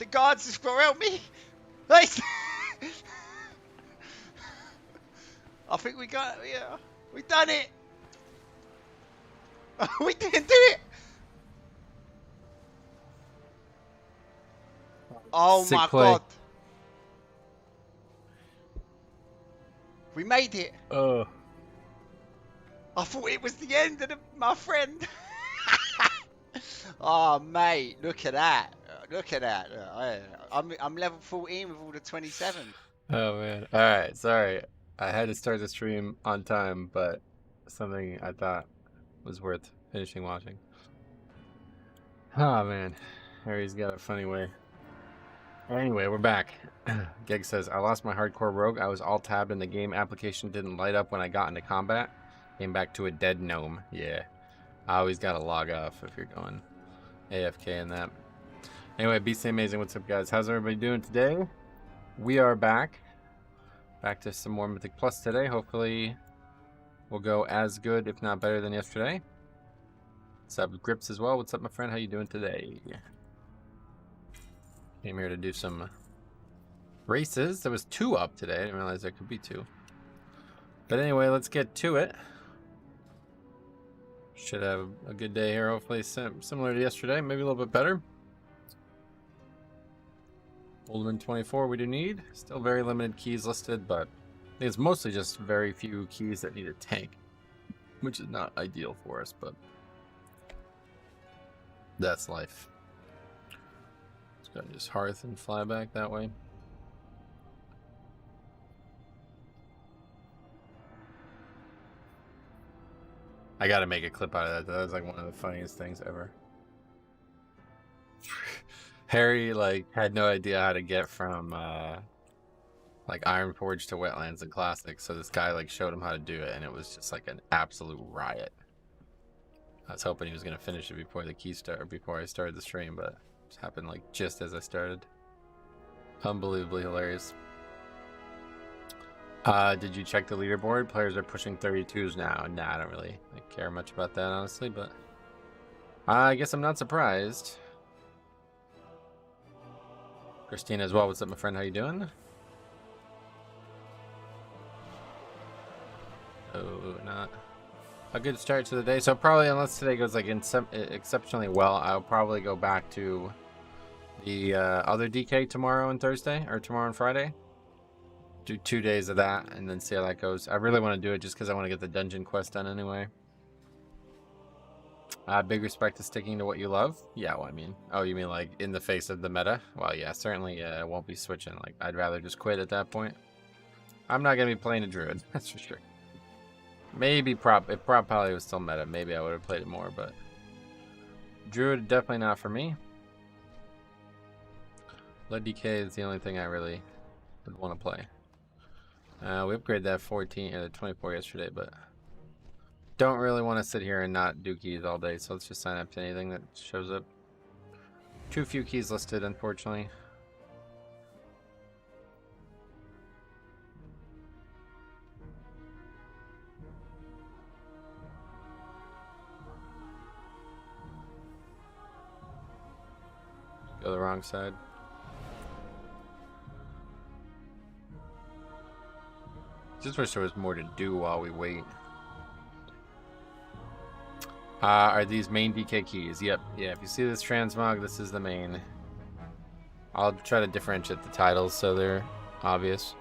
The guards just got to help me. Nice. I think we got it. Yeah, we done it. We didn't do it. Oh Sick my play. god. We made it. Oh. I thought it was the end of my friend. Oh mate, look at that. Look at that. I'm level 14 with all the 27. Oh man. All right. Sorry. I had to start the stream on time, but something I thought was worth finishing watching. Oh man. Harry's got a funny way. Anyway, we're back. Geg says, I lost my hardcore rogue. I was all tabbed and the game application didn't light up when I got into combat. Came back to a dead gnome. Yeah. I always gotta log off if you're going AFK and that. Anyway, Beastly Amazing, what's up guys? How's everybody doing today? We are back. Back to some more Mythic Plus today. Hopefully we'll go as good, if not better than yesterday. What's up, Grips as well? What's up, my friend? How you doing today? Came here to do some races. There was 2 up today. I didn't realize there could be 2. But anyway, let's get to it. Should have a good day here. Hopefully similar to yesterday. Maybe a little bit better. Olderman 24 we do need. Still very limited keys listed, but I think it's mostly just very few keys that need a tank, which is not ideal for us, but that's life. Just gotta just hearth and fly back that way. I gotta make a clip out of that. That was like one of the funniest things ever. Harry like had no idea how to get from like Ironforge to Wetlands and Classic, so this guy like showed him how to do it, and it was just like an absolute riot. I was hoping he was gonna finish it before the key start, or before I started the stream, but it happened like just as I started. Unbelievably hilarious. Did you check the leaderboard? Players are pushing 32s now. Nah, I don't really care much about that honestly, but I guess I'm not surprised. Christina as well. What's up, my friend? How you doing? Oh, not a good start to the day. So probably, unless today goes like exceptionally well, I'll probably go back to the other DK tomorrow and Thursday, or tomorrow and Friday. Do 2 days of that and then see how that goes. I really want to do it just because I want to get the dungeon quest done anyway. Big respect to sticking to what you love. Yeah, well, I mean, oh, you mean like in the face of the meta? Well, yeah, certainly I won't be switching. Like, I'd rather just quit at that point. I'm not going to be playing a druid, that's for sure. Maybe if prop probably was still meta, maybe I would have played it more, but druid definitely not for me. Lead DK is the only thing I really would want to play. We upgraded that 14 or the 24 yesterday, but don't really want to sit here and not do keys all day, so let's just sign up to anything that shows up. Too few keys listed, unfortunately. Go the wrong side. Just wish there was more to do while we wait. Are these main DK keys? Yep. Yeah, if you see this transmog, this is the main. I'll try to differentiate the titles so they're obvious.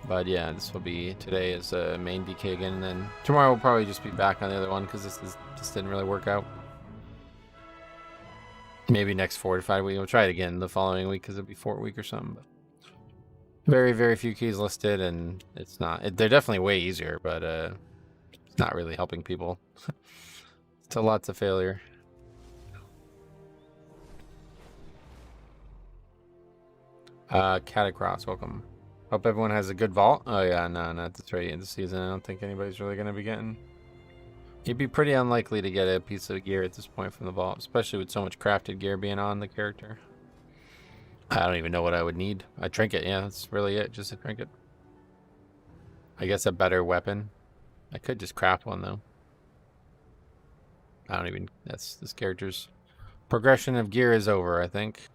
But yeah, this will be, today is a main DK again, and then tomorrow we'll probably just be back on the other one because this didn't really work out. Maybe next 4 to 5 weeks. We'll try it again the following week because it'll be 4th week or something. But very, very few keys listed, and it's not. They're definitely way easier, but it's not really helping people. It's a lots of failure. Catacross, welcome. Hope everyone has a good vault. Oh yeah, no, not this right in the season. I don't think anybody's really gonna be getting. You'd be pretty unlikely to get a piece of gear at this point from the vault, especially with so much crafted gear being on the character. I don't even know what I would need. A trinket, yeah, that's really it, just a trinket. I guess a better weapon. I could just craft one though. I don't even, this character's progression of gear is over, I think.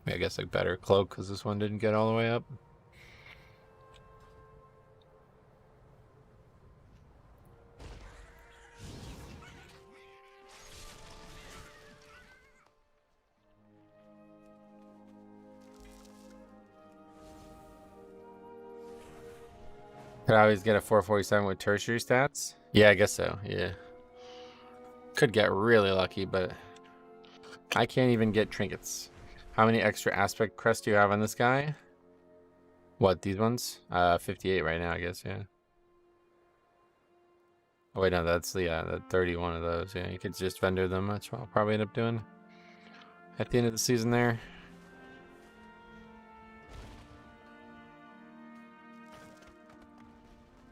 I guess like better cloak because this one didn't get all the way up. Could I always get a 447 with tertiary stats? Yeah, I guess so. Yeah. Could get really lucky, but I can't even get trinkets. How many extra aspect crests do you have on this guy? What, these ones? 58 right now, I guess, yeah. Oh, wait, no, that's the 31 of those. Yeah, you could just vendor them. That's what I'll probably end up doing at the end of the season there.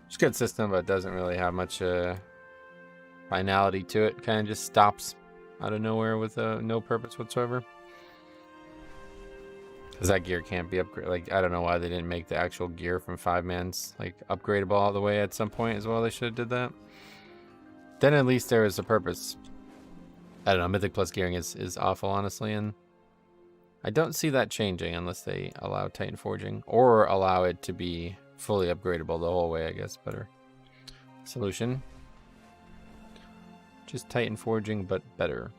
It's a good system, but it doesn't really have much finality to it. Kind of just stops out of nowhere with no purpose whatsoever. Because that gear can't be upgraded. Like, I don't know why they didn't make the actual gear from 5-man's like upgradable all the way at some point as well. They should have did that. Then at least there is a purpose. I don't know. Mythic Plus gearing is awful, honestly, and I don't see that changing unless they allow Titan Forging or allow it to be fully upgradable the whole way. I guess better solution. Just Titan Forging, but better.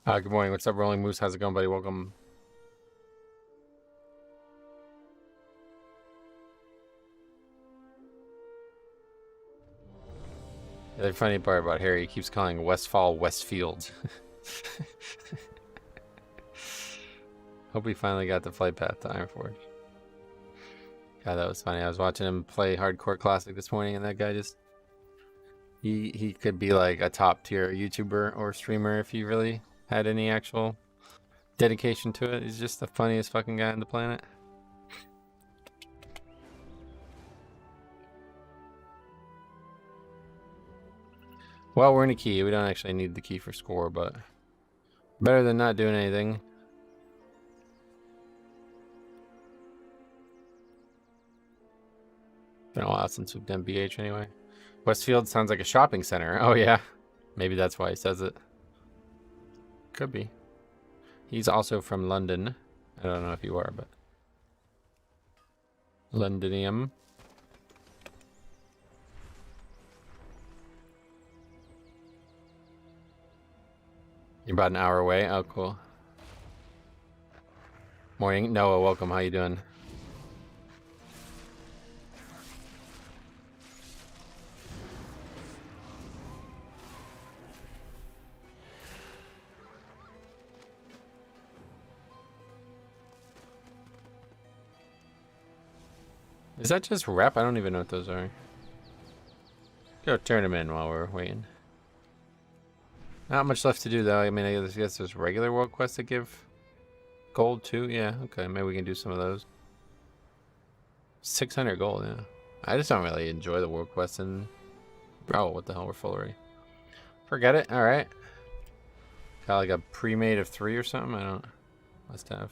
Good morning. What's up, Rolling Moose? How's it going, buddy? Welcome. The funny part about Harry, he keeps calling Westfall Westfield. Hope he finally got the flight path to Ironforge. God, that was funny. I was watching him play Hardcore Classic this morning, and that guy just... He could be like a top tier YouTuber or streamer if he really had any actual dedication to it. He's just the funniest fucking guy on the planet. Well, we're in a key. We don't actually need the key for score, but better than not doing anything. Been a while since we've done BH anyway. Westfield sounds like a shopping center. Oh yeah, maybe that's why he says it. Could be. He's also from London. I don't know if you are, but Londonium. You're about an hour away. Oh, cool. Morning, Noah. Welcome. How you doing? Is that just rep? I don't even know what those are. Go turn them in while we're waiting. Not much left to do though. I mean, I guess there's regular world quests that give gold too. Yeah, okay. Maybe we can do some of those. 600 gold, yeah. I just don't really enjoy the world quests and... Oh, what the hell? We're full already. Forget it. Alright. Got like a pre-made of 3 or something? I don't... Must have.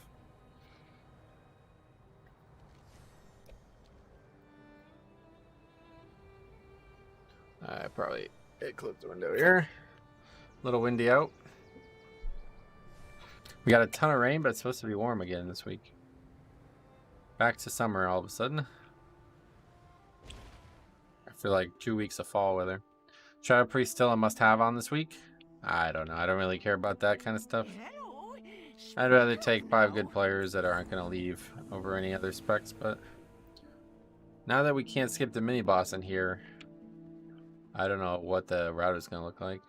I probably close the window here. A little windy out. We got a ton of rain, but it's supposed to be warm again this week. Back to summer all of a sudden. After like 2 weeks of fall weather. Shadow Priest still a must-have on this week? I don't know. I don't really care about that kind of stuff. I'd rather take 5 good players that aren't going to leave over any other specs, but now that we can't skip the mini-boss in here, I don't know what the route is going to look like.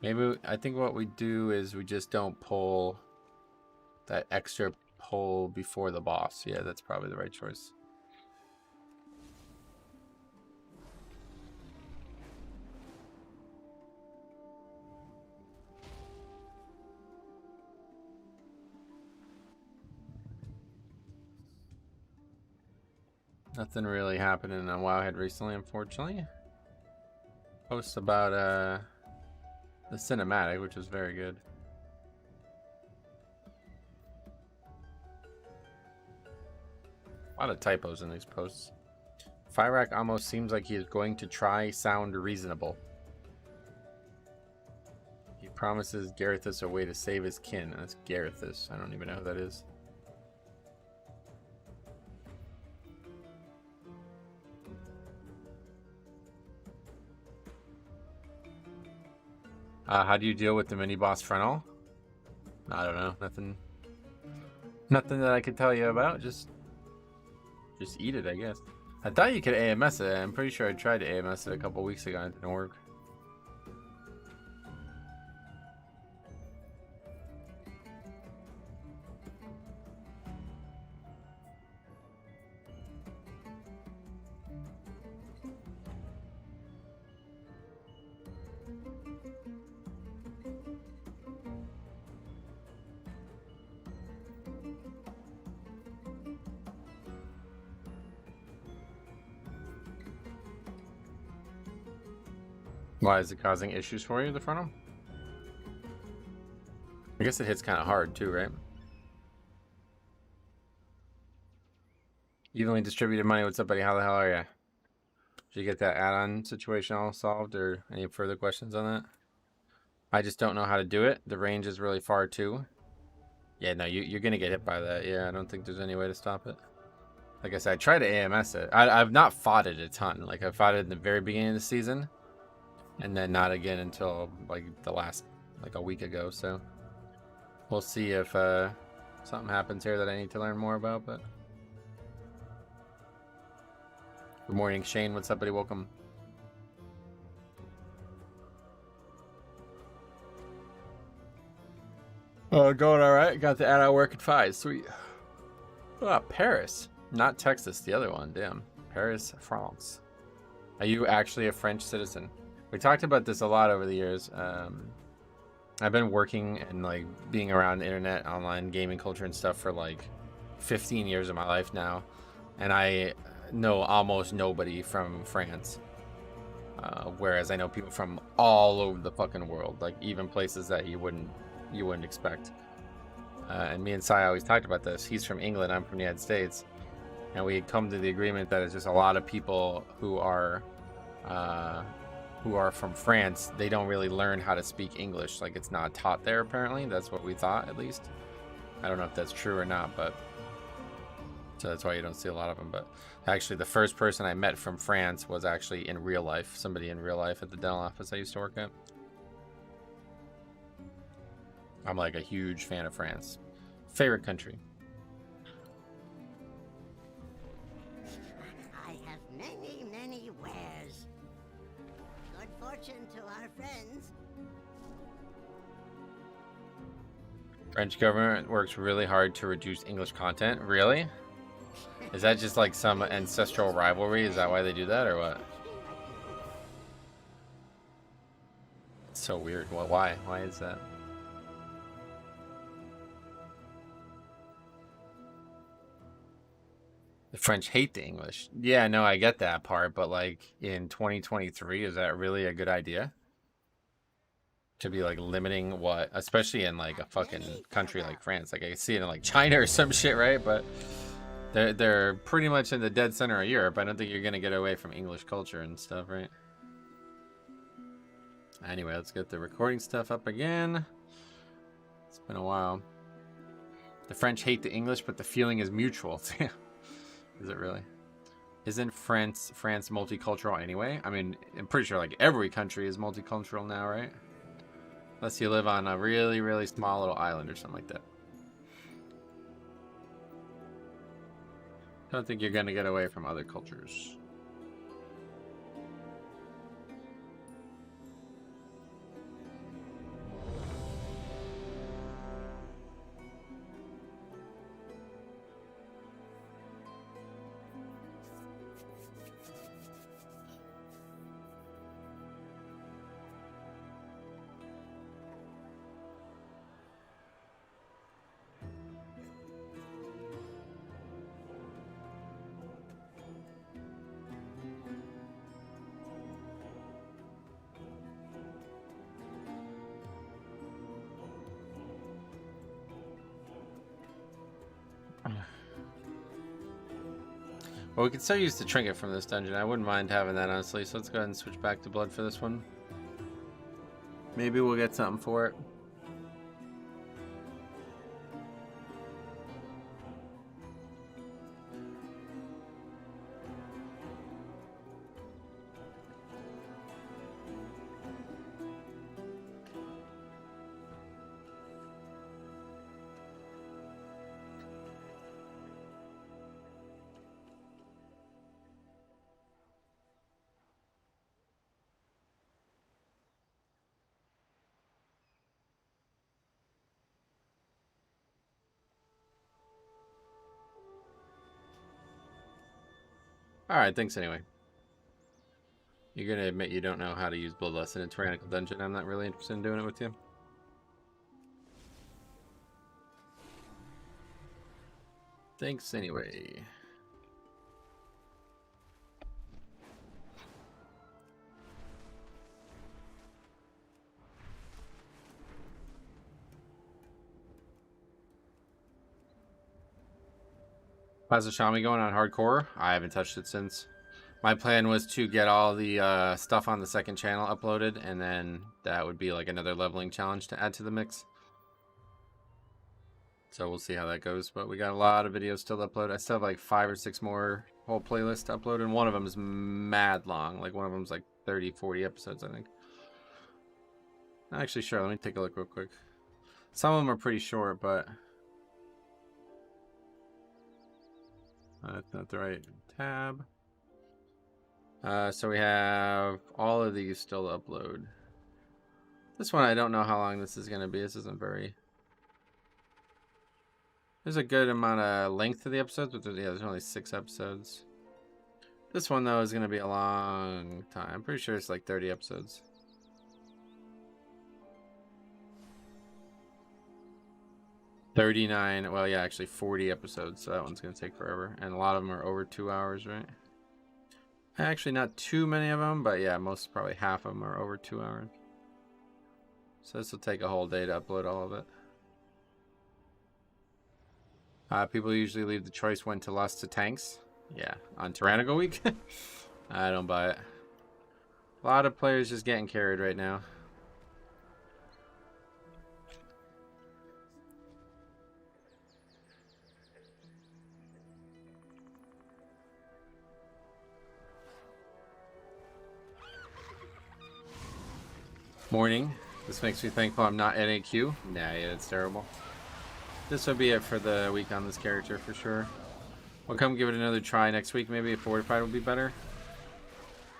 Maybe, I think what we do is we just don't pull that extra pull before the boss. Yeah, that's probably the right choice. Nothing really happening on Wowhead recently, unfortunately. Posts about the cinematic, which was very good. A lot of typos in these posts. Fyrak almost seems like he is going to try sound reasonable. He promises Garethus a way to save his kin. That's Garethus. I don't even know who that is. How do you deal with the mini boss frontal? I don't know. Nothing that I could tell you about. Just eat it, I guess. I thought you could AMS it. I'm pretty sure I tried to AMS it a couple weeks ago and it didn't work. Why is it causing issues for you, the frontal? I guess it hits kind of hard too, right? Evenly distributed money. What's up, buddy? How the hell are you? Did you get that add-on situation all solved, or any further questions on that? I just don't know how to do it. The range is really far too. Yeah, no, you're gonna get hit by that. Yeah, I don't think there's any way to stop it. Like I said, I tried to AMS it. I've not fought it a ton. Like I fought it in the very beginning of the season, and then not again until like the last, like a week ago. So we'll see if something happens here that I need to learn more about. But good morning, Shane. What's up, buddy? Welcome. Oh, going all right. Got the add-on work at 5. Sweet. Paris, not Texas. The other one. Damn. Paris, France. Are you actually a French citizen? We talked about this a lot over the years. I've been working and like being around the internet, online gaming culture and stuff for like 15 years of my life now, and I know almost nobody from France. Whereas I know people from all over the fucking world, like even places that you wouldn't expect. And me and Sai always talked about this. He's from England, I'm from the United States, and we had come to the agreement that it's just a lot of people who are from France. They don't really learn how to speak English. Like it's not taught there. Apparently, that's what we thought, at least. I don't know if that's true or not, but so that's why you don't see a lot of them. But actually, the first person I met from France was actually in real life. Somebody in real life at the dental office I used to work at. I'm like a huge fan of France. Favorite country. I have many, many wares. Good fortune to our friends. French government works really hard to reduce English content. Really? Is that just like some ancestral rivalry? Is that why they do that, or what? It's so weird. Well, why? Why is that? The French hate the English. Yeah, no, I get that part, but like in 2023, is that really a good idea? To be like limiting what, especially in like a fucking country like France. Like I see it in like China or some shit, right? But they're pretty much in the dead center of Europe. I don't think you're gonna get away from English culture and stuff, right? Anyway, let's get the recording stuff up again. It's been a while. The French hate the English, but the feeling is mutual. Is it really? Isn't France multicultural anyway? I mean, I'm pretty sure like every country is multicultural now, right? Unless you live on a really, really small little island or something like that. I don't think you're gonna get away from other cultures. Well, we could still use the trinket from this dungeon. I wouldn't mind having that, honestly. So let's go ahead and switch back to blood for this one. Maybe we'll get something for it. Alright, thanks anyway. You're gonna admit you don't know how to use Bloodlust in a tyrannical dungeon. I'm not really interested in doing it with you. Thanks anyway. How's the Shami going on hardcore? I haven't touched it since. My plan was to get all the stuff on the second channel uploaded, and then that would be like another leveling challenge to add to the mix. So we'll see how that goes, but we got a lot of videos still to upload. I still have like 5 or 6 more whole playlists to upload, and one of them is mad long. Like one of them's like 30, 40 episodes, I think. Actually, sure, let me take a look real quick. Some of them are pretty short, but... that's not the right tab. So we have all of these still to upload. This one, I don't know how long this is going to be. This isn't very... There's a good amount of length to the episodes, but there's only 6 episodes. This one, though, is going to be a long time. I'm pretty sure it's like 30 episodes. $39, well, yeah, actually 40 episodes, so that one's going to take forever. And a lot of them are over 2 hours, right? Actually, not too many of them, but yeah, probably half of them are over 2 hours. So this will take a whole day to upload all of it. People usually leave the choice when to lust to tanks. Yeah, on Tyrannical Week. I don't buy it. A lot of players just getting carried right now. Morning. This makes me thankful I'm not NAQ. Nah, yeah, it's terrible. This will be it for the week on this character for sure. We'll come give it another try next week. Maybe a fortified will be better.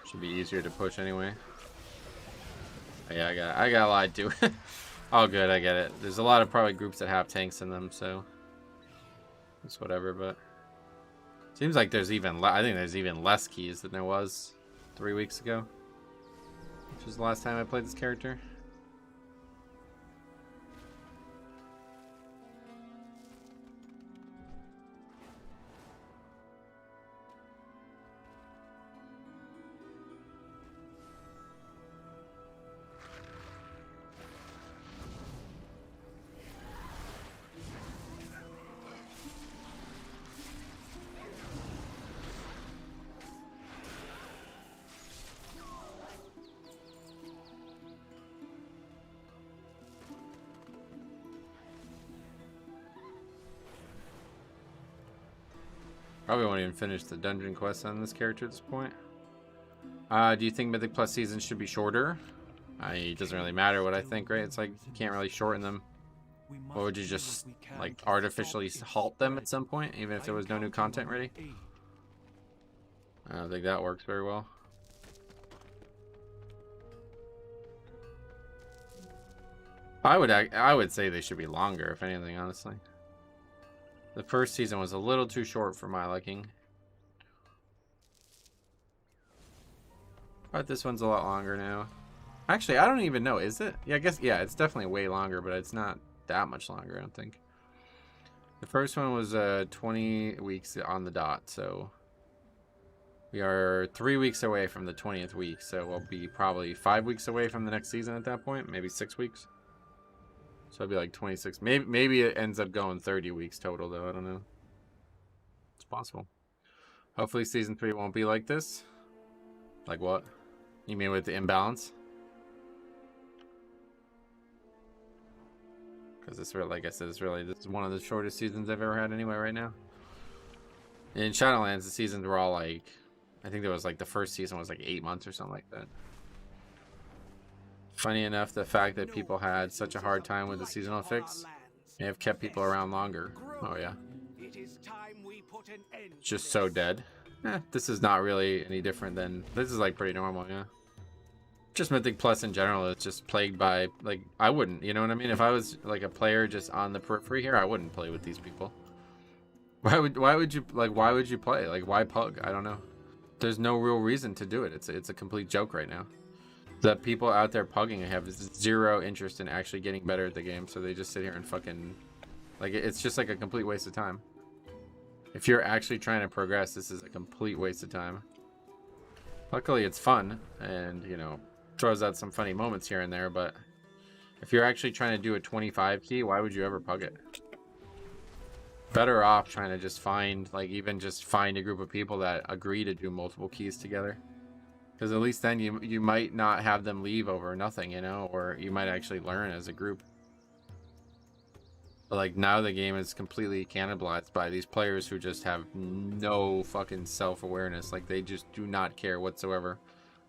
Should be easier to push anyway. Yeah, I got lied to. All good, I get it. There's a lot of probably groups that have tanks in them, so it's whatever. But seems like there's even I think there's even less keys than there was 3 weeks ago, which was the last time I played this character. Probably won't even finish the dungeon quest on this character at this point. Do you think Mythic Plus seasons should be shorter? It doesn't really matter what I think, right? It's like you can't really shorten them. Or would you just like artificially halt them at some point, even if there was no new content ready? I don't think that works very well. I would say they should be longer, if anything, honestly. The first season was a little too short for my liking. But this one's a lot longer now. Actually, I don't even know. Is it? Yeah, I guess, yeah, it's definitely way longer, but it's not that much longer, I don't think. The first one was 20 weeks on the dot, so we are 3 weeks away from the 20th week, so we'll be probably 5 weeks away from the next season at that point, maybe 6 weeks. So it'll be like 26. Maybe it ends up going 30 weeks total, though. I don't know. possible. Hopefully season 3 won't be like this. Like what? You mean with the imbalance? Because it's really, like I said, this is one of the shortest seasons I've ever had anyway right now. In Shadowlands, the seasons were all like, I think there was like the first season was like 8 months or something like that. Funny enough, the fact that people had such a hard time with the seasonal fix may have kept people around longer. Oh yeah. Just so dead. This is not really any different than, this is like pretty normal, yeah. Just Mythic Plus in general is just plagued by, like, I wouldn't, you know what I mean? If I was like a player just on the periphery here, I wouldn't play with these people. Why would you play? Like, why pug? I don't know. There's no real reason to do it. It's a complete joke right now. The people out there pugging have zero interest in actually getting better at the game, so they just sit here and fucking, like, it's just like a complete waste of time. If you're actually trying to progress, this is a complete waste of time. Luckily, it's fun, and, you know, throws out some funny moments here and there, but if you're actually trying to do a 25 key, why would you ever pug it? Better off trying to just find, like, even just find a group of people that agree to do multiple keys together. Because at least then you might not have them leave over nothing, you know, or you might actually learn as a group. But like now the game is completely cannibalized by these players who just have no fucking self-awareness. Like they just do not care whatsoever.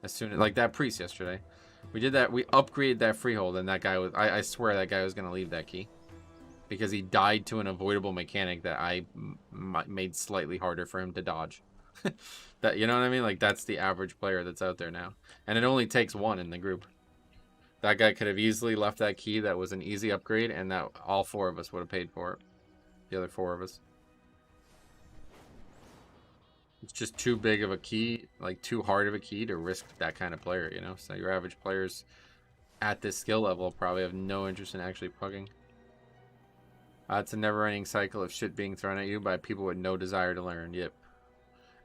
As soon as, like that priest yesterday, we did that, we upgraded that freehold, and that guy was, I swear that guy was gonna leave that key. Because he died to an avoidable mechanic that I made slightly harder for him to dodge. That, you know what I mean? Like that's the average player that's out there now. And it only takes one in the group. That guy could have easily left that key that was an easy upgrade, and that all 4 of us would have paid for it. The other 4 of us. It's just too big of a key, like too hard of a key to risk that kind of player, you know? So your average players at this skill level probably have no interest in actually pugging. It's a never-ending cycle of shit being thrown at you by people with no desire to learn. Yep.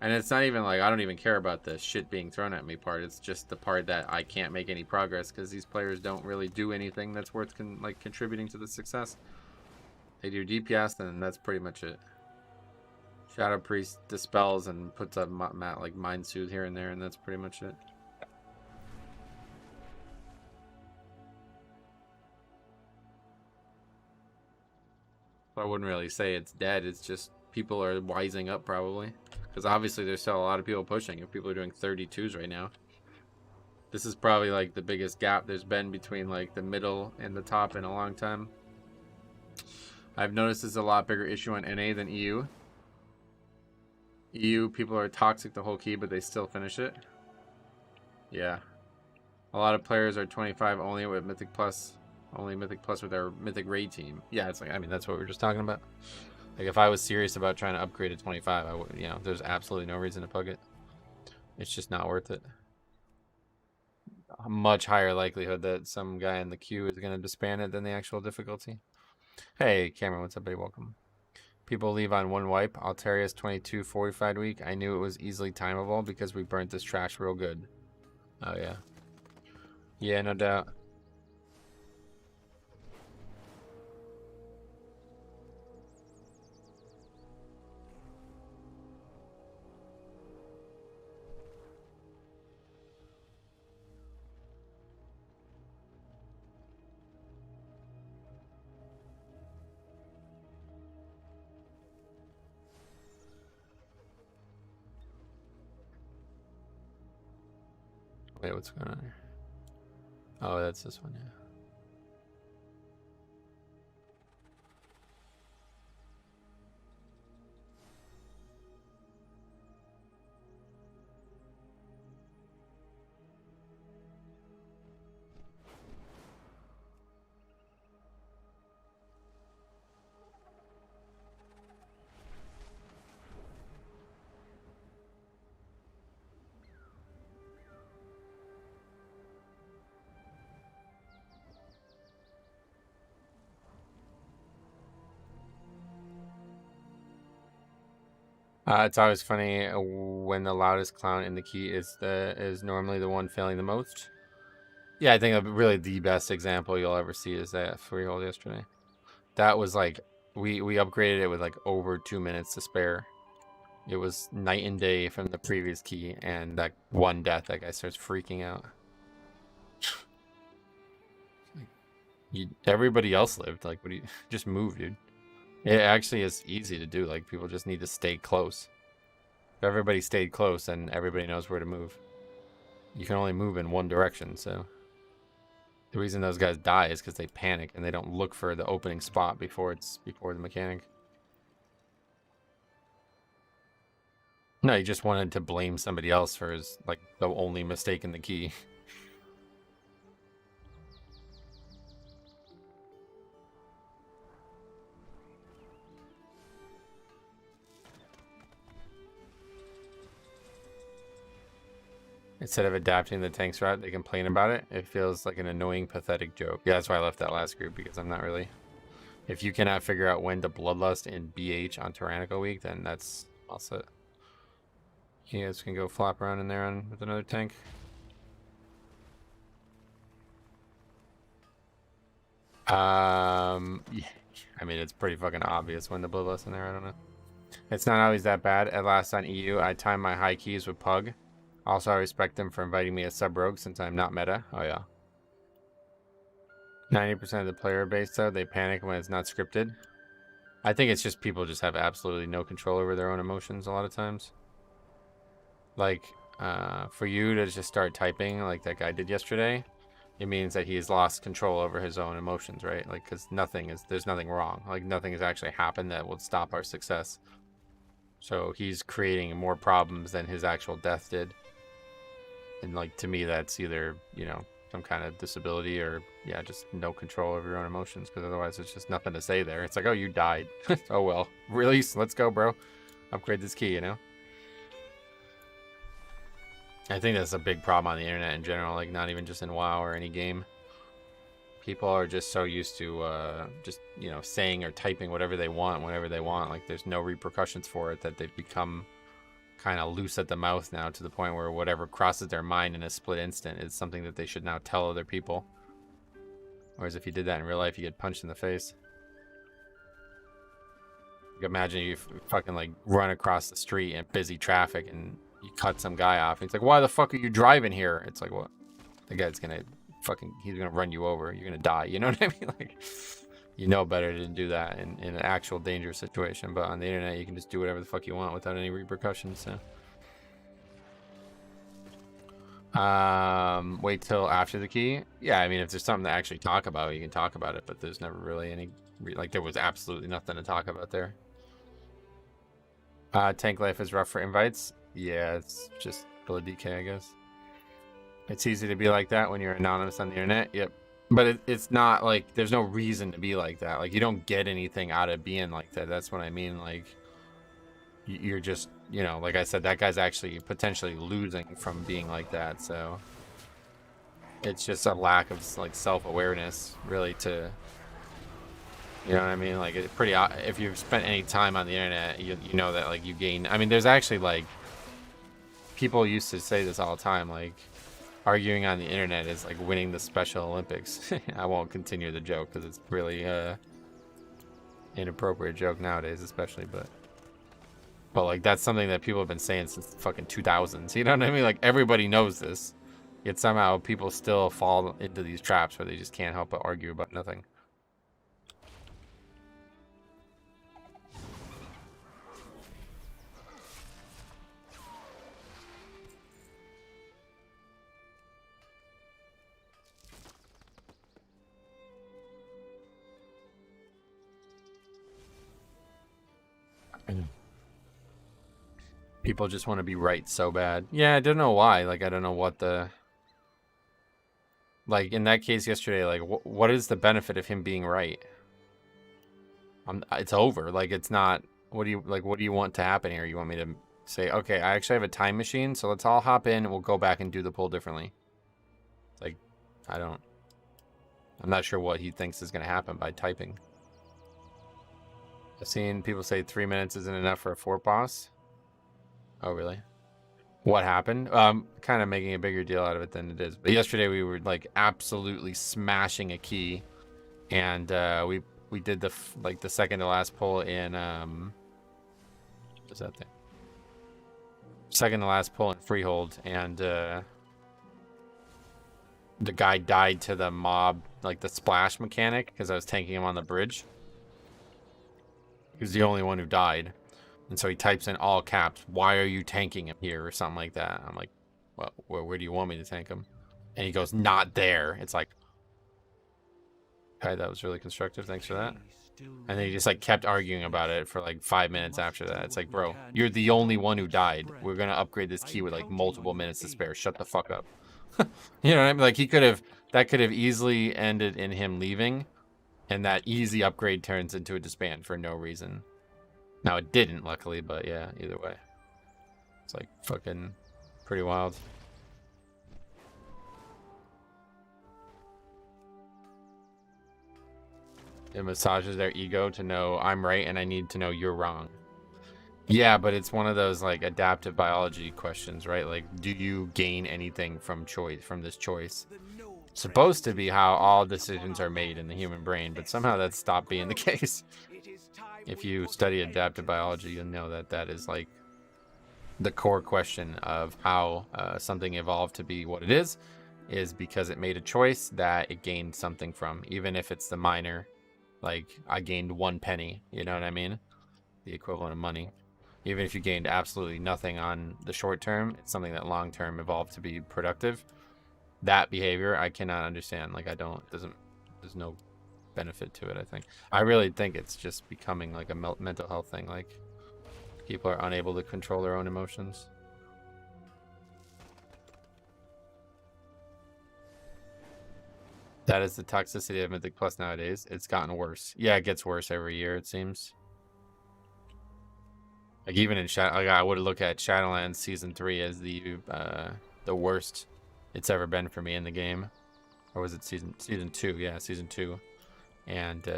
And it's not even like, I don't even care about the shit being thrown at me part. It's just the part that I can't make any progress because these players don't really do anything that's worth contributing to the success. They do DPS, and that's pretty much it. Shadow Priest dispels and puts a like Mind Soothe here and there, and that's pretty much it. I wouldn't really say it's dead. It's just people are wising up probably. Because obviously there's still a lot of people pushing. If people are doing 32s right now. This is probably like the biggest gap there's been between like the middle and the top in a long time. I've noticed it's a lot bigger issue on NA than EU. EU people are toxic the whole key, but they still finish it. Yeah. A lot of players are 25 only with Mythic Plus. Only Mythic Plus with their Mythic Raid team. Yeah, it's like, I mean, that's what we were just talking about. Like, if I was serious about trying to upgrade to 25, I would, you know, there's absolutely no reason to pug it. It's just not worth it. A much higher likelihood that some guy in the queue is going to disband it than the actual difficulty. Hey, Cameron, what's up, buddy? Welcome. People leave on one wipe. Altarius 22 45 week. I knew it was easily timeable because we burnt this trash real good. Oh, yeah. Yeah, no doubt. Wait, what's going on here? Oh, that's this one, yeah. It's always funny when the loudest clown in the key is normally the one failing the most. Yeah, I think really the best example you'll ever see is that freehold yesterday. That was like we upgraded it with like over 2 minutes to spare, It was night and day from the previous key, and that one death, that guy starts freaking out. Everybody else lived. Like, what do you just move, dude? It actually is easy to do. Like, people just need to stay close. If everybody stayed close, then everybody knows where to move. You can only move in one direction, so the reason those guys die is because they panic and they don't look for the opening spot before the mechanic. No, he just wanted to blame somebody else for his, like, the only mistake in the key. Instead of adapting the tank's route, they complain about it. It feels like an annoying, pathetic joke. Yeah, that's why I left that last group, because I'm not really... If you cannot figure out when to Bloodlust in BH on Tyrannical Week, then that's also... You guys can go flop around in there with another tank. Yeah, I mean, it's pretty fucking obvious when to Bloodlust in there. I don't know. It's not always that bad. At last on EU, I time my high keys with Pug. Also, I respect them for inviting me as sub-rogue since I'm not meta. Oh, yeah. 90% of the player base, though, they panic when it's not scripted. I think it's just people just have absolutely no control over their own emotions a lot of times. Like, for you to just start typing like that guy did yesterday, it means that he's lost control over his own emotions, right? Like, because there's nothing wrong. Like, nothing has actually happened that will stop our success. So he's creating more problems than his actual death did. And, like, to me, that's either, you know, some kind of disability or, yeah, just no control over your own emotions, because otherwise there's just nothing to say there. It's like, oh, you died. Oh, well. Release. Let's go, bro. Upgrade this key, you know? I think that's a big problem on the internet in general, like, not even just in WoW or any game. People are just so used to just, you know, saying or typing whatever they want whenever they want. Like, there's no repercussions for it, that they've become kind of loose at the mouth now, to the point where whatever crosses their mind in a split instant is something that they should now tell other people. Whereas if you did that in real life, you get punched in the face. Like, imagine you fucking, like, run across the street in busy traffic and you cut some guy off. He's like, why the fuck are you driving here? It's like, what? The guy's gonna he's gonna run you over. You're gonna die. You know what I mean? Like, you know better to do that in an actual dangerous situation. But on the internet, you can just do whatever the fuck you want without any repercussions. So, wait till after the key. Yeah, I mean, if there's something to actually talk about, you can talk about it. But there's never really any, like, there was absolutely nothing to talk about there. Tank life is rough for invites. Yeah, it's just Bill of DK, I guess. It's easy to be like that when you're anonymous on the internet. Yep. But it's not like, there's no reason to be like that. Like, you don't get anything out of being like that. That's what I mean. Like, you're just, you know, like I said, that guy's actually potentially losing from being like that. So it's just a lack of, like, self-awareness, really, to, you know what I mean? Like, it's pretty, if you've spent any time on the internet, you know that, like, you gain, I mean, there's actually, like, people used to say this all the time, like, arguing on the internet is like winning the Special Olympics. I won't continue the joke because it's really inappropriate joke nowadays, especially, but like, that's something that people have been saying since the fucking 2000s. You know what I mean? Like, everybody knows this, yet somehow people still fall into these traps where they just can't help but argue about nothing. People just want to be right so bad. Yeah, I don't know why. Like, I don't know what the... Like, in that case yesterday, like, what is the benefit of him being right? It's over. Like, it's not... What do you want to happen here? You want me to say, okay, I actually have a time machine, so let's all hop in and we'll go back and do the pull differently. Like, I'm not sure what he thinks is going to happen by typing. I've seen people say 3 minutes isn't enough for a fort boss. Oh, really? What happened? Kind of making a bigger deal out of it than it is. But yesterday we were, like, absolutely smashing a key, and we did the second to last pull in what's that thing? second to last pull in freehold, and the guy died to the mob, like the splash mechanic, because I was tanking him on the bridge. He was the only one who died. And so he types in all caps, "Why are you tanking him here?" or something like that. I'm like, well, where do you want me to tank him? And he goes, "Not there." It's like, okay, that was really constructive. Thanks for that. And then he just like kept arguing about it for like 5 minutes after that. It's like, bro, you're the only one who died. We're gonna upgrade this key with like multiple minutes to spare. Shut the fuck up. You know what I mean? Like that could have easily ended in him leaving, and that easy upgrade turns into a disband for no reason. Now it didn't, luckily, but yeah, either way. It's like fucking pretty wild. It massages their ego to know I'm right and I need to know you're wrong. Yeah, but it's one of those like adaptive biology questions, right? Like, do you gain anything from this choice? It's supposed to be how all decisions are made in the human brain, but somehow that's stopped being the case. If you study adaptive biology, you'll know that that is like the core question of how something evolved to be what it is because it made a choice that it gained something from, even if it's the minor. Like, I gained 1 penny, you know what I mean? The equivalent of money. Even if you gained absolutely nothing on the short term, it's something that long term evolved to be productive. That behavior, I cannot understand. Like, there's no benefit to it, I think. I really think it's just becoming like a mental health thing. Like, people are unable to control their own emotions. That is the toxicity of Mythic Plus nowadays. It's gotten worse. Yeah, it gets worse every year, it seems. Like, even in Shadow, like, I would look at Shadowlands Season 3 as the worst it's ever been for me in the game. Or was it Season 2? Yeah, Season 2. And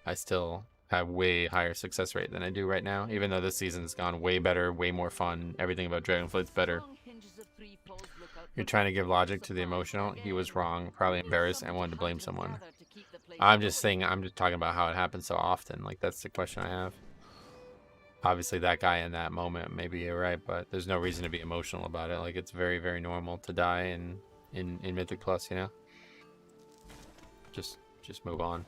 I still have way higher success rate than I do right now, even though this season's gone way better, way more fun. Everything about Dragonflight's better. You're trying to give logic to the emotional. He was wrong, probably embarrassed, and wanted to blame someone. I'm just talking about how it happens so often. Like, that's the question I have. Obviously, that guy in that moment, maybe you're right, but there's no reason to be emotional about it. Like, it's very, very normal to die in Mythic Plus, you know? Just move on.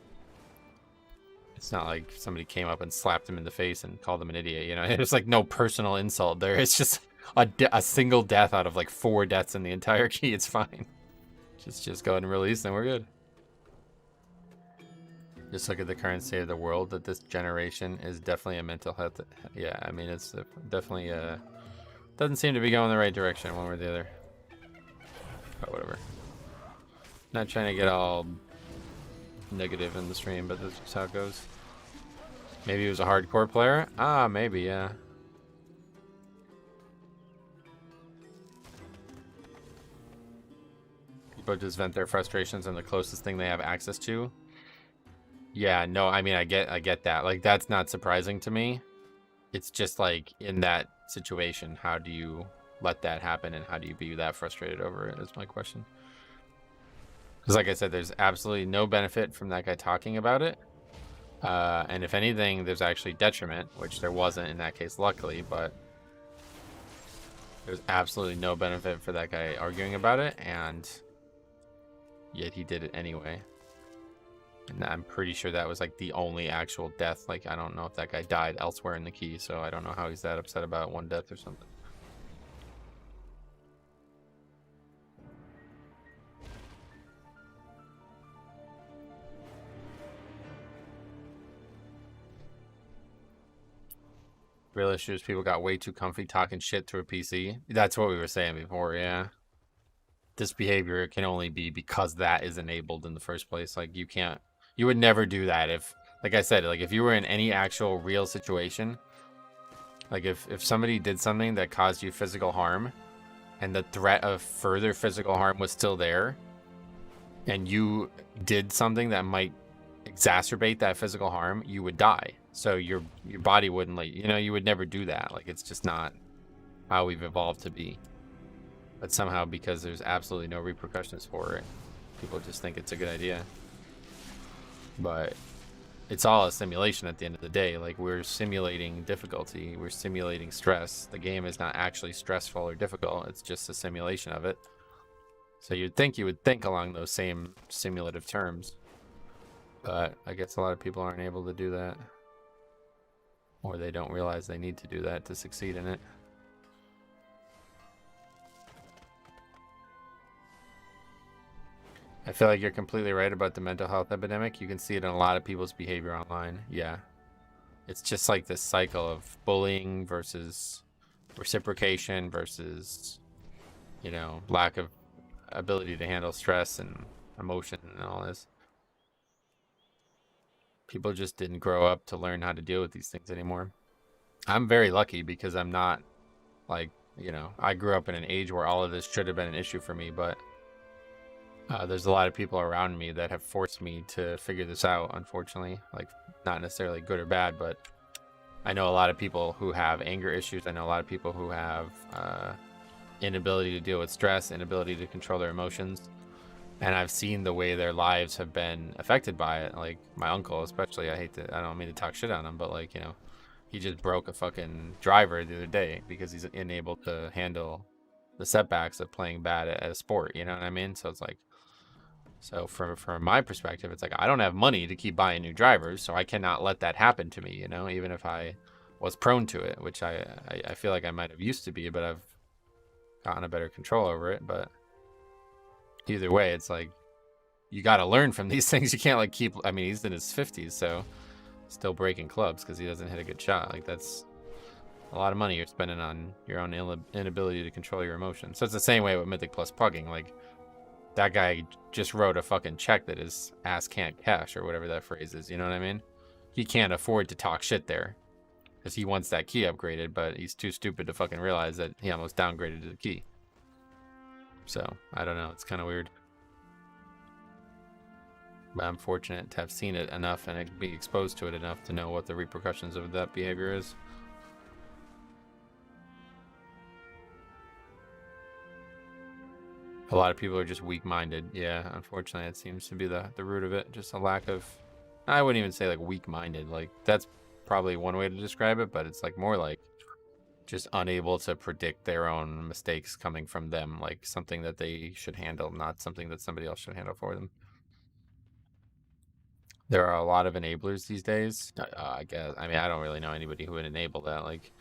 It's not like somebody came up and slapped him in the face and called him an idiot, you know? There's like no personal insult there. It's just a single death out of like 4 deaths in the entire key. It's fine. Just go ahead and release, and we're good. Just look at the current state of the world. That this generation is definitely a mental health. Yeah, I mean, it's definitely doesn't seem to be going the right direction one way or the other. But whatever. Not trying to get all negative in the stream, but that's just how it goes. Maybe he was a hardcore player. Ah, maybe, yeah. People just vent their frustrations on the closest thing they have access to. Yeah, no, I mean, I get that. Like, that's not surprising to me. It's just like, in that situation, how do you let that happen, and how do you be that frustrated over it, is my question. Because like I said, there's absolutely no benefit from that guy talking about it. And if anything, there's actually detriment, which there wasn't in that case, luckily, but there's absolutely no benefit for that guy arguing about it, and yet he did it anyway. And I'm pretty sure that was like the only actual death. Like, I don't know if that guy died elsewhere in the key, so I don't know how he's that upset about 1 death or something. Real issue is people got way too comfy talking shit through a PC. That's what we were saying before, yeah. This behavior can only be because that is enabled in the first place. Like, you would never do that if, like I said, like if you were in any actual real situation, like if somebody did something that caused you physical harm and the threat of further physical harm was still there, and you did something that might exacerbate that physical harm, you would die. So your body wouldn't let you know, you would never do that. Like, it's just not how we've evolved to be. But somehow, because there's absolutely no repercussions for it, people just think it's a good idea. But it's all a simulation at the end of the day. Like, we're simulating difficulty, we're simulating stress. The game is not actually stressful or difficult, it's just a simulation of it. So you would think along those same simulative terms, but I guess a lot of people aren't able to do that, or they don't realize they need to do that to succeed in it. I feel like you're completely right about the mental health epidemic. You can see it in a lot of people's behavior online. Yeah. It's just like this cycle of bullying versus reciprocation versus, you know, lack of ability to handle stress and emotion and all this. People just didn't grow up to learn how to deal with these things anymore. I'm very lucky because I'm not like, you know, I grew up in an age where all of this should have been an issue for me, but there's a lot of people around me that have forced me to figure this out, unfortunately. Like, not necessarily good or bad, but I know a lot of people who have anger issues. I know a lot of people who have inability to deal with stress, inability to control their emotions. And I've seen the way their lives have been affected by it. Like, my uncle, especially, I don't mean to talk shit on him, but, like, you know, he just broke a fucking driver the other day because he's unable to handle the setbacks of playing bad at a sport, you know what I mean? So it's like, so from my perspective, it's like, I don't have money to keep buying new drivers, so I cannot let that happen to me, you know, even if I was prone to it, which I feel like I might have used to be, but I've gotten a better control over it. But either way, it's like, you got to learn from these things. You can't like keep, I mean, he's in his 50s, so still breaking clubs because he doesn't hit a good shot. Like, that's a lot of money you're spending on your own inability to control your emotions. So it's the same way with Mythic Plus Pugging. Like, that guy just wrote a fucking check that his ass can't cash, or whatever that phrase is, you know what I mean? He can't afford to talk shit there because he wants that key upgraded, but he's too stupid to fucking realize that he almost downgraded the key. So, I don't know, it's kind of weird. But I'm fortunate to have seen it enough and be exposed to it enough to know what the repercussions of that behavior is. A lot of people are just weak-minded. Yeah, unfortunately, it seems to be the root of it. Just a lack of, I wouldn't even say like weak-minded. Like, that's probably one way to describe it, but it's like more like just unable to predict their own mistakes coming from them, like something that they should handle, not something that somebody else should handle for them. There are a lot of enablers these days. I guess, I mean, I don't really know anybody who would enable that. Like,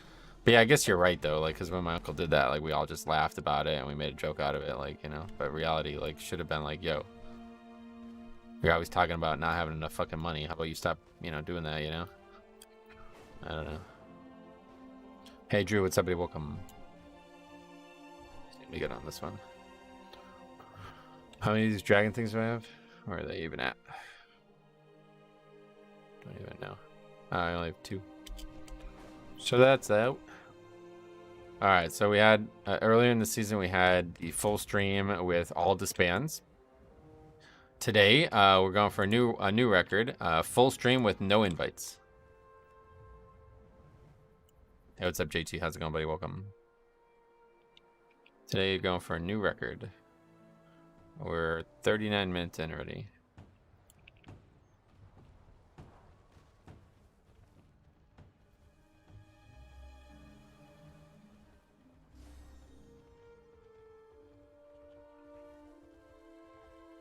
but yeah, I guess you're right though. Like, because when my uncle did that, like, we all just laughed about it and we made a joke out of it. Like, you know, but reality, like, should have been like, yo, you're always talking about not having enough fucking money. How about you stop, you know, doing that, you know? I don't know. Hey, Drew, what's up, buddy? Welcome. Let me get on this one. How many of these dragon things do I have? Where are they even at? Don't even know. I only have 2. So that's out. All right, so we had earlier in the season we had the full stream with all disbands. Today we're going for a new record, full stream with no invites. Hey, what's up, JT? How's it going, buddy? Welcome. Today you're going for a new record. We're 39 minutes in already.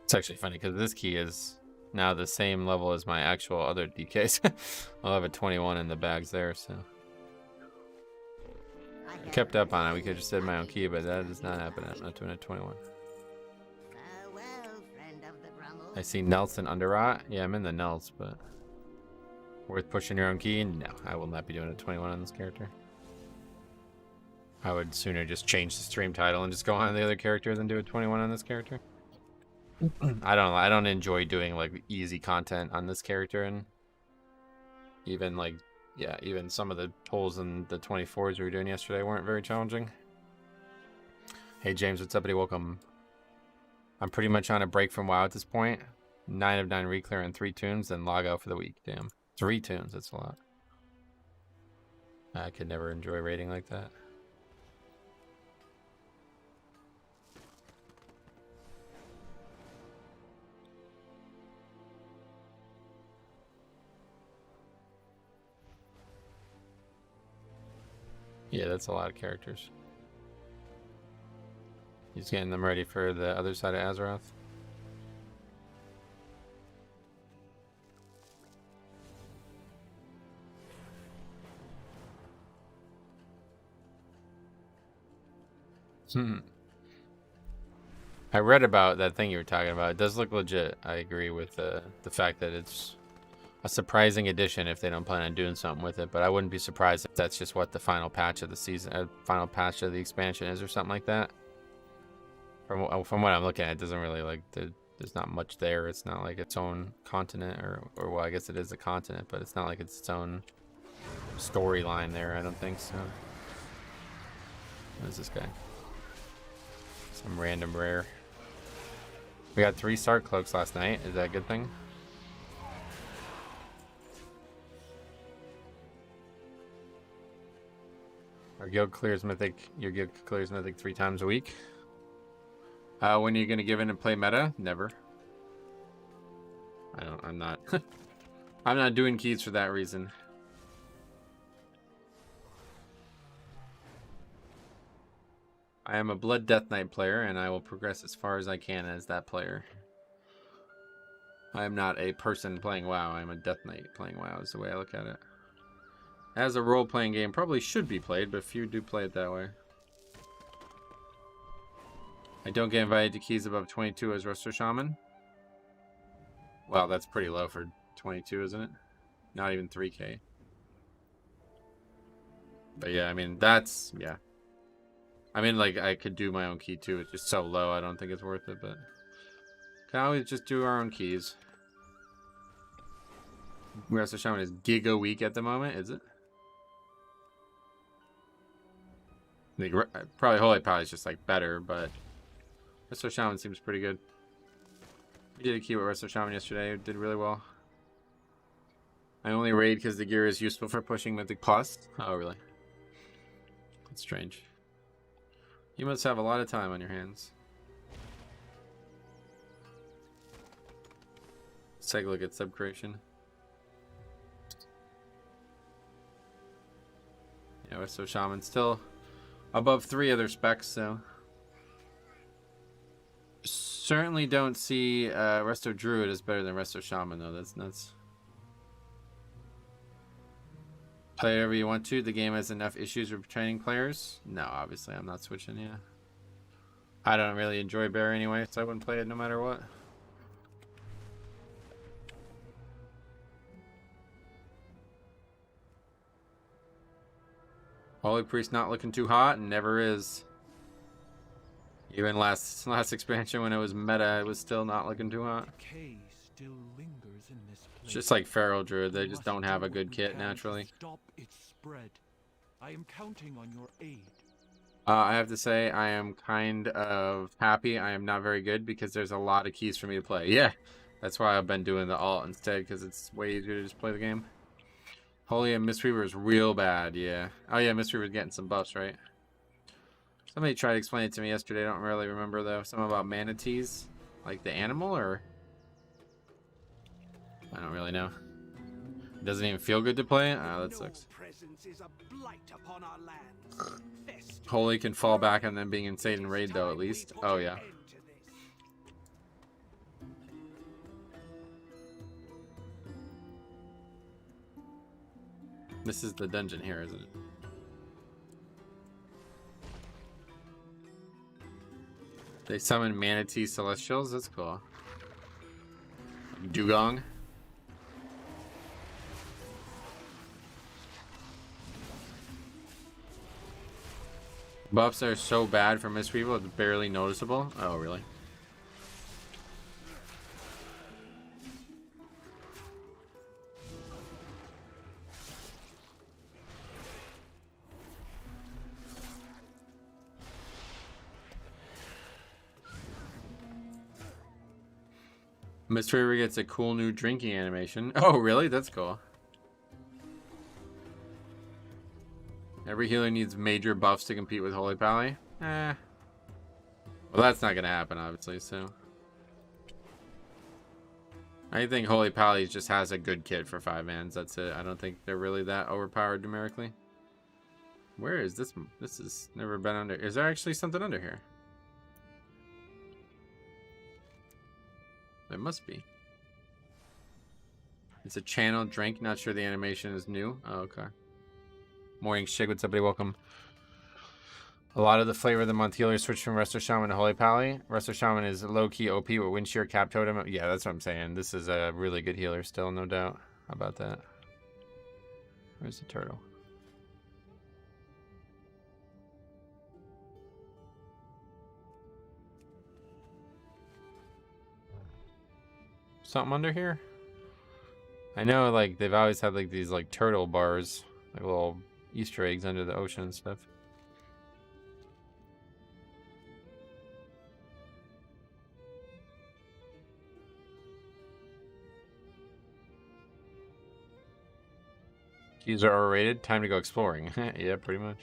It's actually funny because this key is now the same level as my actual other DKs. I'll have a 21 in the bags there, so. I kept up on it. We could have just said my own key, but that is not happening. I'm not doing a 21. I see Nelson Underrot. Yeah, I'm in the Nels, but worth pushing your own key? No, I will not be doing a 21 on this character. I would sooner just change the stream title and just go on the other character than do a 21 on this character. I don't enjoy doing like easy content on this character, and even like, yeah, even some of the pulls in the 24s we were doing yesterday weren't very challenging. Hey James, what's up, buddy? Welcome. I'm pretty much on a break from WoW at this point. 9 of 9 reclear and 3 tunes, then log out for the week. Damn, 3 tunes, that's a lot. I could never enjoy raiding like that. Yeah, that's a lot of characters. He's getting them ready for the other side of Azeroth. I read about that thing you were talking about. It does look legit. I agree with the fact that it's a surprising addition if they don't plan on doing something with it. But I wouldn't be surprised if that's just what the final patch of the season, final patch of the expansion is, or something like that. From what I'm looking at, it doesn't really like there's not much there. It's not like its own continent, or well, I guess it is a continent, but it's not like it's its own storyline there. I don't think so. What is this guy? Some random rare. We got 3 Stark Cloaks last night. Is that a good thing? Our guild clears Mythic. Your guild clears Mythic 3 times a week. When are you gonna give in and play meta? Never. I'm not. I'm not doing keys for that reason. I am a Blood Death Knight player, and I will progress as far as I can as that player. I am not a person playing WoW. I am a Death Knight playing WoW, is the way I look at it. As a role-playing game, probably should be played, but few do play it that way. I don't get invited to keys above 22 as Resto Shaman. Wow, that's pretty low for 22, isn't it? Not even 3K. But yeah, I mean, that's, yeah. I mean, like, I could do my own key too. It's just so low, I don't think it's worth it, but can always just do our own keys. Resto Shaman is gig a week at the moment, is it? I think probably Holy Power is just like better, but Resto Shaman seems pretty good. We did a key with Resto Shaman yesterday. It did really well. I only raid because the gear is useful for pushing Mythic Plus. Oh, really? That's strange. You must have a lot of time on your hands. Let's take a look at sub creation. Yeah, Resto Shaman still above 3 other specs, so certainly don't see Resto Druid as better than Resto Shaman, though. That's nuts. Play whatever you want to. The game has enough issues with training players. No, obviously I'm not switching. Yeah, I don't really enjoy Bear anyway, so I wouldn't play it no matter what. Holy Priest not looking too hot, and never is. Even last expansion when it was meta, it was still not looking too hot. Still lingers in this place. It's just like Feral Druid, they just don't have a good kit naturally. Stop its spread. I am counting on your aid. I have to say I am kind of happy I am not very good because there's a lot of keys for me to play. Yeah, that's why I've been doing the alt instead, because it's way easier to just play the game. Holy and Mistweaver is real bad, yeah. Oh yeah, Mistweaver's getting some buffs, right? Somebody tried to explain it to me yesterday. I don't really remember though. Something about manatees, like the animal, or I don't really know. It doesn't even feel good to play. Oh, that sucks. Holy can fall back on them being insane in raid though, at least. Oh yeah. This is the dungeon here, isn't it? They summon manatee celestials. That's cool. Dugong. Buffs are so bad for Mistweaver, it's barely noticeable. Oh, really? Mistweaver gets a cool new drinking animation. Oh, really? That's cool. Every healer needs major buffs to compete with Holy Pally. Well, that's not gonna happen, obviously, so I think Holy Pally just has a good kit for 5-mans. That's it. I don't think they're really that overpowered numerically. Where is this? This has never been under. Is there actually something under here? There must be. It's a channel drink. Not sure the animation is new. Oh, okay. Morning Shig, what's up, buddy? Welcome. A lot of the flavor of the month healers switched from Resto Shaman to Holy Pally. Resto Shaman is low-key OP with Wind Shear, Cap Totem. Yeah, that's what I'm saying. This is a really good healer still, no doubt. How about that? Where's the turtle? Something under here? I know, like, they've always had, like, these, like, turtle bars. Like, little Easter eggs under the ocean and stuff. Keys are R-rated. Time to go exploring. Yeah, pretty much.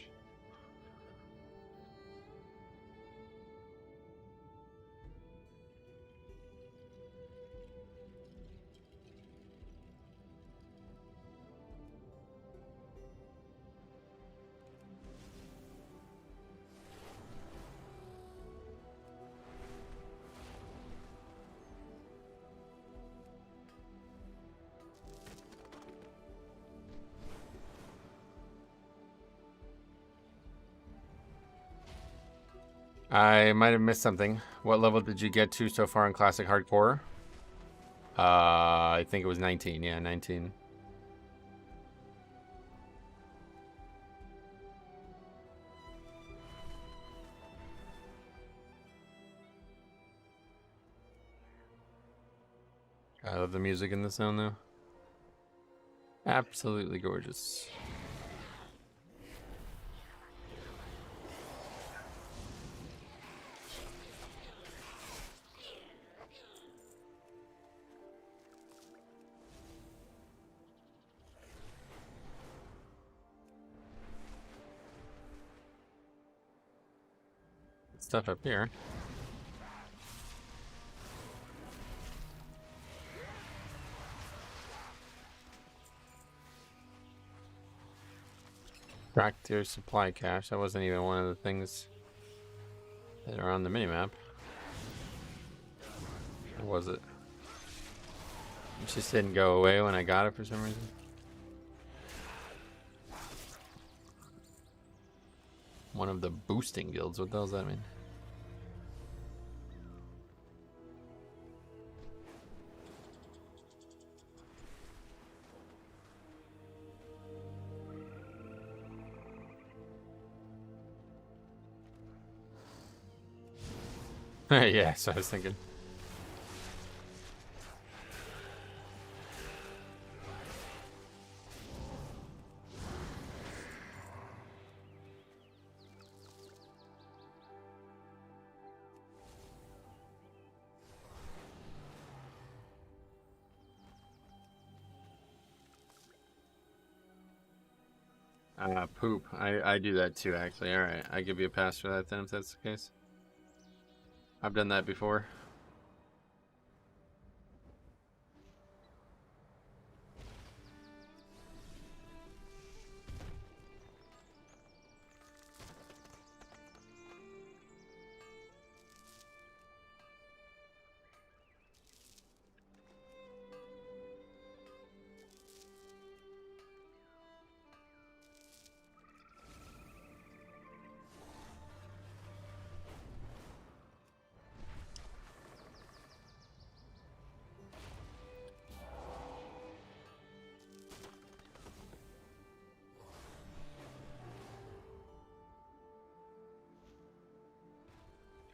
I might have missed something. What level did you get to so far in Classic Hardcore? I think it was 19. Yeah, 19. I love the music in the sound, though. Absolutely gorgeous. Stuff up here. Track your supply cache. That wasn't even one of the things that are on the minimap. Or was it? It just didn't go away when I got it for some reason. One of the boosting guilds. What the hell does that mean? Yeah, so I was thinking. Poop. I do that too, actually. Alright, I give you a pass for that then, if that's the case. I've done that before.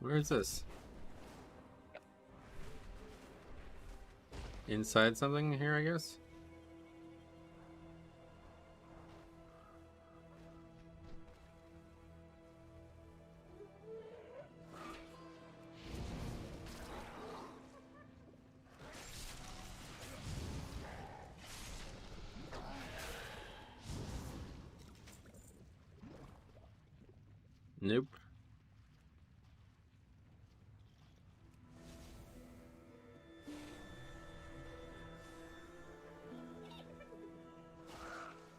Where is this? Inside something here, I guess? Nope.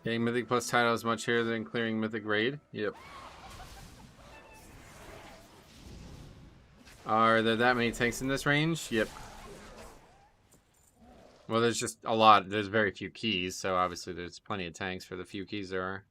Getting Mythic Plus title is much higher than clearing Mythic Raid. Yep. Are there that many tanks in this range? Yep. Well, there's just a lot. There's very few keys, so obviously there's plenty of tanks for the few keys there are.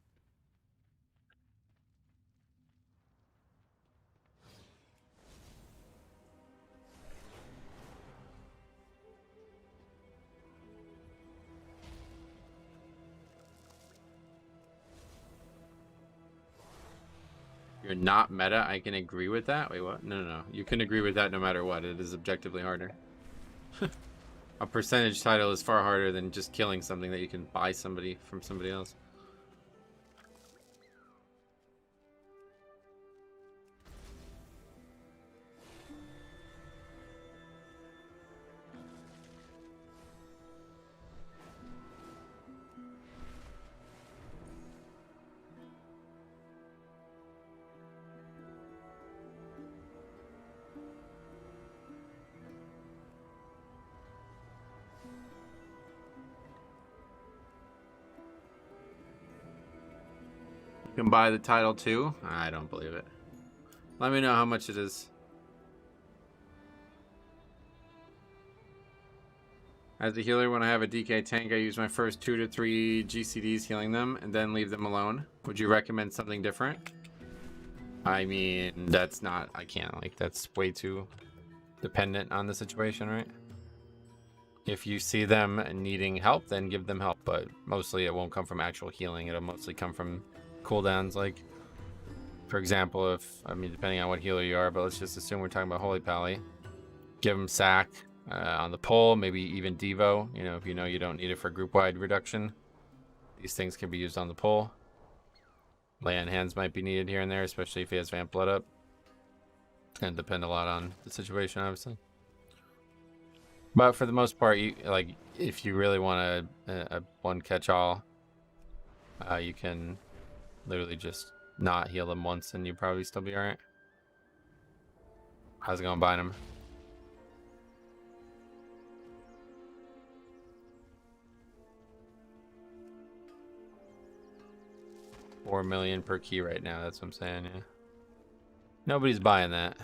You're not meta. I can agree with that. Wait, what? No, no, no. You can agree with that no matter what. It is objectively harder. A percentage title is far harder than just killing something that you can buy somebody from somebody else. You can buy the title too? I don't believe it. Let me know how much it is. As a healer, when I have a DK tank, I use my first 2 to 3 GCDs healing them and then leave them alone. Would you recommend something different? I mean, that's not, I can't, like, that's way too dependent on the situation, right? If you see them needing help, then give them help, but mostly it won't come from actual healing. It'll mostly come from cooldowns. Like, for example, if, I mean, depending on what healer you are, but let's just assume we're talking about Holy Pally. Give them sack on the pole, maybe even Devo, you know, if you know you don't need it for group-wide reduction. These things can be used on the pole. Lay on hands might be needed here and there, especially if he has Vamp Blood up. And depend a lot on the situation, obviously. But for the most part, you, like, if you really want a one catch-all, you can literally just not heal them once and you'll probably still be alright. How's it going, buying them? $4 million per key right now, that's what I'm saying, yeah. Nobody's buying that.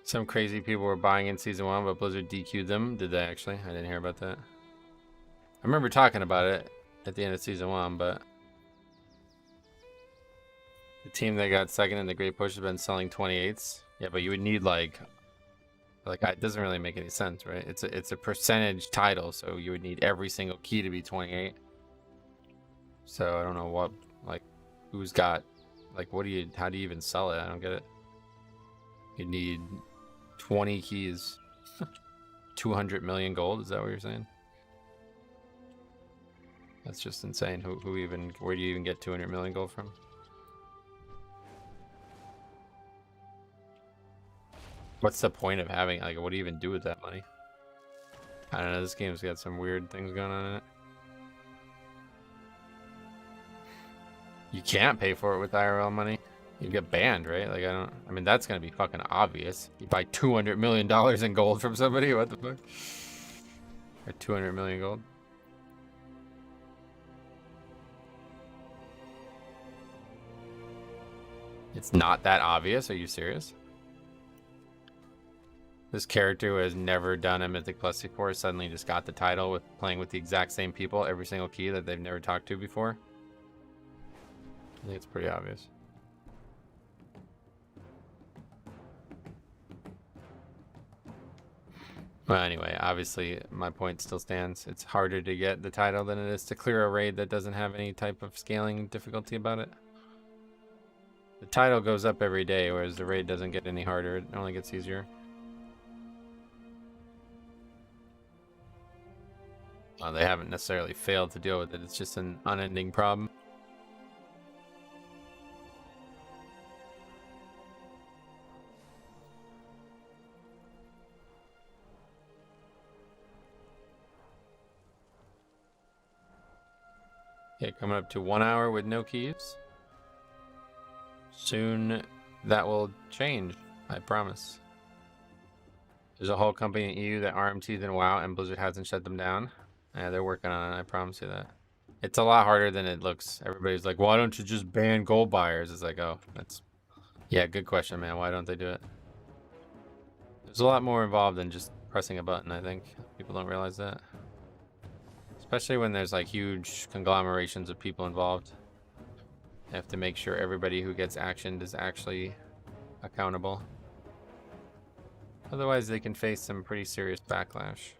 Some crazy people were buying in season 1, but Blizzard DQ'd them. Did they actually? I didn't hear about that. I remember talking about it at the end of season 1, but the team that got second in the Great Push has been selling 28s. Yeah, but you would need like it doesn't really make any sense, right? It's a percentage title, so you would need every single key to be 28. So I don't know what, like, who's got, like, what do you, how do you even sell it? I don't get it. You need 20 keys, 200 million gold. Is that what you're saying? That's just insane. Who even, where do you even get 200 million gold from? What's the point of having, like, what do you even do with that money? I don't know, this game's got some weird things going on in it. You can't pay for it with IRL money. You get banned, right? Like, I mean, that's gonna be fucking obvious. You buy $200 million in gold from somebody, what the fuck? Or 200 million gold. It's not that obvious, are you serious? This character who has never done a Mythic Plus before suddenly just got the title with playing with the exact same people, every single key that they've never talked to before. I think it's pretty obvious. Well, anyway, obviously my point still stands. It's harder to get the title than it is to clear a raid that doesn't have any type of scaling difficulty about it. The title goes up every day, whereas the raid doesn't get any harder. It only gets easier. Well, they haven't necessarily failed to deal with it. It's just an unending problem. Okay, coming up to 1 hour with no keys. Soon that will change, I promise. There's a whole company in EU that RMT'd in WoW and Blizzard hasn't shut them down. Yeah, they're working on it, I promise you that. It's a lot harder than it looks. Everybody's like, why don't you just ban gold buyers? It's like, oh, that's... Yeah, good question, man. Why don't they do it? There's a lot more involved than just pressing a button, I think. People don't realize that. Especially when there's like huge conglomerations of people involved. They have to make sure everybody who gets actioned is actually accountable. Otherwise, they can face some pretty serious backlash.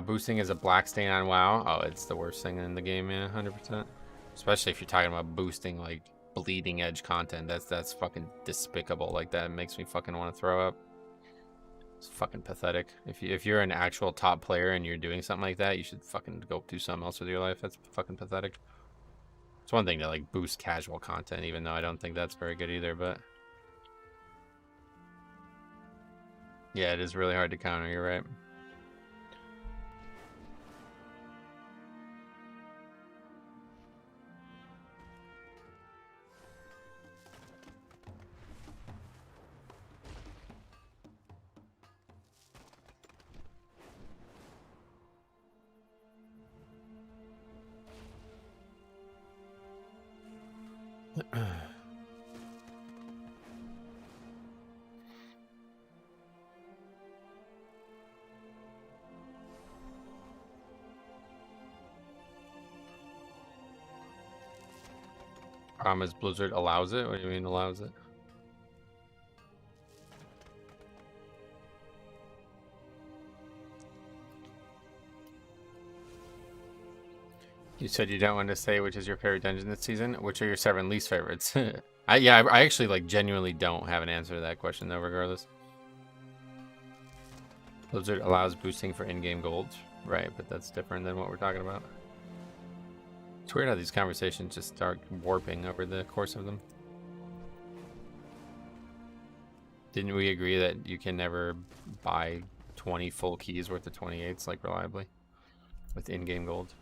Boosting is a black stain on WoW. Oh, it's the worst thing in the game, yeah, 100%. Especially if you're talking about boosting like bleeding edge content. That's fucking despicable. Like that makes me fucking want to throw up. It's fucking pathetic. If you're an actual top player and you're doing something like that, you should fucking go do something else with your life. That's fucking pathetic. It's one thing to like boost casual content, even though I don't think that's very good either, but yeah, it is really hard to counter, you're right. Is Blizzard allows it? What do you mean allows it? You said you don't want to say which is your favorite dungeon this season. Which are your 7 least favorites? I actually like genuinely don't have an answer to that question though, regardless. Blizzard allows boosting for in-game gold. Right, but that's different than what we're talking about. It's weird how these conversations just start warping over the course of them. Didn't we agree that you can never buy 20 full keys worth of 28s like reliably with in-game gold?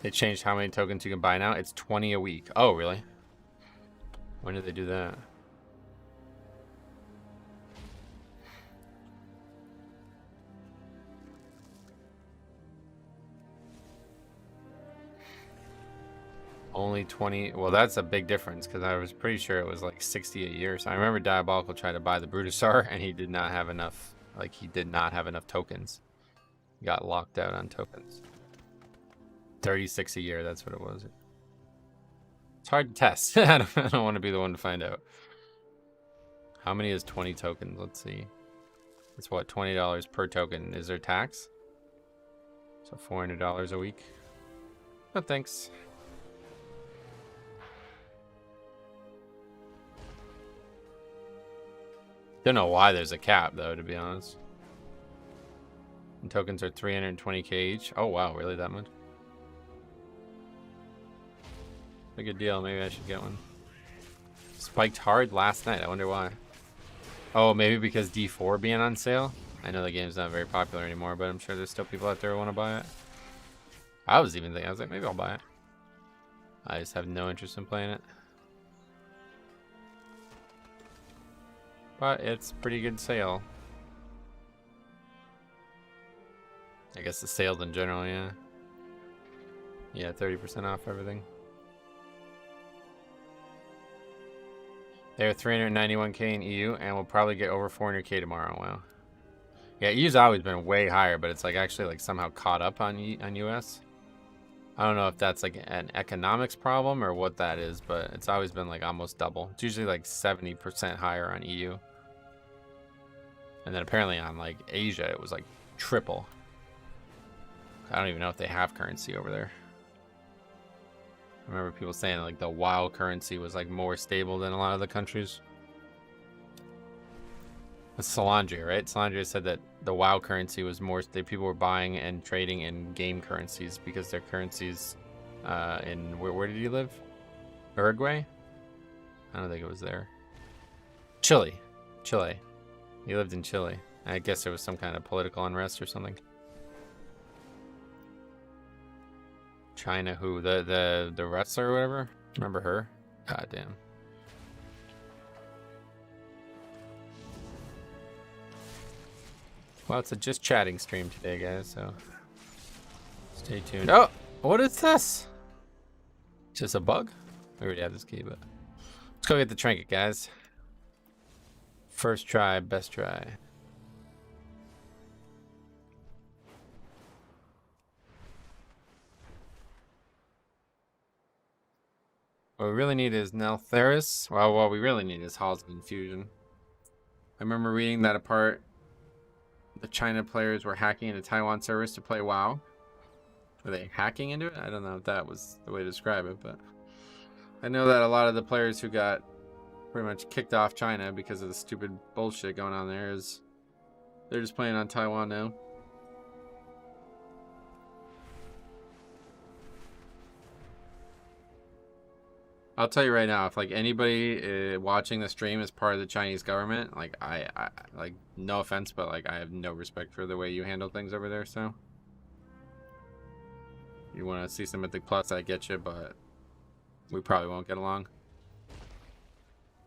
They changed how many tokens you can buy now. It's 20 a week. Oh, really? When did they do that? Only 20. Well, that's a big difference because I was pretty sure it was like 60 a year. So I remember Diabolical tried to buy the Brutusar and he did not have enough. Like he did not have enough tokens. He got locked out on tokens. 36 a year. That's what it was. It's hard to test. I don't want to be the one to find out. How many is 20 tokens? Let's see. It's what, $20 per token. Is there tax? So $400 a week. No thanks. Don't know why there's a cap though, to be honest. And tokens are 320k each. Oh wow, really that much? A good deal. Maybe I should get one. Spiked hard last night. I wonder why. Oh, maybe because D4 being on sale. I know the game's not very popular anymore, but I'm sure there's still people out there who want to buy it. I was even thinking, I was like, maybe I'll buy it. I just have no interest in playing it. But it's a pretty good sale. I guess the sales in general, yeah. Yeah, 30% off everything. They're 391k in EU and we'll probably get over 400k tomorrow. Wow. Yeah, EU's always been way higher, but it's like actually like somehow caught up on US. I don't know if that's like an economics problem or what that is, but it's always been like almost double. It's usually like 70% higher on EU. And then apparently on like Asia, it was like triple. I don't even know if they have currency over there. I remember people saying like the WoW currency was like more stable than a lot of the countries. That's Salandria, right? Salandria said that the WoW currency was more, people were buying and trading in game currencies because their currencies in, where did he live? Uruguay? I don't think it was there. Chile. He lived in Chile. I guess there was some kind of political unrest or something. China, who? The wrestler or whatever? Remember her? God damn. Well, it's a just chatting stream today, guys, so stay tuned. Oh, what is this? Just a bug? We already have this key, but let's go get the trinket, guys. First try, best try. What we really need is Neltheris. Well, what we really need is Halls of Infusion. I remember reading that apart. The China players were hacking into Taiwan servers to play WoW. Were they hacking into it? I don't know if that was the way to describe it, but I know that a lot of the players who got pretty much kicked off China because of the stupid bullshit going on there is they're just playing on Taiwan now. I'll tell you right now, if like anybody watching the stream is part of the Chinese government, like I like, no offense, but like I have no respect for the way you handle things over there. So you want to see some Mythic Plus, I get you, but we probably won't get along.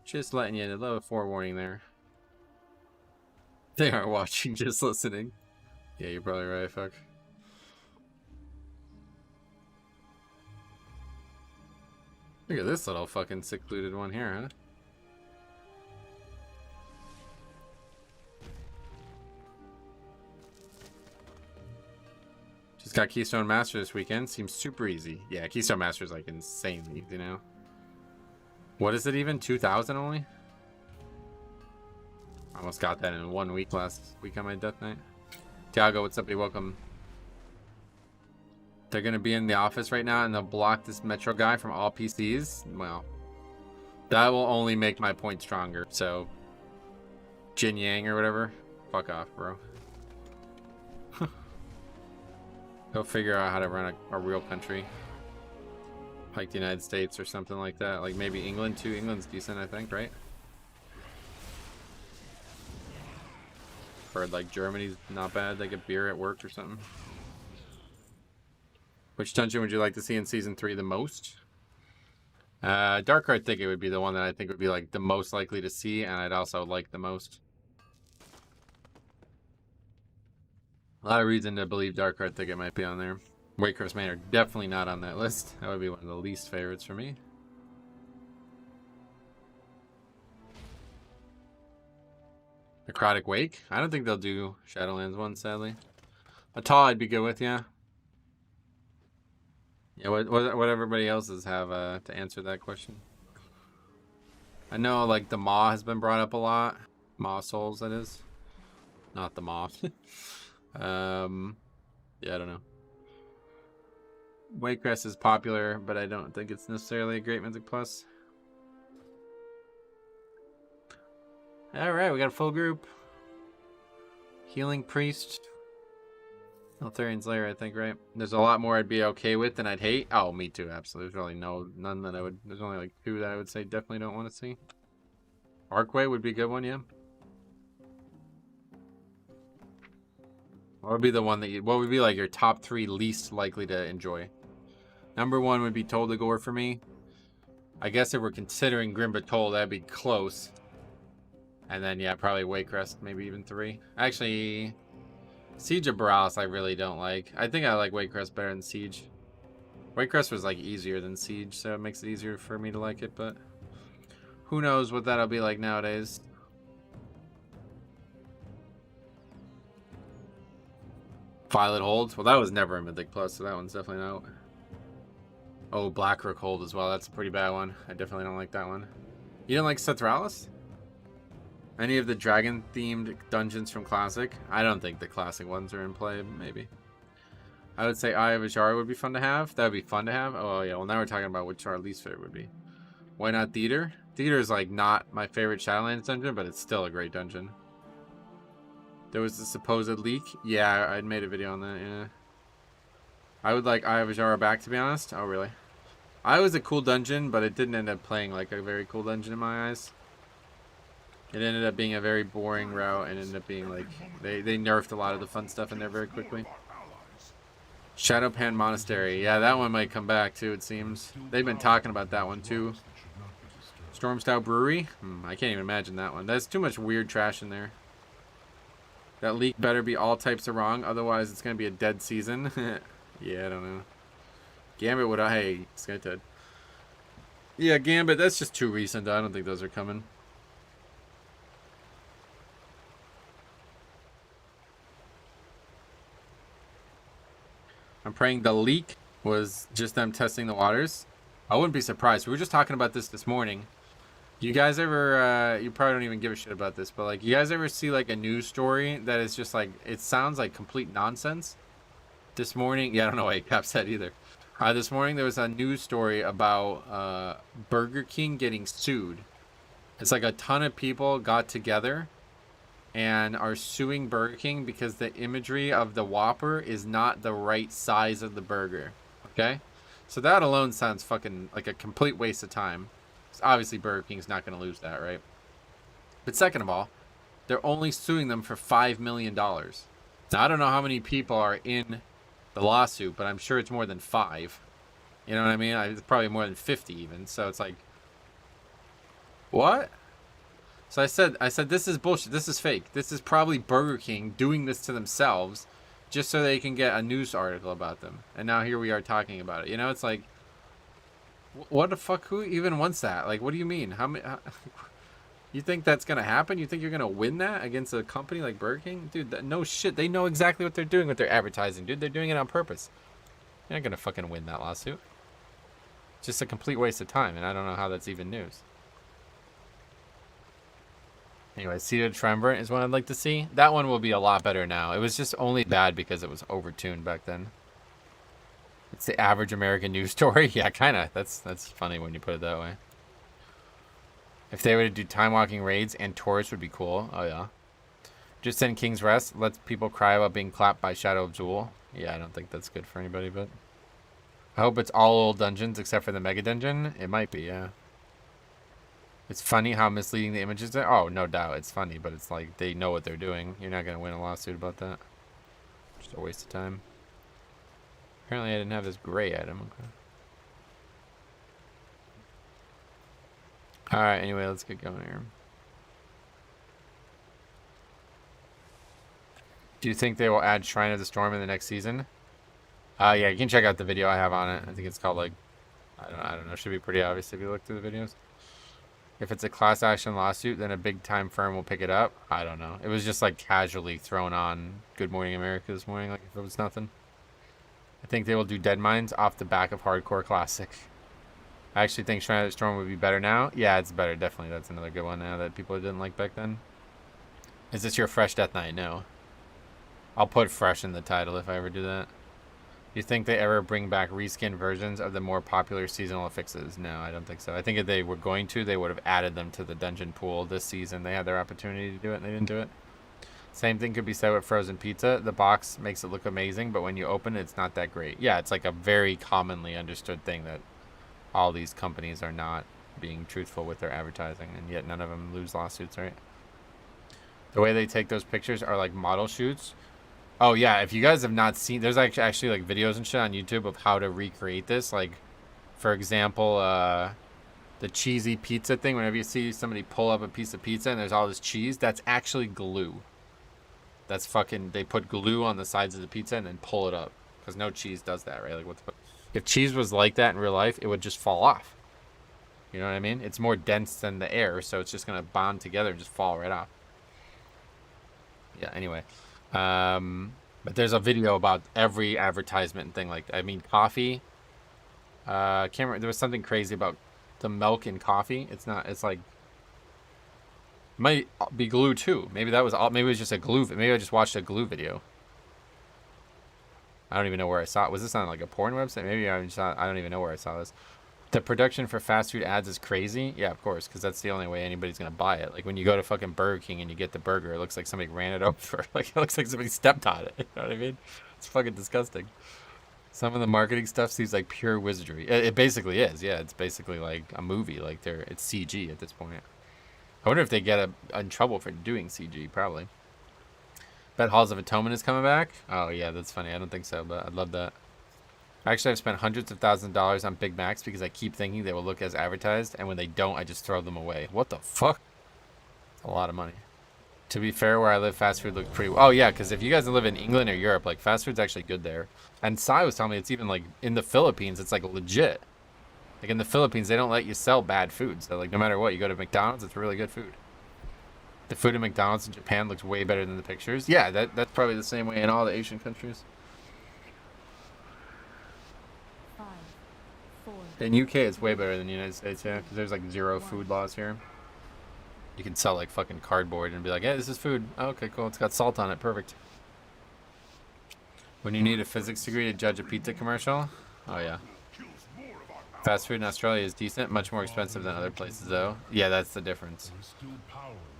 Just letting you a little forewarning there. They aren't watching, just listening. Yeah, you're probably right. Fuck. Look at this little fucking secluded one here, huh? Just got Keystone Master this weekend. Seems super easy. Yeah, Keystone Master is like insanely easy now. What is it even? 2,000 only? Almost got that in 1 week last week on my death night. Tiago, what's up, buddy? Welcome. They're gonna be in the office right now and they'll block this Metro guy from all PCs. Well, that will only make my point stronger. So, Jin Yang or whatever, fuck off, bro. Go figure out how to run a real country, like the United States or something like that. Like maybe England too. England's decent, I think, right? Or like Germany's not bad. They get beer at work or something. Which dungeon would you like to see in Season 3 the most? Dark Heart Thicket would be the one that I think would be like the most likely to see, and I'd also like the most. A lot of reason to believe Dark Heart Thicket might be on there. Waycrest Manor definitely not on that list. That would be one of the least favorites for me. Necrotic Wake? I don't think they'll do Shadowlands one, sadly. Atal I'd be good with, yeah. Yeah, what everybody else's have to answer that question. I know like the Maw has been brought up a lot. Maw Souls, that is. Not the Maw. Yeah, I don't know. Waycrest is popular, but I don't think it's necessarily a great Mythic Plus. Alright, we got a full group. Healing Priest. Eltharian's Lair, I think, right? There's a lot more I'd be okay with than I'd hate. Oh, me too, absolutely. There's really none that I would... There's only like 2 that I would say definitely don't want to see. Arcway would be a good one, yeah. What would be the one that you... What would be like your top 3 least likely to enjoy? Number 1 would be Toll the Gore for me. I guess if we're considering Grim Batol, that'd be close. And then, yeah, probably Waycrest, maybe even 3. Actually... Siege of Borealis I really don't like. I think I like Waycrest better than Siege. Waycrest was like easier than Siege, so it makes it easier for me to like it, but who knows what that'll be like nowadays. Violet Hold? Well, that was never a Mythic Plus, so that one's definitely out. Oh, Blackrook Hold as well. That's a pretty bad one. I definitely don't like that one. You don't like Cetralis? Any of the dragon-themed dungeons from Classic? I don't think the Classic ones are in play, maybe. I would say Eye of Ajara would be fun to have. That would be fun to have. Oh, yeah. Well, now we're talking about which our least favorite would be. Why not Theater? Theater is, like, not my favorite Shadowlands dungeon, but it's still a great dungeon. There was a supposed leak. Yeah, I'd made a video on that, yeah. I would like Eye of Azara back, to be honest. Oh, really? I was a cool dungeon, but it didn't end up playing like a very cool dungeon in my eyes. It ended up being a very boring route and ended up being like... They nerfed a lot of the fun stuff in there very quickly. Shadowpan Monastery. Yeah, that one might come back too, it seems. They've been talking about that one too. Stormstout Brewery? I can't even imagine that one. That's too much weird trash in there. That leak better be all types of wrong, otherwise it's going to be a dead season. Yeah, I don't know. Gambit would... Hey, Skyted. Yeah, Gambit, that's just too recent. I don't think those are coming. I'm praying the leak was just them testing the waters. I wouldn't be surprised. We were just talking about this morning. You guys ever, you probably don't even give a shit about this, but like, you guys ever see like a news story that is just like, it sounds like complete nonsense? This morning, yeah, I don't know why Cap said either. This morning there was a news story about Burger King getting sued. It's like a ton of people got together and are suing Burger King because the imagery of the Whopper is not the right size of the burger. Okay? So that alone sounds fucking like a complete waste of time. Obviously Burger King's not going to lose that, right? But second of all, they're only suing them for $5 million. Now, I don't know how many people are in the lawsuit, but I'm sure it's more than 5. You know what I mean? It's probably more than 50 even. So it's like, what? So I said, this is bullshit. This is fake. This is probably Burger King doing this to themselves just so they can get a news article about them. And now here we are talking about it. You know, it's like, what the fuck? Who even wants that? Like, what do you mean? You think that's going to happen? You think you're going to win that against a company like Burger King? Dude, no shit. They know exactly what they're doing with their advertising, dude. They're doing it on purpose. You're not going to fucking win that lawsuit. It's just a complete waste of time, and I don't know how that's even news. Anyway, Seated Triumvirate is one I'd like to see. That one will be a lot better now. It was just only bad because it was overtuned back then. It's the average American news story. Yeah, kind of. That's funny when you put it that way. If they were to do time walking raids and tourists would be cool. Oh, yeah. Just send King's Rest. Lets people cry about being clapped by Shadow of Zool. Yeah, I don't think that's good for anybody, but... I hope it's all old dungeons except for the Mega Dungeon. It might be, yeah. It's funny how misleading the images are. Oh, no doubt. It's funny, but it's like they know what they're doing. You're not going to win a lawsuit about that. Just a waste of time. Apparently I didn't have this gray item. Okay. Alright, anyway, let's get going here. Do you think they will add Shrine of the Storm in the next season? Yeah, you can check out the video I have on it. I think it's called like, I don't know, it should be pretty obvious if you look through the videos. If it's a class action lawsuit, then a big time firm will pick it up. I don't know. It was just like casually thrown on Good Morning America this morning, like if it was nothing. I think they will do Dead Mines off the back of Hardcore Classic. I actually think Shrine of the Storm would be better now. Yeah, it's better, definitely. That's another good one now that people didn't like back then. Is this your fresh Death Knight? No. I'll put fresh in the title if I ever do that. Do you think they ever bring back reskin versions of the more popular seasonal affixes? No, I don't think so. I think if they were going to, they would have added them to the dungeon pool this season. They had their opportunity to do it and they didn't do it. Same thing could be said with frozen pizza. The box makes it look amazing, but when you open it, it's not that great. Yeah, it's like a very commonly understood thing that all these companies are not being truthful with their advertising, and yet none of them lose lawsuits, right? The way they take those pictures are like model shoots. Oh yeah, if you guys have not seen, there's actually like videos and shit on YouTube of how to recreate this. Like, for example, the cheesy pizza thing. Whenever you see somebody pull up a piece of pizza and there's all this cheese, that's actually glue. That's fucking, they put glue on the sides of the pizza and then pull it up. Because no cheese does that, right? Like, what the fuck? If cheese was like that in real life, it would just fall off. You know what I mean? It's more dense than the air, so it's just going to bond together and just fall right off. Yeah, anyway. But there's a video about every advertisement and thing like that. I mean, coffee. Can't remember, there was something crazy about the milk in coffee. It's not, it's like, might be glue too. Maybe that was all, maybe it was just a glue, maybe I just watched a glue video. I don't even know where I saw it. Was this on like a porn website? Maybe I don't even know where I saw this. The production for fast food ads is crazy. Yeah, of course, because that's the only way anybody's gonna buy it. Like when you go to fucking Burger King and you get the burger, it looks like somebody ran it over. Like it looks like somebody stepped on it. You know what I mean? It's fucking disgusting. Some of the marketing stuff seems like pure wizardry. It basically is. Yeah, it's basically like a movie. Like it's CG at this point. I wonder if they get in trouble for doing CG. Probably. Bet Halls of Atonement is coming back. Oh yeah, that's funny. I don't think so, but I'd love that. Actually, I've spent hundreds of thousands of dollars on Big Macs because I keep thinking they will look as advertised, and when they don't, I just throw them away. What the fuck? It's a lot of money. To be fair, where I live, fast food looks pretty... Oh, yeah, because if you guys live in England or Europe, like, fast food's actually good there. And Sai was telling me it's even, like, in the Philippines, it's, like, legit. Like, in the Philippines, they don't let you sell bad food. So, like, no matter what, you go to McDonald's, it's really good food. The food at McDonald's in Japan looks way better than the pictures. Yeah, that's probably the same way in all the Asian countries. In UK, it's way better than the United States, yeah, because there's like 0 food laws here. You can sell like fucking cardboard and be like, hey, this is food. Oh, okay, cool. It's got salt on it. Perfect. When you need a physics degree to judge a pizza commercial? Oh, yeah. Fast food in Australia is decent. Much more expensive than other places, though. Yeah, that's the difference.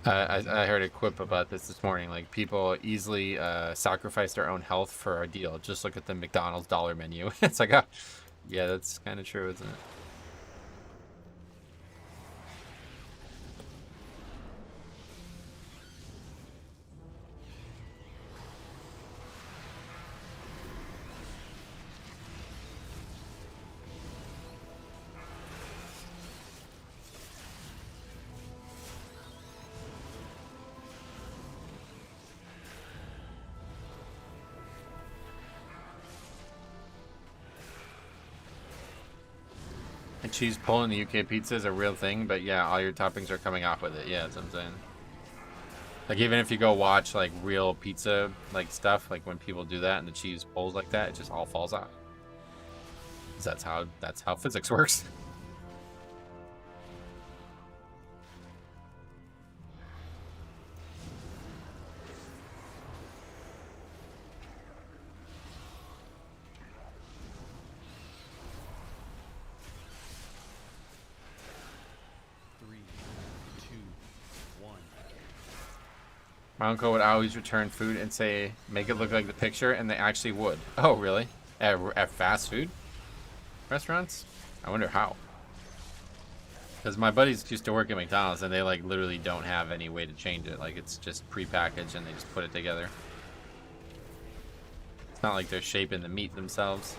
I heard a quip about this morning. Like, people easily sacrifice their own health for a deal. Just look at the McDonald's dollar menu. It's like, oh, yeah, that's kind of true, isn't it? And cheese pull in the UK pizza is a real thing, but yeah, all your toppings are coming off with it. Yeah, that's what I'm saying. Like, even if you go watch, like, real pizza, like, stuff, like, when people do that and the cheese pulls like that, it just all falls off. 'Cause that's how physics works. My uncle would always return food and say, make it look like the picture, and they actually would. Oh, really? At fast food restaurants? I wonder how. Because my buddies used to work at McDonald's, and they, like, literally don't have any way to change it. Like, it's just prepackaged, and they just put it together. It's not like they're shaping the meat themselves.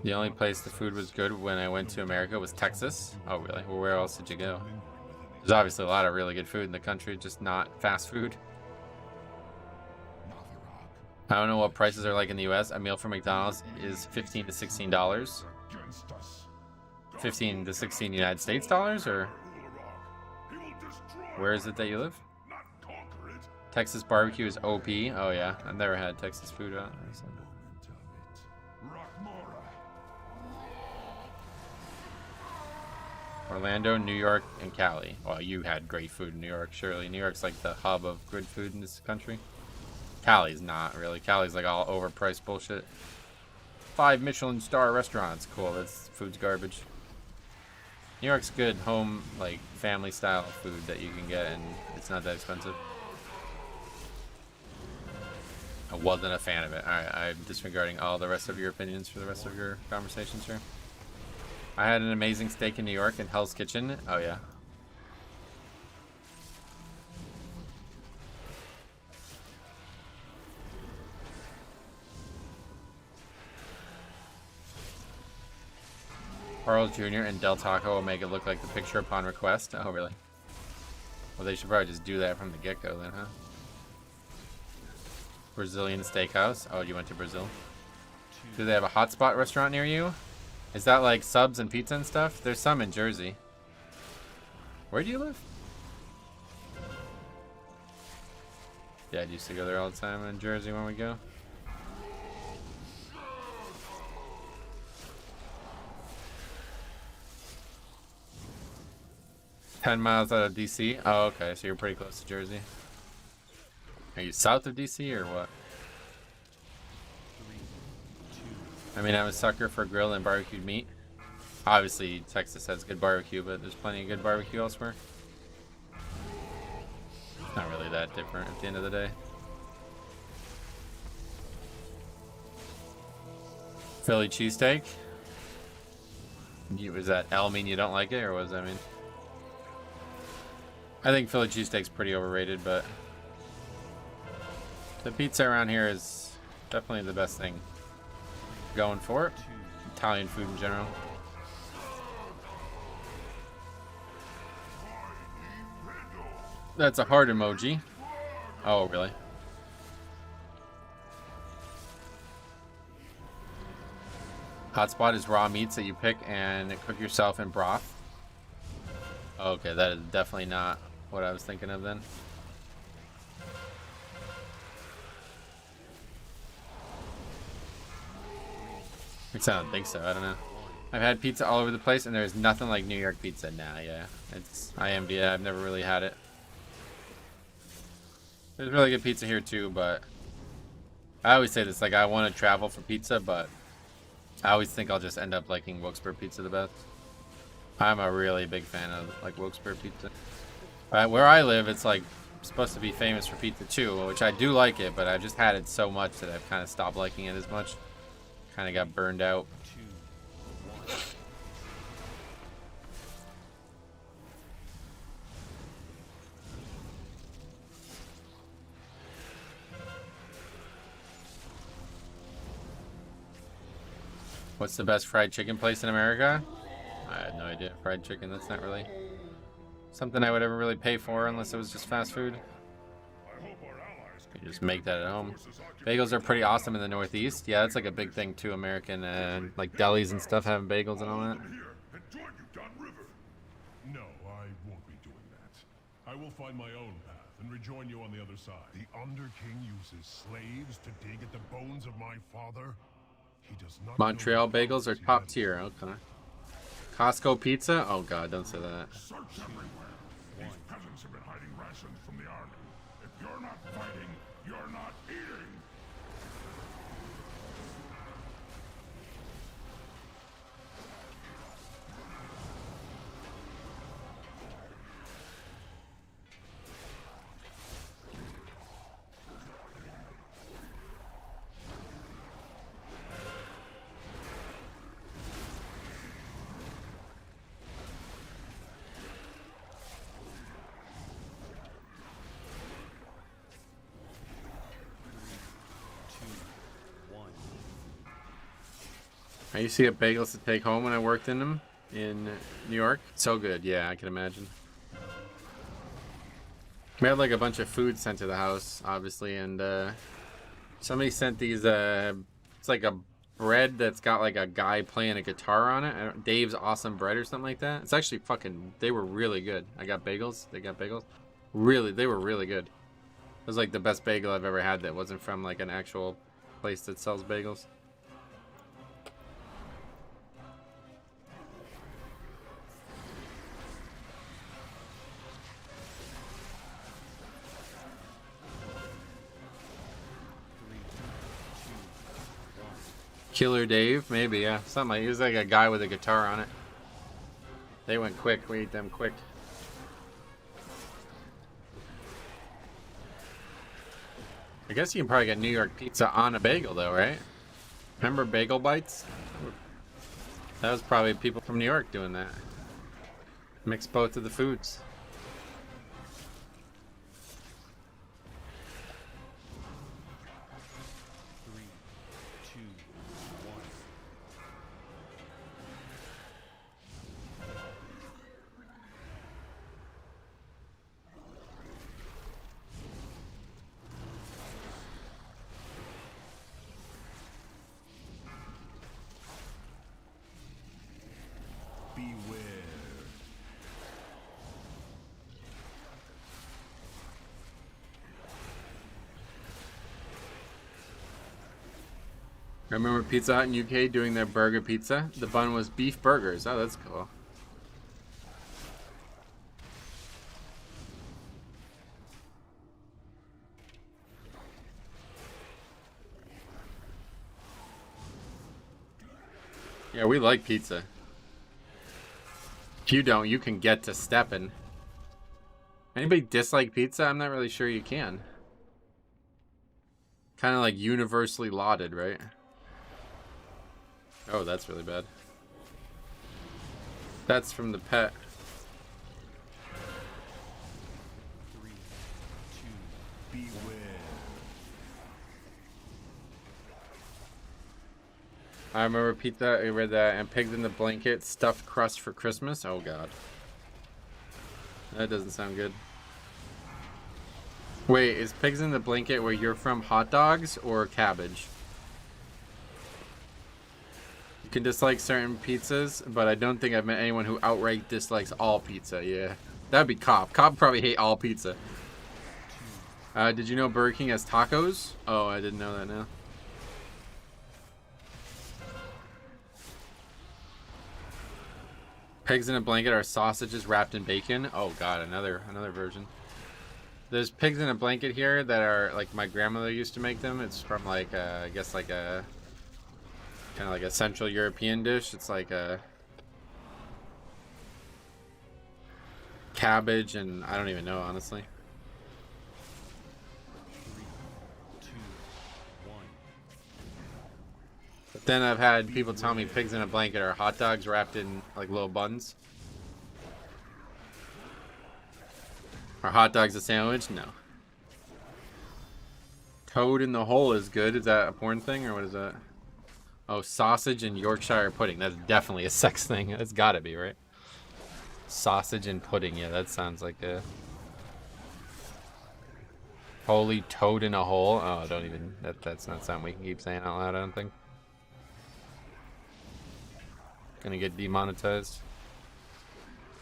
The only place the food was good when I went to America was Texas. Oh, really? Well, where else did you go? There's obviously a lot of really good food in the country, just not fast food. I don't know what prices are like in the US. A meal from McDonald's is $15 to $16. 15 to 16 United States dollars, or where is it that you live? Texas barbecue is OP. Oh yeah, I've never had Texas food. Orlando, New York, and Cali. Well, you had great food in New York, surely. New York's like the hub of good food in this country. Cali's not, really. Cali's like all overpriced bullshit. 5 Michelin star restaurants. Cool, that's food's garbage. New York's good home, like, family style food that you can get, and it's not that expensive. I wasn't a fan of it. Alright, I'm disregarding all the rest of your opinions for the rest of your conversations here. I had an amazing steak in New York in Hell's Kitchen. Oh, yeah. Carl's Jr. and Del Taco will make it look like the picture upon request. Oh, really? Well, they should probably just do that from the get-go then, huh? Brazilian Steakhouse. Oh, you went to Brazil? Do they have a hotspot restaurant near you? Is that like subs and pizza and stuff? There's some in Jersey. Where do you live? Yeah, I used to go there all the time in Jersey when we go. "10 miles out of DC. Oh, okay, so you're pretty close to Jersey. Are you south of DC or what? 3, 2. I mean, I'm a sucker for grilled and barbecued meat. Obviously, Texas has good barbecue, but there's plenty of good barbecue elsewhere. Not really that different at the end of the day. Philly cheesesteak. Was that L mean you don't like it, or what does that mean? I think Philly cheesesteak's pretty overrated, but the pizza around here is definitely the best thing going for it. Italian food in general. That's a heart emoji. Oh, really? Hotspot is raw meats that you pick and cook yourself in broth. Okay, that is definitely not what I was thinking of then. I don't think so. I don't know. I've had pizza all over the place, and there's nothing like New York pizza. Nah, yeah, I've never really had it. There's really good pizza here too, but I always say this, like, I want to travel for pizza, but I always think I'll just end up liking Wilkesburg pizza the best. I'm a really big fan of like Wilkesburg pizza. Where I live, it's like supposed to be famous for pizza too, which I do like it, but I've just had it so much that I've kind of stopped liking it as much. Kind of got burned out. 2, 1. What's the best fried chicken place in America? I had no idea. Fried chicken, that's not really something I would ever really pay for unless it was just fast food. You just make that at home. Bagels are pretty awesome in the Northeast. Yeah, that's like a big thing too. American like delis and stuff having bagels and all that. No, I won't be doing that. I will find my own path and rejoin you on the other side. The Underking uses slaves to dig at the bones of my father. He does not. Montreal bagels are top tier. Okay. Costco pizza? Oh god, don't say that. Search everywhere. These peasants have been hiding rations from the army. If you're not fighting, you're not eating. I used to get bagels to take home when I worked in them in New York. So good, yeah, I can imagine. We had like a bunch of food sent to the house, obviously, and somebody sent these. It's like a bread that's got like a guy playing a guitar on it. Dave's Awesome Bread or something like that. It's actually fucking. They were really good. I got bagels. They got bagels. Really, they were really good. It was like the best bagel I've ever had that wasn't from like an actual place that sells bagels. Killer Dave, maybe, yeah. Something like, he was like a guy with a guitar on it. They went quick. We ate them quick. I guess you can probably get New York pizza on a bagel, though, right? Remember Bagel Bites? That was probably people from New York doing that. Mix both of the foods. Beware. I remember Pizza Hut in UK doing their burger pizza. The bun was beef burgers. Oh, that's cool. Yeah, we like pizza. If you don't, you can get to stepping. Anybody dislike pizza? I'm not really sure you can. Kind of like universally lauded, right? Oh, that's really bad. That's from the pet. 3, 2, beware. I remember pizza. I read that. And pigs in the blanket, stuffed crust for Christmas. Oh god, that doesn't sound good. Wait, is pigs in the blanket where you're from hot dogs or cabbage? You can dislike certain pizzas, but I don't think I've met anyone who outright dislikes all pizza. Yeah, that'd be Cop. Cop probably hate all pizza. Did you know Burger King has tacos? Oh, I didn't know that now. Pigs in a blanket are sausages wrapped in bacon. Oh god, another version. There's pigs in a blanket here that are like my grandmother used to make them. It's from like I guess like a kind of like a Central European dish. It's like a cabbage and I don't even know honestly. 3, 2, 1. But then I've had people tell me pigs in a blanket are hot dogs wrapped in like little buns. Are hot dogs a sandwich? No. Toad in the hole is good. Is that a porn thing or what is that? Oh, sausage and Yorkshire pudding. That's definitely a sex thing. That's gotta be, right? Sausage and pudding. Yeah, that sounds like a... Holy toad in a hole. Oh, don't even... That's not something we can keep saying out loud, I don't think. Gonna get demonetized.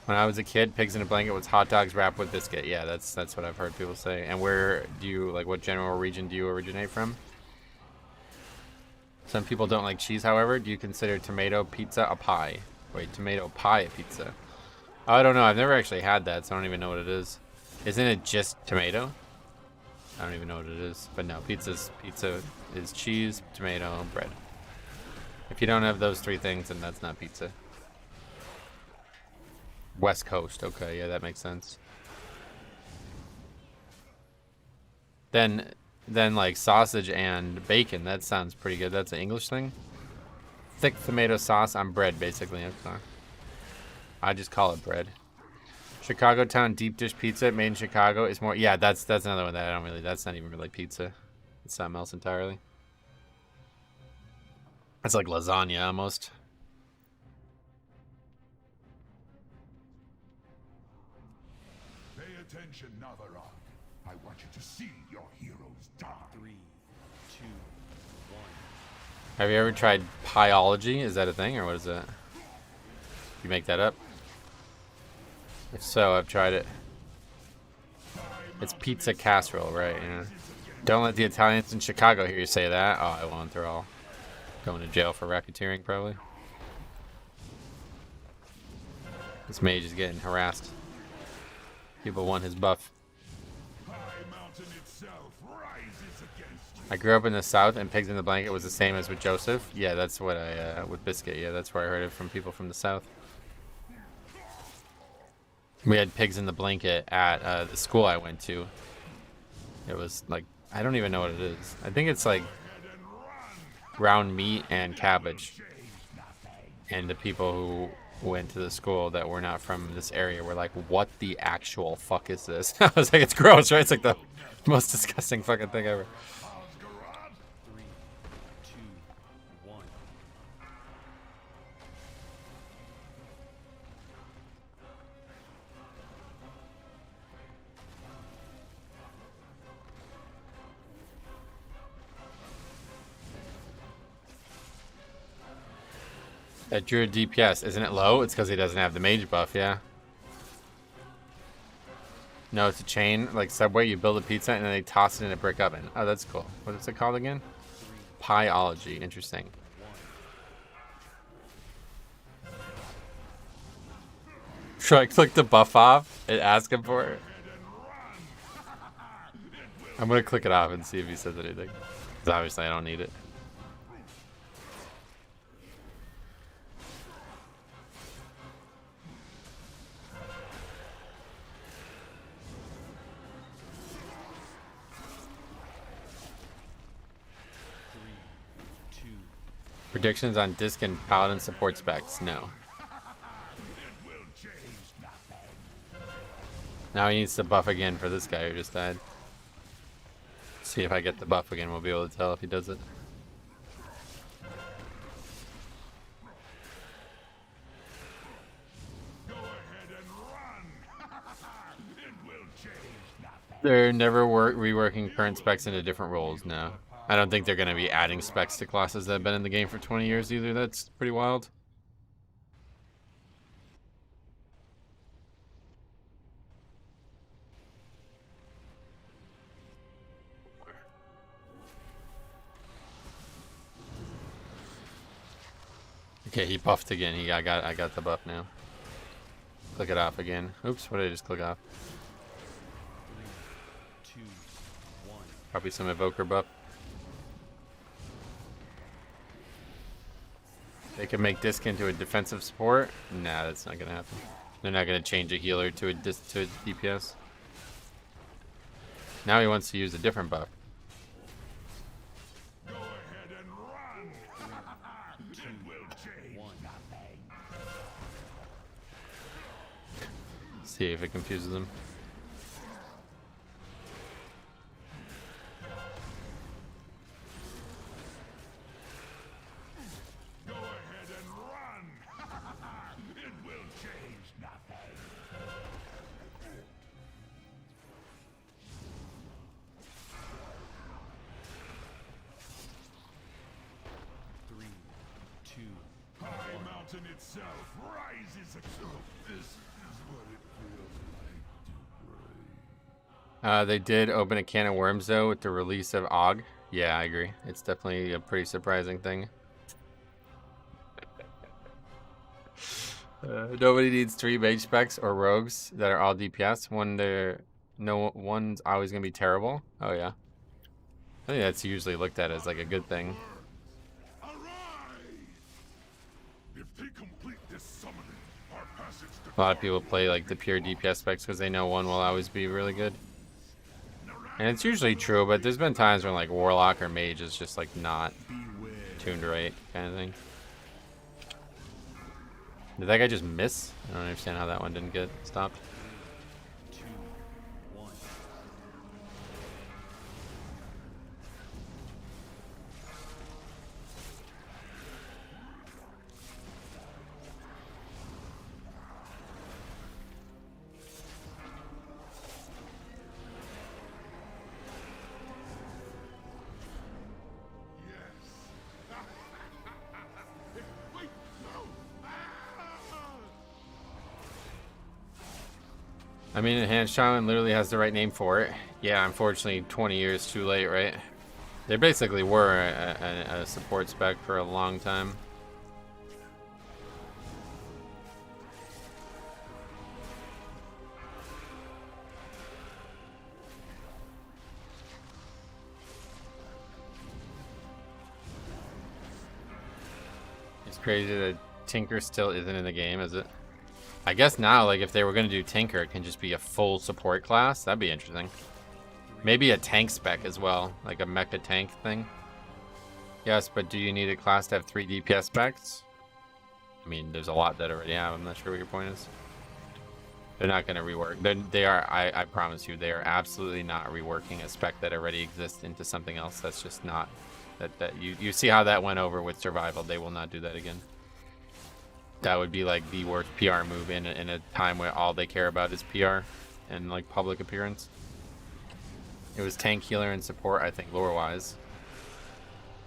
When I was a kid, pigs in a blanket was hot dogs wrapped with biscuit. Yeah, that's what I've heard people say. And where do you, like, what general region do you originate from? Some people don't like cheese, however. Do you consider tomato pizza a pie? Wait, tomato pie pizza? I don't know. I've never actually had that, so I don't even know what it is. Isn't it just tomato? I don't even know what it is. But no, pizza is cheese, tomato, bread. If you don't have those three things, then that's not pizza. West Coast. Okay, yeah, that makes sense. Then like sausage and bacon. That sounds pretty good. That's an English thing. Thick tomato sauce on bread, basically. Okay. I just call it bread. Chicago Town deep dish pizza made in Chicago is more. Yeah, that's another one that I don't really. That's not even really pizza. It's something else entirely. It's like lasagna almost. Pay attention, Navaron. I want you to see your heroes die. 3, 2, 1. Have you ever tried pieology? Is that a thing or what is that? You make that up? If so, I've tried it. It's pizza casserole, right? Yeah. Don't let the Italians in Chicago hear you say that. Oh, I won't. They're all going to jail for racketeering, probably. This mage is getting harassed. People want his buff. I grew up in the South, and pigs in the blanket was the same as with Joseph. Yeah, that's what I with biscuit. Yeah, that's where I heard it from people from the South. We had pigs in the blanket at the school I went to. It was like I don't even know what it is. I think it's like ground meat and cabbage. And the people who went to the school that were not from this area were like, "What the actual fuck is this?" I was like, "It's gross, right? It's like the most disgusting fucking thing ever." 3, 2, 1. That Druid DPS, isn't it low? It's because he doesn't have the mage buff, yeah. No, it's a chain, like Subway. You build a pizza and then they toss it in a brick oven. Oh, that's cool. What is it called again? Pieology. Interesting. Should I click the buff off and ask him for it? I'm gonna click it off and see if he says anything. Because obviously I don't need it. Predictions on disc and paladin support specs? No. Now he needs to buff again for this guy who just died. See if I get the buff again, we'll be able to tell if he does it. They're never reworking current specs into different roles, no. I don't think they're going to be adding specs to classes that have been in the game for 20 years either. That's pretty wild. Okay, he buffed again. I got the buff now. Click it off again. Oops, what did I just click off? 3, 2, 1. Probably some evoker buff. They can make disc into a defensive support. Nah, that's not gonna happen. They're not gonna change a healer to a DPS. Now he wants to use a different buff. Go ahead and run. It will change nothing. See if it confuses them. Go ahead and run. It will change nothing. 3, 2. High Mountain itself rises. This is what it feels like to pray. They did open a can of worms though with the release of Og. Yeah, I agree. It's definitely a pretty surprising thing. Nobody needs 3 mage specs or rogues that are all DPS when one's always gonna be terrible. Oh yeah, I think that's usually looked at as like a good thing. Arise! If they complete this summoning, our passage to A lot of people play like the pure DPS specs because they know one will always be really good. And it's usually true, but there's been times when like Warlock or Mage is just like not tuned right kind of thing. Did that guy just miss? I don't understand how that one didn't get stopped. 2, 1. Wait, no! I mean, Enhanced Shaman literally has the right name for it. Yeah, unfortunately, 20 years too late, right? They basically were a support spec for a long time. It's crazy that Tinker still isn't in the game, is it? I guess now, like, if they were going to do Tinker, it can just be a full support class. That'd be interesting. Maybe a tank spec as well, like a mecha tank thing. Yes, but do you need a class to have 3 DPS specs? I mean, there's a lot that already have. I'm not sure what your point is. They're not going to rework. They are, I promise you, they are absolutely not reworking a spec that already exists into something else. That's just not, you see how that went over with Survival. They will not do that again. That would be like the worst PR move in a time where all they care about is PR and like public appearance. It was tank, healer, and support, I think, lore-wise.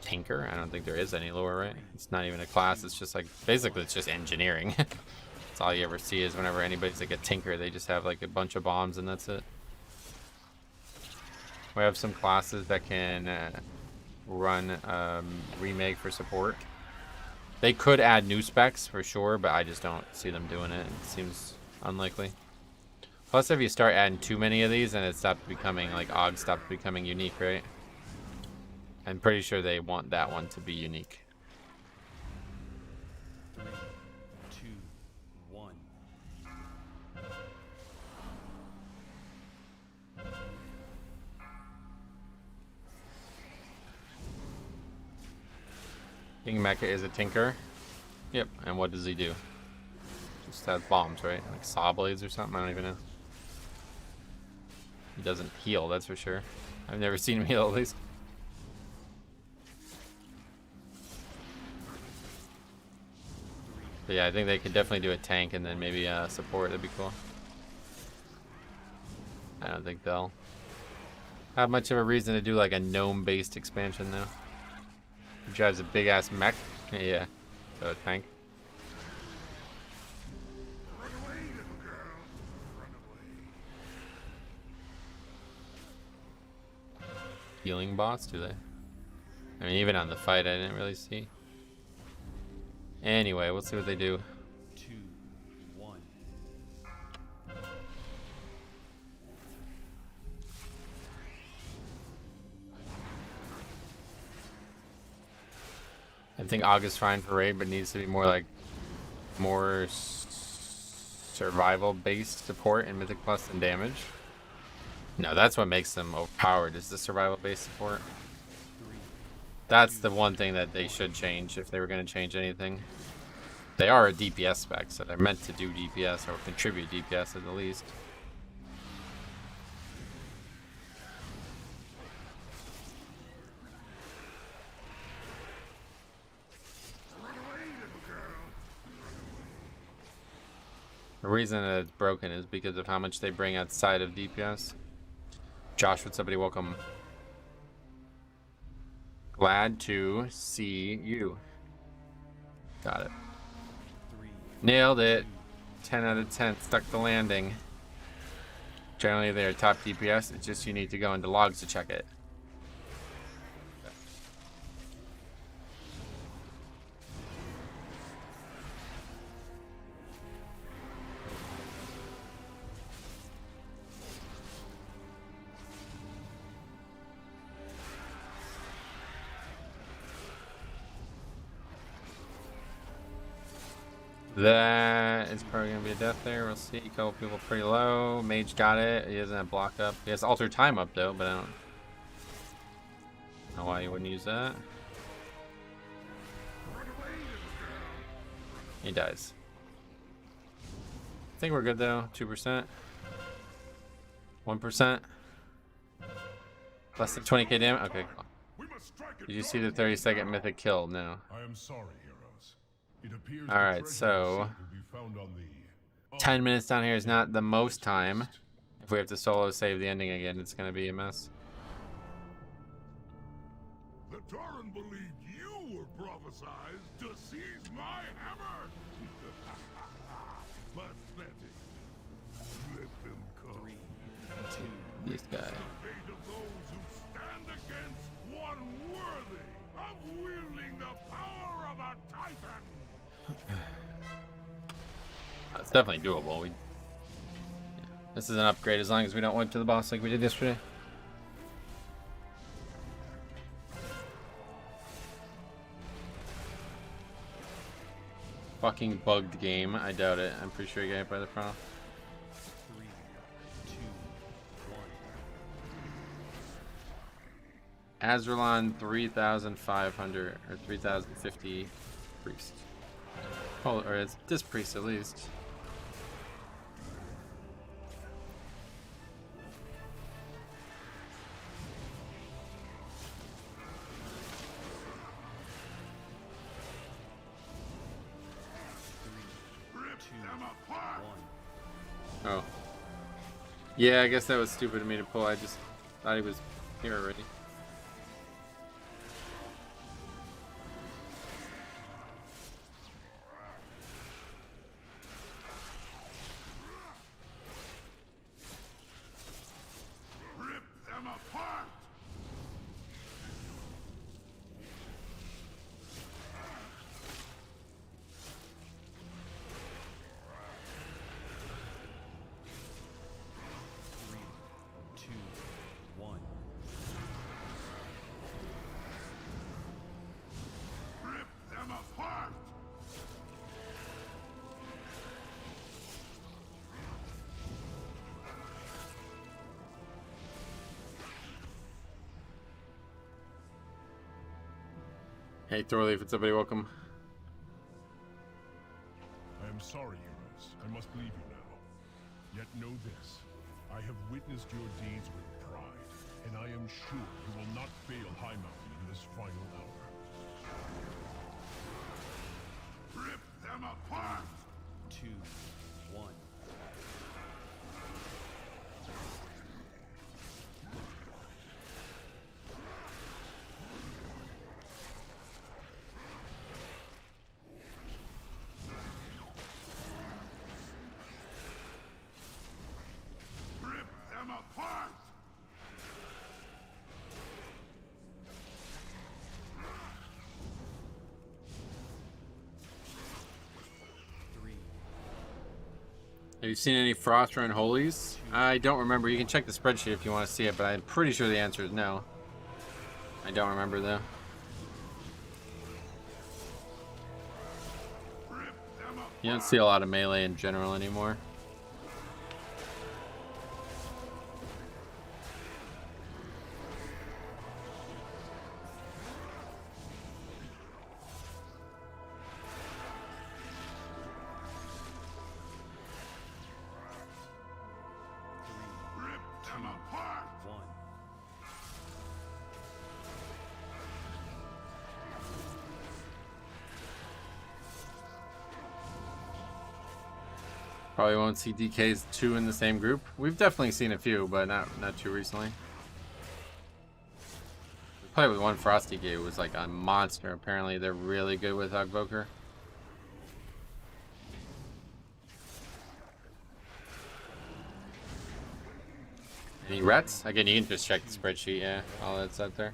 Tinker? I don't think there is any lore, right? It's not even a class. It's just like, basically, it's just engineering. That's all you ever see is whenever anybody's like a tinker, they just have like a bunch of bombs and that's it. We have some classes that can run remake for support. They could add new specs for sure, but I just don't see them doing it. It seems unlikely. Plus, if you start adding too many of these, then it stops becoming, like, Og stops becoming unique, right? I'm pretty sure they want that one to be unique. 3, 2, 1. King Mecha is a tinker. Yep, and what does he do? Just has bombs, right? Like saw blades or something? I don't even know. He doesn't heal, that's for sure. I've never seen him heal, at least. But yeah, I think they could definitely do a tank and then maybe support. That'd be cool. I don't think they'll have much of a reason to do like a gnome-based expansion, though. He drives a big-ass mech. Yeah, so a tank. Run away, little girl. Run away. Healing bots, do they? I mean, even on the fight, I didn't really see. Anyway, we'll see what they do. 2, 1. I think August fine for raid, but needs to be more like survival-based support in Mythic Plus than damage. No, that's what makes them overpowered, is the survival-based support. That's the one thing that they should change if they were going to change anything. They are a DPS spec, so they're meant to do DPS or contribute DPS at the least. The reason that it's broken is because of how much they bring outside of DPS. Josh, what's up, buddy? Welcome. Glad to see you. Got it. 3. Nailed it. 10 out of 10. Stuck the landing. Generally, they are top DPS. It's just you need to go into logs to check it. That is probably going to be a death there. We'll see. A couple people pretty low. Mage got it. He doesn't have block up. He has alter time up, though, but I don't know why he wouldn't use that. He dies. I think we're good, though. 2%. 1%. Less than 20k damage? Okay, cool. Did you see the 30-second mythic kill? No. I am sorry, heroes. It appears All right, so 10 minutes down here is not the most time. If we have to solo save the ending again, it's going to be a mess. The Tauren believed you were prophesized to seize my hammer. Pathetic. Let them come. 3, 2. This guy. The fate of those who stand against one worthy of wielding the power of a titan. It's definitely doable. This is an upgrade as long as we don't went to the boss like we did yesterday. Fucking bugged game. I doubt it. I'm pretty sure you got hit by the frontal. 3, 2, 1. Azralon 3,500 or 3,050 priest. Oh, or it's this priest at least. Oh. Yeah, I guess that was stupid of me to pull. I just thought he was here already. Rip them apart. Hey, Thorleaf, it's everybody. Welcome. I am sorry, heroes. I must leave you now. Yet know this. I have witnessed your deeds with pride, and I am sure you will not fail High Mountain in this final hour. Rip them apart! 2, 1. Rip them apart! Have you seen any Frost Run Holies? I don't remember. You can check the spreadsheet if you want to see it, but I'm pretty sure the answer is no. I don't remember though. You don't see a lot of melee in general anymore. Rip them apart! 1. Probably won't see DK's 2 in the same group. We've definitely seen a few, but not too recently. We played with one Frosty DK who was like a monster. Apparently they're really good with Hogvoker. Any rets? Again, you can just check the spreadsheet, yeah. All that's out there.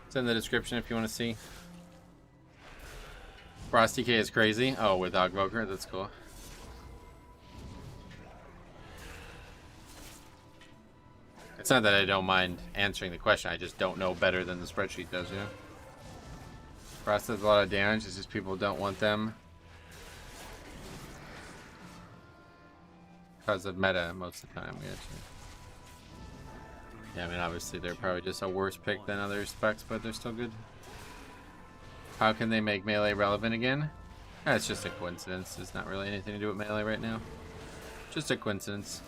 It's in the description if you want to see. Frosty DK is crazy. Oh, with Hogvoker, that's cool. It's not that I don't mind answering the question, I just don't know better than the spreadsheet does, you know? Frost does a lot of damage, it's just people don't want them because of meta most of the time. Yeah, I mean, obviously they're probably just a worse pick than other specs, but they're still good. How can they make melee relevant again? It's just a coincidence. It's not really anything to do with melee right now. Just a coincidence.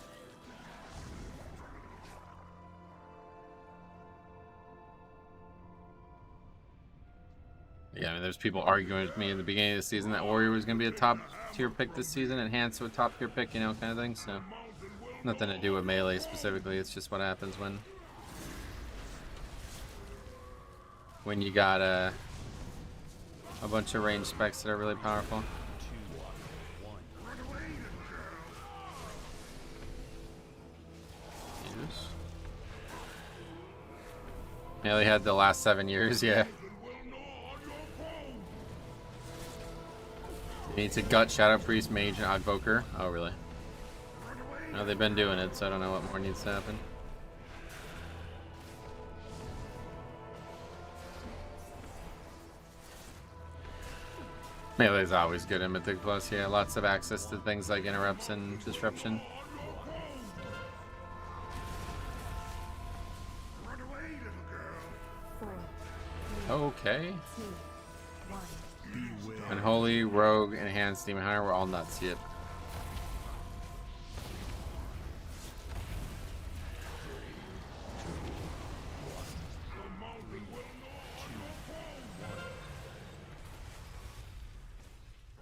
Yeah, I mean, there's people arguing with me in the beginning of the season that Warrior was going to be a top tier pick this season, enhanced to a top tier pick, you know, kind of thing. So, nothing to do with melee specifically. It's just what happens when you got a bunch of range specs that are really powerful. 2, 1. Yes. Melee had the last 7 years, yeah. He needs a gut, Shadow Priest, Mage, and Hogvoker. Oh, really? No, they've been doing it, so I don't know what more needs to happen. Melee's always good in Mythic Plus, yeah. Lots of access to things like interrupts and disruption. Okay. Unholy, Rogue, Enhanced, Demon Hunter, we're all nuts yet.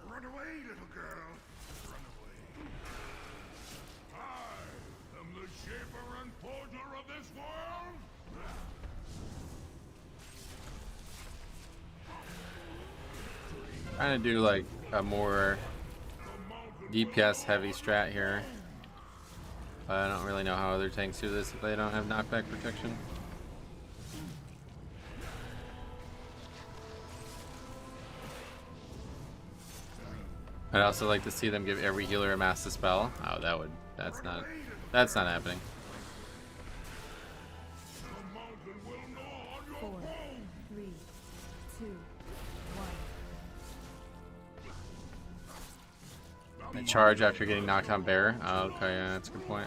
Run away, little girl. Run away. I am the shaper and forger of this world. Trying to do like a more DPS heavy strat here. But I don't really know how other tanks do this if they don't have knockback protection. I'd also like to see them give every healer a mass dispel. Oh, that's not happening. 4, 3, 2, 1. A charge after getting knocked on bear. Oh, okay, yeah, that's a good point.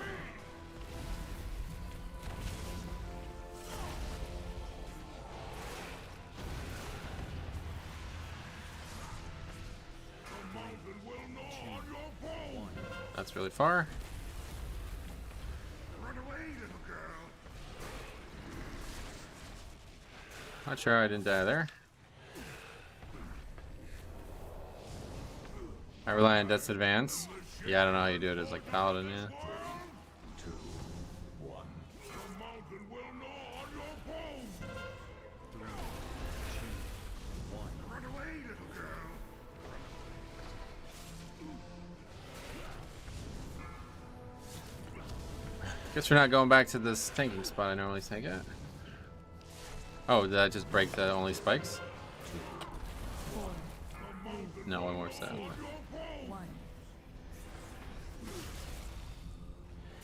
That's really far. Run away, little girl. Not sure how I didn't die there. I rely on Death's Advance. Yeah, I don't know how you do it as like Paladin, yeah. The mountain will gnaw on your bones. 3, 2, 1. Run away, little girl. Guess we're not going back to this tanking spot I normally tank at. Oh, did that just break the only spikes? No, one more set. One.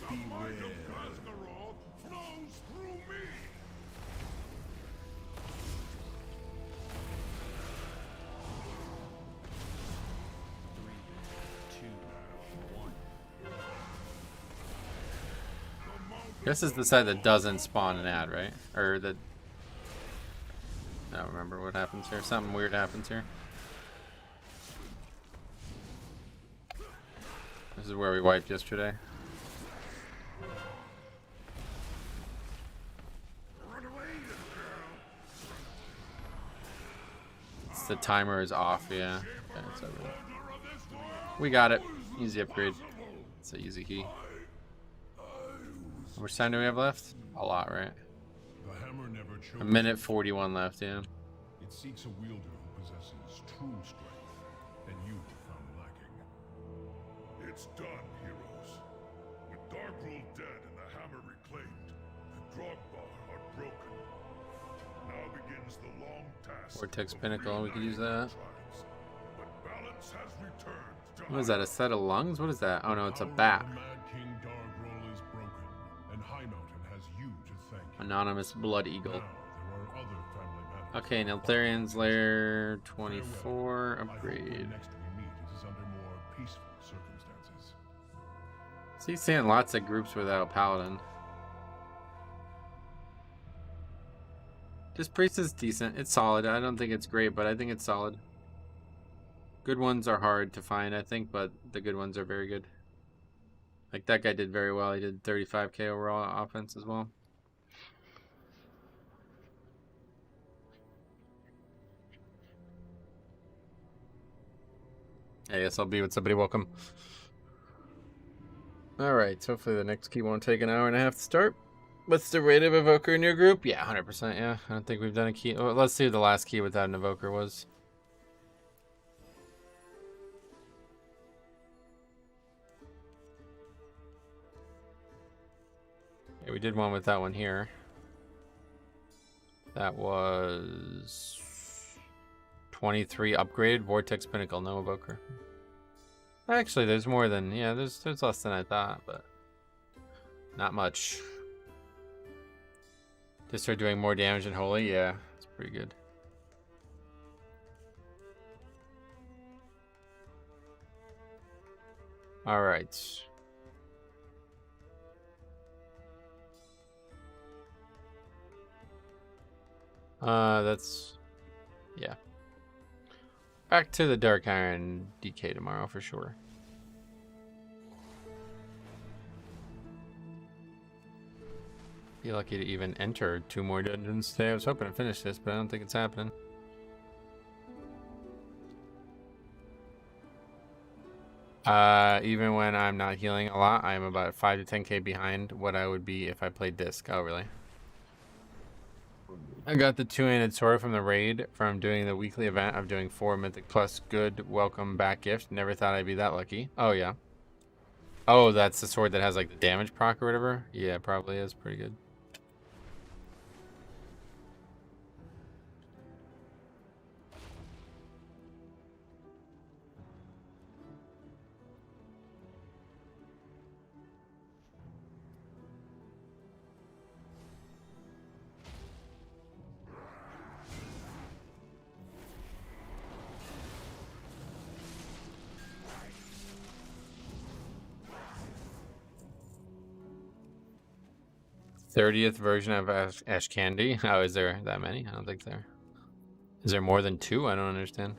Cascarol flows through me. 3, 2, 1. This is the side that doesn't spawn an ad, right? Or the... I don't remember what happens here. Something weird happens here. This is where we wiped yesterday. Run away, little girl. It's the timer is off, yeah. Okay, it's over there. We got it. Easy upgrade. It's an easy key. How much time do we have left? A lot, right? The hammer never chose. A minute 41 left, yeah. It seeks a wielder who possesses true strength, and you have found lacking. It's done, heroes. With Darkrul dead and the hammer reclaimed, the Drogbar are broken. Now begins the long task. Vortex Pinnacle, we could use that. Tribes. But balance has returned to What is that, a set of lungs? What is that? Oh no, it's a Power of bat. the Mad King Darkrul is broken, and High Mountain has you to thank. Anonymous Blood Eagle. Now, there are other family matters. Okay, Neltharian's Lair 24 I hope upgrade. when next we meet, it is under more peaceful circumstances. So he's seeing lots of groups without Paladin. This priest is decent. It's solid. I don't think it's great, but I think it's solid. Good ones are hard to find, I think, but the good ones are very good. Like that guy did very well. He did 35k overall offense as well. Hey, SLB, what's up, buddy? Welcome. Alright, so hopefully the next key won't take an hour and a half to start. What's the rate of Evoker in your group? Yeah, 100%, yeah. I don't think we've done a key. Well, let's see what the last key without an Evoker was. Yeah, we did one with that one here. That was 23 upgraded Vortex Pinnacle, no Evoker. Actually, there's more than, yeah, there's less than I thought, but not much. Just start doing more damage than Holy, yeah, it's pretty good. All right. That's, yeah. Back to the Dark Iron DK tomorrow for sure. Be lucky to even enter 2 more dungeons today. I was hoping to finish this, but I don't think it's happening. Even when I'm not healing a lot, I'm about 5 to 10k behind what I would be if I played Disc. Oh, really? I got the 2-handed sword from the raid from doing the weekly event of doing 4 Mythic Plus good welcome back gift. Never thought I'd be that lucky. Oh, yeah. Oh, that's the sword that has like the damage proc or whatever? Yeah, probably is. Pretty good. '30th version of Ash Candy. Oh, is there that many? I don't think there. Is there more than 2? I don't understand.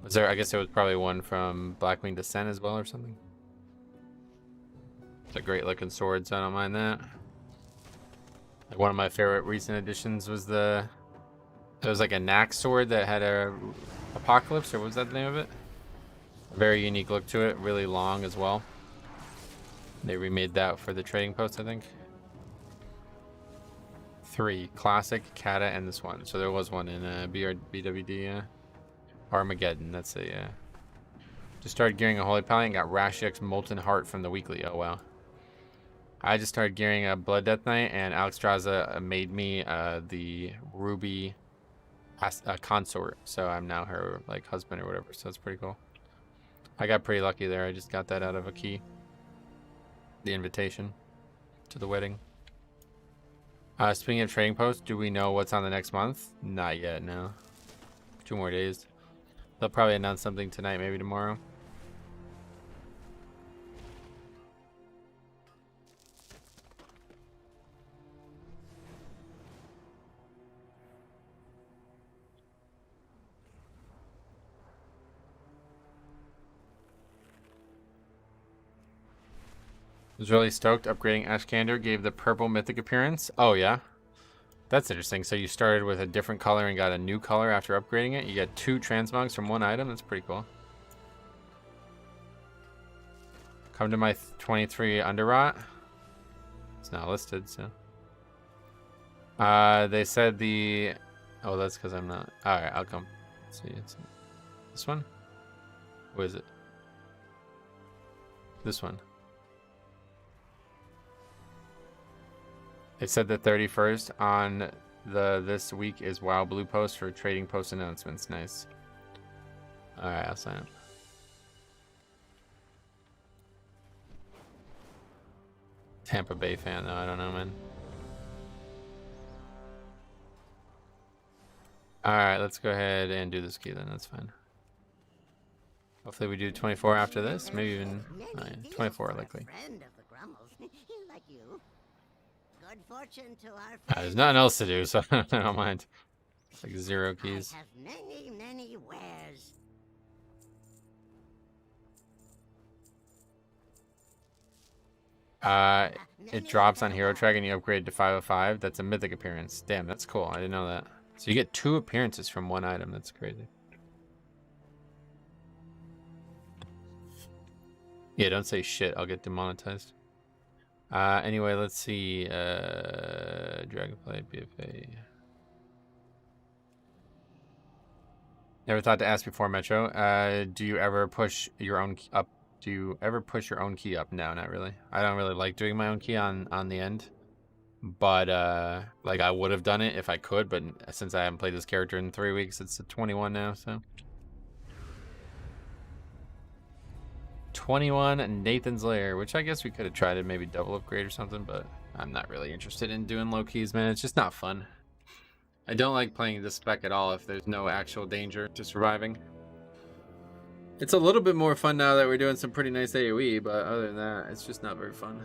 Was there? I guess there was probably one from Blackwing Descent as well or something. It's a great looking sword, so I don't mind that. Like one of my favorite recent additions was it was like a knack sword that had a apocalypse, or what was that the name of it? A very unique look to it, really long as well. They remade that for the trading post, I think. 3 classic, Kata, and this one. So there was one in BWD, Armageddon. That's a just started gearing a Holy Pally and got Rashek's Molten Heart from the weekly. Oh wow. I just started gearing a Blood Death Knight, and Alex Straza made me the Ruby consort. So I'm now her like husband or whatever. So it's pretty cool. I got pretty lucky there. I just got that out of a key. The invitation to the wedding. Speaking of trading posts, do we know what's on the next month? Not yet, no. 2 more days. They'll probably announce something tonight, maybe tomorrow. Was really stoked. Upgrading Ashkander gave the purple mythic appearance. Oh yeah, that's interesting. So you started with a different color and got a new color after upgrading it. You get 2 transmogs from 1 item. That's pretty cool. Come to my 23 Underrot. It's not listed, so. They said the. Oh, that's because I'm not. All right, I'll come. Let's see, it's this one. What is it? This one. It said the 31st on this week is WoW Blue Post for trading post announcements. Nice. All right, I'll sign up. Tampa Bay fan though, I don't know, man. All right, let's go ahead and do this key then. That's fine. Hopefully we do 24 after this, maybe even 24 likely. Like you. Good fortune to our There's nothing else to do, so I don't mind. It's like 0 keys. I have many wares. It drops on Hero Track and you upgrade to 505. That's a mythic appearance. Damn, that's cool. I didn't know that. So you get 2 appearances from 1 item. That's crazy. Yeah, don't say shit. I'll get demonetized. Anyway, let's see. Dragonflight, BFA. Never thought to ask before, Metro. Do you ever push your own key up? Do you ever push your own key up? No, not really. I don't really like doing my own key on the end. But, like, I would have done it if I could. But since I haven't played this character in 3 weeks, it's a 21 now, so. 21 Nathan's Lair, which I guess we could have tried to maybe double upgrade or something, but I'm not really interested in doing low keys, man. It's just not fun. I don't like playing this spec at all if there's no actual danger to surviving. It's a little bit more fun now that we're doing some pretty nice AoE, but other than that, it's just not very fun.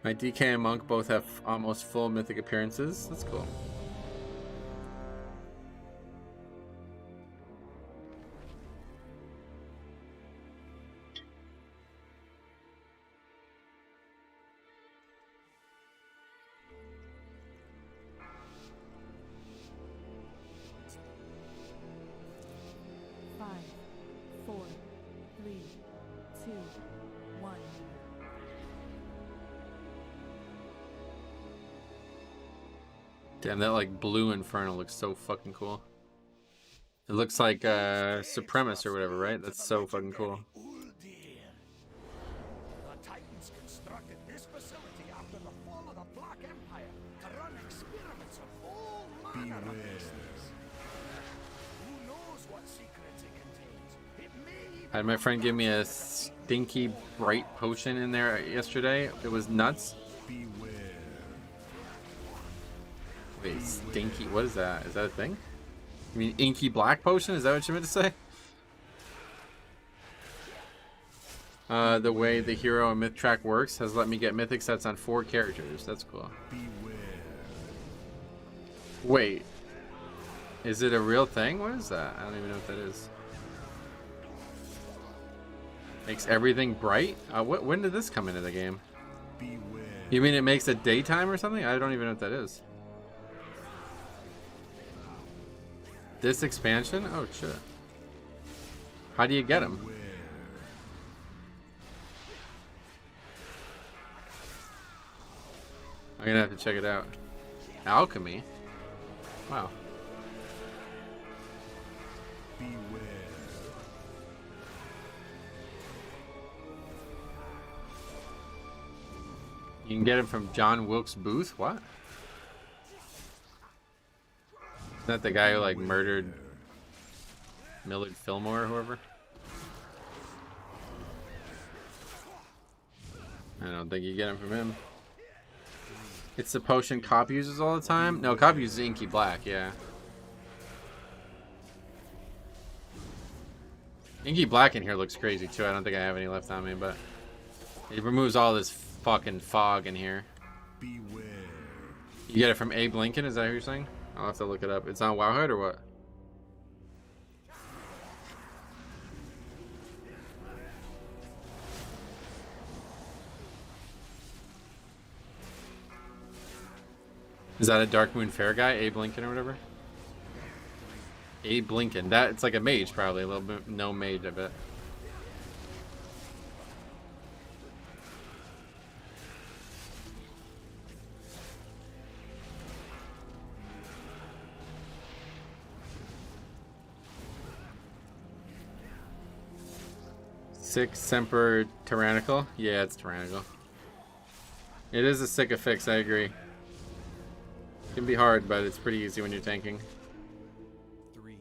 My DK and Monk both have almost full mythic appearances. That's cool. Damn, that like blue Inferno looks so fucking cool. It looks like Supremus or whatever, right? That's so fucking cool. The Titans constructed this facility after the fall of the Black Empire to run experiments of all manner of business. Who knows what secrets it contains? It may I had my friend give me a stinky bright potion in there yesterday. It was nuts. Wait, stinky, what is that? Is that a thing? You mean inky black potion? Is that what you meant to say? The way the hero and myth track works has let me get mythic sets on 4 characters. That's cool. Wait, is it a real thing? What is that? I don't even know what that is. Makes everything bright? When did this come into the game? Beware. You mean it makes it daytime or something? I don't even know what that is. This expansion? Oh shit. How do you get them? I'm gonna have to check it out. Alchemy? Wow. Beware. You can get him from John Wilkes Booth? What? Is that the guy who like murdered Millard Fillmore or whoever? I don't think you get him from him. It's the potion Cop uses all the time? No, Cop uses Inky Black, yeah. Inky Black in here looks crazy too. I don't think I have any left on me, but it removes all this fucking fog in here. Beware. You get it from Abe Lincoln, is that who you're saying? I'll have to look it up. It's on Wowhead or what? Is that a Dark Moon Fair guy, Abe Lincoln or whatever? Abe Lincoln. That it's like a mage probably, a little bit no mage, I bet. Sick Semper Tyrannical? Yeah, it's tyrannical. It is a sick affix, I agree. It can be hard, but it's pretty easy when you're tanking. 3.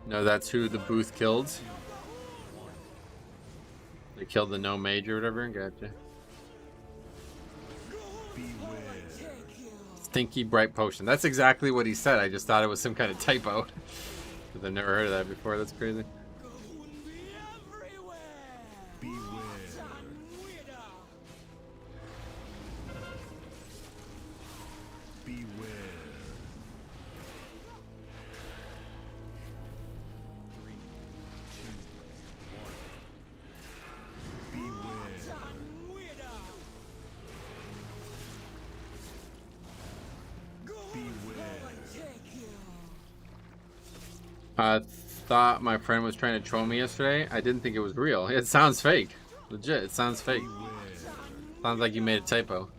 No, that's who the booth killed. They killed the no mage or whatever. Gotcha. Beware. Stinky bright potion. That's exactly what he said. I just thought it was some kind of typo. Because I've never heard of that before. That's crazy. Beware. Beware. 3, 2, 1. Beware. I thought my friend was trying to troll me yesterday. I didn't think it was real. It sounds fake. Legit, it sounds fake. Sounds like you made a typo.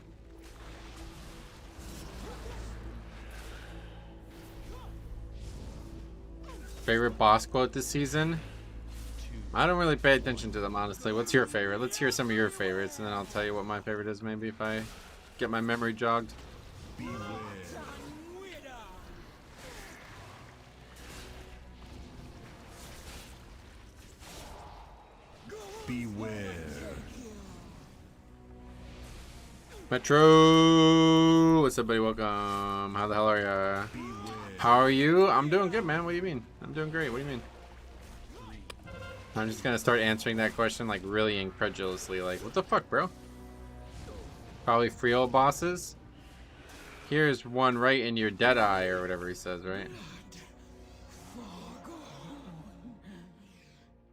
Favorite boss quote this season? I don't really pay attention to them, honestly. What's your favorite? Let's hear some of your favorites, and then I'll tell you what my favorite is, maybe, if I get my memory jogged. Beware. Beware. Metro! What's up, buddy? Welcome. How the hell are ya? Beware. How are you? I'm doing good, man. What do you mean? I'm doing great. What do you mean? I'm just gonna start answering that question like really incredulously. Like, what the fuck, bro? Probably free old bosses. Here's one right in your dead eye, or whatever he says, right?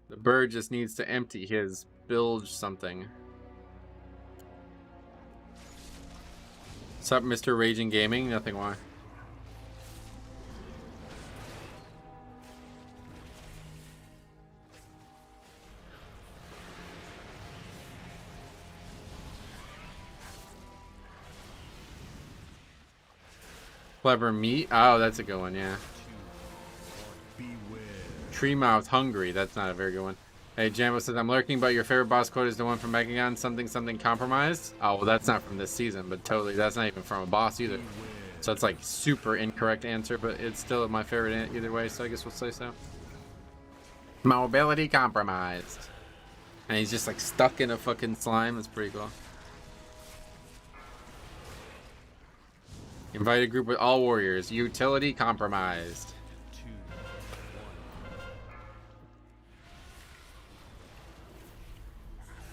The bird just needs to empty his bilge something. What's up, Mr. Raging Gaming? Nothing, why? Clever meat? Oh, that's a good one, yeah. Beware. Treemouth hungry. That's not a very good one. Hey, Jambo says, I'm lurking, but your favorite boss quote is the one from Megagon, something, something compromised. Oh, well, that's not from this season, but totally, that's not even from a boss either. So it's like super incorrect answer, but it's still my favorite either way, so I guess we'll say so. Mobility compromised. And he's just like stuck in a fucking slime. That's pretty cool. Invite a group with all warriors. Utility compromised. 2,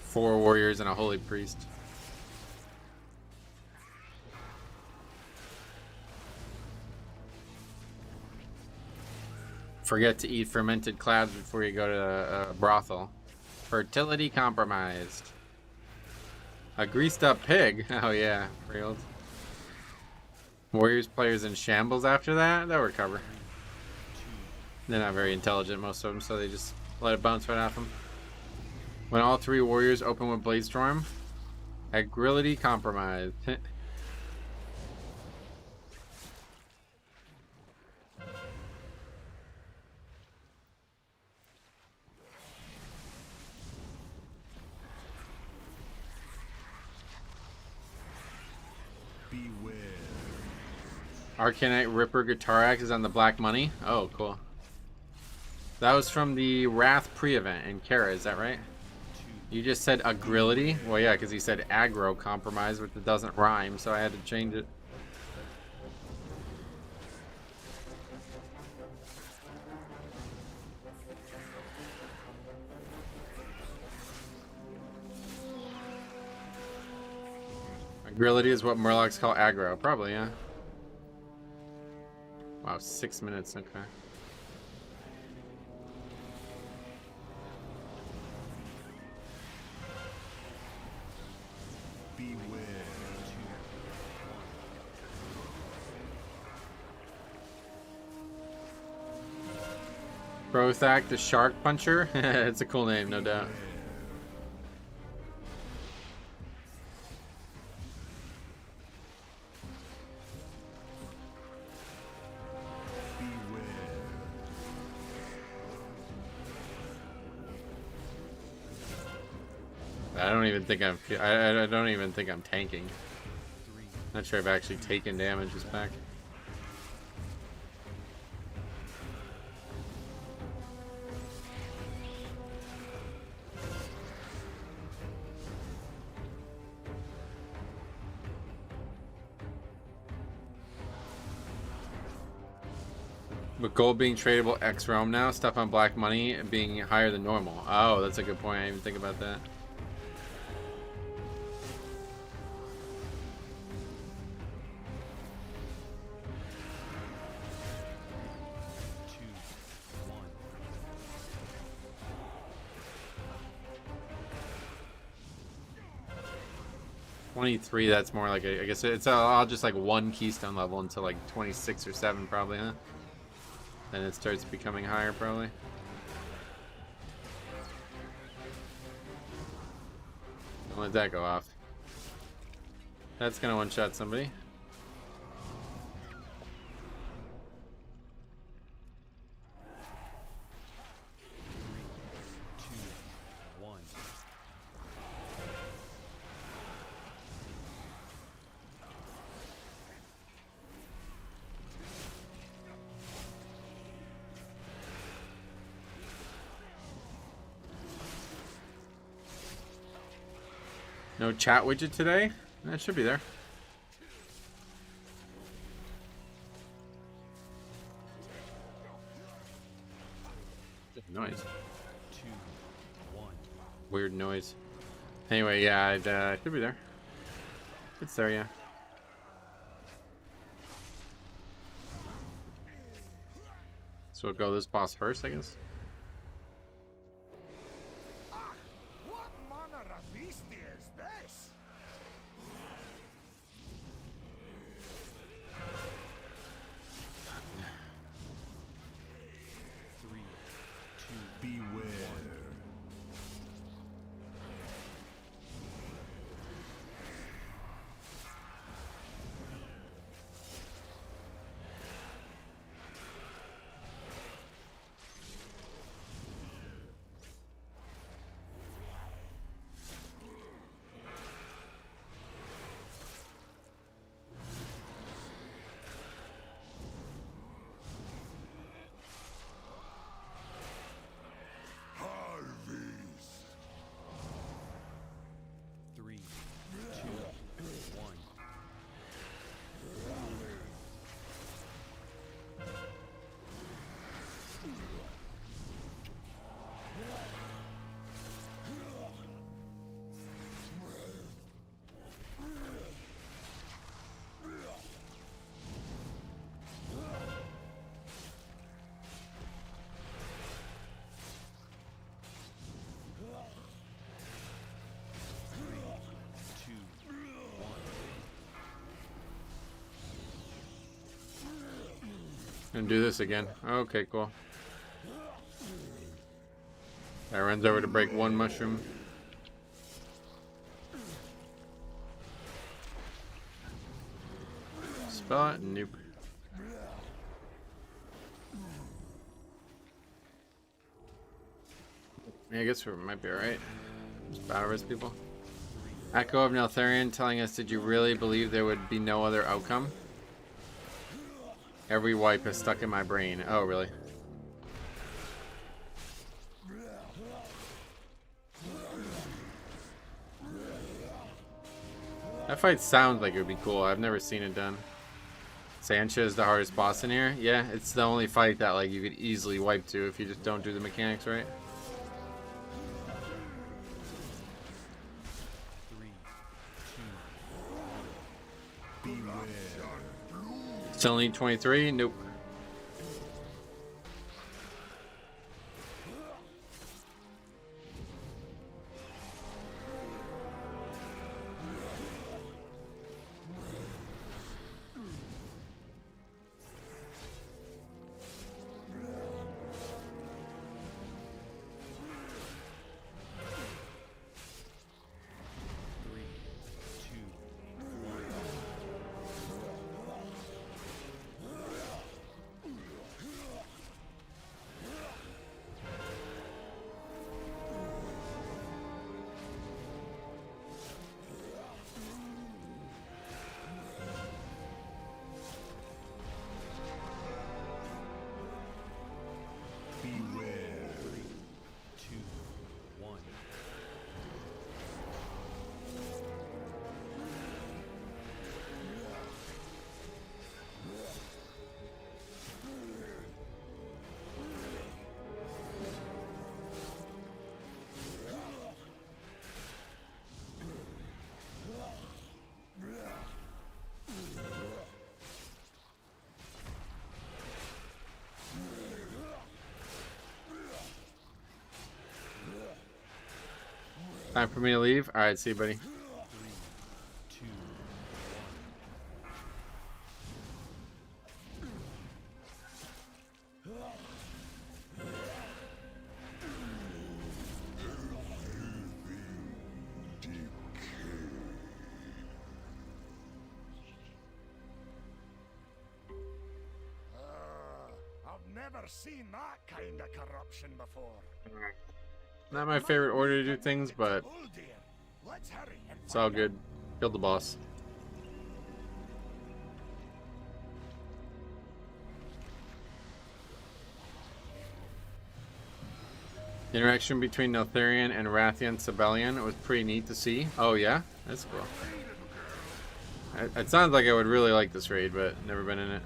4 warriors and a holy priest. forget to eat fermented clouds before you go to a brothel. Fertility compromised. A greased up pig. Oh yeah, real. Warriors players in shambles after that. They'll recover. They're not very intelligent, most of them, so they just let it bounce right off them. When all 3 warriors open with Bladestorm, agility compromised. Beware. Arcanite Ripper Guitar Axe is on the black money. Oh, cool. That was from the Wrath pre-event in Kara, is that right? You just said agility? Well, yeah, because he said aggro compromise, which doesn't rhyme, so I had to change it. Agility is what Murlocs call aggro. Probably, yeah. Wow, 6 minutes, okay. Beware. Brothak the Shark Puncher? It's a cool name, no doubt. I don't even think I don't even think I'm tanking. Not sure I've actually taken damage this pack. With gold being tradable X Realm now, stuff on black money being higher than normal. Oh, that's a good point. I didn't even think about that. $23, that's more like I guess it's all just like 1 keystone level until like 26 or 7 probably, huh? Then it starts becoming higher probably. Don't let that go off. That's gonna one-shot somebody. No chat widget today? That should be there. Noise. Weird noise. Anyway, yeah, it should be there. It's there, yeah. So we'll go this boss first, I guess. What manner of beast is this? Beware. And do this again. Okay, cool. Guy runs over to break one mushroom. Spell it? Nope. Yeah, I guess we might be alright. Just battle res people. Echo of Neltharion telling us, did you really believe there would be no other outcome? Every wipe is stuck in my brain. Oh, really? That fight sounds like it would be cool. I've never seen it done. Sancha is the hardest boss in here. Yeah, it's the only fight that like you could easily wipe to if you just don't do the mechanics right. 3, 2, 1. Still need 23? Nope. Time for me to leave? Alright, see you, buddy. 3, 2, 1. I've never seen that kind of corruption before. Not my favorite order to do things, but Let's hurry and it's all good. Killed the boss. The interaction between Neltharion and Rathian Sibelian was pretty neat to see. Oh yeah? That's cool. It sounds like I would really like this raid, but never been in it.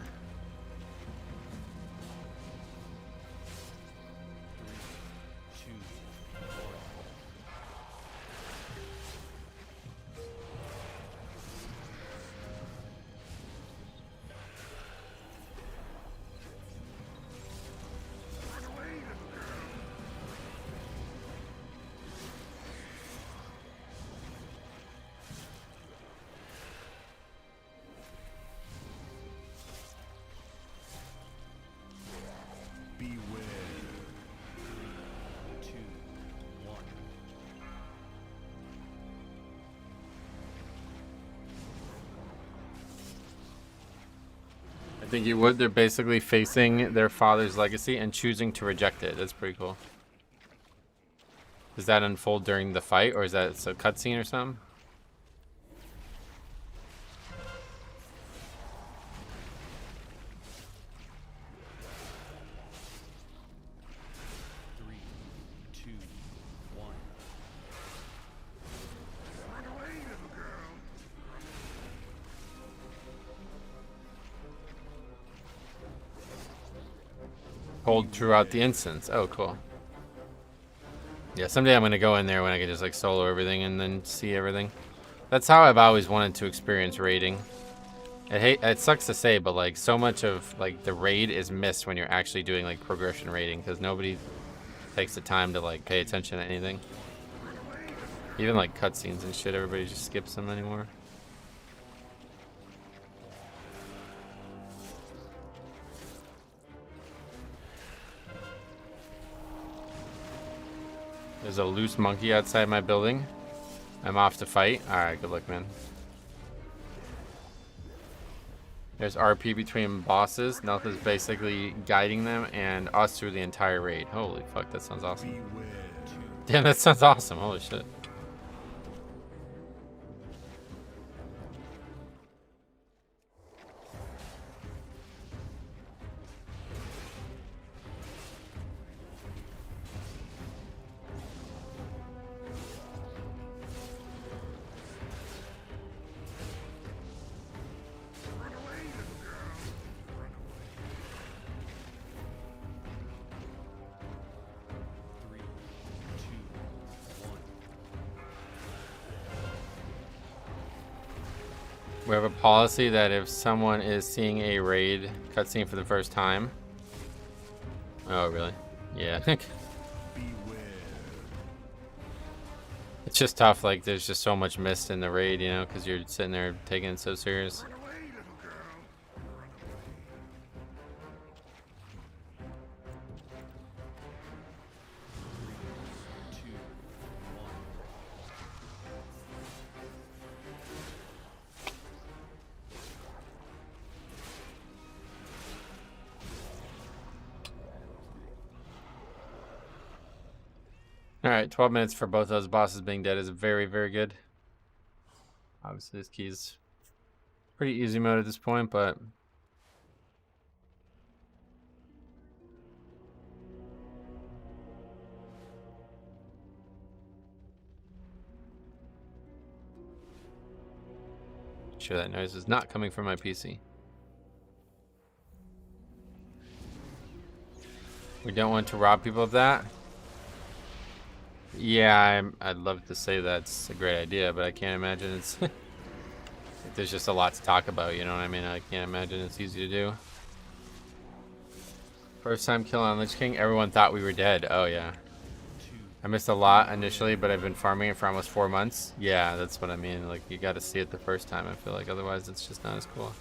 I think you would. They're basically facing their father's legacy and choosing to reject it. That's pretty cool. Does that unfold during the fight, or is that a cutscene or something? Hold throughout the instance. Oh, cool. Yeah, someday I'm gonna go in there when I can just like solo everything and then see everything. That's how I've always wanted to experience raiding. It sucks to say, but like so much of like the raid is missed when you're actually doing like progression raiding because nobody takes the time to like pay attention to anything. Even like cutscenes and shit, everybody just skips them anymore. There's a loose monkey outside my building. I'm off to fight. Alright, good luck, man. There's RP between bosses. Nelth is basically guiding them and us through the entire raid. Holy fuck, that sounds awesome. Damn, that sounds awesome. Holy shit. We have a policy that if someone is seeing a raid cutscene for the first time... Oh, really? Yeah. It's just tough, like, there's just so much mist in the raid, you know, because you're sitting there taking it so serious. Alright, 12 minutes for both those bosses being dead is very, very good. Obviously, this key's pretty easy mode at this point, but... Sure that noise is not coming from my PC. We don't want to rob people of that. Yeah, I'd love to say that's a great idea, but I can't imagine it's... There's just a lot to talk about, you know what I mean? I can't imagine it's easy to do. First time kill on Lich King, everyone thought we were dead. Oh, yeah. I missed a lot initially, but I've been farming it for almost 4 months. Yeah, that's what I mean. Like, you gotta see it the first time, I feel like. Otherwise, it's just not as cool.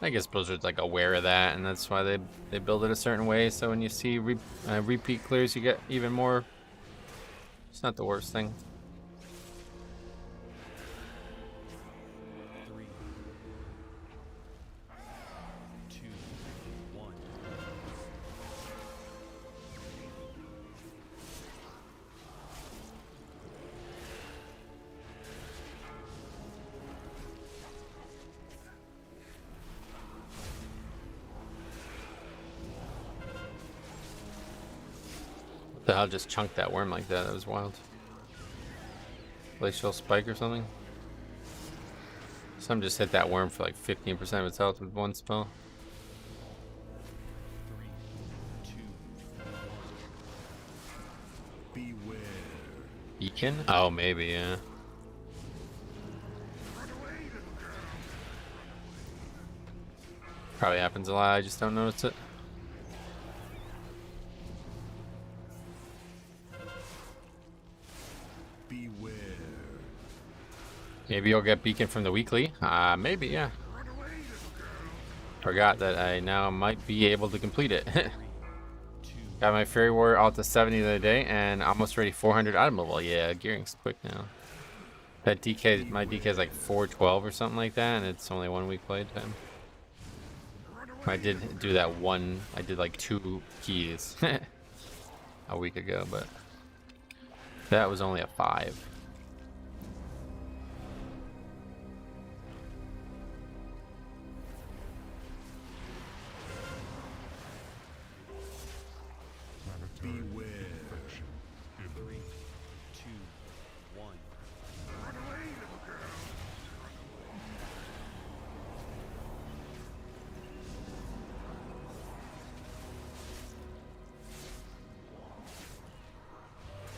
I guess Blizzard's like aware of that, and that's why they build it a certain way. So when you see repeat clears, you get even more. It's not the worst thing. The hell just chunked that worm like that? That was wild. Glacial spike or something? Some just hit that worm for like 15% of its health with one spell. 3, 2, 1. Beware. Beacon? Oh, maybe, yeah. Probably happens a lot, I just don't notice it. Beware. Maybe you'll get beacon from the weekly. Maybe, yeah. Forgot that I now might be able to complete it. Got my Fairy Warrior alt to 70 the other day and almost ready 400 item level. Yeah, gearing's quick now. That DK, my DK is like 412 or something like that, and it's only 1 week play time. I did do that one, I did like 2 keys a week ago, but that was only a 5. Beware. 3, 2, 1.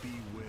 Beware.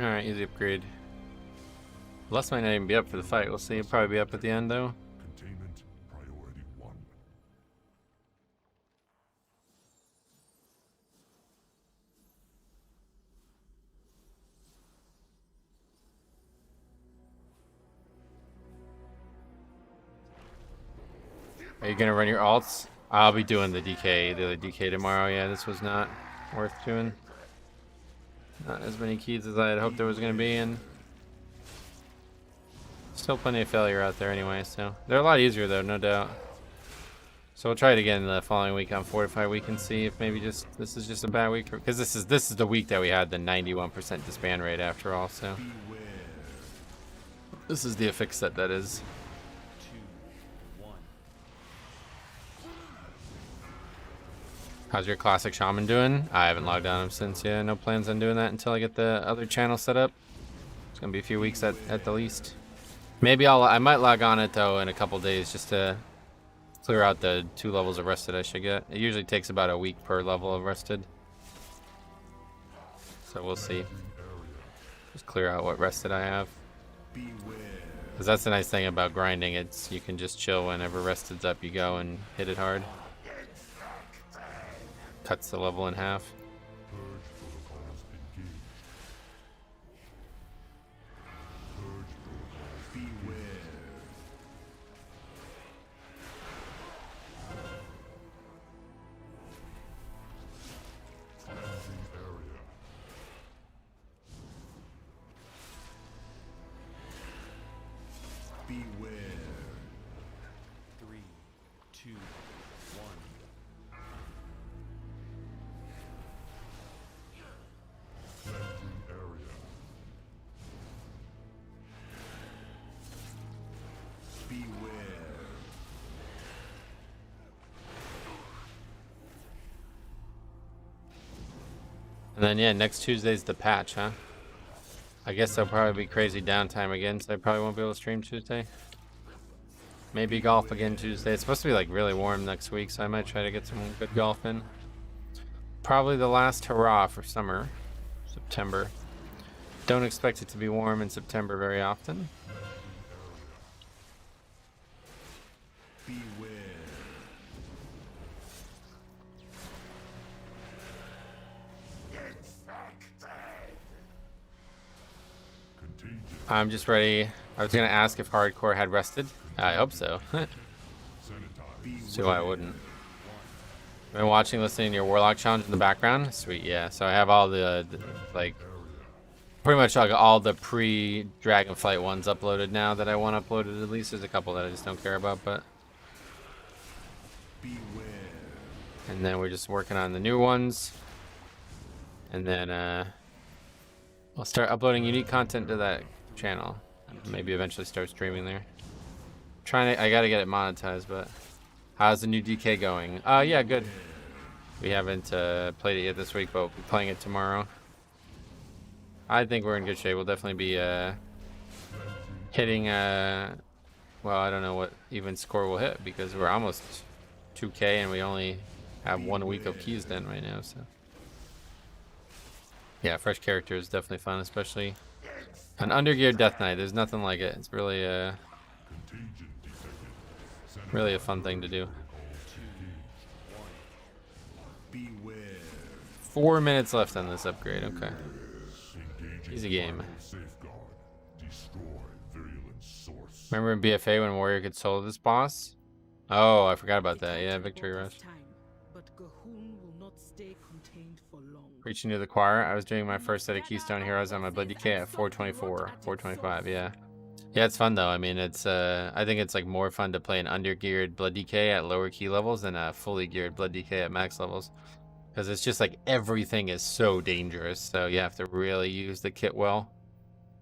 Alright, easy upgrade. Les might not even be up for the fight. We'll see. He'll probably be up at the end, though. Containment priority 1. Are you gonna run your alts? I'll be doing the other DK tomorrow. Yeah, this was not worth doing. Not as many keys as I had hoped there was gonna be, and still plenty of failure out there anyway. So they're a lot easier though, no doubt. So we'll try it again the following week on Fortify Week and see if maybe this is just a bad week, because this is the week that we had the 91% disband rate after all. So this is the affix set that is. How's your classic shaman doing? I haven't logged on him since. Yeah, no plans on doing that until I get the other channel set up. It's gonna be a few weeks at the least. Maybe I might log on it though in a couple days just to clear out the 2 levels of rested I should get. It usually takes about a week per level of rested. So we'll see. Just clear out what rested I have. Because that's the nice thing about grinding. It's you can just chill whenever rested's up. You go and hit it hard. Cuts the level in half. Beware. 3, 2, 1. Cleansing area. Beware. And then yeah, next Tuesday's the patch, huh? I guess there'll probably be crazy downtime again, so I probably won't be able to stream Tuesday. Maybe golf again Tuesday. It's supposed to be like really warm next week, so I might try to get some good golf in. Probably the last hurrah for summer, September. Don't expect it to be warm in September very often. Beware. Contagion. I'm just ready. I was gonna ask if hardcore had rested. I hope so. Sanitize. See why I wouldn't. Been watching, listening to your Warlock challenge in the background. Sweet, yeah. So I have all the like, pretty much like all the pre-Dragonflight ones uploaded now that I want uploaded. At least there's a couple that I just don't care about, but. Beware. And then we're just working on the new ones. And then I'll start uploading unique content to that channel. Maybe eventually start streaming there. I gotta get it monetized, but how's the new DK going? Yeah, good. We haven't played it yet this week, but we'll be playing it tomorrow. I think we're in good shape. We'll definitely be hitting well, I don't know what even score we'll hit because we're almost 2K and we only have 1 week of keys done right now, so yeah, fresh character is definitely fun, especially an undergeared Death Knight. There's nothing like it. It's really Contagion detected. really a fun thing to do. Beware. 4 minutes left on this upgrade. Okay. Engaging Easy game. vital safeguard. Destroy virulent source. Remember in BFA when Warrior could solo this boss? Oh, I forgot about that. Yeah, Victory Rush. But Gahun will not stay contained for long. Preaching to the choir. I was doing my first set of Keystone Heroes on my Blood DK at 424, 425. Yeah. Yeah, it's fun though. I mean, it's I think it's like more fun to play an undergeared Blood DK at lower key levels than a fully geared Blood DK at max levels, because it's just like everything is so dangerous. So you have to really use the kit well.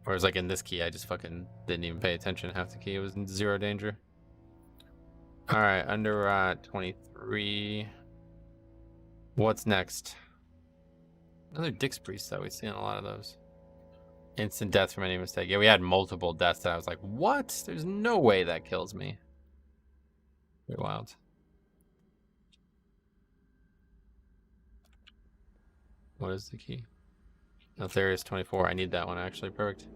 Whereas like in this key, I just fucking didn't even pay attention. Half the key was in 0 danger. All right, under 23. What's next? Another Dix Priest though. We've seen a lot of those. Instant death from any mistake. Yeah, we had multiple deaths that I was like, what? There's no way that kills me. Pretty wild. What is the key? Nefarious 24. I need that one actually. Perfect.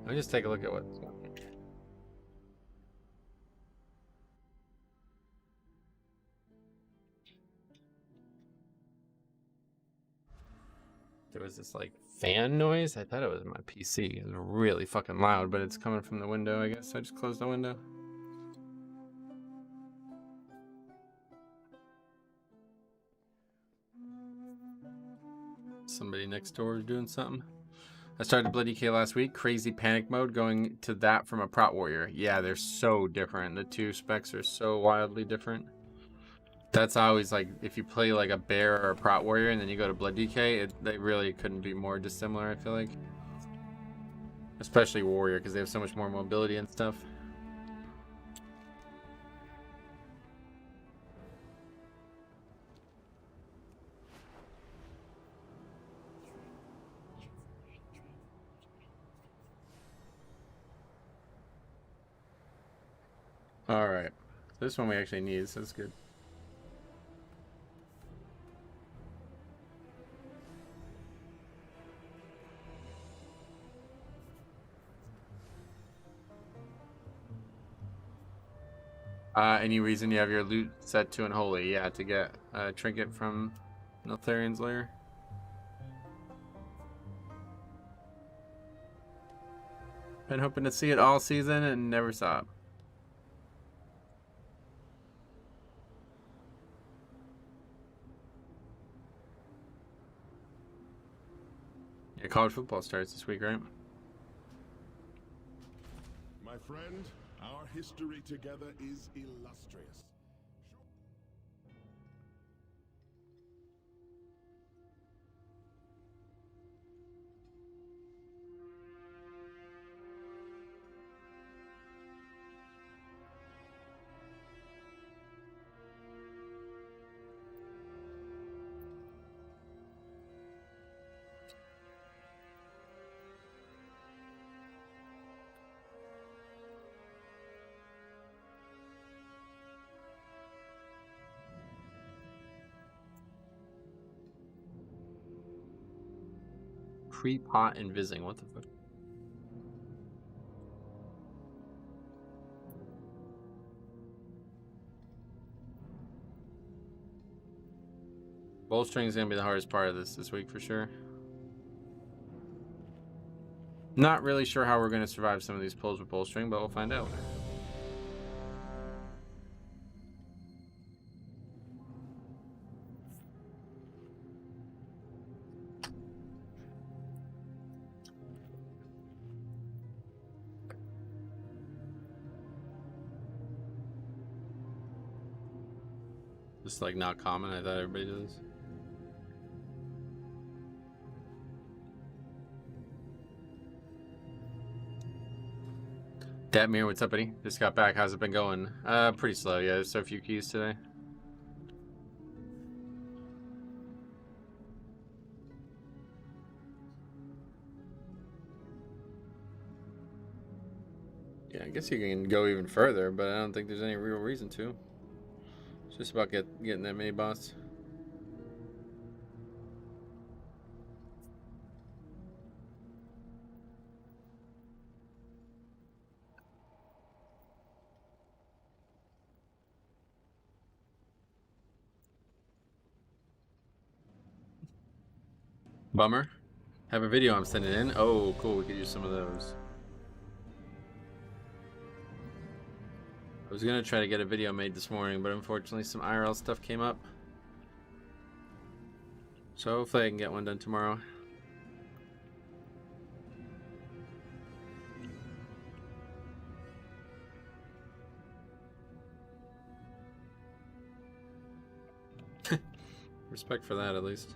Let me just take a look at what's going on. There was this like fan noise. I thought it was my PC. It was really fucking loud, but it's coming from the window, I guess. I just closed the window. Somebody next door is doing something. I started Bloody K last week. Crazy panic mode, going to that from a Prot Warrior. Yeah, they're so different. The two specs are so wildly different. That's always like, if you play like a bear or a Prot Warrior and then you go to Blood DK, they really couldn't be more dissimilar, I feel like. Especially Warrior, because they have so much more mobility and stuff. Alright. This one we actually need, so that's good. Any reason you have your loot set to unholy? Yeah, to get a trinket from Neltharian's lair. Been hoping to see it all season and never saw it. Yeah, college football starts this week, right? My friend, our history together is illustrious. Pre-pot and Vising, what the fuck? Bowstring's gonna be the hardest part of this week for sure. Not really sure how we're gonna survive some of these pulls with bowstring, but we'll find out. Just like not common, I thought everybody does. Datmir, what's up, buddy? Just got back. How's it been going? Pretty slow. Yeah, there's so few keys today. Yeah, I guess you can go even further, but I don't think there's any real reason to. It's just about getting that mini boss. Bummer. Have a video I'm sending in. Oh, cool. We could use some of those. I was gonna try to get a video made this morning, but unfortunately some IRL stuff came up. So hopefully I can get one done tomorrow. Respect for that, at least.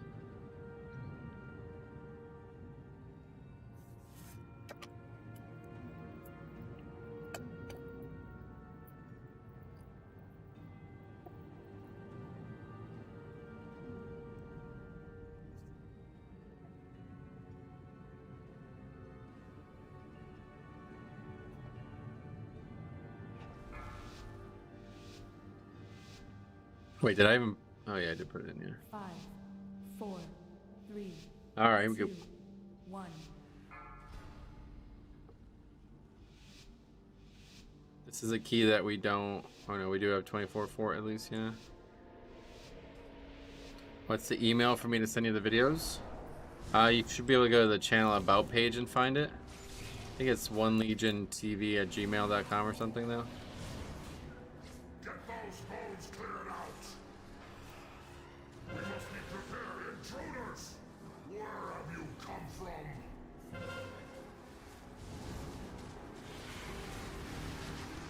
Wait, did I even... Oh yeah, I did put it in here. 5, 4, 3. Alright, here we go. 2, 1. This is a key that we don't. Oh no, we do have 24 for at least, yeah. What's the email for me to send you the videos? You should be able to go to the channel about page and find it. I think it's onelegiontv@gmail.com or something though. Get those bones cleared out. We must be prepared, intruders. Where have you come from?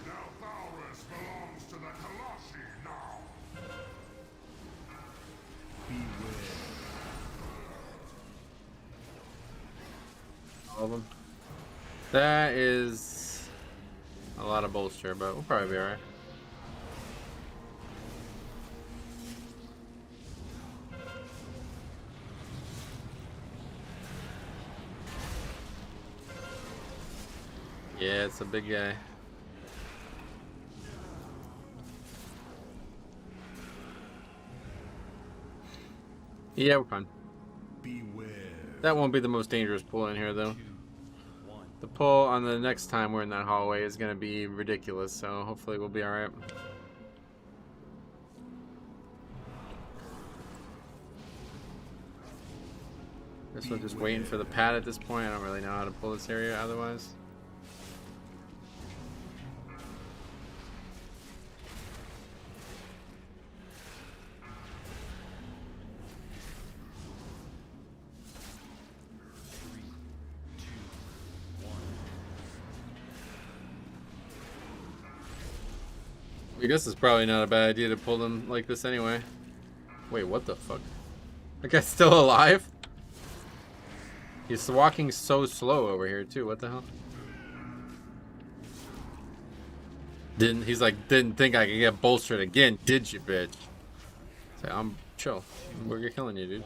Now Thaurus belongs to the Kalashi now. All of them. That is a lot of bolster, but we'll probably be alright. Yeah, it's a big guy. Yeah, we're fine. Beware. That won't be the most dangerous pull in here, though. The pull on the next time we're in that hallway is going to be ridiculous, so hopefully we'll be alright. Guess we're just waiting for the pad at this point. I don't really know how to pull this area otherwise. I guess it's probably not a bad idea to pull them like this anyway. Wait, what the fuck? That guy's still alive? He's walking so slow over here too. What the hell? He's like, didn't think I could get bolstered again, did you, bitch? Say, I'm chill. We're killing you, dude.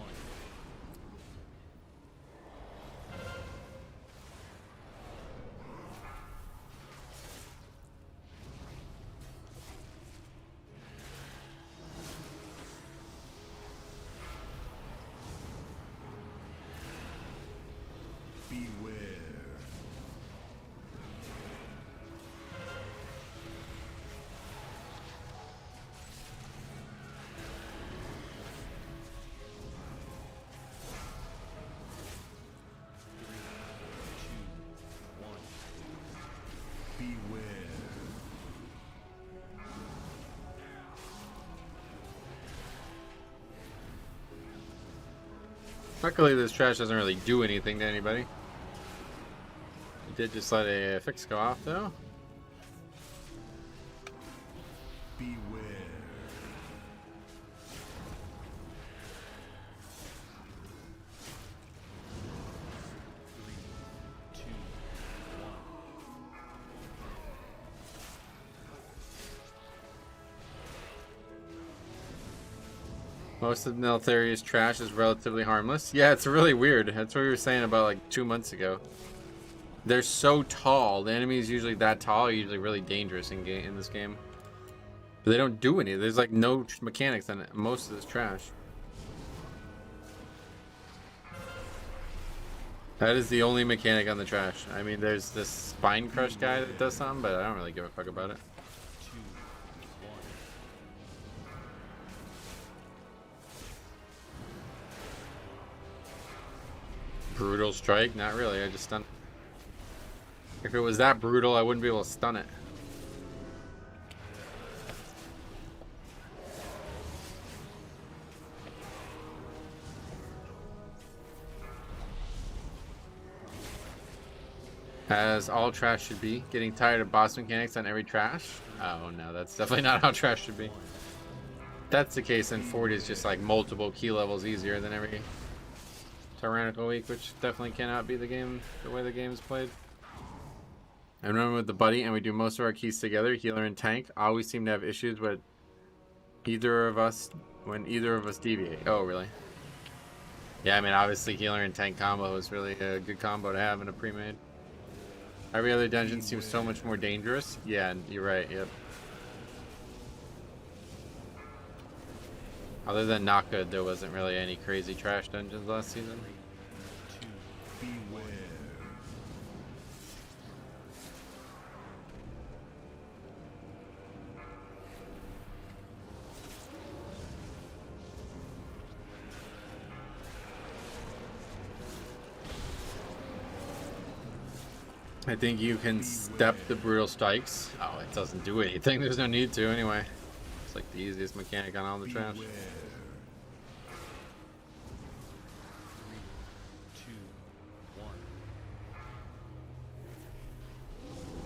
Luckily, this trash doesn't really do anything to anybody. We did just let a fix go off, though. Beware. Most of Neltharia's trash is relatively harmless. Yeah, it's really weird. That's what we were saying about like 2 months ago. They're so tall. The enemies usually that tall are usually really dangerous in this game. But they don't do any. There's like no mechanics in it. Most of this trash. That is the only mechanic on the trash. I mean, there's this spine crush guy that does something, but I don't really give a fuck about it. Brutal strike? Not really, I just stunned. If it was that brutal, I wouldn't be able to stun it. As all trash should be. Getting tired of boss mechanics on every trash? Oh no, that's definitely not how trash should be. If that's the case, then 40 is just like multiple key levels easier than every tyrannical week, which definitely cannot be the game, the way the game is played. I run with the buddy and we do most of our keys together, healer and tank. Always seem to have issues with either of us when either of us deviate. Oh, really? Yeah, I mean, obviously healer and tank combo is really a good combo to have in a pre-made. Every other dungeon seems so much more dangerous. Yeah, you're right, yep. Other than Not Good, there wasn't really any crazy trash dungeons last season. I think you can step the brutal strikes. Oh, it doesn't do anything. There's no need to anyway. It's like the easiest mechanic on all the trash. 3, 2, 1.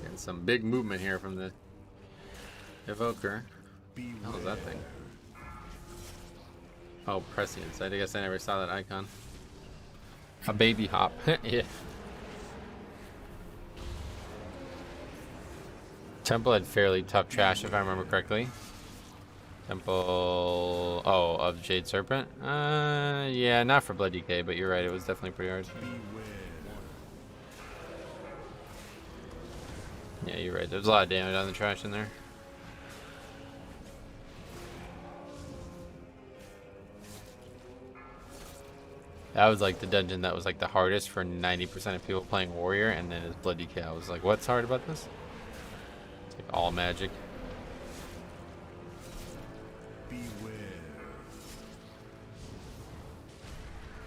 Getting some big movement here from the evoker. What was that thing? Oh, prescience. I guess I never saw that icon. A baby hop. Yeah. Temple had fairly tough trash if I remember correctly. Temple... Oh, of Jade Serpent? Yeah, not for Blood DK, but you're right, it was definitely pretty hard. Yeah, you're right, there's a lot of damage on the trash in there. That was like the dungeon that was like the hardest for 90% of people playing Warrior, and then his Blood DK. I was like, what's hard about this? It's like all magic.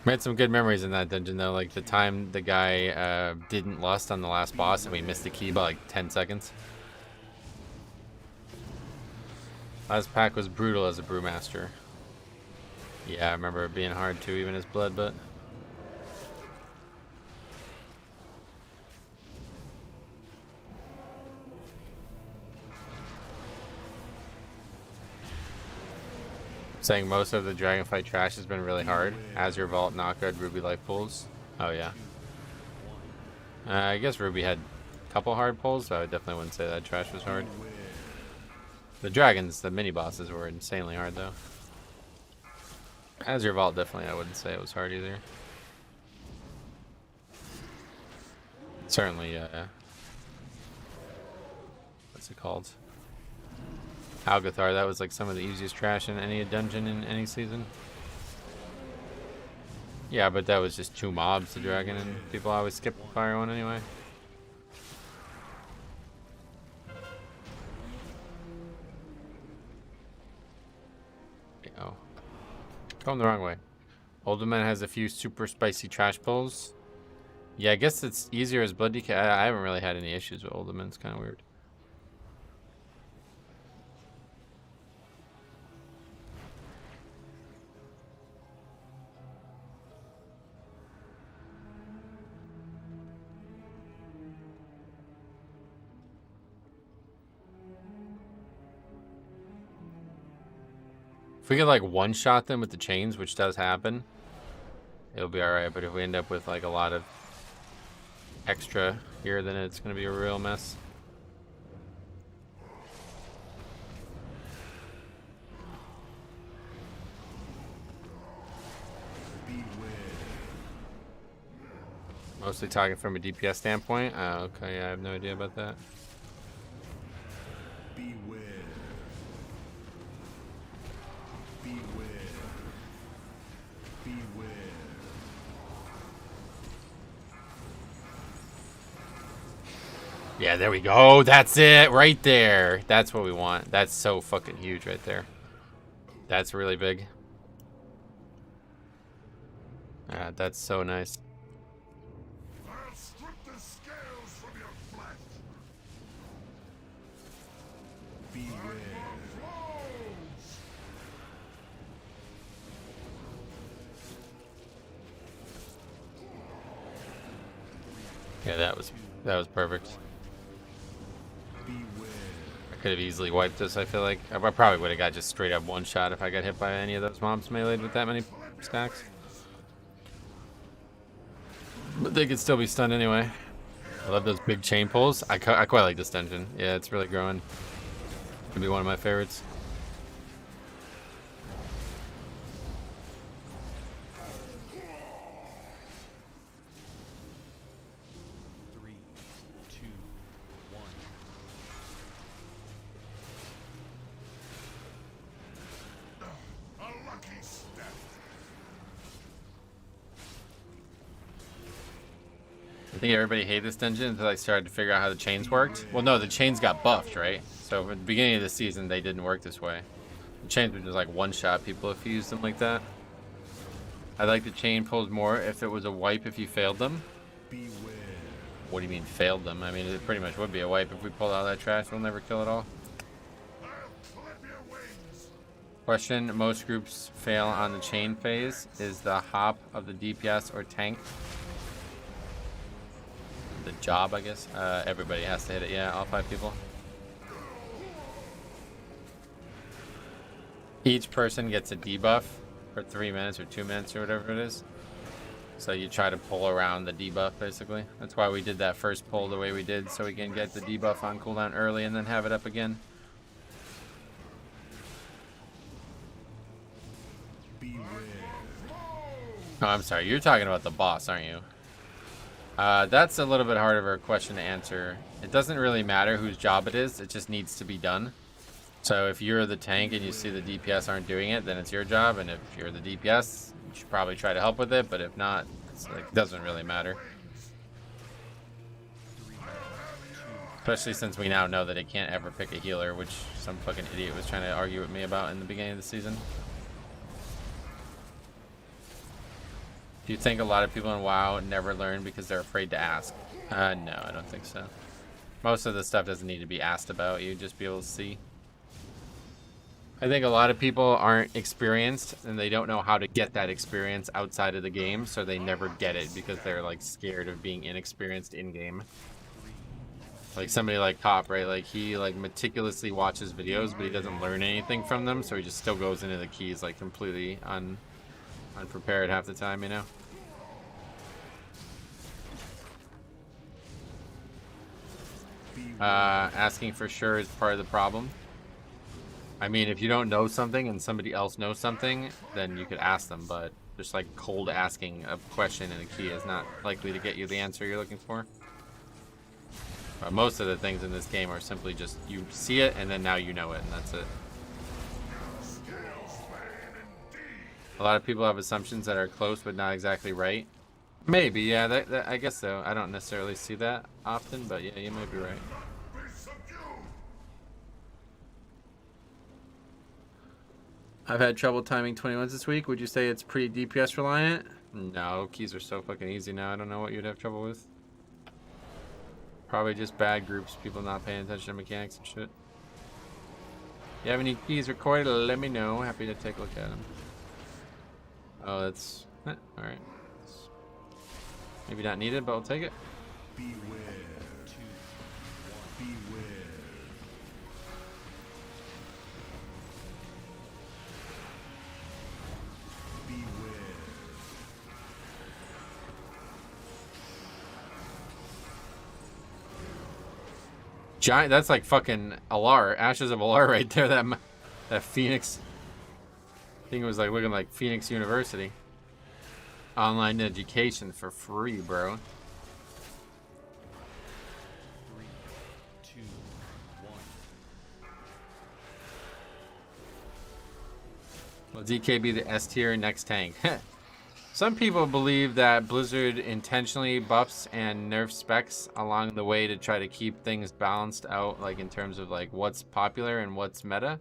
We had some good memories in that dungeon though, like the time the guy didn't lust on the last boss and we missed the key by like 10 seconds. Last pack was brutal as a brewmaster. Yeah, I remember it being hard too, even as blood, but... Saying most of the Dragonfight trash has been really hard. Azure Vault, Knockout, Ruby Life pulls. Oh yeah. I guess Ruby had a couple hard pulls, so I definitely wouldn't say that trash was hard. The dragons, the mini bosses, were insanely hard though. Azure Vault, definitely I wouldn't say it was hard either. Certainly, what's it called? Algathar, that was like some of the easiest trash in any dungeon in any season. Yeah, but that was just 2 mobs, the dragon, and people always skip the fire one anyway. Oh. Going the wrong way. Ultimate has a few super spicy trash pulls. Yeah, I guess it's easier as Blood DK. I haven't really had any issues with Ultimate. It's kind of weird. If we could like one-shot them with the chains, which does happen, it'll be alright. But if we end up with like a lot of extra here, then it's going to be a real mess. Mostly talking from a DPS standpoint. Okay, I have no idea about that. Yeah, there we go. That's it right there. That's what we want. That's so fucking huge right there. That's really big. That's so nice. I'll strip the scales from your flesh. Beware. Yeah, that was perfect. I could have easily wiped this, I feel like. I probably would have got just straight up one shot if I got hit by any of those mobs meleeed with that many stacks. But they could still be stunned anyway. I love those big chain pulls. I quite like this dungeon. Yeah, it's really growing. Could be one of my favorites. I think everybody hated this dungeon until I started to figure out how the chains worked. Well, no, the chains got buffed, right? So at the beginning of the season, they didn't work this way. The chains were just like one-shot people if you used them like that. I like the chain pulls more if it was a wipe if you failed them. What do you mean failed them? I mean, it pretty much would be a wipe if we pulled out that trash. We'll never kill it all. Question: most groups fail on the chain phase. Is the hop of the DPS or tank the job, I guess? Everybody has to hit it. Yeah, all 5 people. Each person gets a debuff for 3 minutes or 2 minutes or whatever it is. So you try to pull around the debuff, basically. That's why we did that first pull the way we did, so we can get the debuff on cooldown early and then have it up again. Oh, I'm sorry. You're talking about the boss, aren't you? That's a little bit harder of a question to answer. It doesn't really matter whose job it is. It just needs to be done. So if you're the tank and you see the DPS aren't doing it, then it's your job. And if you're the DPS, you should probably try to help with it. But if not, it's like, it doesn't really matter. Especially since we now know that it can't ever pick a healer, which some fucking idiot was trying to argue with me about in the beginning of the season. Do you think a lot of people in WoW never learn because they're afraid to ask? No, I don't think so. Most of the stuff doesn't need to be asked about. You just be able to see. I think a lot of people aren't experienced and they don't know how to get that experience outside of the game, so they never get it because they're like scared of being inexperienced in game. Like somebody like Cop, right? Like he like meticulously watches videos, but he doesn't learn anything from them, so he just still goes into the keys like completely unprepared half the time, you know? Asking for sure is part of the problem. I mean, if you don't know something and somebody else knows something, then you could ask them, but just like cold asking a question in a key is not likely to get you the answer you're looking for. Most of the things in this game are simply just you see it and then now you know it, and that's it. A lot of people have assumptions that are close but not exactly right. Maybe, yeah, that I guess so. I don't necessarily see that often, but yeah, you might be right. I've had trouble timing 21s this week. Would you say it's pretty DPS reliant? No, keys are so fucking easy now. I don't know what you'd have trouble with. Probably just bad groups, people not paying attention to mechanics and shit. You have any keys recorded? Let me know. Happy to take a look at them. Oh, that's alright. Maybe not needed, but I'll take it. Beware. Beware. Giant, that's like fucking Alar, Ashes of Alar right there. That Phoenix thing was like looking like Phoenix University. Online education for free, bro. 3, 2, 1. Will DK be the S tier next tank? Some people believe that Blizzard intentionally buffs and nerfs specs along the way to try to keep things balanced out, like in terms of like what's popular and what's meta.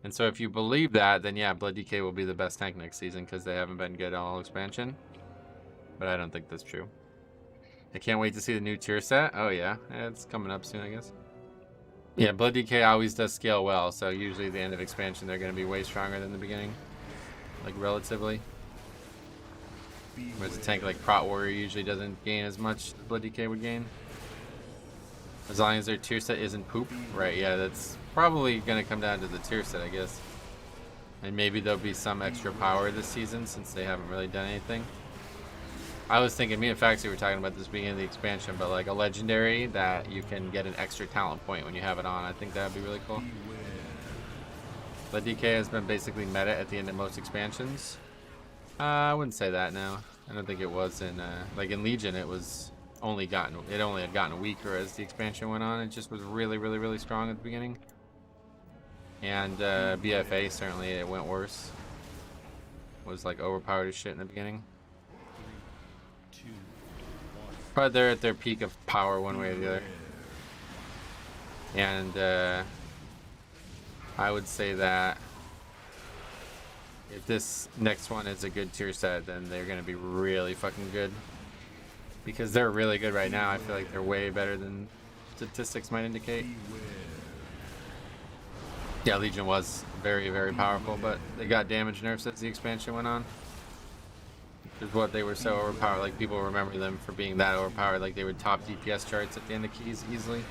And so if you believe that, then yeah, Blood DK will be the best tank next season because they haven't been good all expansion. But I don't think that's true. I can't wait to see the new tier set. Oh yeah, it's coming up soon, I guess. Yeah, Blood DK always does scale well, so usually at the end of expansion they're going to be way stronger than the beginning, like relatively. Whereas a tank like Prot Warrior usually doesn't gain as much as Blood DK would gain. As long as their tier set isn't poop. Right, yeah, that's probably going to come down to the tier set, I guess. And maybe there'll be some extra power this season since they haven't really done anything. I was thinking, me and Faxi were talking about this beginning of the expansion, but like a legendary that you can get an extra talent point when you have it on. I think that would be really cool. Blood DK has been basically meta at the end of most expansions. I wouldn't say that now. I don't think it was in like in Legion. It only had gotten weaker as the expansion went on. It just was really strong at the beginning. And BFA certainly it went worse. It was like overpowered as shit in the beginning. 3, 2, 1. But they're at their peak of power one way or the other. And I would say that if this next one is a good tier set, then they're going to be really fucking good. Because they're really good right now. I feel like they're way better than statistics might indicate. Yeah, Legion was very, very powerful, but they got damage nerfs as the expansion went on. Which is what they were so overpowered. Like, people remember them for being that overpowered. Like, they would top DPS charts at the end of keys easily.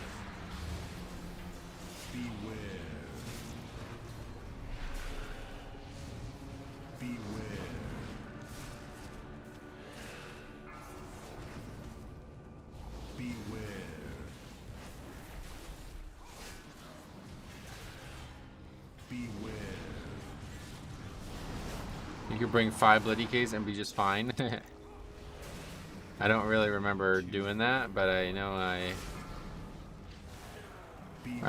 You could bring 5 bloody keys and be just fine. I don't really remember doing that, but I know I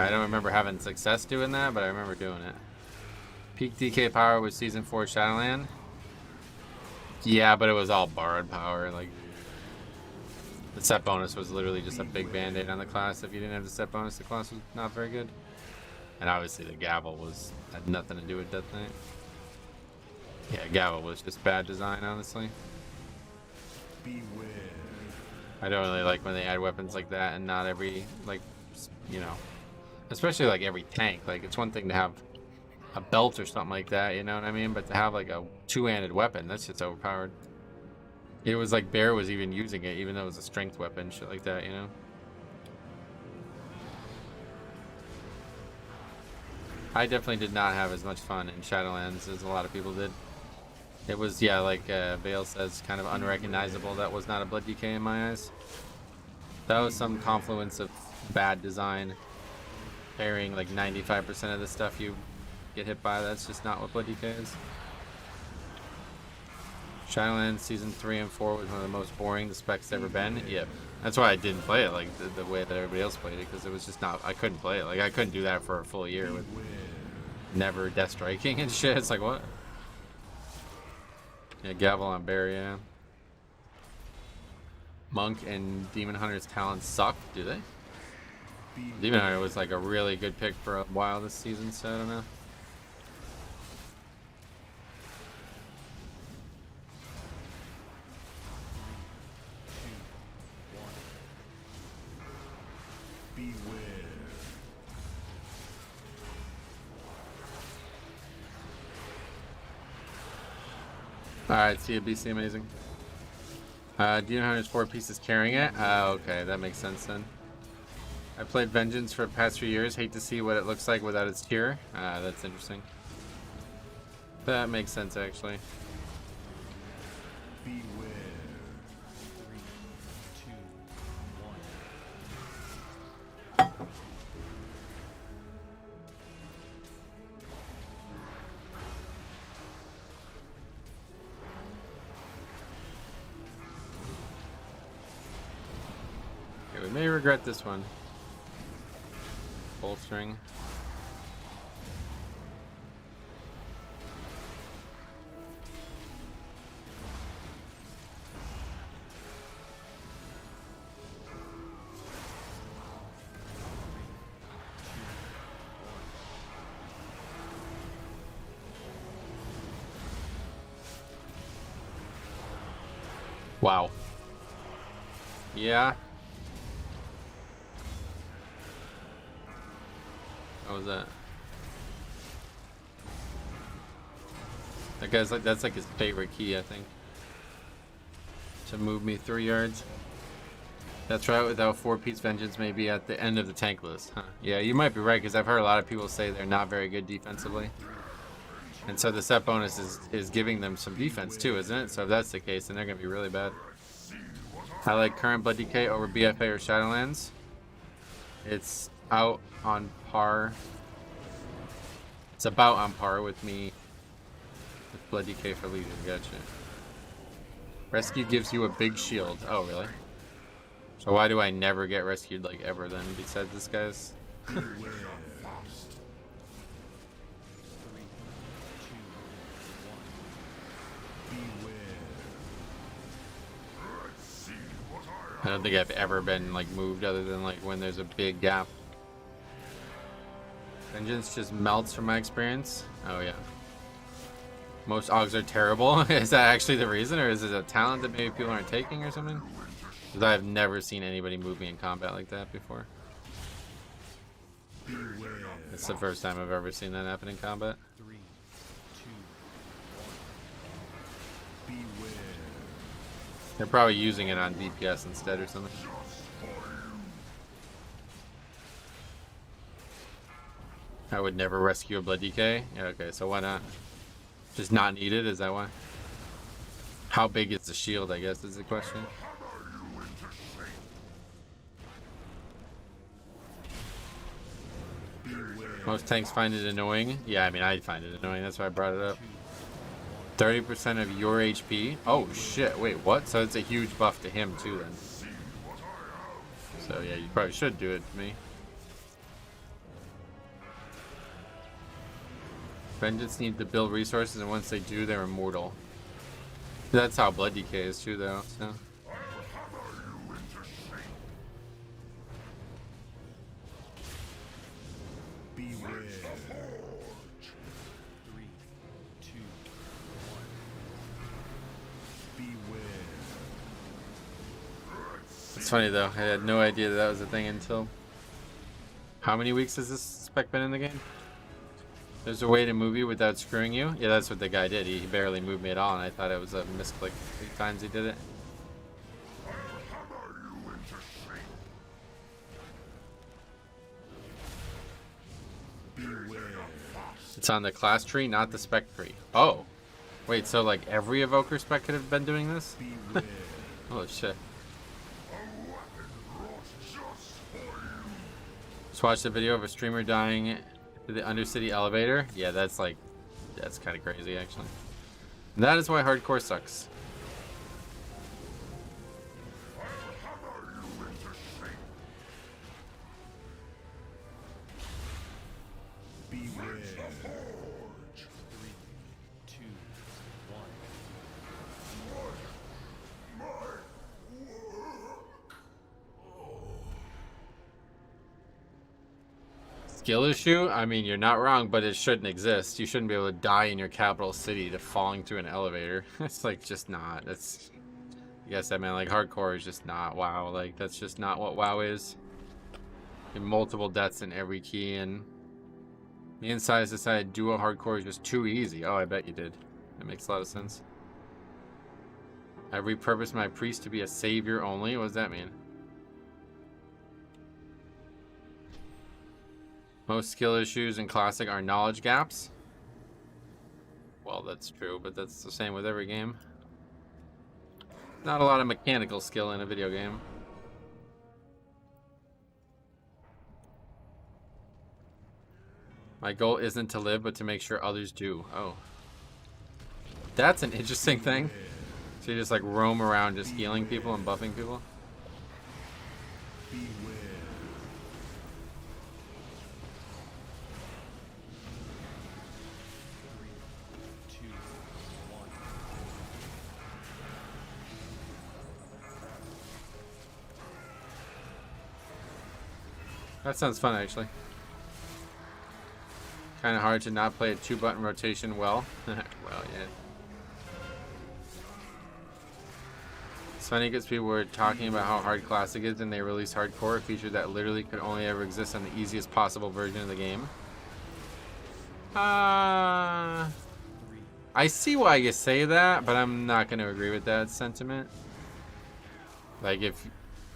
don't remember having success doing that, but I remember doing it. Peak DK power was Season 4 Shadowland. Yeah, but it was all borrowed power. Like, the set bonus was literally just a big band-aid on the class. If you didn't have the set bonus, the class was not very good. And obviously the gavel had nothing to do with Death Knight. Yeah, gavel was just bad design, honestly. I don't really like when they add weapons like that and not every, like, you know, especially like every tank. Like, it's one thing to have a belt or something like that, you know what I mean? But to have like a two-handed weapon, that's just overpowered. It was like Bear was even using it, even though it was a strength weapon, shit like that, you know? I definitely did not have as much fun in Shadowlands as a lot of people did. It was, yeah, like Vale says, kind of unrecognizable. That was not a Blood DK in my eyes. That was some confluence of bad design. Parrying like 95% of the stuff you get hit by. That's just not what Blood DK is. Shadowlands Season 3 and 4 was one of the most boring the spec's ever been. Yep. That's why I didn't play it like the way that everybody else played it, because it was just not, I couldn't play it. Like, I couldn't do that for a full year with never death striking and shit. It's like, what? Yeah, gavel on Bear, yeah. Monk and Demon Hunter's talents suck, do they? Demon Hunter was like a really good pick for a while this season, so I don't know. Alright, see you, BC, amazing. Demon Hunter's 4 pieces carrying it. Okay, that makes sense then. I played Vengeance for the past few years. Hate to see what it looks like without its tier. That's interesting. That makes sense, actually. We may regret this one. Bolstering. Wow. Yeah. What was that? That guy's like, that's like his favorite key, I think. To move me 3 yards. That's right, without 4-piece Vengeance may be at the end of the tank list. Huh. Yeah, you might be right, because I've heard a lot of people say they're not very good defensively. And so the set bonus is giving them some defense too, isn't it? So if that's the case, then they're going to be really bad. I like current Blood DK over BFA or Shadowlands. It's out on par. It's about on par with me with Blood DK for Legion. Gotcha. Rescue gives you a big shield. Oh, really? So why do I never get rescued like ever then, besides this guy's? I don't think I've ever been like moved other than like when there's a big gap. Vengeance just melts from my experience. Oh yeah. Most Augs are terrible. Is that actually the reason, or is it a talent that maybe people aren't taking or something? Because I've never seen anybody move me in combat like that before. It's the first time I've ever seen that happen in combat. 3, 2, 1. They're probably using it on DPS instead or something. I would never rescue a blood DK. Yeah, okay, so why not? Just not needed, is that why? How big is the shield, I guess, is the question. Most tanks find it annoying. Yeah, I mean, I find it annoying. That's why I brought it up. 30% of your HP. Oh, shit. Wait, what? So it's a huge buff to him, too, then. So, yeah, you probably should do it to me. Vengeance need to build resources, and once they do, they're immortal. That's how Blood DK is, too, though. So. It's funny though, I had no idea that was a thing until... How many weeks has this spec been in the game? There's a way to move you without screwing you? Yeah, that's what the guy did. He barely moved me at all, and I thought it was a misclick 3 times he did it. It's on the class tree, not the spec tree. Oh! Wait, so like every evoker spec could have been doing this? Oh shit. Just watched a video of a streamer dying to the Undercity elevator. Yeah, that's kind of crazy actually. And that is why hardcore sucks. Skill issue? I mean, you're not wrong, but it shouldn't exist. You shouldn't be able to die in your capital city to falling through an elevator. It's like just not. That's. I guess I mean like hardcore is just not WoW. Like that's just not what WoW is. And multiple deaths in every key, and the insides decided duo hardcore is just too easy. Oh, I bet you did. That makes a lot of sense. I repurposed my priest to be a savior only. What does that mean? Most skill issues in Classic are knowledge gaps. Well, that's true, but that's the same with every game. Not a lot of mechanical skill in a video game. My goal isn't to live, but to make sure others do. Oh. That's an interesting thing. So you just like roam around just healing people and buffing people? That sounds fun, actually. Kind of hard to not play a 2-button rotation well. Well, yeah. It's funny because people were talking about how hard Classic is, and they released Hardcore, a feature that literally could only ever exist on the easiest possible version of the game. I see why you say that, but I'm not going to agree with that sentiment. Like, if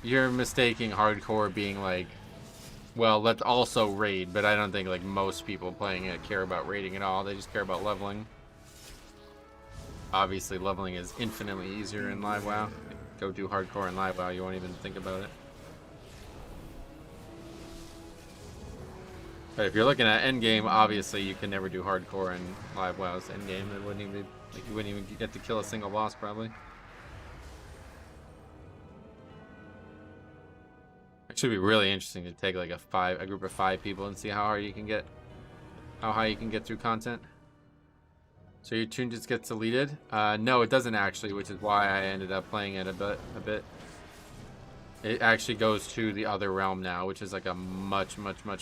you're mistaking Hardcore being like, well, let's also raid, but I don't think like most people playing it care about raiding at all. They just care about leveling. Obviously, leveling is infinitely easier in Live WoW. Go do hardcore in Live WoW, you won't even think about it. But if you're looking at endgame, obviously you can never do hardcore in Live WoW's endgame. It wouldn't even like you wouldn't even get to kill a single boss probably. It should be really interesting to take like a group of 5 people and see how hard you can get, how high you can get through content. So your tune just gets deleted? No, it doesn't actually, which is why I ended up playing it a bit. It actually goes to the other realm now, which is like a much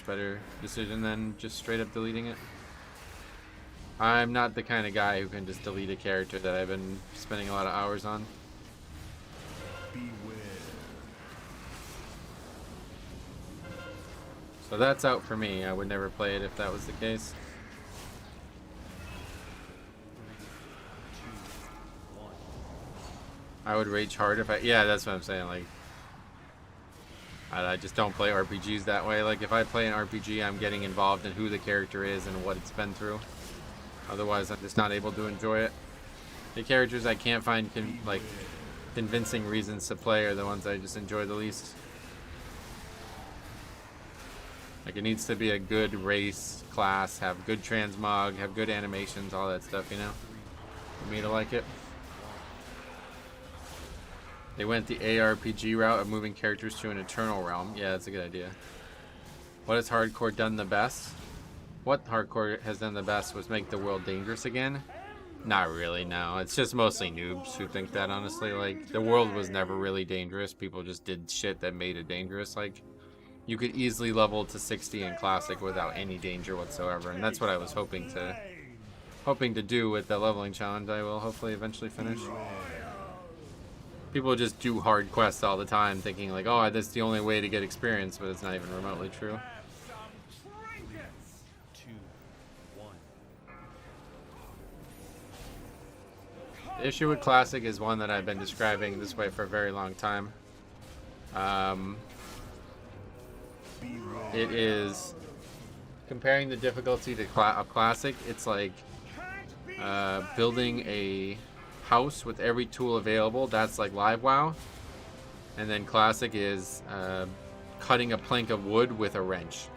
better decision than just straight up deleting it. I'm not the kind of guy who can just delete a character that I've been spending a lot of hours on. So that's out for me. I would never play it if that was the case. I would rage hard if I... Yeah, that's what I'm saying. Like, I just don't play RPGs that way. Like, if I play an RPG, I'm getting involved in who the character is and what it's been through. Otherwise, I'm just not able to enjoy it. The characters I can't find, convincing reasons to play are the ones I just enjoy the least. Like, it needs to be a good race class, have good transmog, have good animations, all that stuff, you know? For me to like it. They went the ARPG route of moving characters to an eternal realm. Yeah, that's a good idea. What has hardcore done the best? What hardcore has done the best was make the world dangerous again. Not really, no. It's just mostly noobs who think that, honestly. Like, the world was never really dangerous. People just did shit that made it dangerous. Like, you could easily level to 60 in Classic without any danger whatsoever. And that's what I was hoping to do with the leveling challenge. I will hopefully eventually finish. People just do hard quests all the time thinking like, oh, that's the only way to get experience, but it's not even remotely true. The issue with Classic is one that I've been describing this way for a very long time. It is comparing the difficulty to Classic. It's like building a house with every tool available. That's like live WoW. And then Classic is cutting a plank of wood with a wrench.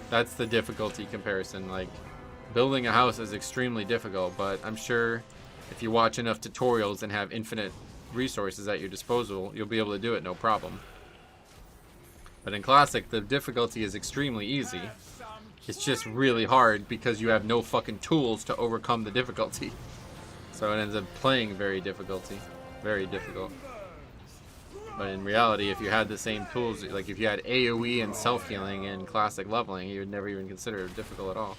That's the difficulty comparison. Like, building a house is extremely difficult, but I'm sure if you watch enough tutorials and have infinite resources at your disposal, you'll be able to do it no problem. But in Classic, the difficulty is extremely easy. It's just really hard because you have no fucking tools to overcome the difficulty. So it ends up playing very difficult. But in reality, if you had the same tools, like if you had AoE and self-healing in Classic leveling, you would never even consider it difficult at all.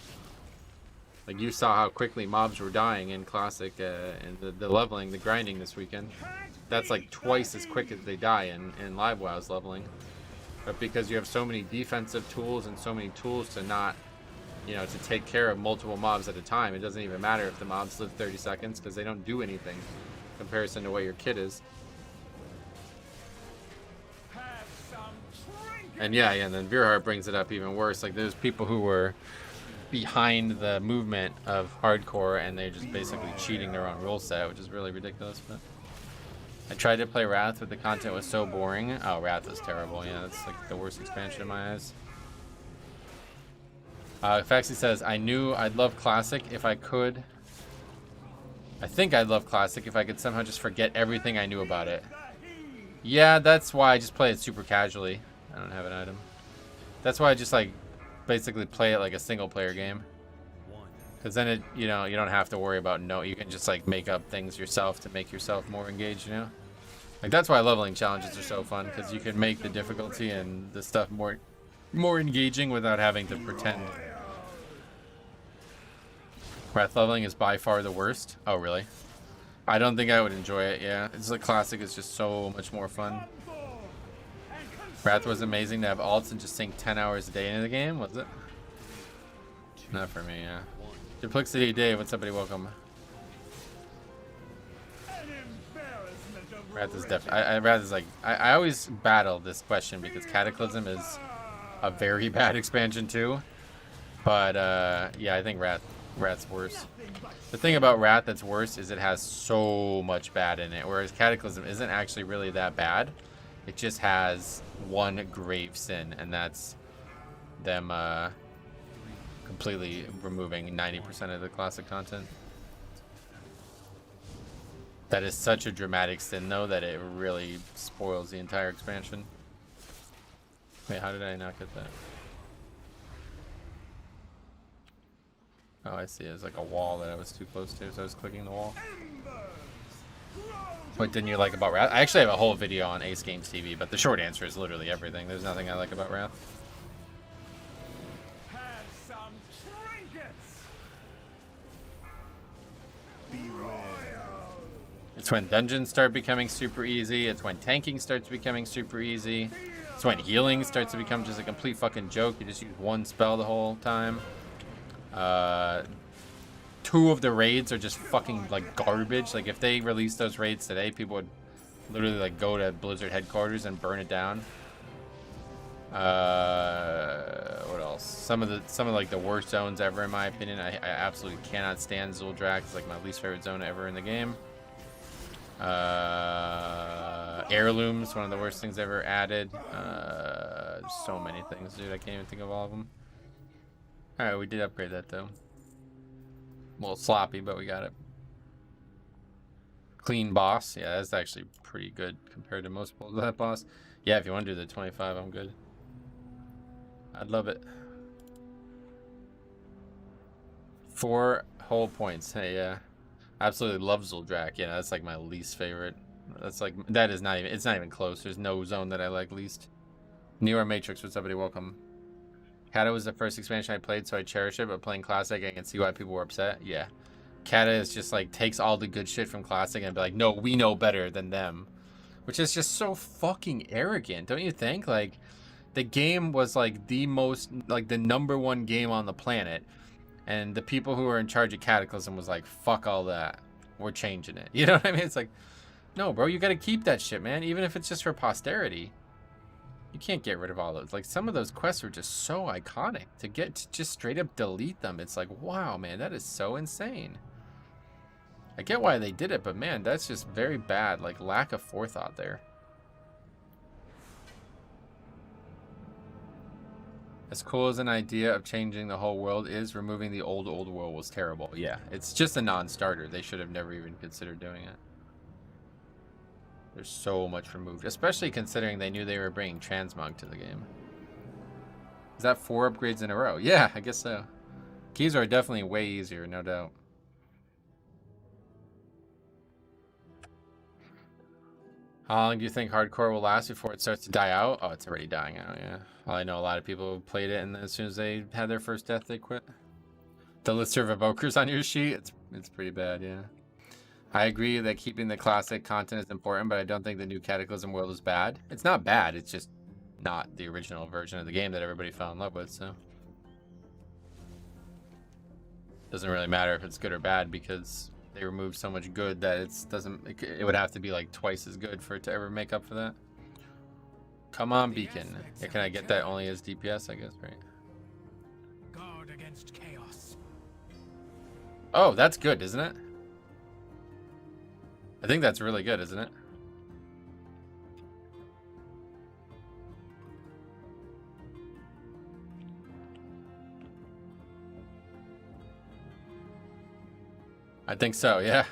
Like, you saw how quickly mobs were dying in Classic, and the leveling, the grinding this weekend. That's like twice as quick as they die in Live WoW's leveling. But because you have so many defensive tools and so many tools to not, you know, to take care of multiple mobs at a time, it doesn't even matter if the mobs live 30 seconds because they don't do anything in comparison to what your kit is. And yeah, and then Veerheart brings it up even worse. Like, there's people who were behind the movement of hardcore and they're just basically cheating their own rule set, which is really ridiculous. But I tried to play Wrath, but the content was so boring. Oh, Wrath is terrible. Yeah, that's like the worst expansion in my eyes. Faxi says, I knew I'd love Classic if I could. I think I'd love Classic if I could somehow just forget everything I knew about it. Yeah, that's why I just play it super casually. I don't have an item. That's why I just like basically play it like a single player game. Because then it, you know, you don't have to worry about you can just like make up things yourself to make yourself more engaged, you know? Like, that's why leveling challenges are so fun, because you can make the difficulty and the stuff more engaging without having to pretend. Wrath leveling is by far the worst. Oh, really? I don't think I would enjoy it, yeah. It's like Classic is just so much more fun. Wrath was amazing to have alts and just sink 10 hours a day into the game, was it? Not for me, yeah. Duplicity Dave, what's up, buddy? Welcome. Wrath is definitely. Wrath is like. I always battle this question because Cataclysm is a very bad expansion too. But yeah, I think Wrath's worse. The thing about Wrath that's worse is it has so much bad in it, whereas Cataclysm isn't actually really that bad. It just has one grave sin, and that's them completely removing 90% of the classic content. That is such a dramatic sin, though, that it really spoils the entire expansion. Wait, how did I not get that? Oh, I see. It's like a wall that I was too close to, so I was clicking the wall. What didn't you like about Wrath? I actually have a whole video on Ace Games TV, but the short answer is literally everything. There's nothing I like about Wrath. It's when dungeons start becoming super easy. It's when tanking starts becoming super easy. So when healing starts to become just a complete fucking joke, you just use one spell the whole time. 2 of the raids are just fucking like garbage. Like if they released those raids today, people would literally like go to Blizzard headquarters and burn it down. What else? Some of like the worst zones ever in my opinion. I absolutely cannot stand Zul'Drak. It's like my least favorite zone ever in the game. Heirlooms, one of the worst things ever added. So many things, dude. I can't even think of all of them. All right, we did upgrade that though. Well, sloppy, but we got it. Clean boss. Yeah, that's actually pretty good compared to most pulls of that boss. Yeah, if you want to do the 25, I'm good. I'd love it. 4 whole points. Hey, yeah. Absolutely love Zul'Drak. Yeah, that's like my least favorite. That's like, that is not even, it's not even close. There's no zone that I like least. Newer Matrix, what's up, buddy? Welcome. Kata was the first expansion I played, so I cherish it, but playing Classic, I can see why people were upset. Yeah. Kata is just like, takes all the good shit from Classic and be like, no, we know better than them. Which is just so fucking arrogant, don't you think? Like, the game was like the most, like the #1 game on the planet. And the people who were in charge of Cataclysm was like, fuck all that. We're changing it. You know what I mean? It's like, no, bro, you gotta keep that shit, man. Even if it's just for posterity. You can't get rid of all those. Like, some of those quests are just so iconic. To just straight up delete them, it's like, wow, man, that is so insane. I get why they did it, but man, that's just very bad. Like, lack of forethought there. As cool as an idea of changing the whole world is, removing the old world was terrible. Yeah, it's just a non-starter. They should have never even considered doing it. There's so much removed, especially considering they knew they were bringing transmog to the game. Is that 4 upgrades in a row? Yeah, I guess so. Keys are definitely way easier, no doubt. How long do you think hardcore will last before it starts to die out? Oh, it's already dying out, yeah. Well, I know a lot of people who played it, and as soon as they had their first death, they quit. The list of evokers on your sheet, it's pretty bad, yeah. I agree that keeping the classic content is important, but I don't think the new Cataclysm world is bad. It's not bad, it's just not the original version of the game that everybody fell in love with, so. Doesn't really matter if it's good or bad because they removed so much good that it would have to be like twice as good for it to ever make up for that. Come on, Beacon. Yeah, can I get that only as DPS, I guess, right? Guard against chaos. Oh, that's good, isn't it? I think that's really good, isn't it? I think so, yeah.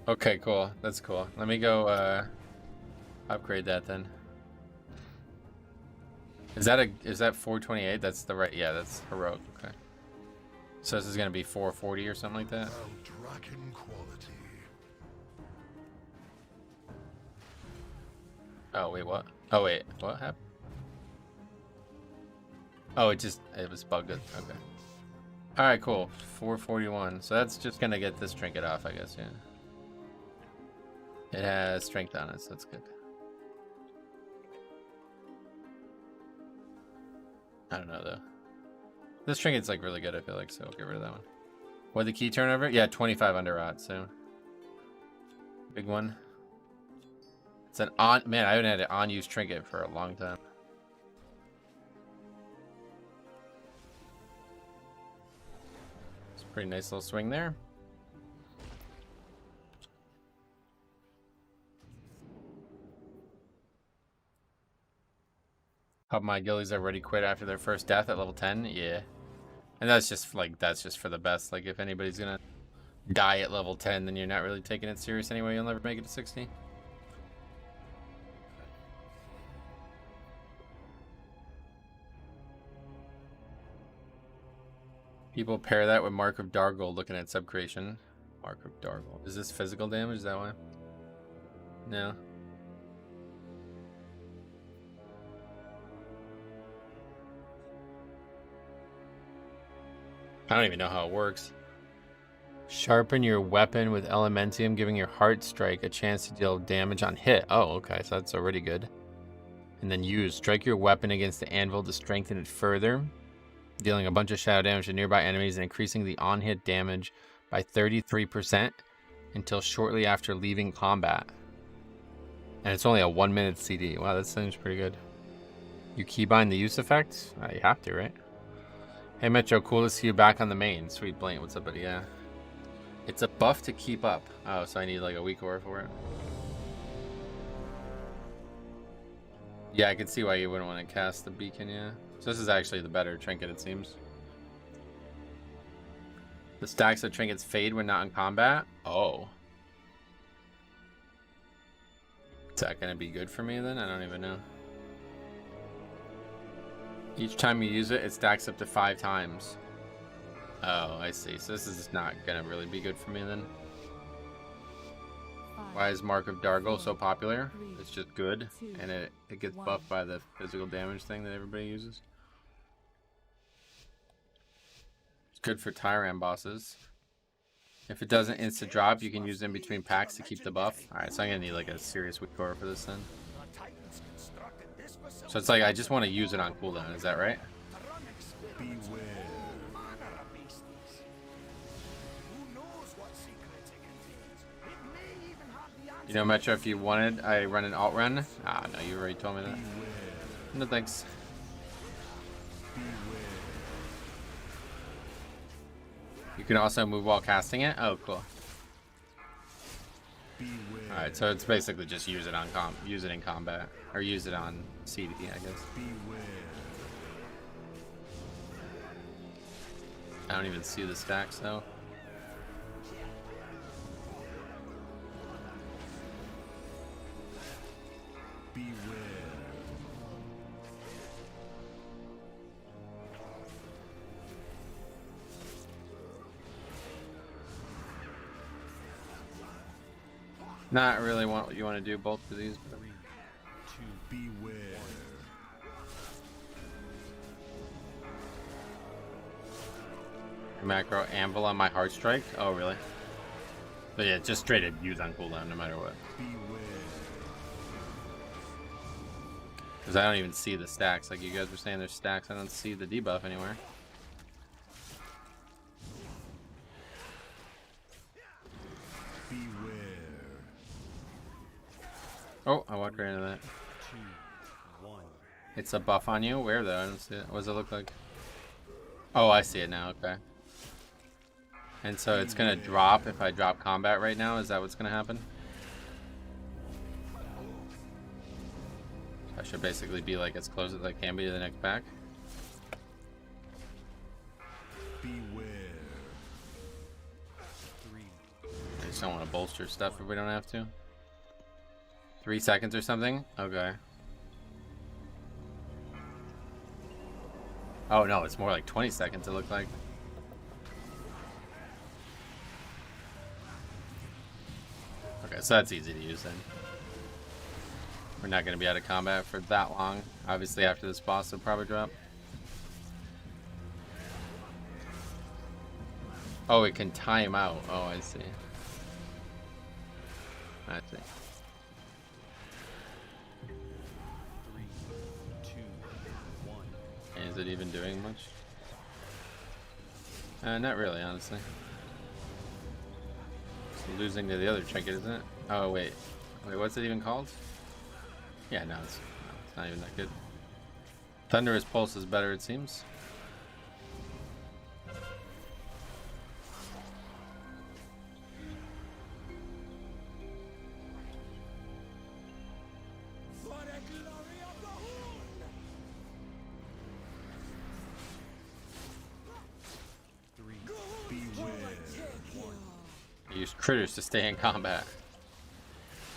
Okay, cool. That's cool. Let me go upgrade that then. Is that 428? That's the right, yeah, that's heroic. Okay. So this is gonna be 440 or something like that? Dragon quality. Oh wait, what? Oh wait, what happened? Oh, it was bugged. Okay. All right, cool. 441. So that's just gonna get this trinket off, I guess. Yeah. It has strength on it, so that's good. I don't know though. This trinket's like really good, I feel like, so I'll get rid of that one. What, the key turnover? Yeah, 25 under rot, so big one. It's an man, I haven't had an on-use trinket for a long time. It's a pretty nice little swing there. Hope my gillies already quit after their first death at level 10. Yeah. And that's just for the best. Like, if anybody's gonna die at level 10, then you're not really taking it serious anyway. You'll never make it to 60. People pair that with Mark of Dargle looking at subcreation. Mark of Dargle. Is this physical damage? Is that why? No. I don't even know how it works. Sharpen your weapon with Elementium, giving your heart strike a chance to deal damage on hit. Oh, okay, so that's already good. And then use strike your weapon against the anvil to strengthen it further, dealing a bunch of shadow damage to nearby enemies and increasing the on-hit damage by 33% until shortly after leaving combat. And it's only a 1-minute CD. Wow, that seems pretty good. You keybind the use effect? You have to, right? Hey Metro, cool to see you back on the main. Sweet Blaine, what's up, buddy? Yeah. It's a buff to keep up. Oh, so I need like a weak aura for it. Yeah, I can see why you wouldn't want to cast the beacon, yeah. So this is actually the better trinket, it seems. The stacks of trinkets fade when not in combat? Oh. Is that going to be good for me then? I don't even know. Each time you use it, it stacks up to 5 times. Oh, I see. So this is not going to really be good for me then. Why is Mark of Dargle so popular? It's just good, and it gets buffed by the physical damage thing that everybody uses. It's good for Tyran bosses. If it doesn't insta drop, you can use it in between packs to keep the buff. Alright, so I'm gonna need like a serious weak core for this then. So it's like I just want to use it on cooldown, is that right? You know, Metro, if you wanted, I run an alt run. Ah, no, you already told me that. No thanks. You can also move while casting it. Oh, cool. All right, so it's basically just use it on use it in combat, or use it on CD, I guess. I don't even see the stacks though. Not really what you want to do both of these. But... Beware. Macro anvil on my heart strike. Oh really? But yeah, just straight up use on cooldown no matter what. Because I don't even see the stacks. Like you guys were saying there's stacks. I don't see the debuff anywhere. Oh, I walked right into that. It's a buff on you? Where though? I don't see it. What does it look like? Oh, I see it now. Okay. And so it's gonna drop if I drop combat right now? Is that what's gonna happen? I should basically be like as close as I can be to the next pack. Beware. I just don't want to bolster stuff if we don't have to. 3 seconds or something? Okay. Oh no, it's more like 20 seconds it looked like. Okay, so that's easy to use then. We're not going to be out of combat for that long. Obviously after this boss it'll probably drop. Oh, it can time out. Oh, I see. I see. 3, 2, 1. Is it even doing much? Not really, honestly. It's losing to the other trinket, isn't it? Oh, wait. Wait, what's it even called? Yeah, no, it's not even that good. Thunderous Pulse is better, it seems. Use critters to stay in combat.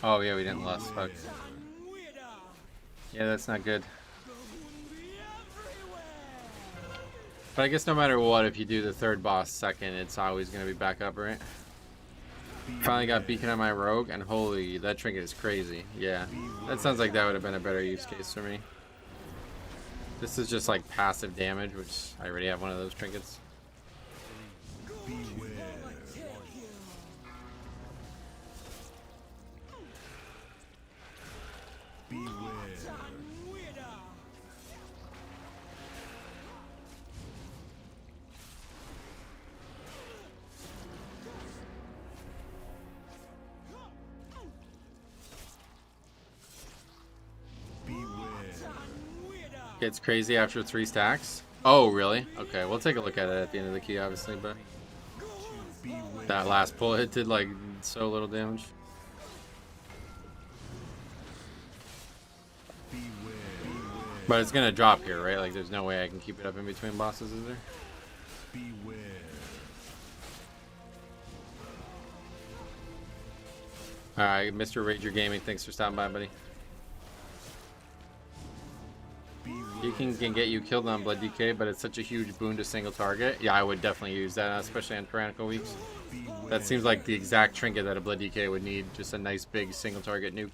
Oh yeah, we didn't lose. Fuck. Yeah, that's not good. But I guess no matter what, if you do the third boss second, it's always going to be back up, right? Finally got beacon on my rogue, and holy, that trinket is crazy. Yeah, that sounds like that would have been a better use case for me. This is just like passive damage, which I already have one of those trinkets. Gets crazy after 3 stacks. Oh, really? Okay, we'll take a look at it at the end of the key, obviously, but that last pull hit did like so little damage. But it's gonna drop here, right? Like, there's no way I can keep it up in between bosses, is there? Alright, Mr. Rager Gaming, thanks for stopping by, buddy. You can get you killed on Blood DK, but it's such a huge boon to single target. Yeah, I would definitely use that, especially on Tyrannical weeks. That seems like the exact trinket that a Blood DK would need. Just a nice big single target nuke.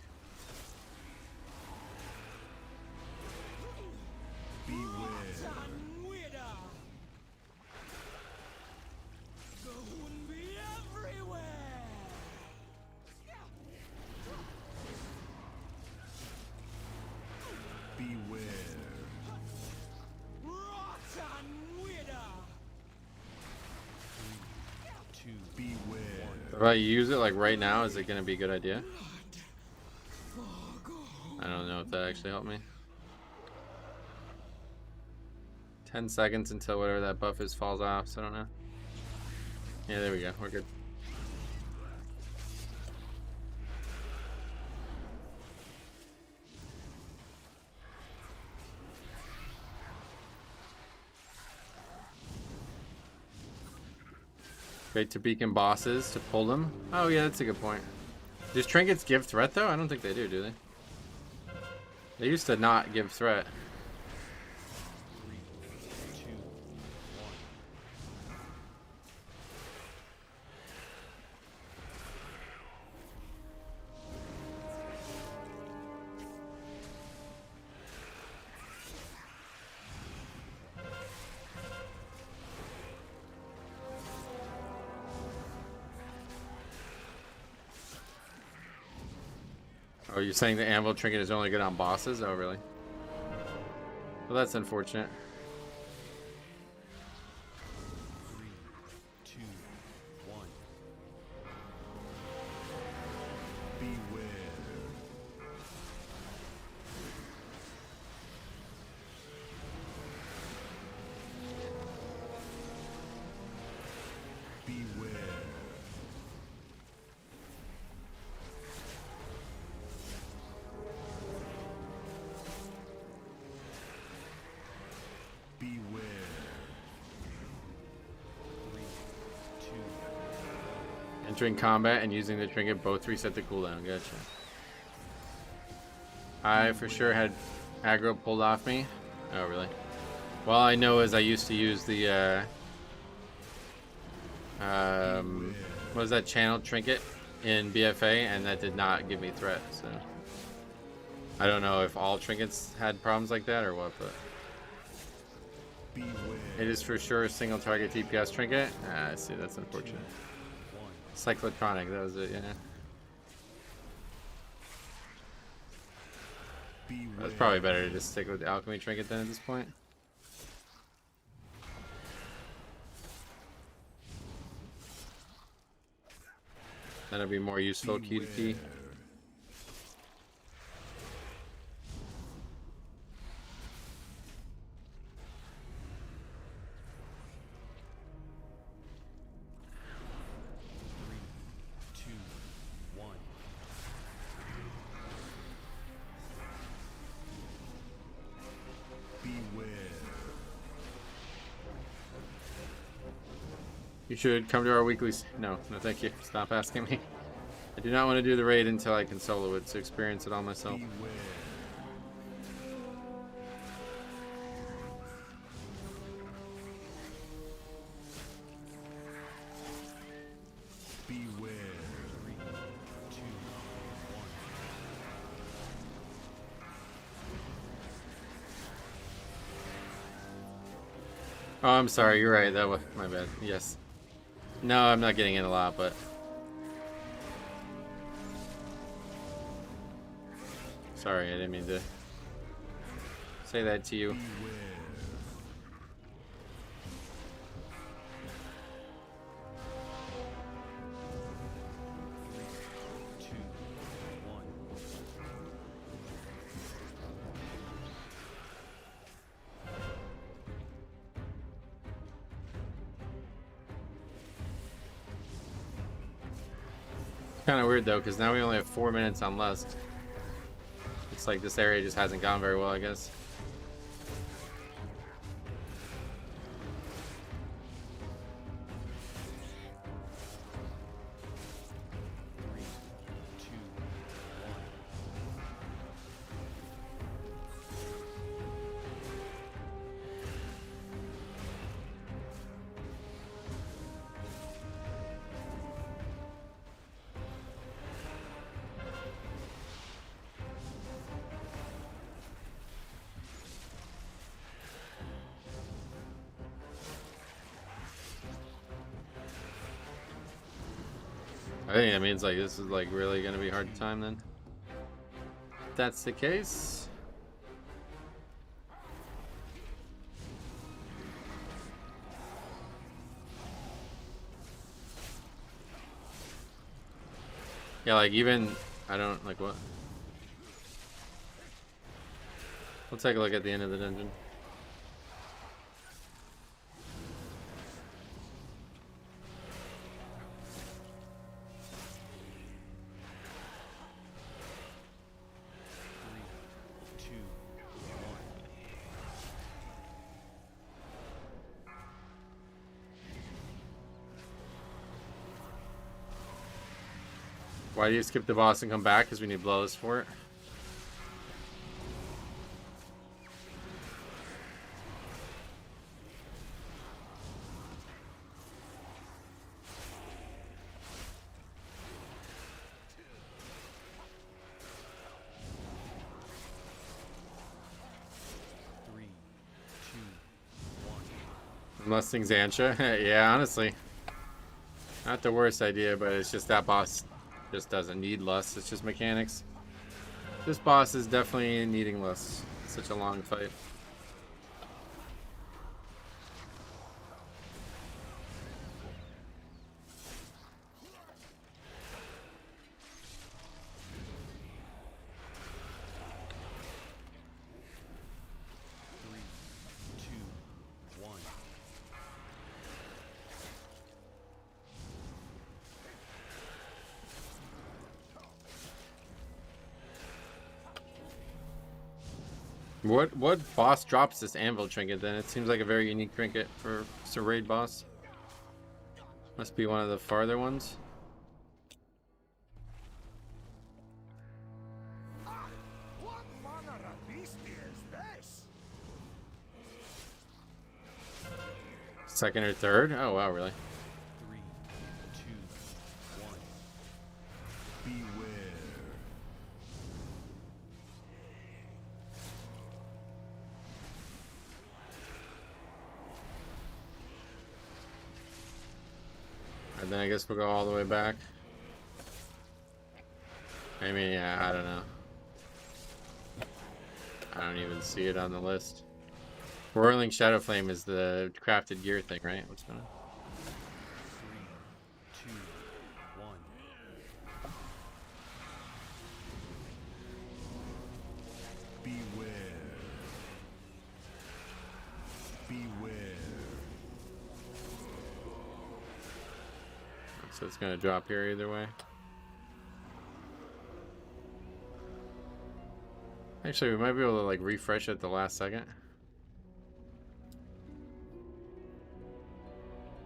If I use it like right now, is it gonna be a good idea? I don't know if that actually helped me. 10 seconds until whatever that buff is falls off, so I don't know. Yeah, there we go, we're good. Great to beacon bosses to pull them. Oh yeah, that's a good point. Does trinkets give threat though? I don't think they do they? They used to not give threat. Oh, you're saying the anvil trinket is only good on bosses? Oh, really? Well, that's unfortunate. 3, 2, 1. Beware. Beware. Beware. 3, 2. Entering combat and using the trinket both reset the cooldown. Gotcha. I for sure had aggro pulled off me. Oh, really? Well, I know is I used to use the what was that channel trinket in BFA, and that did not give me threat. So I don't know if all trinkets had problems like that or what, but it is for sure a single target DPS trinket. Ah, I see. That's unfortunate. Cyclotronic, that was it, yeah. That's probably better to just stick with the alchemy trinket then at this point. That'll be more useful key to key. You should come to our weeklies. No, thank you. Stop asking me. I do not want to do the raid until I can solo it to experience it all myself. Beware. 3, 2, 1. Oh, I'm sorry. You're right. That was my bad. Yes. No, I'm not getting in a lot, but sorry, I didn't mean to say that to you. Kind of weird though, because now we only have 4 minutes on Lust. It's like this area just hasn't gone very well, I guess. I think that means like this is like really gonna be hard time then. If that's the case. Yeah, like even I don't like what. We'll take a look at the end of the dungeon. Why do you skip the boss and come back? Because we need blows for it. Lusting Xantia? Yeah, honestly. Not the worst idea, but it's just that boss just doesn't need lust. It's just mechanics. This boss is definitely needing lust. It's such a long fight. What boss drops this anvil trinket then? It seems like a very unique trinket for a raid boss. Must be one of the farther ones. What manner of beast is this? Second or third? Oh wow, really? 3, 2, 1. Beware. And then I guess we'll go all the way back. I mean, yeah, I don't know. I don't even see it on the list. Whirling Shadow Flame is the crafted gear thing, right? What's going on? 3, 2, 1. Beware. Beware. So it's gonna drop here either way. Actually, we might be able to like refresh it at the last second.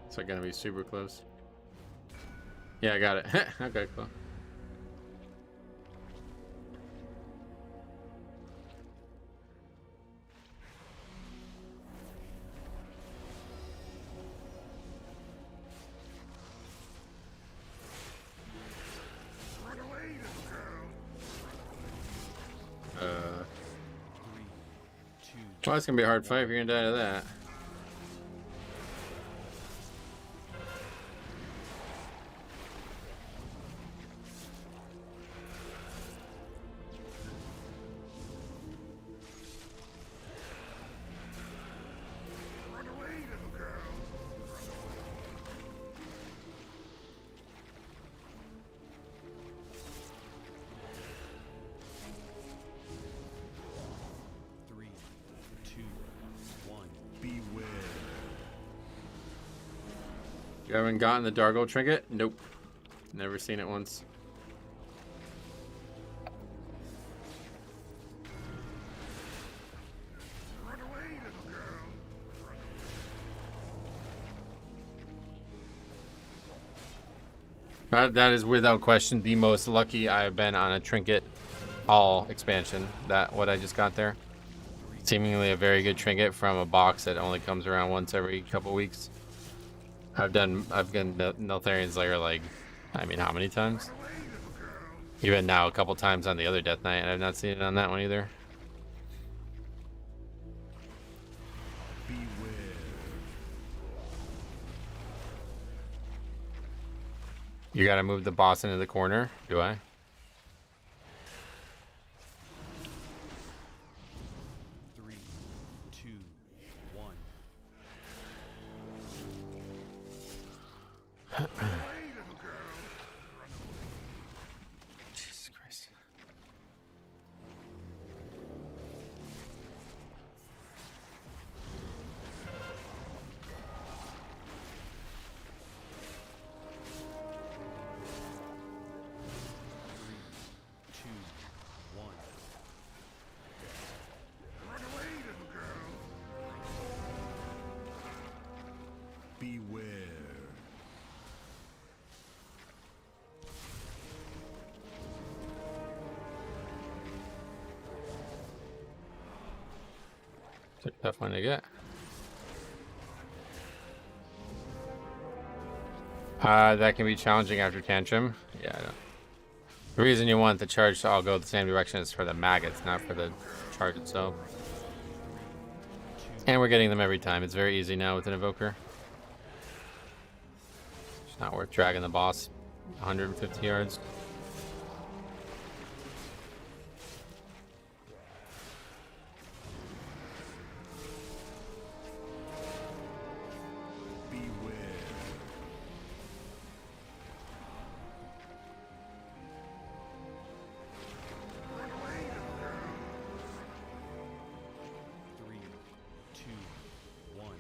It's like gonna be super close. Yeah, I got it. Okay, cool. Well, it's gonna be a hard fight if you're gonna die to that. You haven't gotten the Dargo trinket? Nope. Never seen it once. That is without question the most lucky I've been on a trinket haul expansion. That what I just got there. Seemingly a very good trinket from a box that only comes around once every couple weeks. I've done Neltharion Slayer like, I mean, how many times? Even now a couple times on the other Death Knight, and I've not seen it on that one either. You gotta move the boss into the corner, do I? Three, two, one. Jesus Christ. Two, one. Beware. It's a tough one to get. That can be challenging after Tantrum. Yeah, I know. The reason you want the charge to all go the same direction is for the maggots, not for the charge itself. And we're getting them every time. It's very easy now with an Evoker. It's not worth dragging the boss 150 yards. Three, two, one.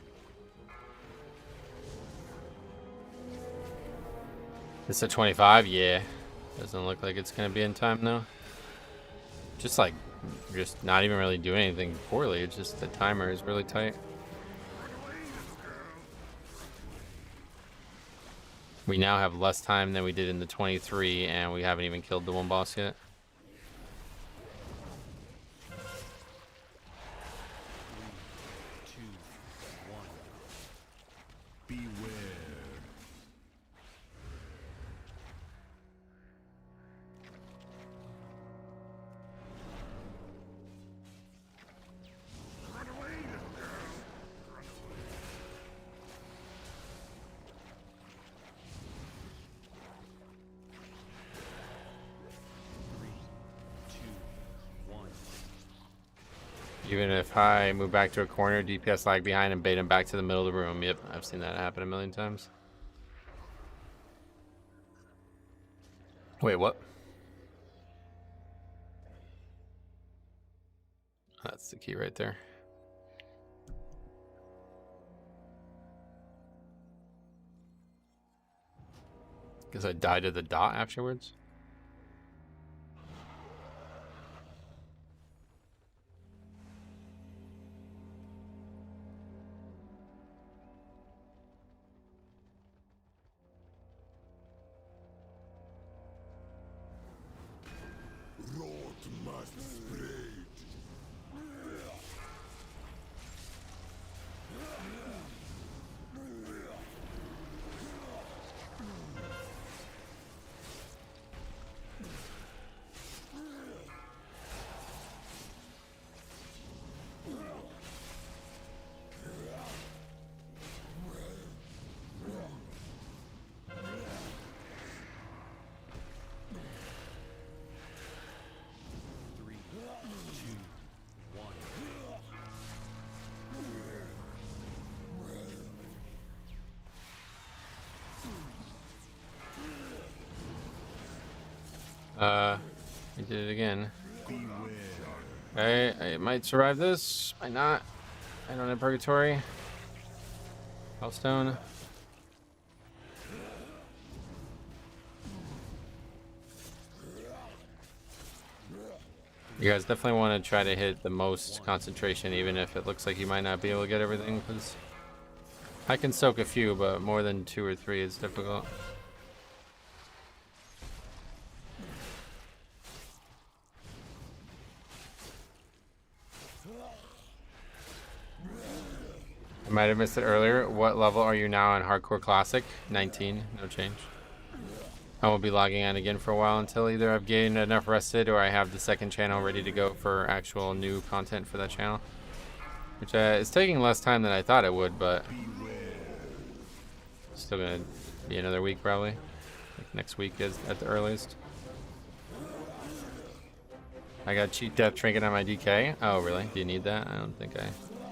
It's a 25, yeah. Doesn't look like it's gonna be in time though. Just not even really doing anything poorly. It's just the timer is really tight. We now have less time than we did in the 23, and we haven't even killed the one boss yet. Two, one. Beware. Three, two, one. Even if I move back to a corner, DPS lag behind and bait him back to the middle of the room. Yep, I've seen that happen a million times. Wait, what? That's the key right there. Because I died to the dot afterwards. Rot must spread. Three, two, one. I did it again. Beware. I might survive this. Might not. I don't have Purgatory. Hellstone. You guys definitely want to try to hit the most concentration, even if it looks like you might not be able to get everything, because I can soak a few, but more than 2 or 3 is difficult. I might have missed it earlier. What level are you now on Hardcore Classic? 19. No change. I won't be logging on again for a while until either I've gained enough rested or I have the second channel ready to go for actual new content for that channel. Which is taking less time than I thought it would, but still gonna be another week probably. Like next week is at the earliest. I got cheat death trinket on my DK. Oh really? Do you need that? I don't think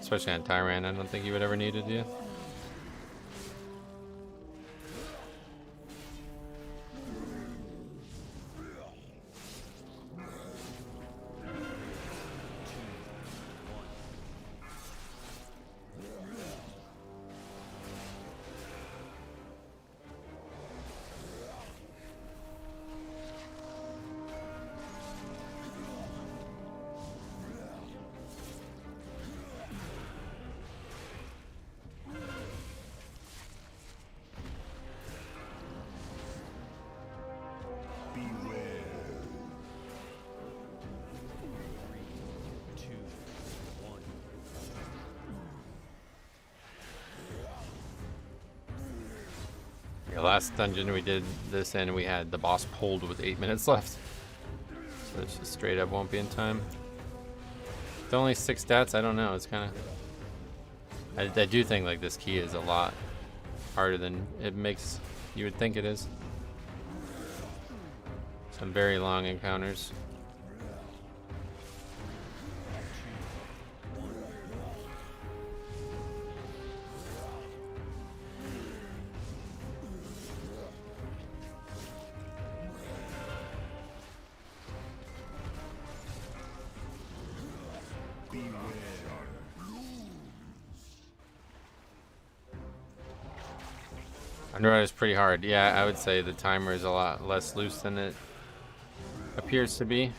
especially on Tyrant, I don't think you would ever need it, do you? The last dungeon we did this in, we had the boss pulled with 8 minutes left. So it's just straight up won't be in time. It's only 6 stats, I don't know, it's kind of... I do think like this key is a lot harder than it makes you would think it is. Some very long encounters. Underwater is pretty hard. Yeah, I would say the timer is a lot less loose than it appears to be.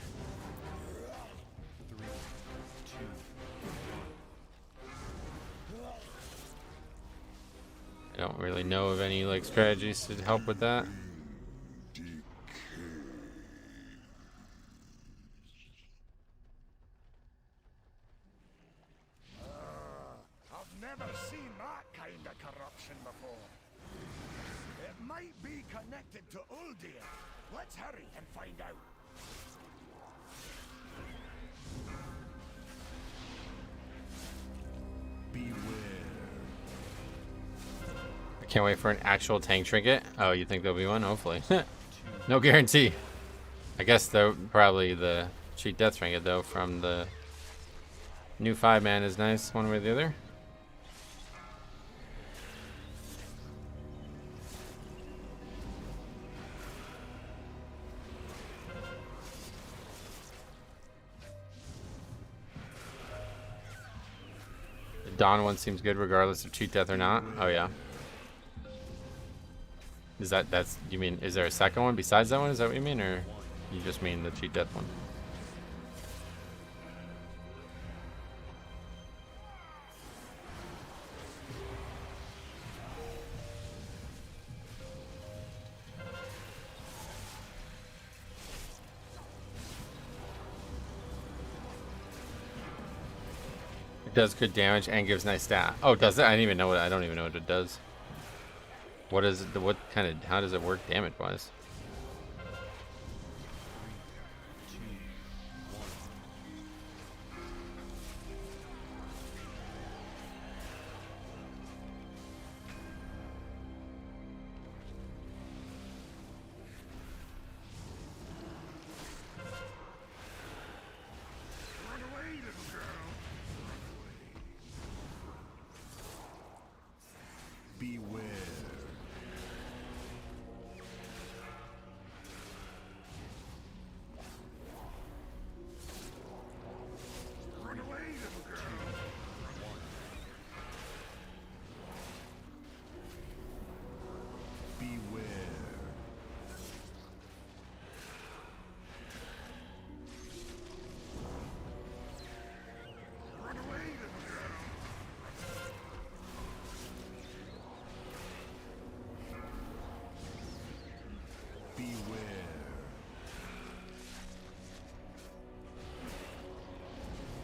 I don't really know of any like strategies to help with that. I've never seen that kind of corruption before. It might be connected to Uldir. Let's hurry and find out. I can't wait for an actual tank trinket. Oh, you think there'll be one? Hopefully. No guarantee. I guess though probably the cheat death trinket though from the new 5-man is nice one way or the other. The Dawn one seems good regardless of cheat death or not. Oh yeah. Is that's you mean is there a second one besides that one? Is that what you mean, or you just mean the cheat death one? It does good damage and gives nice stat. Oh, does it? I don't even know what it does. What is it? What kind of? How does it work damage wise?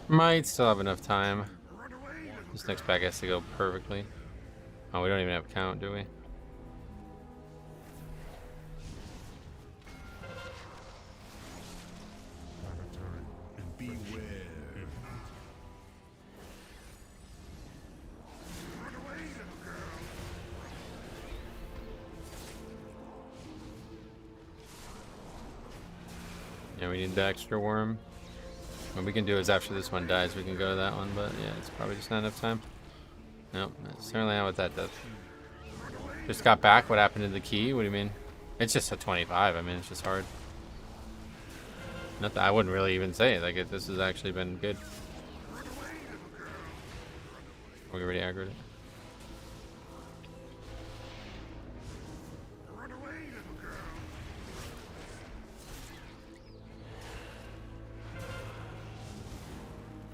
Might still have enough time. This next pack has to go perfectly. Oh, we don't even have count, do we? Yeah, we need the extra worm. What we can do is after this one dies, we can go to that one, but yeah, it's probably just not enough time. Nope, that's certainly not what that does. Just got back. What happened to the key? What do you mean? It's just a 25. I mean, it's just hard. Not that I wouldn't really even say it. Like, this has actually been good. We already aggroed it.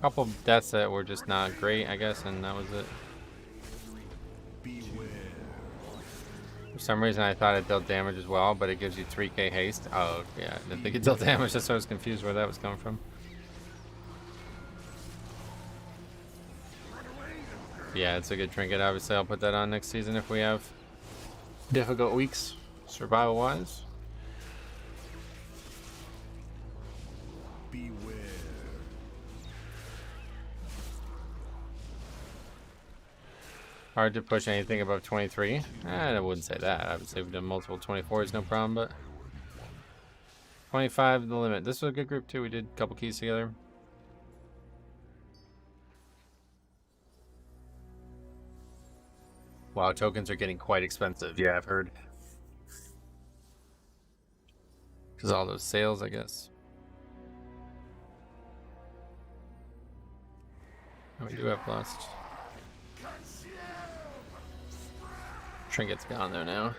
Couple deaths that were just not great, I guess, and that was it. For some reason, I thought it dealt damage as well, but it gives you 3k haste. Oh, yeah, I didn't think it dealt damage. That's why I was confused where that was coming from. Yeah, it's a good trinket. Obviously, I'll put that on next season if we have difficult weeks, survival-wise. Hard to push anything above 23. I wouldn't say that. I would say we've done multiple 24s, no problem, but 25 the limit. This was a good group too. We did a couple keys together. Wow, tokens are getting quite expensive. Yeah, I've heard. Because all those sales, I guess. Oh, we do have lost. Trinket's gone there now.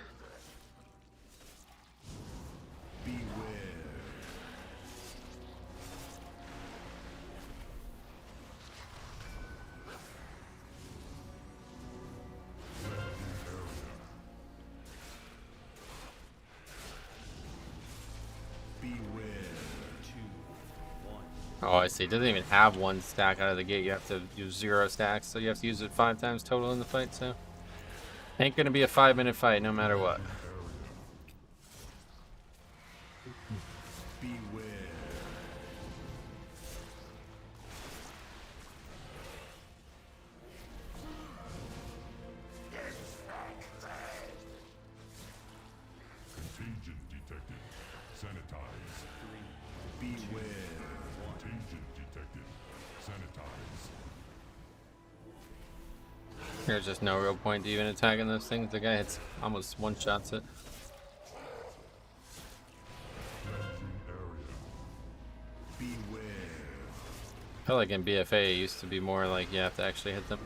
Oh, I see. It doesn't even have one stack out of the gate. You have to use 0 stacks, so you have to use it 5 times total in the fight, so ain't gonna be a 5-minute fight no matter what. Contagion detected. Sanitize. Beware. Contagion detected. Sanitize. There's just no real point to even attacking those things. The guy hits almost one-shots it. I feel like in BFA it used to be more like you have to actually hit them.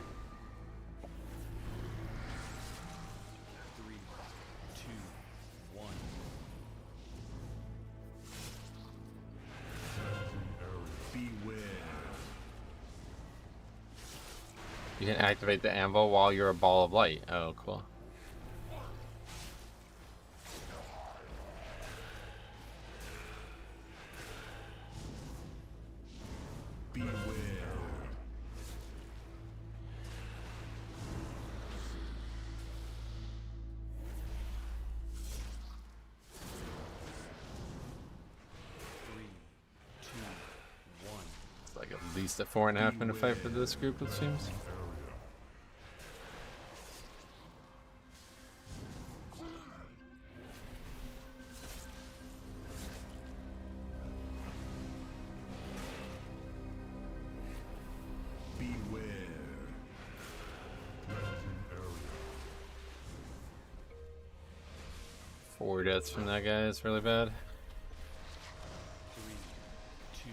3, 2, 1. You can activate the anvil while you're a ball of light. Oh, cool. Like at least a 4.5 minute fight for this group, it seems. Four deaths from that guy is really bad. 3, 2,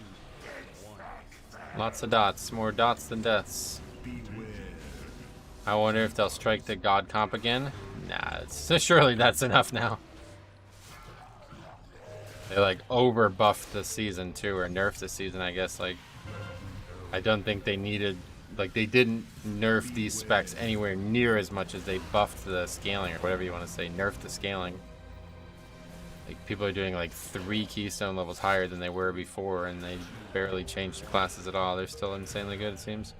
1. Lots of dots, more dots than deaths. I wonder if they'll strike the god comp again. Nah, surely that's enough now. They like over buffed the season too, or nerfed the season, I guess. Like, I don't think they needed, like, they didn't nerf these specs anywhere near as much as they buffed the scaling, or whatever you want to say, nerfed the scaling. Like, people are doing like 3 keystone levels higher than they were before, and they barely changed the classes at all. They're still insanely good, it seems.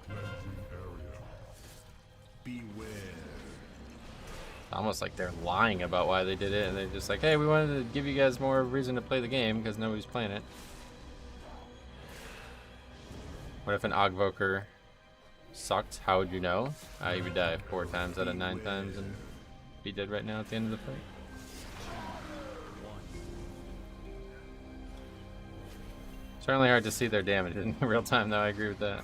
Almost like they're lying about why they did it, and they're just like, hey, we wanted to give you guys more reason to play the game because nobody's playing it. What if an Ogvoker sucked? How would you know? You would die 4 times out of 9 times and be dead right now at the end of the fight. Certainly hard to see their damage in real time, though. I agree with that.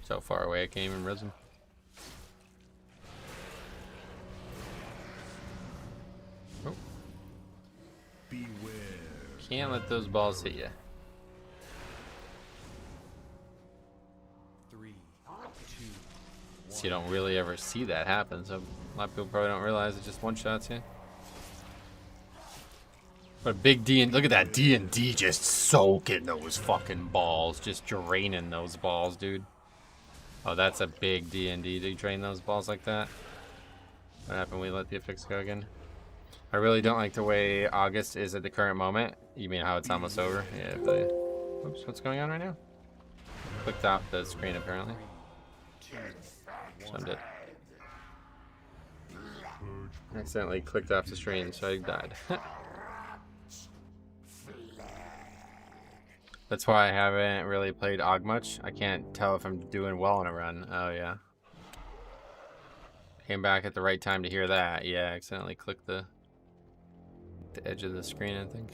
So far away, I can't even res him. Oh. Can't let those balls hit you. 3, 2, So you don't really ever see that happen, so a lot of people probably don't realize it just one-shots you. But a big D and look at that D&D just soaking those fucking balls, just draining those balls, dude. Oh, that's a big D&D to drain those balls like that. What happened? We let the effects go again. I really don't like the way August is at the current moment. You mean how it's almost over? Yeah. Oops, what's going on right now? Clicked off the screen apparently. So I'm dead. I accidentally clicked off the screen, so I died. That's why I haven't really played Og much. I can't tell if I'm doing well on a run. Oh yeah. Came back at the right time to hear that. Yeah, I accidentally clicked the edge of the screen, I think.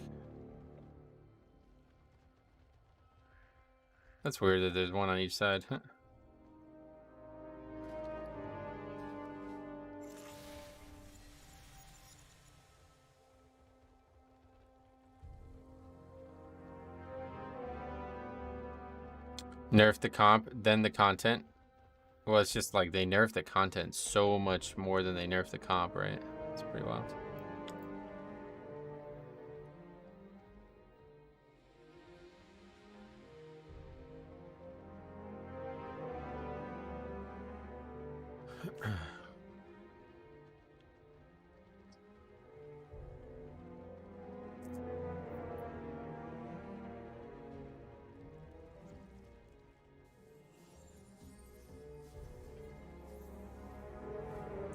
That's weird that there's one on each side. Nerf the comp, then the content. Well, it's just like they nerf the content so much more than they nerf the comp, right? It's pretty wild.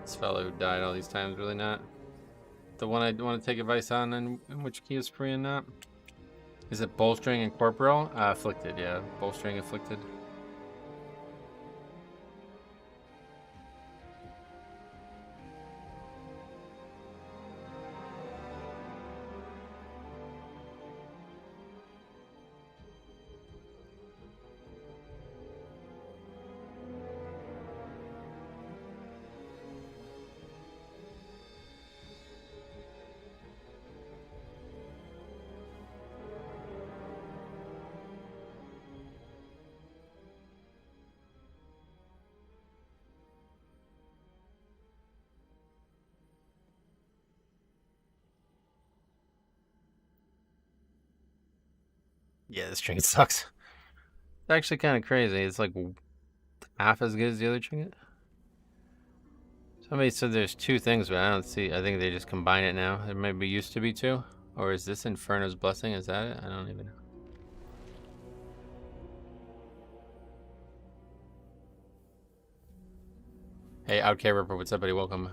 This fellow who died all these times, really not the one I'd want to take advice on, and in which key is free and not. Is it bolstering and corporeal? Afflicted, yeah. Bolstering afflicted. Yeah, this trinket sucks. It's actually kind of crazy. It's like half as good as the other trinket. Somebody said there's 2 things, but I don't see. I think they just combine it now. There maybe used to be 2. Or is this Inferno's Blessing? Is that it? I don't even know. Hey, Outcare Ripper, what's up, buddy? Welcome.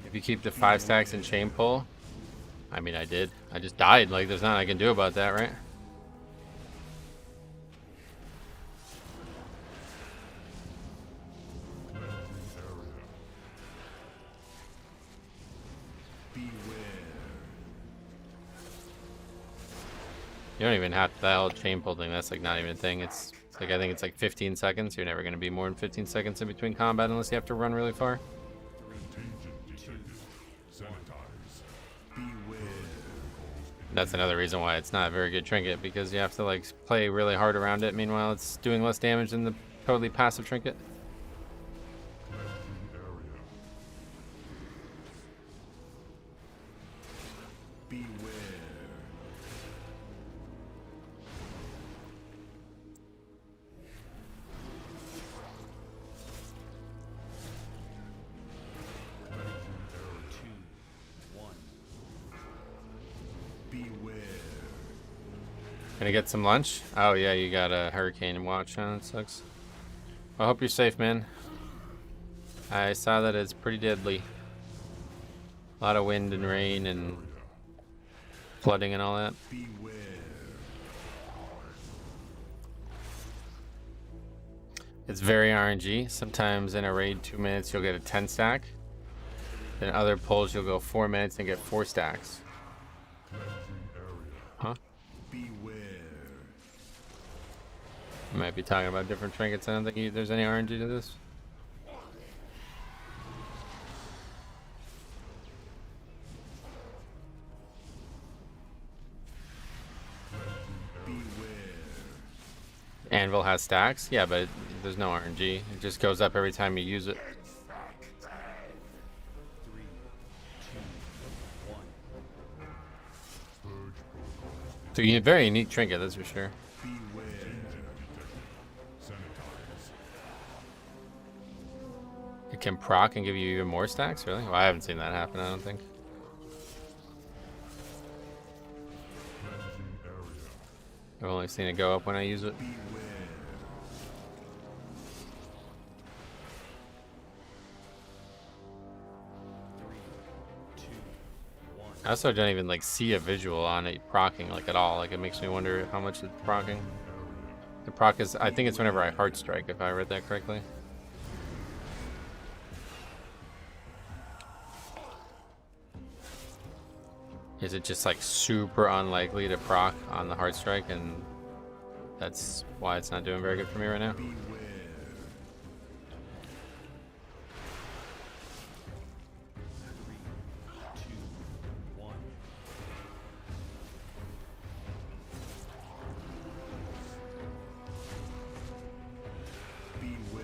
If you keep the 5 stacks and chain pull, I mean, I did. I just died. Like, there's nothing I can do about that, right? You don't even have that whole chain pull thing. That's like not even a thing. It's like, I think it's like 15 seconds. You're never going to be more than 15 seconds in between combat unless you have to run really far. That's another reason why it's not a very good trinket, because you have to like play really hard around it. Meanwhile, it's doing less damage than the totally passive trinket. Gonna get some lunch? Oh yeah, you got a hurricane watch, huh? That sucks. I hope you're safe, man. I saw that it's pretty deadly. A lot of wind and rain and flooding and all that. It's very RNG. Sometimes in a raid 2 minutes you'll get a 10 stack. Then other pulls you'll go 4 minutes and get 4 stacks. Huh? I might be talking about different trinkets. I don't think there's any RNG to this. Anvil has stacks? Yeah, but there's no RNG. It just goes up every time you use it. 3, 2, 1. So you very unique trinket, that's for sure. It can proc and give you even more stacks, really? Well, I haven't seen that happen, I don't think. I've only seen it go up when I use it. I also don't even like see a visual on it proccing like at all. Like it makes me wonder how much it's proccing. The proc is, I think it's whenever I heart strike, if I read that correctly. Is it just like super unlikely to proc on the heart strike, and that's why it's not doing very good for me right now?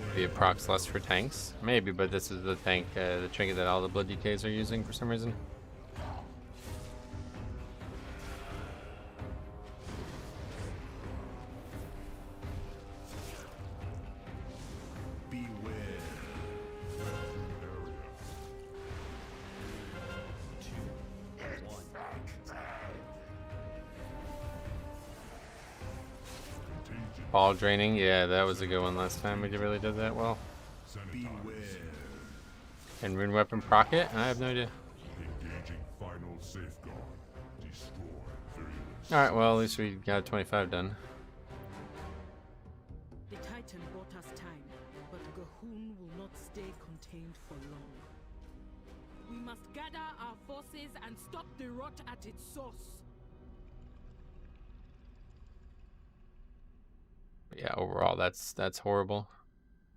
Maybe it procs less for tanks? Maybe, but this is the tank, the trinket that all the blood DKs are using for some reason. Ball draining, yeah, that was a good one last time. We really did that well. And rune weapon proc it? I have no idea. Alright, well at least we got 25 done. The Titan bought us time, but Gahun will not stay contained for long. We must gather our forces and stop the rot at its source. Yeah, overall, that's horrible.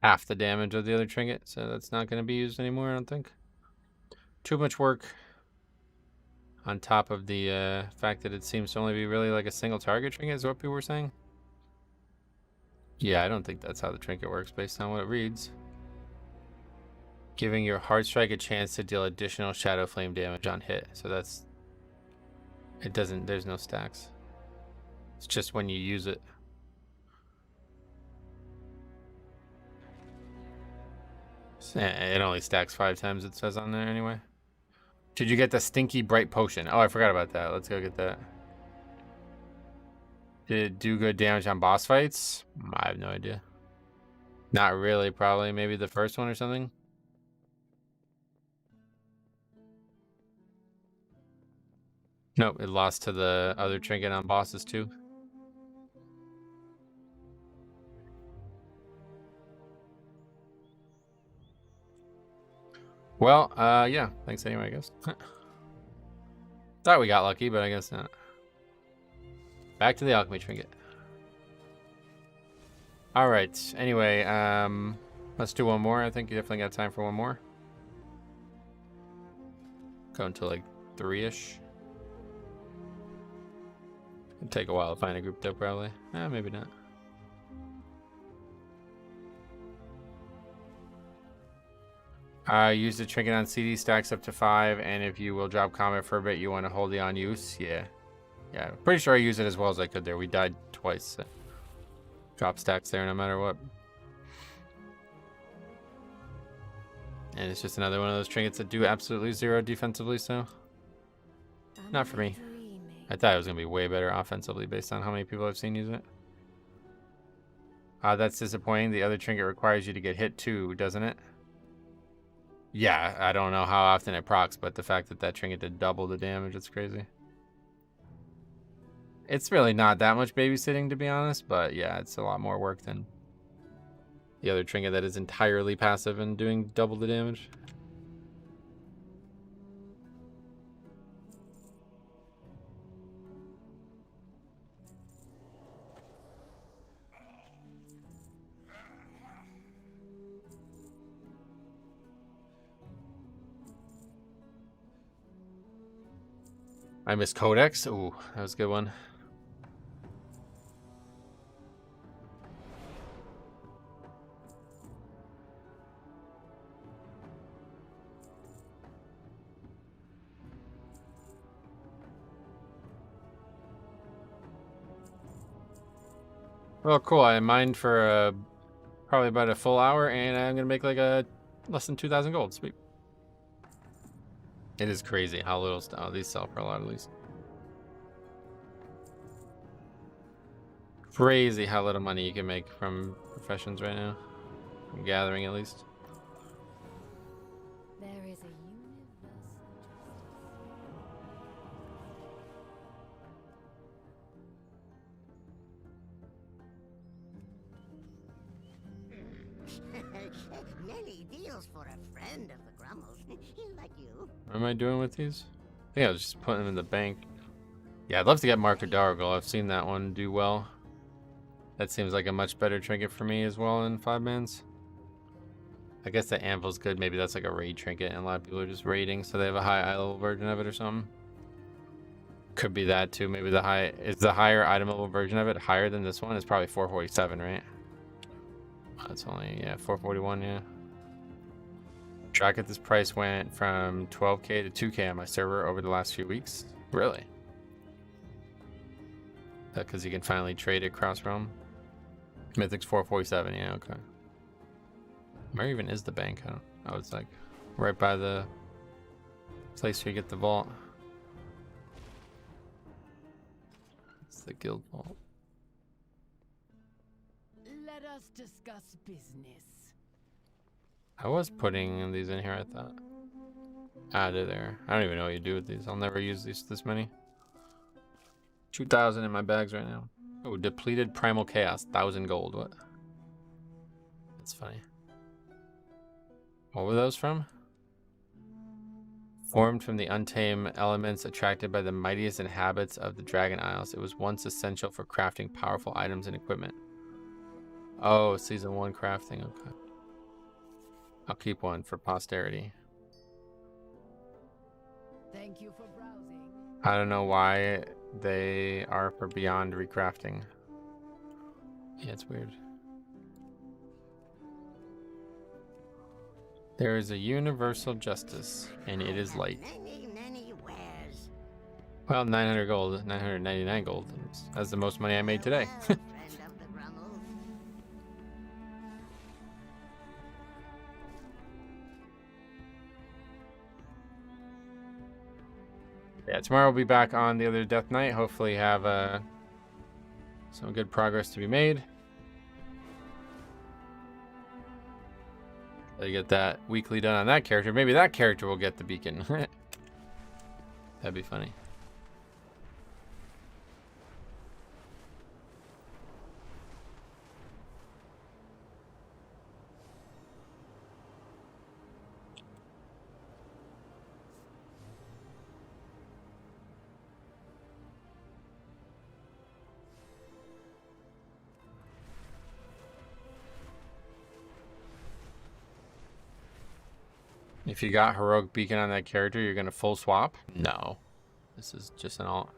Half the damage of the other trinket, so that's not going to be used anymore, I don't think. Too much work. On top of the fact that it seems to only be really like a single target trinket, is what people were saying. Yeah, I don't think that's how the trinket works based on what it reads. Giving your heart strike a chance to deal additional shadow flame damage on hit. So that's... It doesn't... There's no stacks. It's just when you use it. It only stacks 5 times, it says on there anyway. Did you get the stinky bright potion? Oh, I forgot about that. Let's go get that. Did it do good damage on boss fights? I have no idea. Not really, probably. Maybe the first one or something. Nope, it lost to the other trinket on bosses too. Well, yeah. Thanks anyway, I guess. Thought we got lucky, but I guess not. Back to the alchemy trinket. Alright, anyway, let's do one more. I think you definitely got time for one more. Go until like 3-ish. It'd take a while to find a group though, probably. Maybe not. Use the trinket on CD, stacks up to 5, and if you will drop combat for a bit, you want to hold the on use. Yeah. Yeah, pretty sure I used it as well as I could there. We died twice. So. Drop stacks there no matter what. And it's just another one of those trinkets that do absolutely 0 defensively, so not for me. I thought it was going to be way better offensively based on how many people I've seen use it. That's disappointing. The other trinket requires you to get hit too, doesn't it? Yeah, I don't know how often it procs, but the fact that that trinket did double the damage, it's crazy. It's really not that much babysitting, to be honest, but yeah, it's a lot more work than the other trinket that is entirely passive and doing double the damage. I missed Codex. Ooh, that was a good one. Well, cool. I mined for probably about a full hour, and I'm gonna make like a less than 2,000 gold. Sweet. It is crazy how little stuff. Oh, these sell for a lot at least. Crazy how little money you can make from professions right now. From gathering at least. There is a universal Many deals for a friend of the Grummles. Like you. What am I doing with these? I think I was just putting them in the bank. Yeah, I'd love to get Marker Dargle. I've seen that one do well. That seems like a much better trinket for me as well in 5-mans. I guess the anvil's good. Maybe that's like a raid trinket and a lot of people are just raiding, so they have a high eye level version of it or something. Could be that too. Maybe the higher item level version of it higher than this one? It's probably 447, right? That's only, yeah, 441, yeah. Track at this price went from 12k to 2k on my server over the last few weeks. Really? That because you can finally trade it cross-realm? Mythic's 447, yeah, okay. Where even is the bank? Oh, it's like right by the place where you get the vault. It's the guild vault. Let us discuss business. I was putting these in here, I thought. Ah, they're there. I don't even know what you do with these. I'll never use these this many. 2,000 in my bags right now. Oh, depleted primal chaos, 1,000 gold. What? That's funny. What were those from? Formed from the untamed elements attracted by the mightiest inhabitants of the Dragon Isles, it was once essential for crafting powerful items and equipment. Oh, season 1 crafting. Okay. I'll keep one for posterity. Thank you for browsing. I don't know why they are for beyond recrafting. Yeah, it's weird. There is a universal justice, and it is light. Many wares. Well, 900 gold, 999 gold. That's the most money I made today. Friend of the Grummles. Yeah, tomorrow we'll be back on the other Death Knight. Hopefully have some good progress to be made. Gotta get that weekly done on that character. Maybe that character will get the beacon. That'd be funny. If you got Heroic Beacon on that character, you're gonna full swap? No. This is just an alt.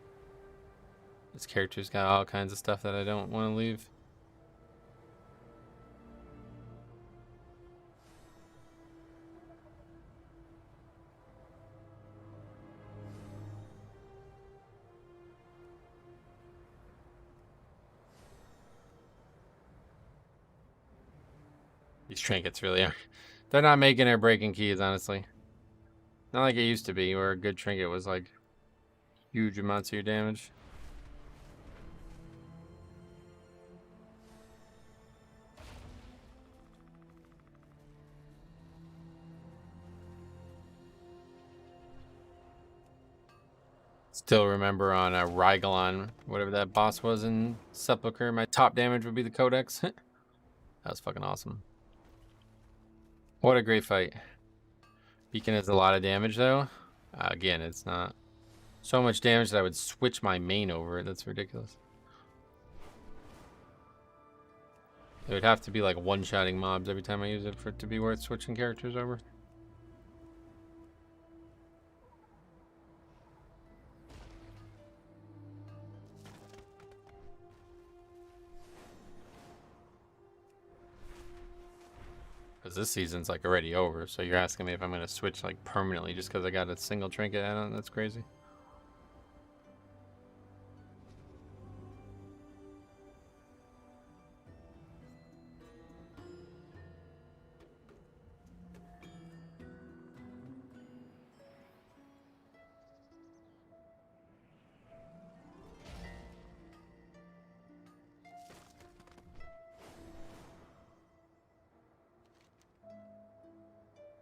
This character's got all kinds of stuff that I don't want to leave. These trinkets really are. They're not making or breaking keys, honestly. Not like it used to be, where a good trinket was like huge amounts of your damage. Still remember on Rygalon, whatever that boss was in Sepulchre, my top damage would be the Codex. That was fucking awesome. What a great fight. Beacon has a lot of damage though. Again, it's not so much damage that I would switch my main over it. That's ridiculous. It would have to be like one-shotting mobs every time I use it for it to be worth switching characters over. Because this season's like already over, so you're asking me if I'm going to switch like permanently just because I got a single trinket add-on? That's crazy.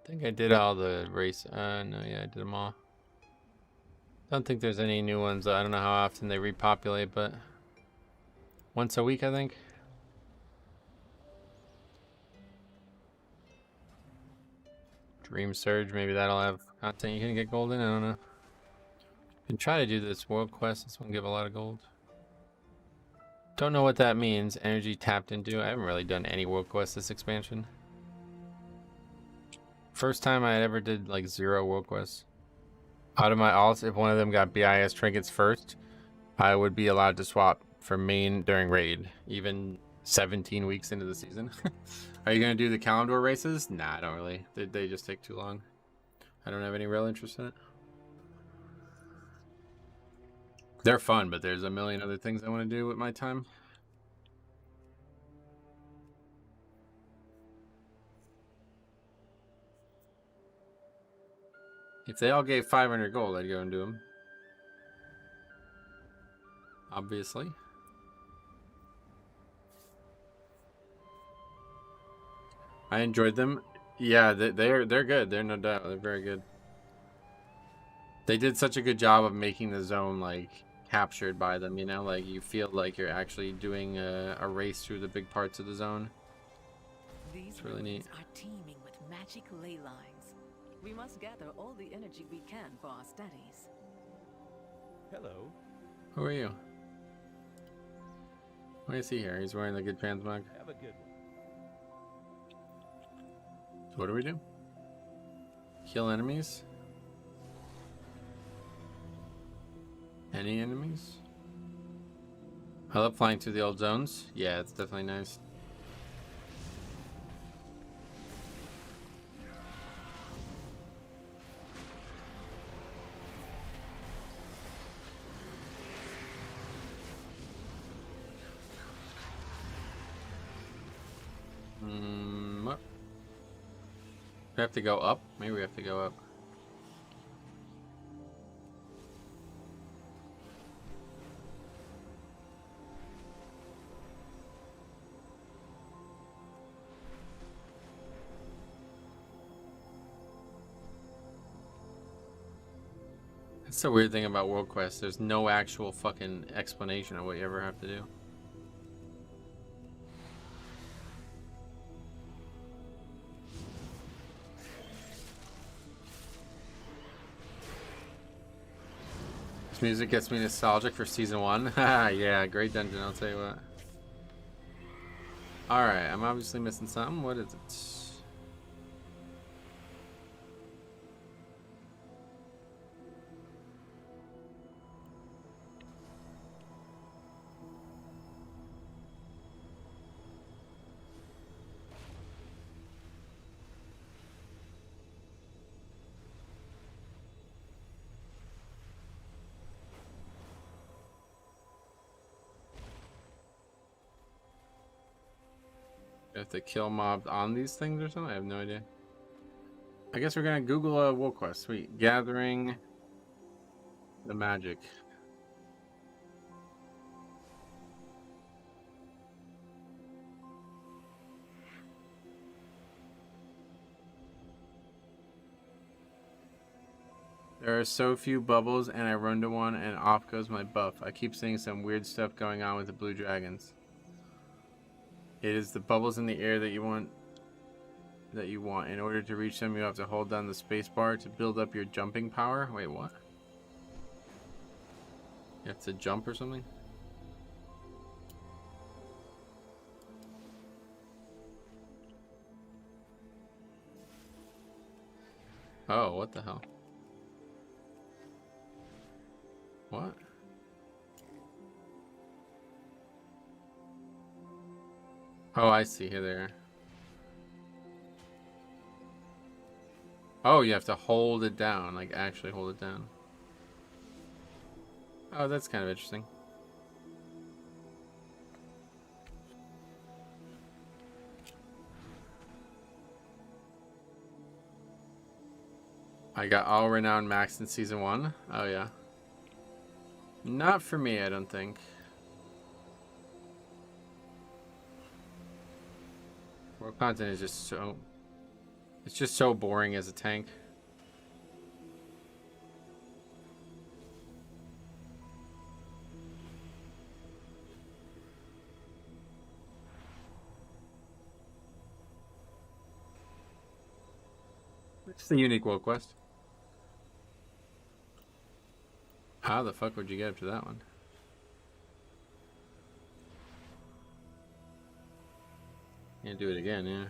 I think I did all the race. No, yeah, I did them all. Don't think there's any new ones. I don't know how often they repopulate, but once a week, I think. Dream Surge, maybe that'll have content you can get gold in. I don't know. Can try to do this world quest. This one give a lot of gold. Don't know what that means. Energy tapped into. I haven't really done any world quests this expansion. First time I ever did like 0 world quests. Out of my alts, if one of them got BIS trinkets first, I would be allowed to swap for main during raid, even 17 weeks into the season. Are you gonna do the calendar races? Nah, I don't really. They just take too long. I don't have any real interest in it. They're fun, but there's a million other things I want to do with my time. If they all gave 500 gold, I'd go and do them. Obviously. I enjoyed them. Yeah, they're good. They're no doubt. They're very good. They did such a good job of making the zone like captured by them, you know, like you feel like you're actually doing a race through the big parts of the zone. These really neat. are teeming with magic ley lines. We must gather all the energy we can for our studies. Hello. Who are you? What is he here? He's wearing the good transmog. Have a good one. So what do we do? Kill enemies? Any enemies? I love flying through the old zones. Yeah, it's definitely nice. We have to go up? Maybe we have to go up. That's the weird thing about World Quest. There's no actual fucking explanation of what you ever have to do. This music gets me nostalgic for season 1. Yeah, great dungeon, I'll tell you what. Alright, I'm obviously missing something. What is it? You have to kill mobs on these things or something? I have no idea. I guess we're gonna Google a wool quest. Sweet. Gathering the magic. There are so few bubbles, and I run to one, and off goes my buff. I keep seeing some weird stuff going on with the blue dragons. It is the bubbles in the air that you want. In order to reach them, you have to hold down the space bar to build up your jumping power. Wait, what? You have to jump or something? Oh, what the hell? What? Oh, I see. Here they are. Oh, you have to hold it down. Like, actually hold it down. Oh, that's kind of interesting. I got all renowned max in season 1. Oh, yeah. Not for me, I don't think. World content is just so... It's just so boring as a tank. It's the unique world quest. How the fuck would you get up to that one? Can't do it again, yeah.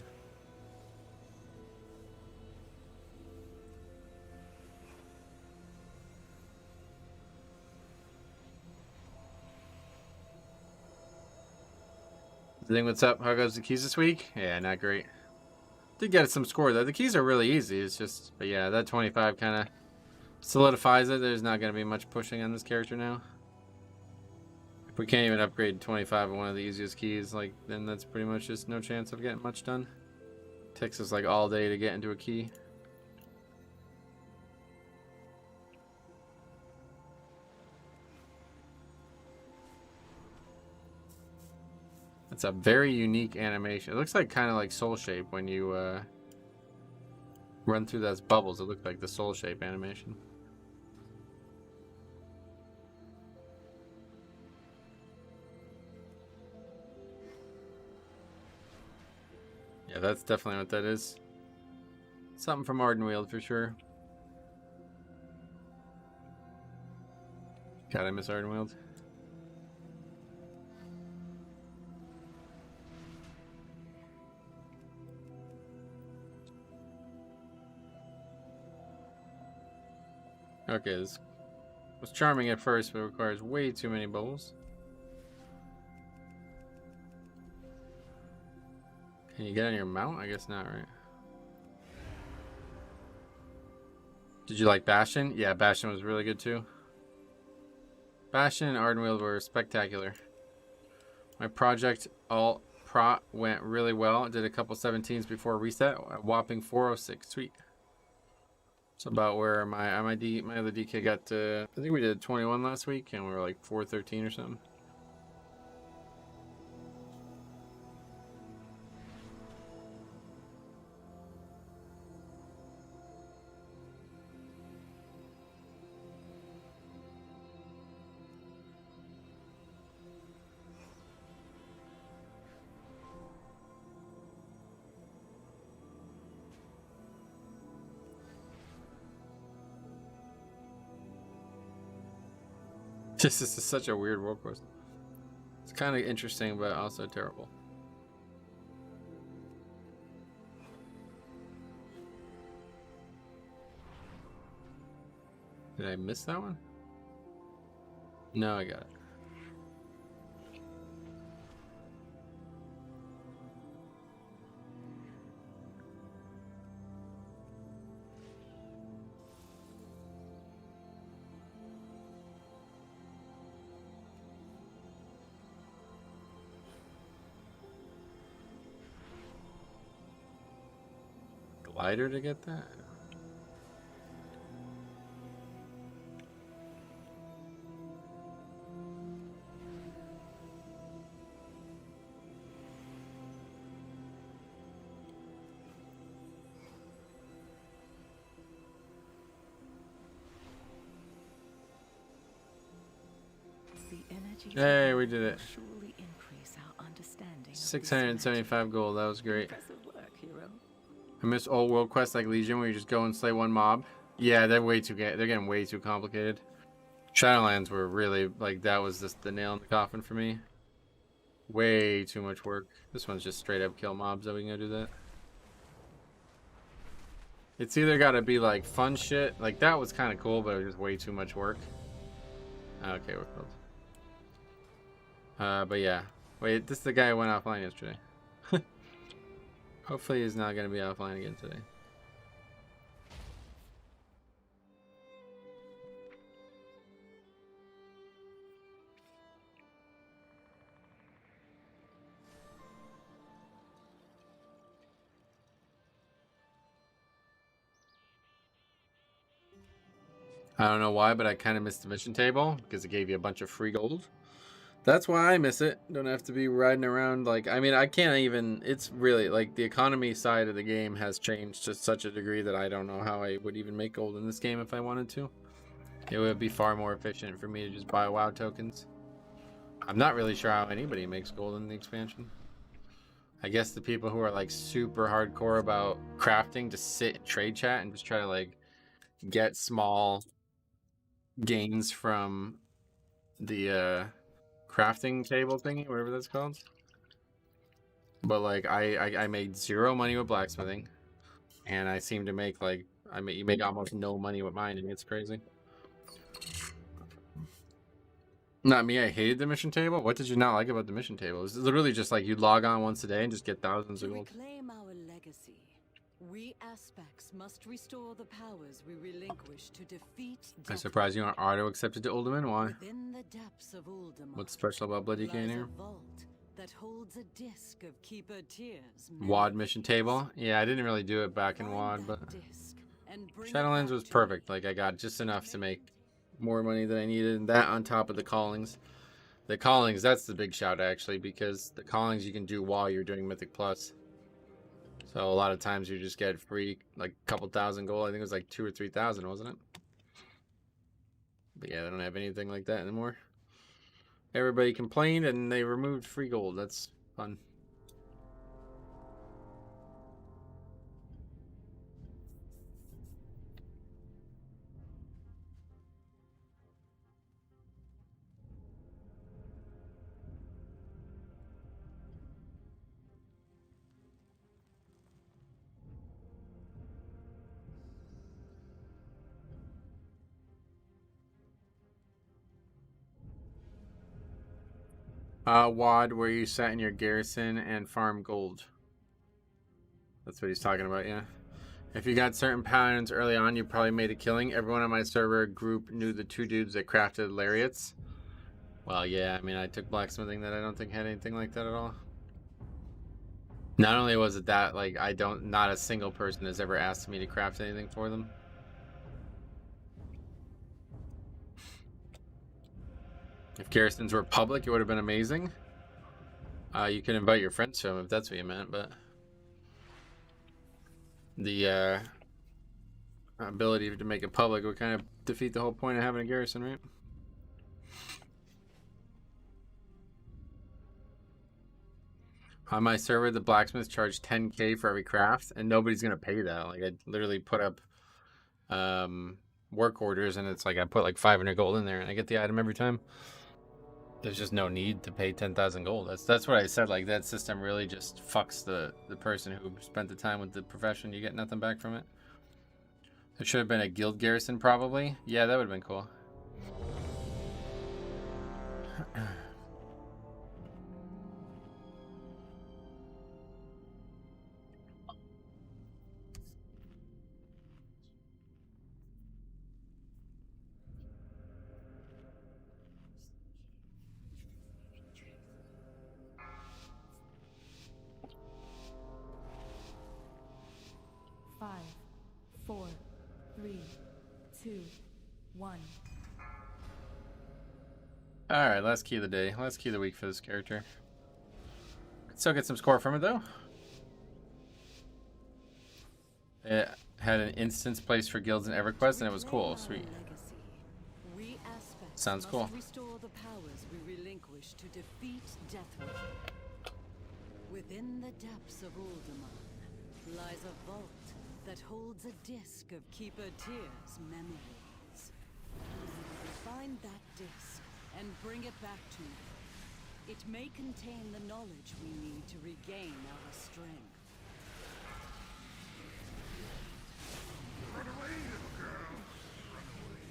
Zing, what's up? How goes the keys this week? Yeah, not great. Did get some score though. The keys are really easy. It's just, but yeah, that 25 kind of solidifies it. There's not going to be much pushing on this character now. If we can't even upgrade 25 on one of the easiest keys, like, then that's pretty much just no chance of getting much done. Takes us like all day to get into a key. It's a very unique animation. It looks like kind of like Soul Shape when you run through those bubbles. It looked like the Soul Shape animation. Yeah, that's definitely what that is. Something from Ardenweald for sure. God, I miss Ardenweald. Okay, this was charming at first, but it requires way too many bubbles. Can you get on your mount? I guess not, right? Did you like Bastion? Yeah, Bastion was really good too. Bastion and Ardenweald were spectacular. My project alt prot went really well. I did a couple 17s before reset. A whopping 406. Sweet. It's about where my other DK got to. I think we did 21 last week, and we were like 413 or something. This is such a weird world quest. It's kind of interesting, but also terrible. Did I miss that one? No, I got it. glider to get that? Hey, we did it. 675 gold. That was great. I miss old world quests like Legion, where you just go and slay one mob. Yeah, they're getting way too complicated. Shadowlands were really like that was just the nail in the coffin for me. Way too much work. This one's just straight up kill mobs. That we can go do that. It's either got to be like fun shit, like that was kind of cool, but it was just way too much work. Okay, we're filled. But yeah. Wait, this is the guy who went offline yesterday. Hopefully he's not going to be offline again today. I don't know why, but I kind of missed the mission table because it gave you a bunch of free gold. That's why I miss it. Don't have to be riding around like, I mean, I can't even, it's really like the economy side of the game has changed to such a degree that I don't know how I would even make gold in this game if I wanted to. It would be far more efficient for me to just buy WoW tokens. I'm not really sure how anybody makes gold in the expansion. I guess the people who are like super hardcore about crafting just sit in trade chat and just try to like get small gains from the crafting table thingy, whatever that's called. But like I made zero money with blacksmithing, and I seem to make like you make almost no money with mining. It's crazy. Not me. I hated the mission table. What did you not like about the mission table? It's literally just like you log on once a day and just get thousands of gold. To reclaim our legacy, we aspects must restore the powers we relinquish to defeat death. I'm surprised you aren't auto accepted to Uldaman. Why? Within the depths of Uldaman, What's special about Blood DK in here? lies a vault that holds a disc of Keeper Tears. WoD mission table. Yeah, I didn't really do it back in WoD, but Shadowlands was perfect. Like I got just enough to make more money than I needed, and that on top of the callings. The callings, that's the big shout actually, because the callings you can do while you're doing Mythic Plus. So a lot of times you just get free, like a couple thousand gold. I think it was like 2,000 or 3,000, wasn't it? But yeah, they don't have anything like that anymore. Everybody complained and they removed free gold. That's fun. WoD, where you sat in your garrison and farm gold. That's what he's talking about, yeah. If you got certain patterns early on, you probably made a killing. Everyone on my server group knew the two dudes that crafted lariats. Well, yeah, I mean, I took blacksmithing that I don't think had anything like that at all. Not only was it that, like, not a single person has ever asked me to craft anything for them. If garrisons were public, it would have been amazing. You can invite your friends to them if that's what you meant, but the ability to make it public would kind of defeat the whole point of having a garrison, right? On my server, the blacksmiths charge 10k for every craft, and nobody's gonna pay that. Like I literally put up work orders, and it's like I put like 500 gold in there, and I get the item every time. There's just no need to pay 10,000 gold. That's what I said. Like that system really just fucks the person who spent the time with the profession. You get nothing back from it. There should have been a guild garrison, probably. Yeah, that would have been cool. 5, 4, 3, 2, 1. Alright, last key of the day. Last key of the week for this character. Still get some score from it though. It had an instance placed for guilds in EverQuest and it was cool. Sweet. Sounds cool. Restore the powers we relinquish to defeat Deathwing. Within the depths of Uldaman lies a vault that holds a disc of Keeper Tyr's memories. Find that disc and bring it back to me. It may contain the knowledge we need to regain our strength. Run away, little girl. Run away.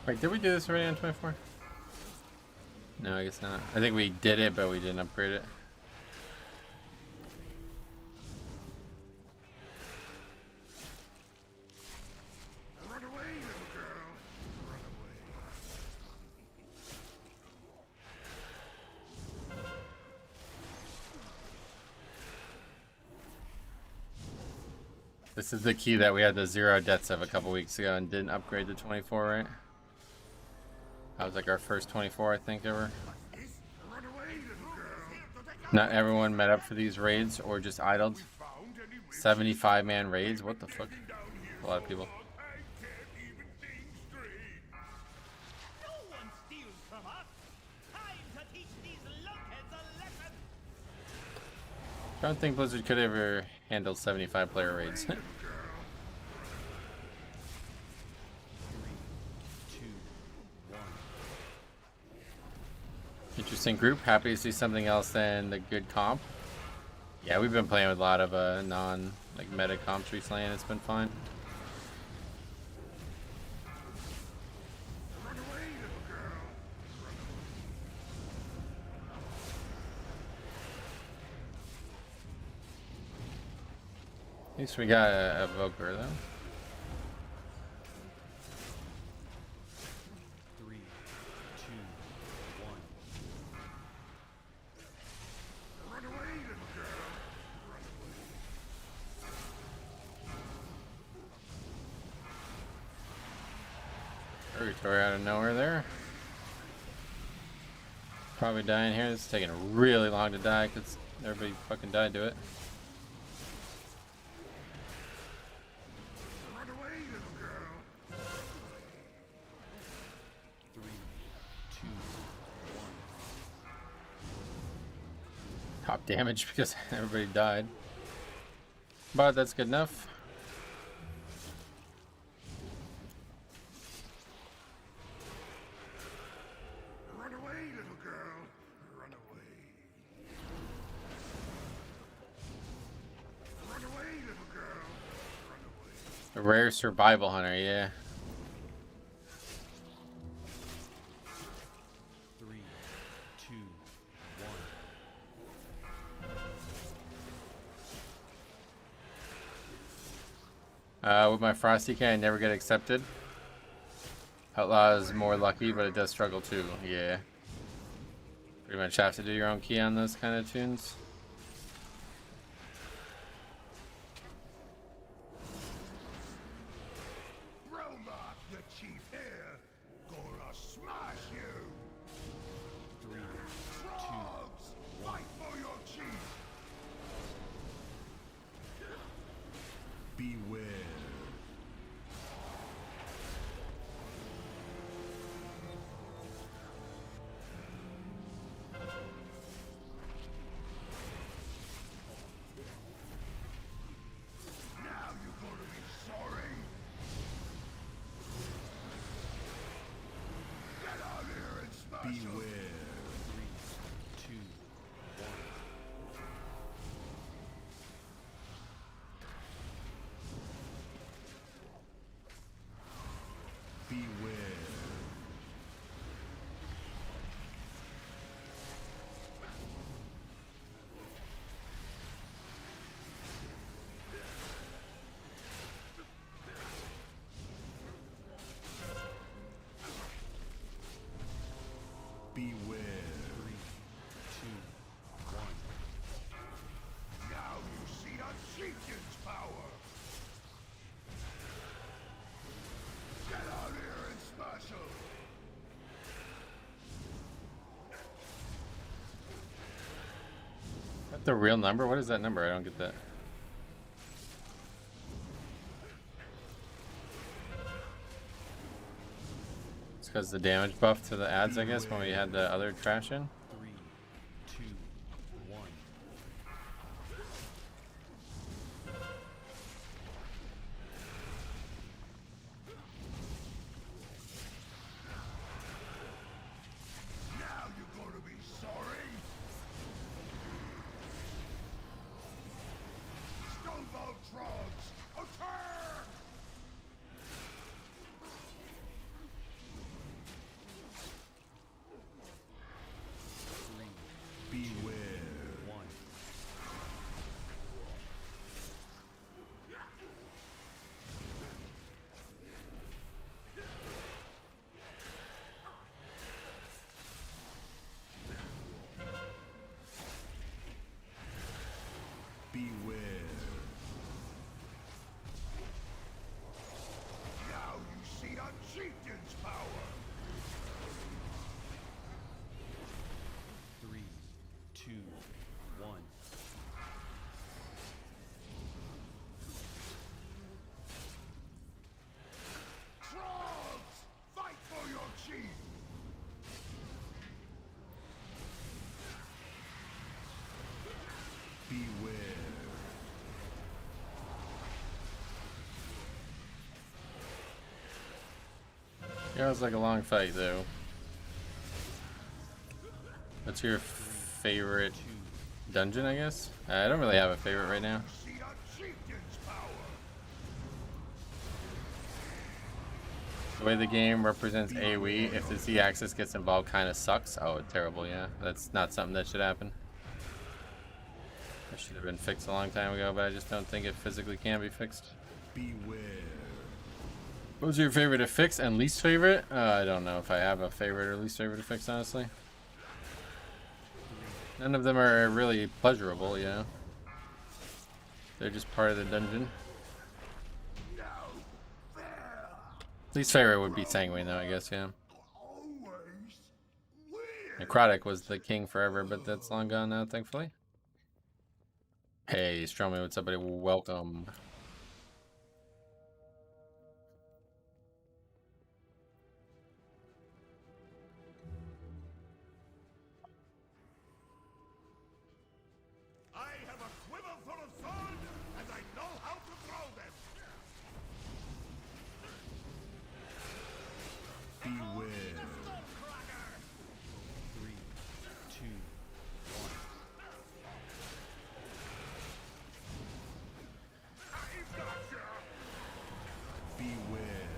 Wait, did we do this already on 24? No, I guess not. I think we did it, but we didn't upgrade it. Run away, little girl. Run away. This is the key that we had the 0 deaths of a couple weeks ago and didn't upgrade to 24, right? That was like our first 24, I think, ever. Run away, little girl. Not everyone met up for these raids or just idled. 75-man raids? What the fuck? A lot of people. No one steals from us. Time to teach these lunkheads a lesson. I don't think Blizzard could ever handle 75-player raids. Interesting group. Happy to see something else than the good comp. Yeah, we've been playing with a lot of meta comps recently, and it's been fine. Run away, little girl. At least we got a Evoker though. 3, 2, 1. Run away, little girl. Purgatory out of nowhere there. Probably dying here. It's taking really long to die because everybody fucking died to it. Run away, little girl. 3, 2, 1. Top damage because everybody died. But that's good enough. Run away, little girl. Run away. Run away, little girl. Run away. A rare survival hunter, yeah. 3, 2, 1. With my Frosty can I never get accepted. Outlaw is more lucky, but it does struggle too. Yeah. Pretty much have to do your own key on those kind of tunes. Roma, the chief here. Gonna smash you. 3, 2, Frogs, fight for your chief. Beware. The real number? What is that number? I don't get that. It's because the damage buff to the ads, I guess, when we had the other trash in. 3, 2, 1. Now you're gonna be sorry. Stonebolt frogs, attack! Beware. 1. Beware. Now you see a chieftain's power. 3, 2, 1. Frogs, fight for your chief. Beware. Yeah, it was like a long fight, though. What's your favorite dungeon, I guess? I don't really have a favorite right now. See a chieftain's power. The way the game represents AoE, if the Z-axis gets involved, kind of sucks. Oh, terrible, yeah. That's not something that should happen. That should have been fixed a long time ago, but I just don't think it physically can be fixed. Beware. What was your favorite to fix and least favorite? I don't know if I have a favorite or least favorite to fix, honestly. None of them are really pleasurable, you know. They're just part of the dungeon. Least favorite would be Sanguine, though, I guess, yeah. Necrotic was the king forever, but that's long gone now, thankfully. Hey, Stromy, what's up, buddy? Welcome. I have a quiver full of swords, and I know how to throw them. Beware. 3, 2, 1. I've got you. Beware.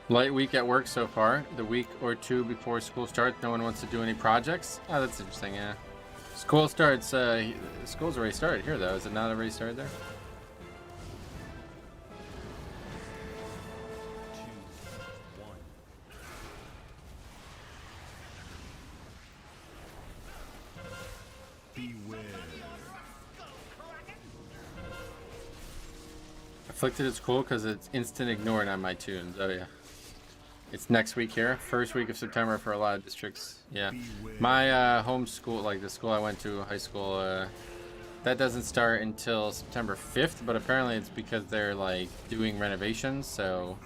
Light week at work so far. The week or two before school starts, no one wants to do any projects. Oh, that's interesting, yeah. School starts, school's already started here, though. Is it not already started there? 2, 1. Beware. Afflicted is cool because it's instant ignored on my tunes. Oh, yeah. It's next week here. First week of September for a lot of districts. Yeah. My home school, like the school I went to, high school, that doesn't start until September 5th, but apparently it's because they're like doing renovations, so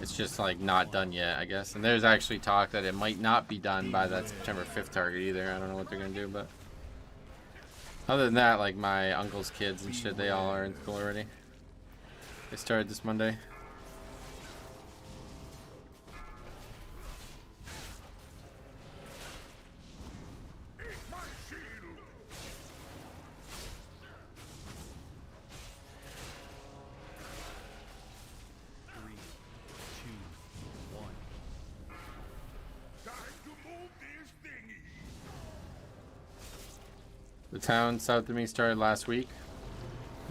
it's just like not done yet, I guess. And there's actually talk that it might not be done by that September 5th target either. I don't know what they're gonna do, but other than that, like my uncle's kids and shit, they all are in school already. They started this Monday. The town south of me started last week.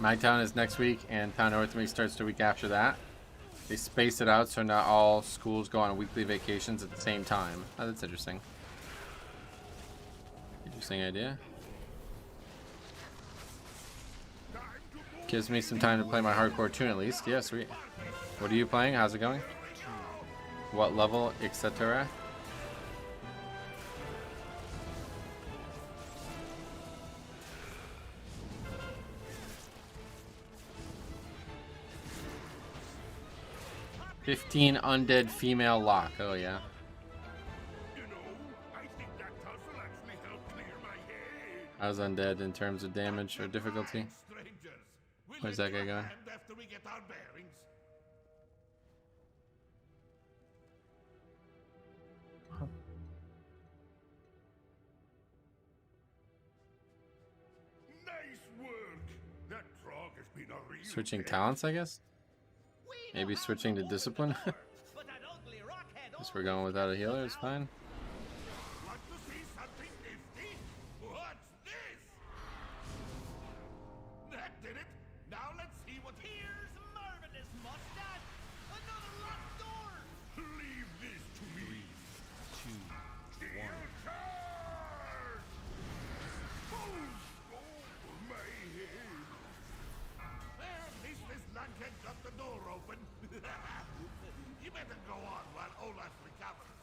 My town is next week, and town north of me starts the week after that. They space it out so not all schools go on weekly vacations at the same time. Oh, that's interesting. Interesting idea. Gives me some time to play my hardcore tune at least. Yeah, sweet. What are you playing? How's it going? What level, etc.? "15 undead female lock." Oh yeah. You know, I think that tussle actually helped clear my head. How's undead in terms of damage or difficulty? Strangers, we'll Where's lend that you guy a going? hand after we get our bearings. Nice work. That frog has been a real Switching pest. talents, I guess? Maybe switching to discipline? Guess we're going without a healer, it's fine. Want to see something nifty? What's this? That did it. Now let's see what. Here's marvelous mustache. Another locked door. Leave this to me. 3, 2, 1. Charge! Oh, my head. Well, at least this lunkhead got the door open. You better go on while Olaf recovers.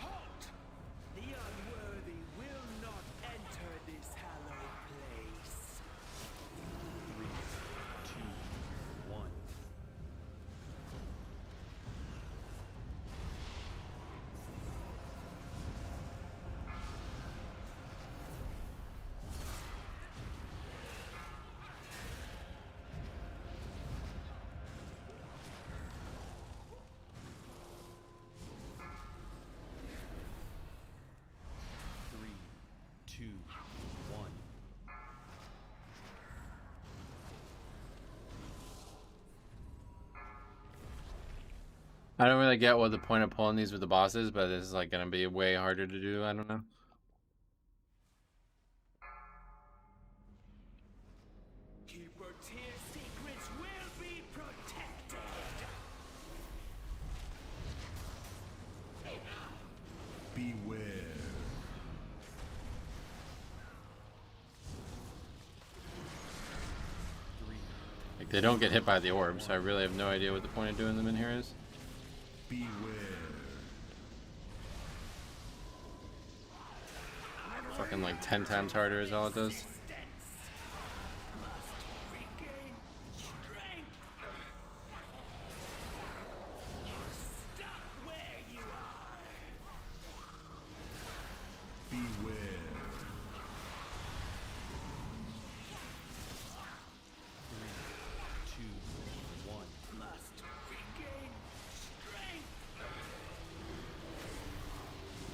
Halt! The unworthy will not enter this hallowed place. 3, 2, 1. Three, two, one. I don't really get what the point of pulling these with the bosses, but this is like gonna be way harder to do, I don't know. Keeper tier secrets will be protected. Beware. Like, they don't get hit by the orbs, so I really have no idea what the point of doing them in here is. Beware. Fucking like 10 times harder is all it does. Regain strength. Stop where you are. Beware. 3, 2, 1. Must regain strength.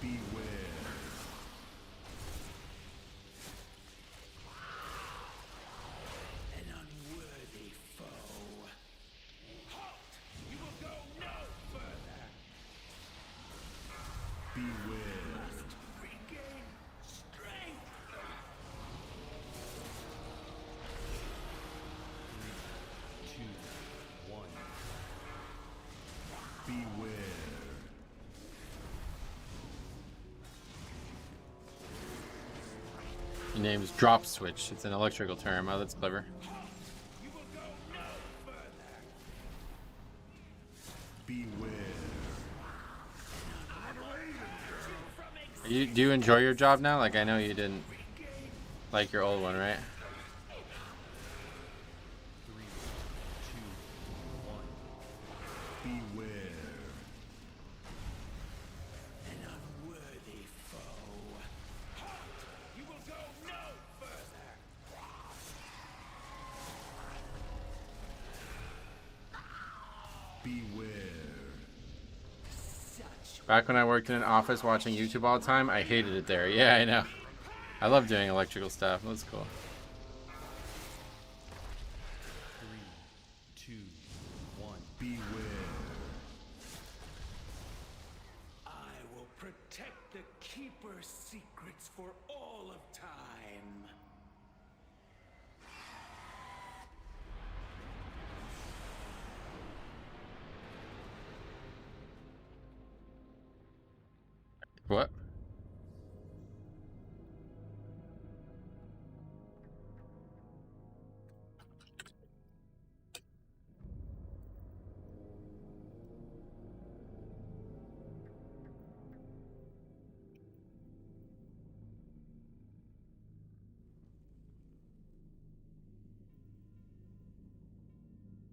Beware. An unworthy foe. Halt! You will go no further. Beware. Must regain strength. 2, 1. Beware. Your name's Drop Switch. It's an electrical term. Oh, that's clever. You will go no further. Beware. Do you enjoy your job now? Like, I know you didn't like your old one, right? 3, 2, 1. Beware. An unworthy foe. Halt! You will go no further. Beware. Such Back when I worked in an office watching YouTube all the time, I hated it there. Yeah, I know. I love doing electrical stuff. That's cool. 3, 2, 1. Beware. I will protect the Keeper's secrets for all of time. What?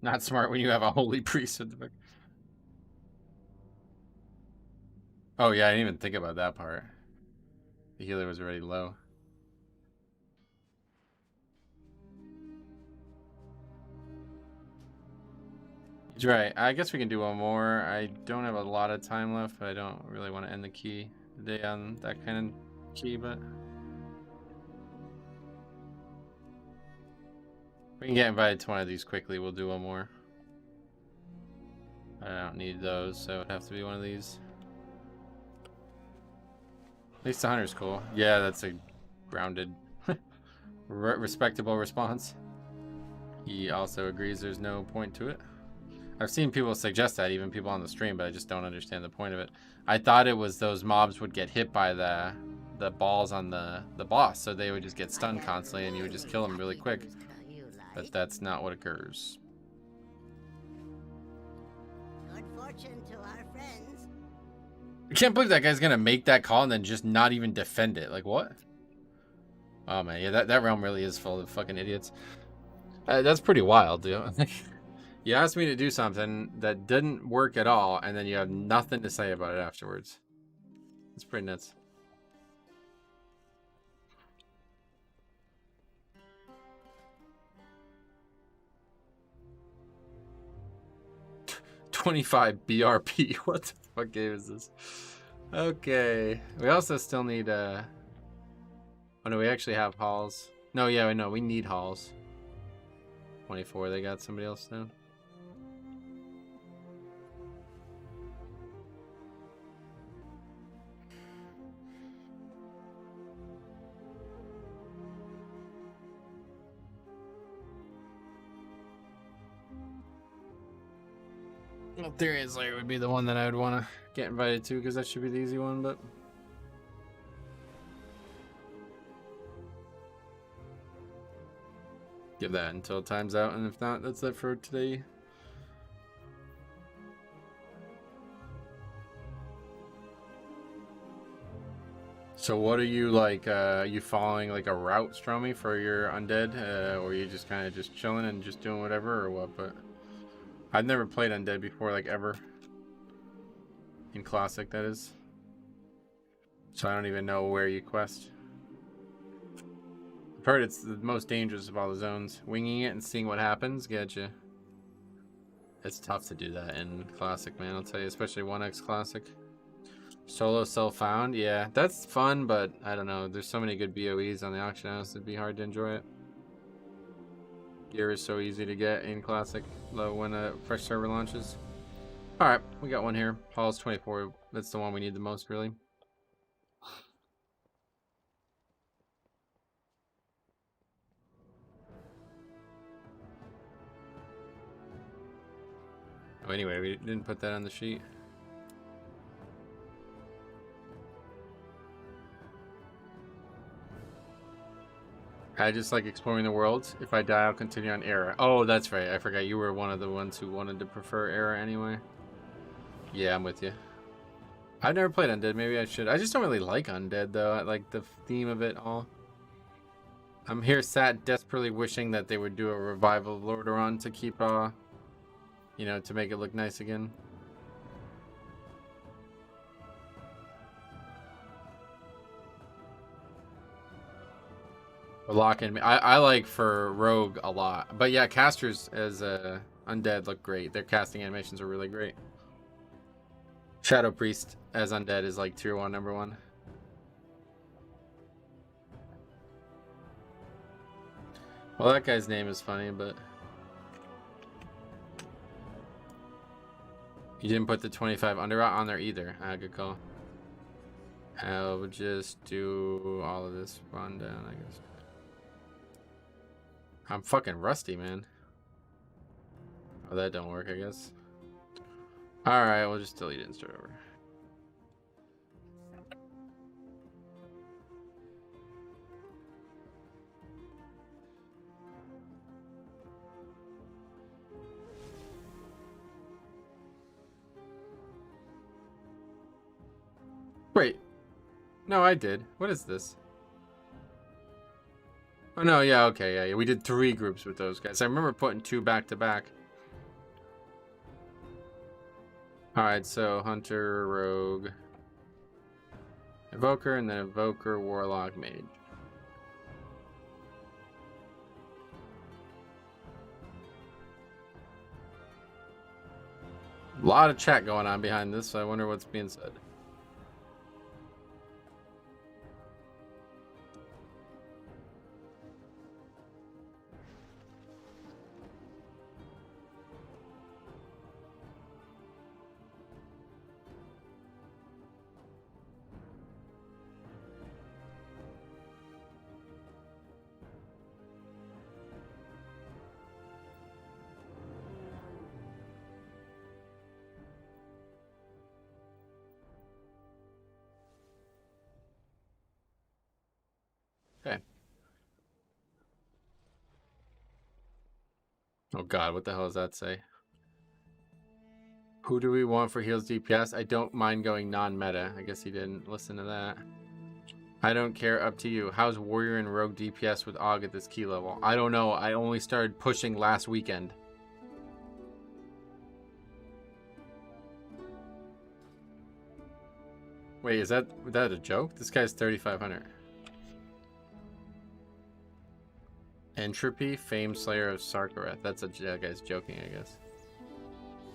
Not smart when you have a holy priest at the back. Oh yeah, I didn't even think about that part. The healer was already low. He's right. I guess we can do one more. I don't have a lot of time left, but I don't really want to end the key today on that kind of key, but we can get invited to one of these quickly. We'll do one more. I don't need those, so it'd have to be one of these. At least the hunter's cool. Yeah, that's a grounded, respectable response. He also agrees there's no point to it. I've seen people suggest that, even people on the stream, but I just don't understand the point of it. I thought it was those mobs would get hit by the balls on the boss, so they would just get stunned constantly and you would just kill them really quick. But that's not what occurs. Good fortune to our friends. I can't believe that guy's gonna make that call and then just not even defend it. Like, what? Oh man, yeah, that realm really is full of fucking idiots. That's pretty wild, dude. You asked me to do something that didn't work at all, and then you have nothing to say about it afterwards. It's pretty nuts. $25 BRP. What the fuck game is this? Okay. We also still need oh no, we actually have halls. No, yeah, I know. We need halls. 24, they got somebody else now. Well, Therian Slayer would be the one that I would want to get invited to, because that should be the easy one, but give that until time's out, and if not, that's it for today. So what are you like, you following like a route, Stromy, for your undead, or are you just kind of just chilling and just doing whatever, or what? But I've never played undead before, like ever. In Classic, that is. So I don't even know where you quest. I've heard it's the most dangerous of all the zones. Winging it and seeing what happens, getcha. It's tough to do that in Classic, man, I'll tell you, especially 1x Classic. Solo self-found, yeah, that's fun, but I don't know. There's so many good BOEs on the auction house, it'd be hard to enjoy it. Gear is so easy to get in Classic when a fresh server launches. Alright, we got one here. Hall's 24. That's the one we need the most, really. Oh, anyway, we didn't put that on the sheet. I just like exploring the world. If I die, I'll continue on Era. Oh, that's right. I forgot you were one of the ones who wanted to prefer Era anyway. Yeah, I'm with you. I've never played Undead. Maybe I should. I just don't really like Undead, though. I like the theme of it all. I'm here sat desperately wishing that they would do a revival of Lordaeron to keep, you know, to make it look nice again. Lock in. I like for Rogue a lot, but yeah, casters as Undead look great. Their casting animations are really great. Shadow Priest as Undead is like tier 1, number 1. Well, that guy's name is funny, but you didn't put the 25 Underrot on there either. Good call. I'll just do all of this rundown, I guess. I'm fucking rusty, man. Oh, that don't work, I guess. Alright, we'll just delete it and start over. Wait. No, I did. What is this? Oh, no, yeah, okay, yeah. We did 3 groups with those guys. I remember putting 2 back to back. Alright, so Hunter, Rogue, Evoker, and then Evoker, Warlock, Mage. A lot of chat going on behind this, so I wonder what's being said. Okay. Oh god, what the hell does that say? Who do we want for heals DPS? I don't mind going non-meta. I guess he didn't listen to that. I don't care, up to you. How's Warrior and Rogue DPS with AUG at this key level? I don't know. I only started pushing last weekend. Wait, is that a joke? This guy's 3,500. Entropy, Fame Slayer of Sarkareth. That's that guy's joking, I guess.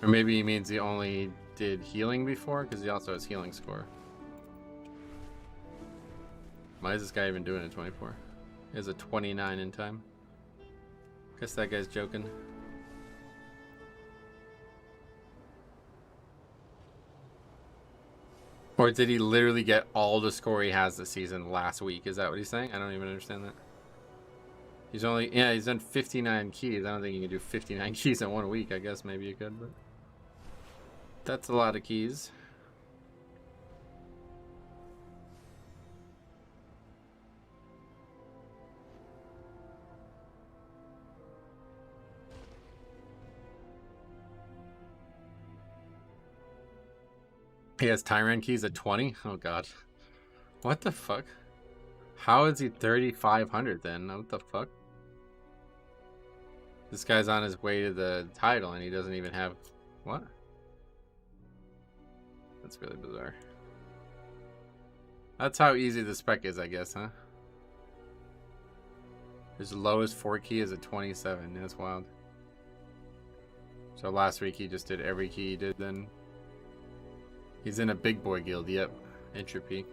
Or maybe he means he only did healing before, because he also has healing score. Why is this guy even doing a 24? He has a 29 in time. Guess that guy's joking. Or did he literally get all the score he has this season last week? Is that what he's saying? I don't even understand that. He's only, yeah, he's done 59 keys. I don't think you can do 59 keys in 1 week. I guess maybe you could, but that's a lot of keys. He has Tyrant keys at 20? Oh god. What the fuck? How is he 3,500 then? What the fuck? This guy's on his way to the title and he doesn't even have... What? That's really bizarre. That's how easy the spec is, I guess, huh? His lowest 4 key is a 27. That's wild. So last week he just did every key he did then. He's in a big boy guild, yep. Entropy.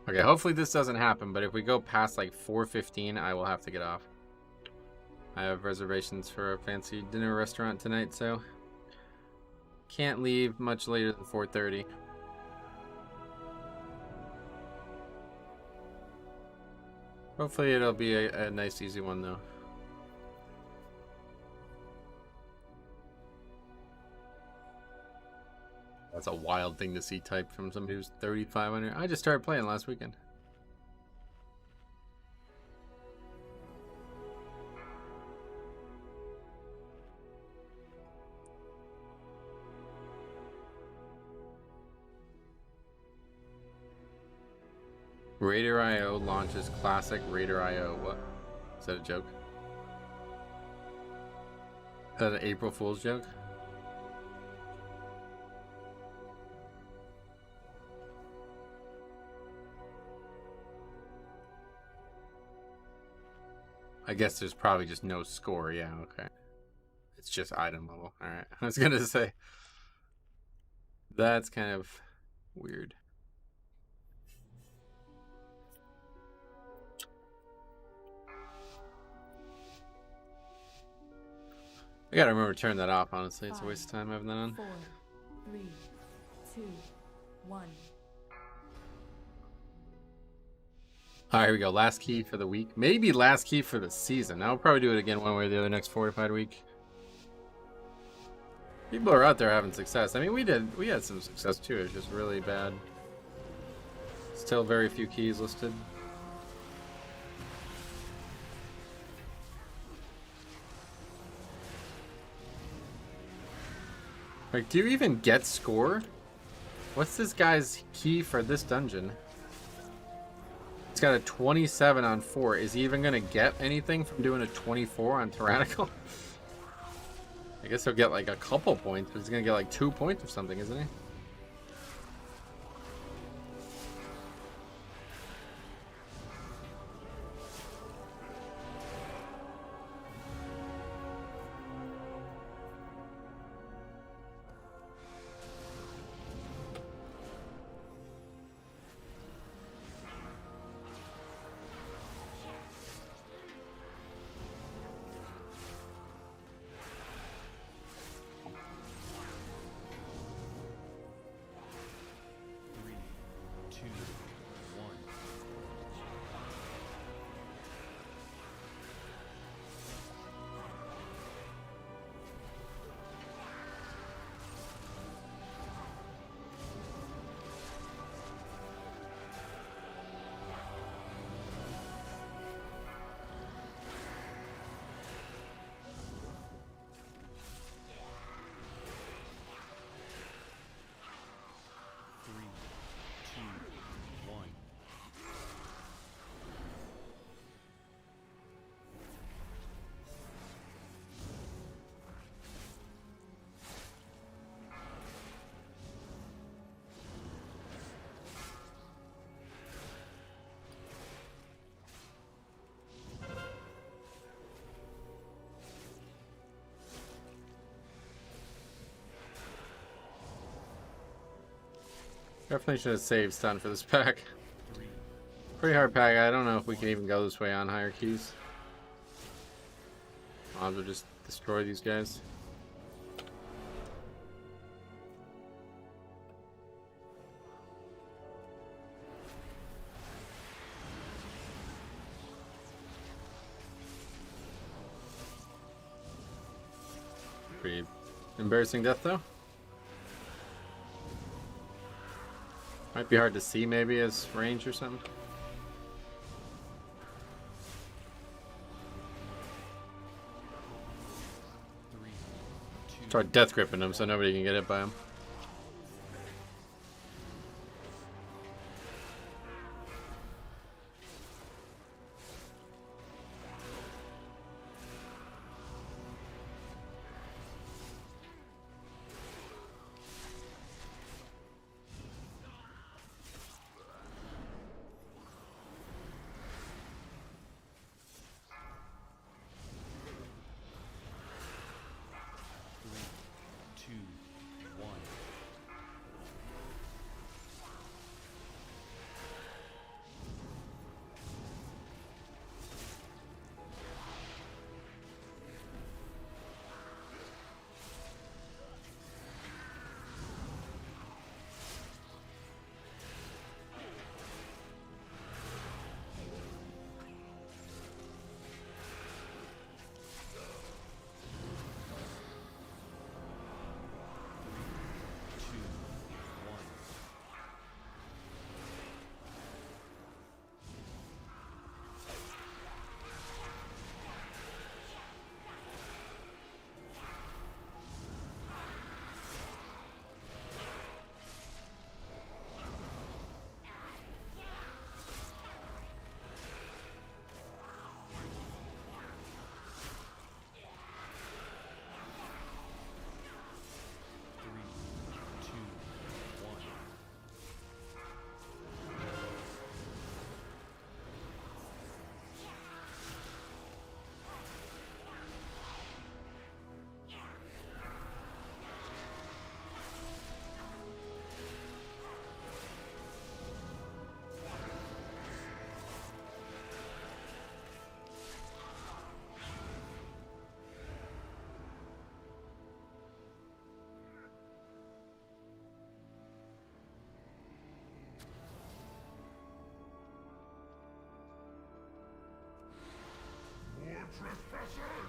Okay, hopefully this doesn't happen, but if we go past like 4:15, I will have to get off. I have reservations for a fancy dinner restaurant tonight, so can't leave much later than 4:30. Hopefully it'll be a nice easy one though. That's a wild thing to see typed from somebody who's 3,500. I just started playing last weekend. Raider.io launches classic Raider.io. What? Is that a joke? Is that an April Fool's joke? I guess there's probably just no score. Yeah, okay. It's just item level. Alright. I was gonna say. That's kind of weird. I gotta remember to turn that off, honestly. It's a waste of time having that on. 4, 3, 2, 1. Alright, here we go. Last key for the week. Maybe last key for the season. I'll probably do it again one way or the other next fortified week. People are out there having success. I mean, we had some success too. It's just really bad. Still very few keys listed. Like, do you even get score? What's this guy's key for this dungeon? It's got a 27 on 4. Is he even gonna get anything from doing a 24 on Tyrannical? I guess he'll get like a couple points, but he's gonna get like 2 points or something, isn't he? Definitely should have saved stun for this pack. Pretty hard pack. I don't know if we can even go this way on higher keys. I'll have to just destroy these guys. Pretty embarrassing death though. Might be hard to see maybe as range or something. Start death gripping him so nobody can get hit by him.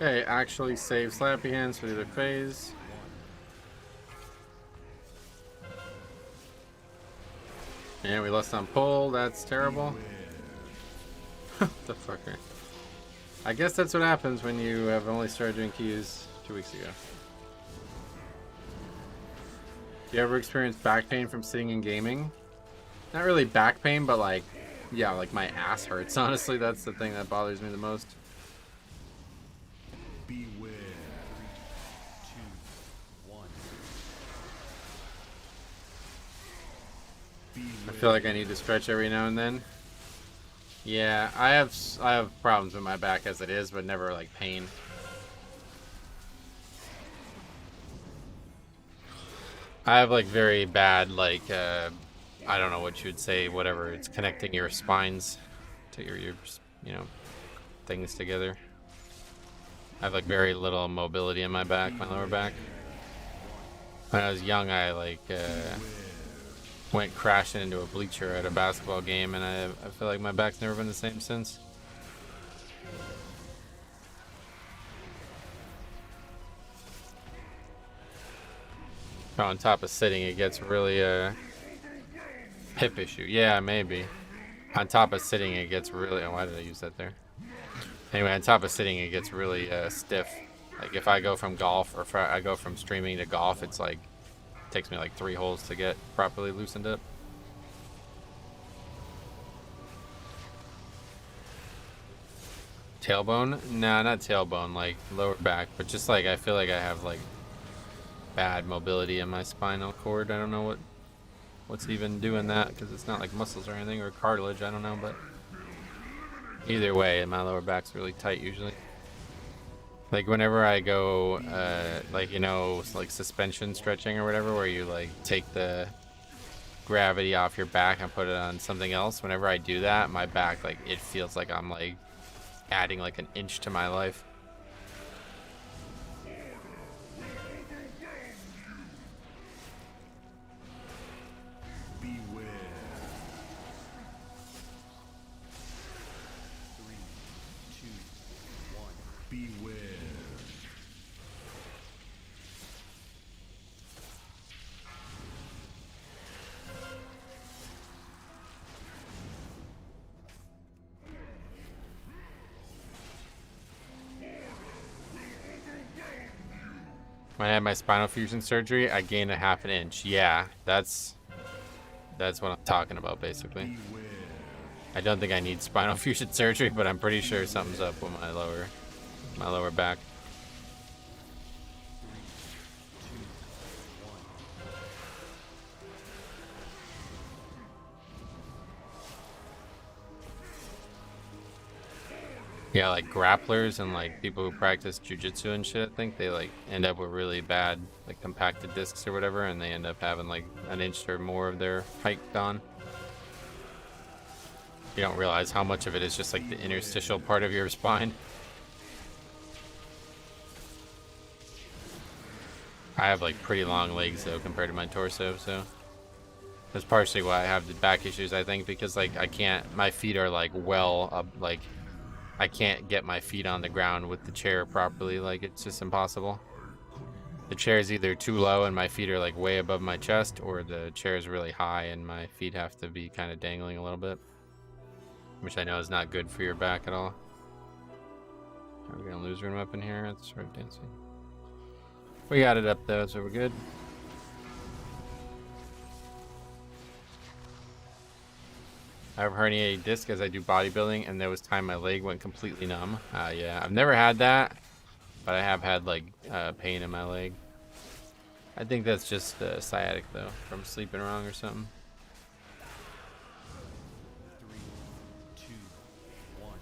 Okay, actually save Slappy Hands for the other phase. And we lost on pull, that's terrible. The fucker. I guess that's what happens when you have only started doing keys 2 weeks ago. You ever experience back pain from sitting and gaming? Not really back pain, but like, yeah, like my ass hurts. Honestly, that's the thing that bothers me the most. Beware. 3, 2, 1. I feel like I need to stretch every now and then. Yeah, I have problems with my back as it is, but never like pain. I have like very bad like I don't know what you would say, whatever, it's connecting your spines to your you know, things together. I have like very little mobility in my back, my lower back. When I was young, I like went crashing into a bleacher at a basketball game, and I feel like my back's never been the same since. On top of sitting, it gets really hip issue. Yeah, maybe. On top of sitting, it gets really. Oh, why did I use that there? Anyway, on top of sitting, it gets really stiff. Like if I go from golf, or if I go from streaming to golf, it's like takes me like 3 holes to get properly loosened up. Tailbone? Nah, not tailbone, like lower back, but just like I feel like I have like bad mobility in my spinal cord. I don't know what's even doing that, because it's not like muscles or anything, or cartilage, I don't know, but either way, my lower back's really tight usually. Like whenever I go, like, you know, like suspension stretching or whatever, where you like take the gravity off your back and put it on something else, whenever I do that, my back, like, it feels like I'm like adding like an inch to my life. Beware. 3, 2, 1. Beware. When I had my spinal fusion surgery, I gained a half an inch. Yeah, that's what I'm talking about, basically. Beware. I don't think I need spinal fusion surgery, but I'm pretty sure something's up with my lower back. 3, 2, 1. Yeah, like grapplers and like people who practice jujitsu and shit, I think they like end up with really bad like compacted discs or whatever, and they end up having like an inch or more of their height gone. You don't realize how much of it is just like the interstitial part of your spine. I have like pretty long legs though compared to my torso, so that's partially why I have the back issues, I think, because like my feet are like well up, like I can't get my feet on the ground with the chair properly, like it's just impossible. The chair is either too low and my feet are like way above my chest, or the chair is really high and my feet have to be kind of dangling a little bit, which I know is not good for your back at all. Are we gonna lose room up in here? That's right, dancing. We got it up though, so we're good. I have a herniated disc as I do bodybuilding, and there was time my leg went completely numb. Yeah, I've never had that, but I have had like pain in my leg. I think that's just sciatic though, from sleeping wrong or something. 3, 2, 1.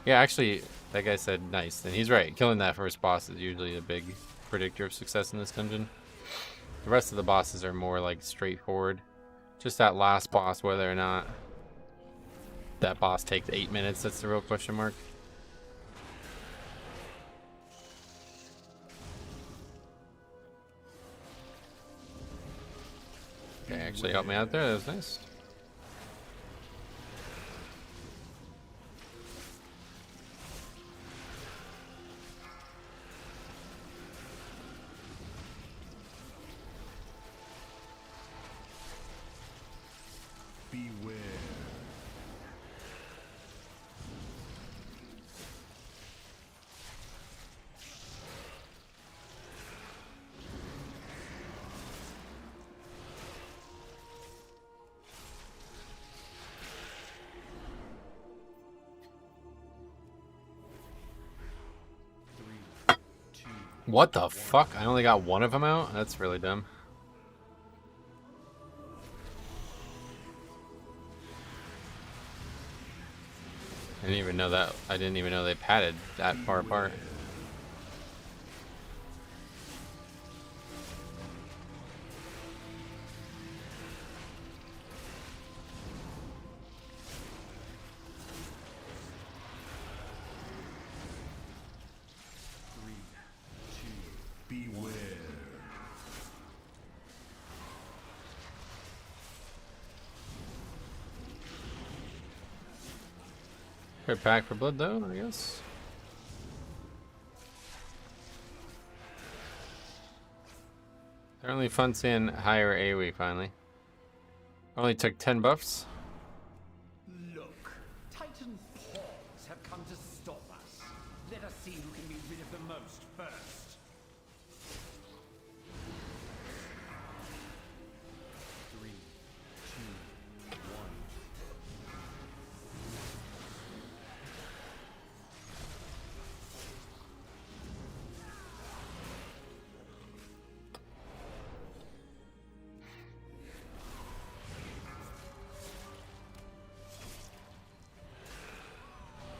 Yeah, actually, that guy said nice, and he's right. Killing that first boss is usually a big predictor of success in this dungeon. The rest of the bosses are more like straightforward. Just that last boss, whether or not that boss takes 8 minutes, that's the real question mark. Okay, actually helped me out there. That was nice. Beware. What the fuck? I only got one of them out? That's really dumb. I didn't even know that. I didn't even know they padded that far apart. Beware. Right back for blood though, I guess. Certainly fun seeing higher AoE finally. Only took 10 buffs. Look, Titan pawns have come to stop us. Let us see who can be rid of the most first. 3, 2, 1.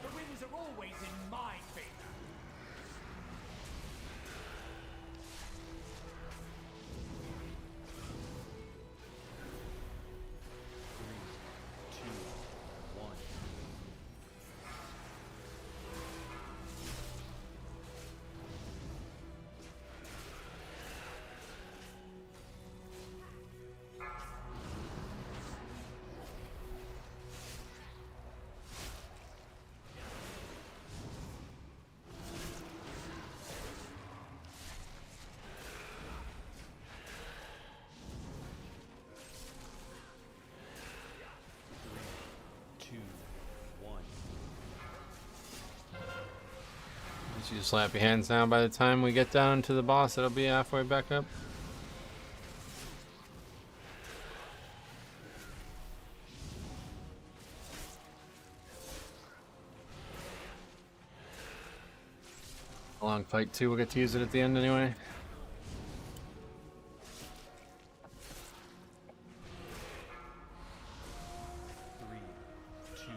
The winds are always in my favor. Three, two, one. Three, two, one. You just slap your hands down. By the time we get down to the boss, it'll be halfway back up. A long fight too. We'll get to use it at the end anyway. Three, two.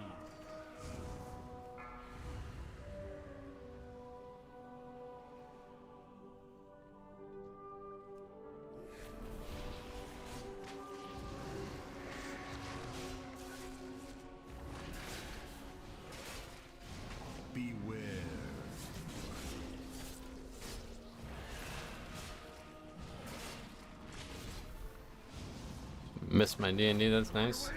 Beware. Missed my D&D. That's nice.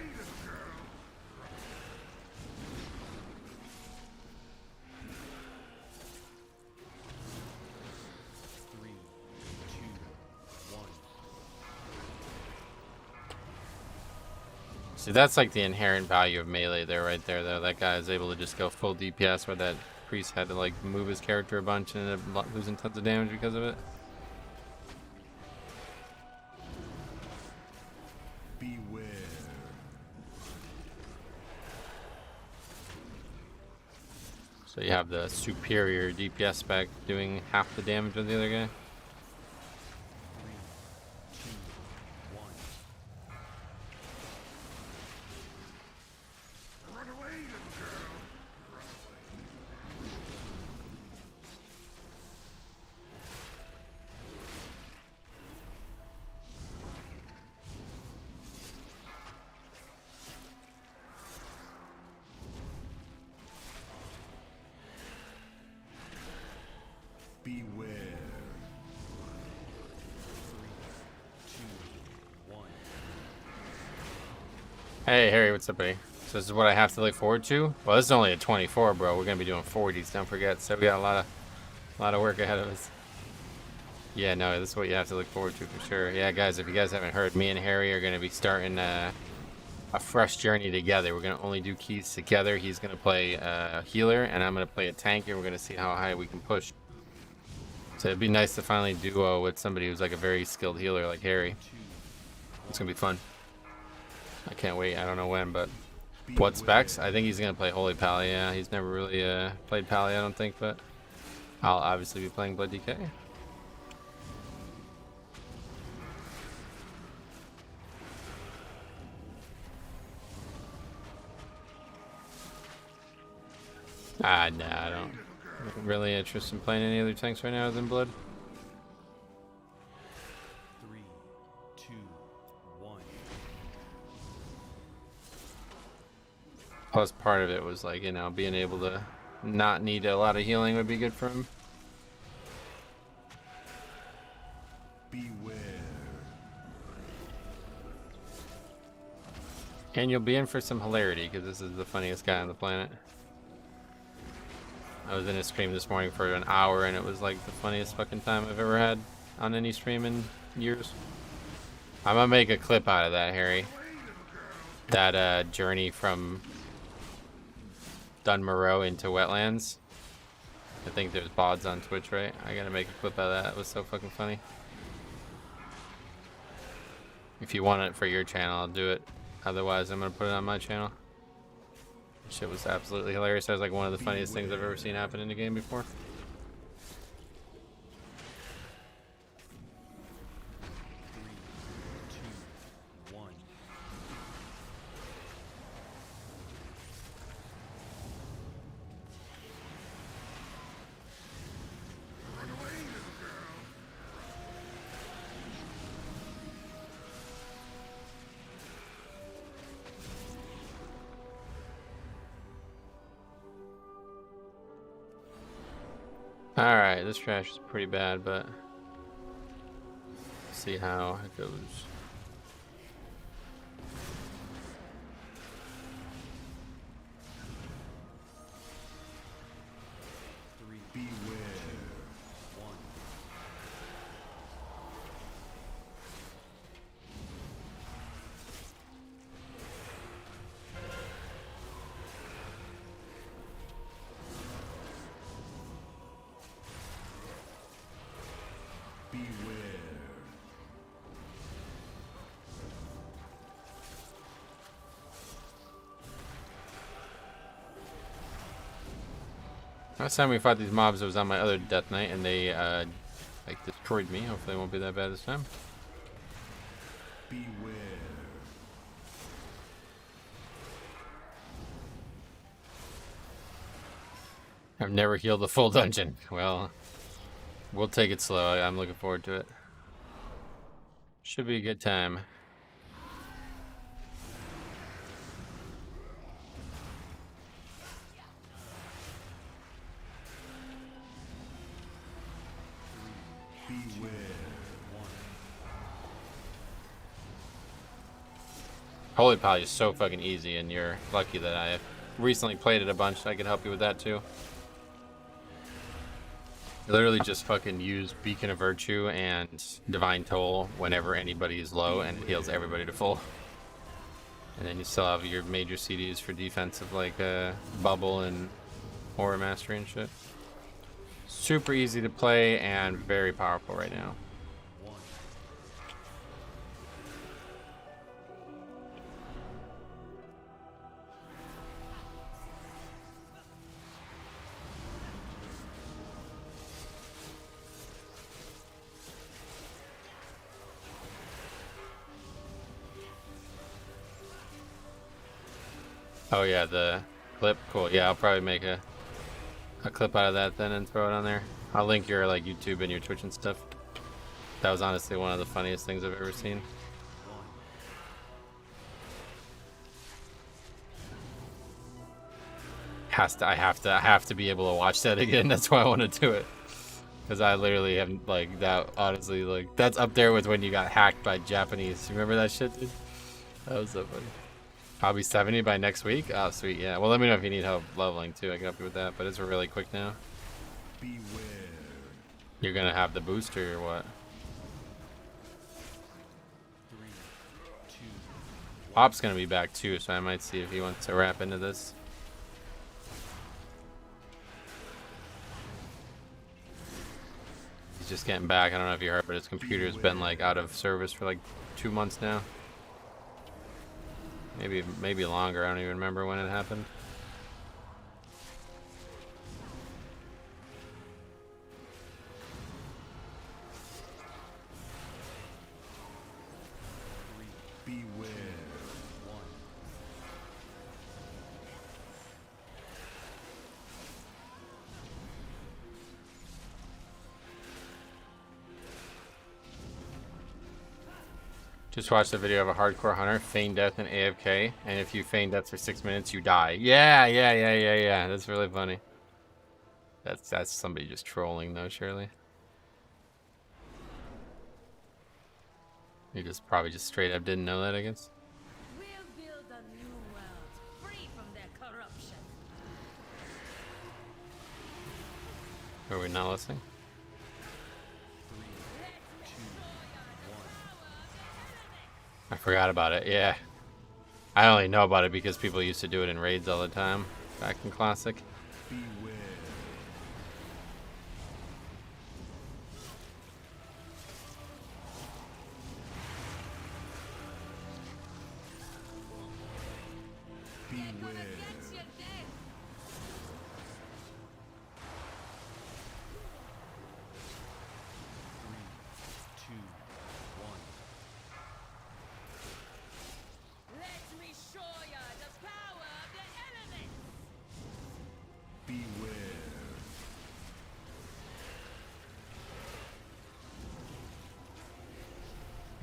Three, two, one. See, that's like the inherent value of melee there, right there, though. That guy is able to just go full DPS, where that priest had to like move his character a bunch and ended up losing tons of damage because of it. Beware. So you have the superior DPS spec doing half the damage of the other guy. Three, two, one. Run away, little girl. Beware. Three, two, one. Hey, Harry, what's up, buddy? So this is what I have to look forward to? Well, this is only a 24, bro. We're gonna be doing 40s, don't forget. So we got a lot of work ahead of us. Yeah, no, this is what you have to look forward to for sure. Yeah, guys, if you guys haven't heard, me and Harry are gonna be starting a fresh journey together. We're gonna only do keys together. He's gonna play a healer, and I'm gonna play a tank, and we're gonna see how high we can push. So it'd be nice to finally duo with somebody who's like a very skilled healer like Harry. It's gonna be fun. I can't wait. I don't know when, but what specs? I think he's gonna play Holy Pally. Yeah, he's never really played Pally, I don't think, but I'll obviously be playing Blood DK. Ah, nah, I don't. I'm really interested in playing any other tanks right now other than Blood. 3, 2, 1. Plus, part of it was like, you know, being able to not need a lot of healing would be good for him. Beware. And you'll be in for some hilarity because this is the funniest guy on the planet. I was in a stream this morning for an hour and it was like the funniest fucking time I've ever had on any stream in years. I'm gonna make a clip out of that, Harry. That journey from Dunmoreau into wetlands. I think there's VODs on Twitch, right? I gotta make a clip out of that. It was so fucking funny. If you want it for your channel, I'll do it. Otherwise, I'm gonna put it on my channel. Shit was absolutely hilarious. That was like one of the funniest things I've ever seen happen in a game before. 3, 2, 1. Alright, this trash is pretty bad, but see how it goes. Beware. 1. Beware. Last time we fought these mobs, it was on my other death knight, and they like destroyed me. Hopefully, it won't be that bad this time. Beware. I've never healed a full dungeon. Well, we'll take it slow. I'm looking forward to it. Should be a good time. Beware. 1. Holy Poly is so fucking easy, and you're lucky that I recently played it a bunch. So I could help you with that too. Literally just fucking use Beacon of Virtue and Divine Toll whenever anybody is low, and it heals everybody to full. And then you still have your major CDs for defensive, like Bubble and Horror Mastery and shit. Super easy to play and very powerful right now. 1. Oh yeah, the clip, cool. Yeah, I'll probably make a clip out of that then and throw it on there. I'll link your like YouTube and your Twitch and stuff. That was honestly one of the funniest things I've ever seen. I have to be able to watch that again. That's why I want to do it. Because I literally haven't, like, that, honestly, like, that's up there with when you got hacked by Japanese. Remember that shit, dude? That was so funny. I'll be 70 by next week? Oh, sweet, yeah. Well, let me know if you need help leveling, too. I can help you with that, but it's really quick now. Beware. You're gonna have the booster or what? 3, 2. Pop's gonna be back, too, so I might see if he wants to wrap into this. He's just getting back. I don't know if you heard, but his computer's been, like, out of service for, like, 2 months now. Maybe longer. I don't even remember when it happened. Beware. 1. Just watched a video of a hardcore hunter feign death in AFK, and if you feign death for 6 minutes, you die. Yeah. That's really funny. That's somebody just trolling though, surely. You just probably just straight up didn't know that, I guess. We'll build a new world, free from their corruption. Are we not listening? 3, 2, 1. I forgot about it, yeah. I only know about it because people used to do it in raids all the time back in Classic. Beware. Beware. 3, 2, 1. Let me show ya the power of the elements. Beware.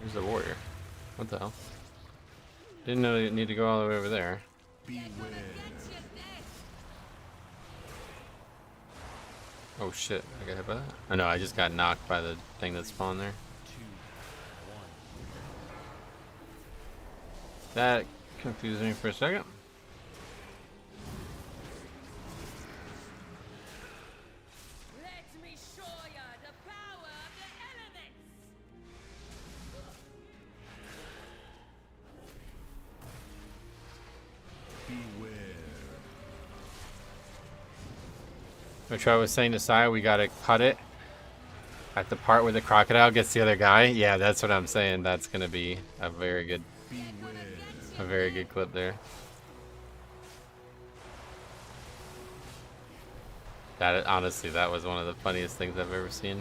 There's the warrior. What the hell? Didn't know you need to go all the way over there. Beware. Oh shit, I got hit by that? Oh no, I just got knocked by the thing that spawned there. 2, 1. That confused me for a second. Let me show ya the power of the elements. Beware. Which I was saying to Sai, we gotta cut it at the part where the crocodile gets the other guy. Yeah, that's what I'm saying. That's gonna be a very good clip there. Honestly, that was one of the funniest things I've ever seen.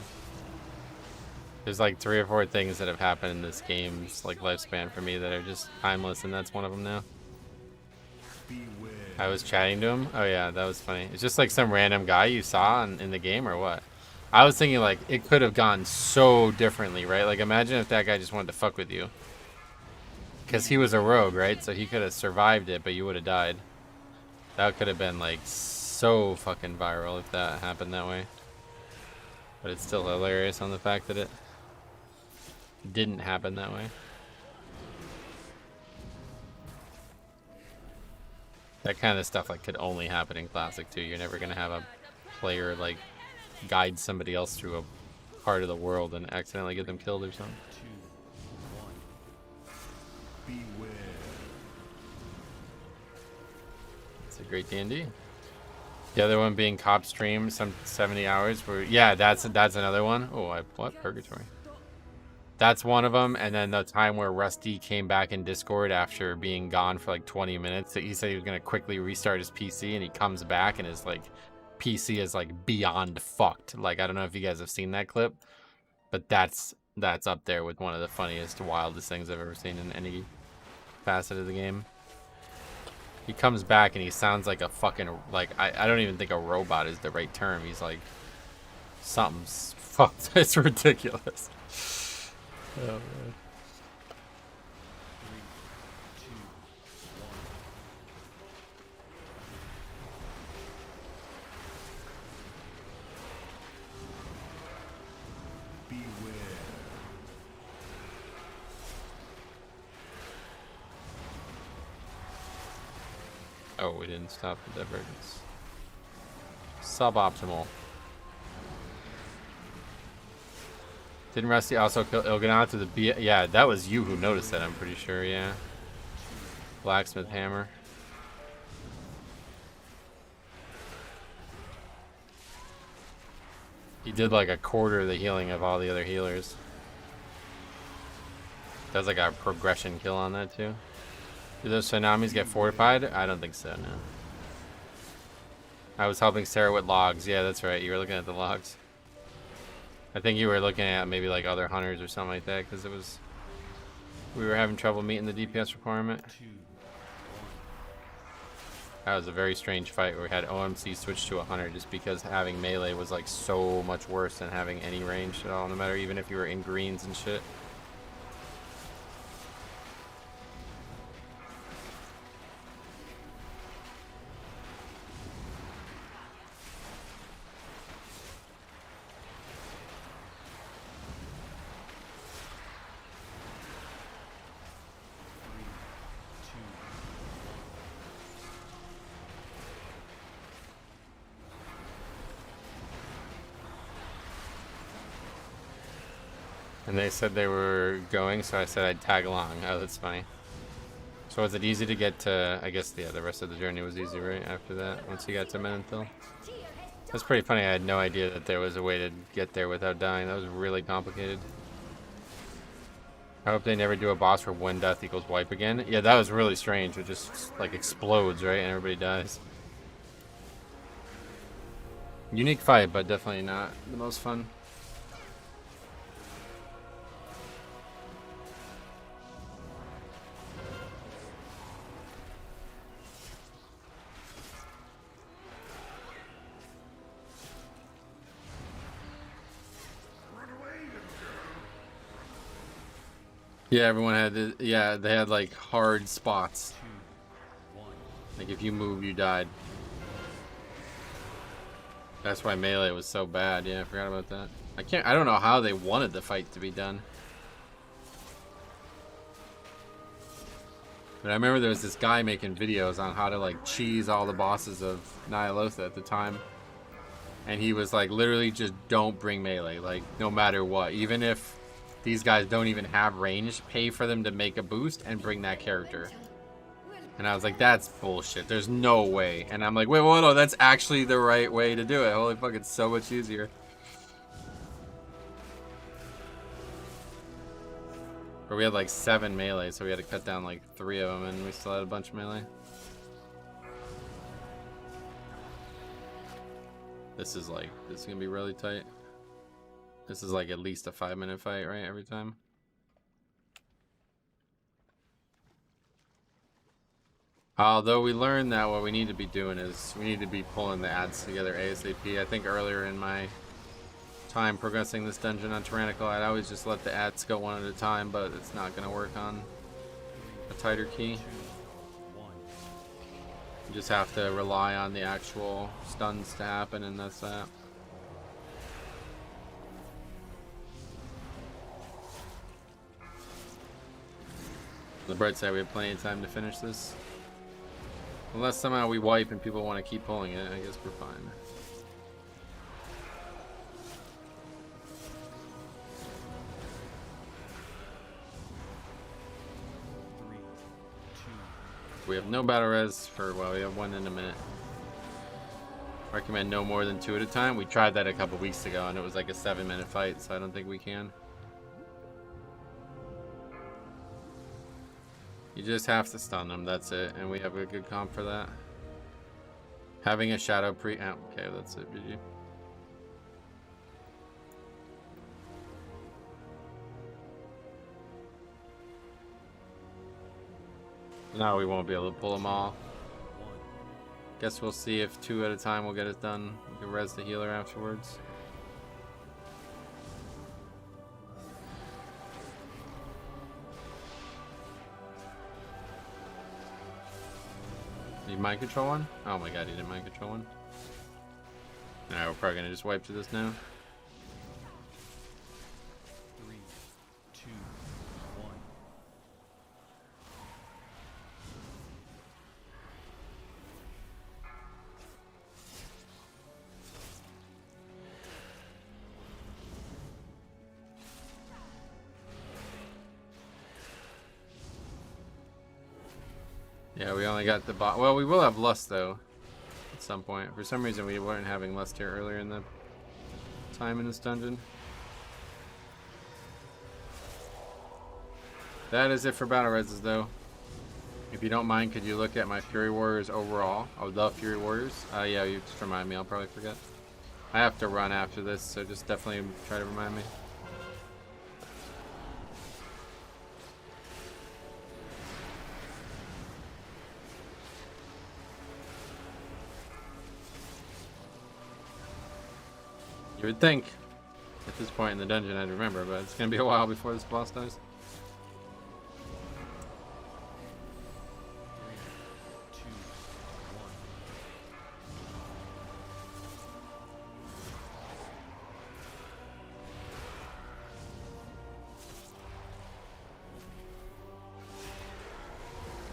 There's like 3 or 4 things that have happened in this game's like lifespan for me that are just timeless, and that's one of them now. Beware. I was chatting to him. Oh yeah, that was funny. It's just like some random guy you saw in the game or what? I was thinking like it could have gone so differently, right? Like imagine if that guy just wanted to fuck with you. Because he was a rogue, right? So he could have survived it, but you would have died. That could have been like so fucking viral if that happened that way. But it's still hilarious on the fact that it didn't happen that way. That kind of stuff like could only happen in Classic too. You're never gonna have a player like guide somebody else through a part of the world and accidentally get them killed or something. 2, 1. Beware. It's a great D&D. The other one being Cop Stream, some 70 hours. Where yeah, that's another one. Oh, what Purgatory? That's one of them. And then the time where Rusty came back in Discord after being gone for like 20 minutes. He said he was gonna quickly restart his PC, and he comes back and his like PC is like beyond fucked. Like I don't know if you guys have seen that clip, but that's up there with one of the funniest, wildest things I've ever seen in any facet of the game. He comes back and he sounds like a fucking, like, I don't even think a robot is the right term. He's like, something's fucked. It's ridiculous. Oh, man. 3, 2, 1. Beware. Oh, we didn't stop the divergence. Suboptimal. Didn't Rusty also kill Il'gynoth to the B? Yeah, that was you who noticed that, I'm pretty sure, yeah. Blacksmith hammer. He did like a quarter of the healing of all the other healers. Does like a progression kill on that too. Do those tsunamis get fortified? I don't think so, no. I was helping Sarah with logs. Yeah, that's right. You were looking at the logs. I think you were looking at maybe like other hunters or something like that, because it was... We were having trouble meeting the DPS requirement. 2, 1. That was a very strange fight where we had OMC switch to a hunter just because having melee was like so much worse than having any range at all, no matter even if you were in greens and shit. And they said they were going, so I said I'd tag along. Oh, that's funny. So was it easy to get to, I guess, yeah, the rest of the journey was easy, right? After that, once you got to Menethil? That's pretty funny. I had no idea that there was a way to get there without dying. That was really complicated. I hope they never do a boss where one death equals wipe again. Yeah, that was really strange. It just, like, explodes, right? And everybody dies. Unique fight, but definitely not the most fun. Yeah, everyone had, yeah, they had like hard spots. Like if you move, you died. That's why melee was so bad. Yeah, I forgot about that. I don't know how they wanted the fight to be done. But I remember there was this guy making videos on how to like cheese all the bosses of Nyalotha at the time. And he was like, literally just don't bring melee, like no matter what. Even if these guys don't even have range, pay for them to make a boost and bring that character. And I was like, that's bullshit. There's no way. And I'm like, wait, no, that's actually the right way to do it. Holy fuck, it's so much easier. But we had like 7 melee, so we had to cut down like 3 of them, and we still had a bunch of melee. This is gonna be really tight. This is like at least a 5-minute fight, right? Every time. Although we learned that what we need to be doing is we need to be pulling the ads together ASAP. I think earlier in my time progressing this dungeon on Tyrannical, I'd always just let the ads go one at a time, but it's not going to work on a tighter key. You just have to rely on the actual stuns to happen, and that's that. On the bright side, we have plenty of time to finish this. Unless somehow we wipe and people want to keep pulling it, I guess we're fine. We have no battle res for, well, we have 1 in a minute. Recommend no more than 2 at a time. We tried that a couple weeks ago and it was like a 7-minute fight, so I don't think we can. You just have to stun them, that's it, and we have a good comp for that. Having a shadow pre- oh, okay, that's it, GG. No, we won't be able to pull them all. Guess we'll see if 2 at a time will get it done. We can res the healer afterwards. Did you mind control one? Oh my god, he didn't mind control one. Alright, we're probably gonna just wipe through this now. 3, 2, 1. Yeah, we only got the bot. Well, we will have lust though at some point. For some reason, we weren't having lust here earlier in the time in this dungeon. That is it for battle reses though. If you don't mind, could you look at my Fury Warriors overall? I would love Fury Warriors. Yeah, you just remind me. I'll probably forget. I have to run after this, so just definitely try to remind me. You would think at this point in the dungeon I'd remember, but it's gonna be a while before this boss dies.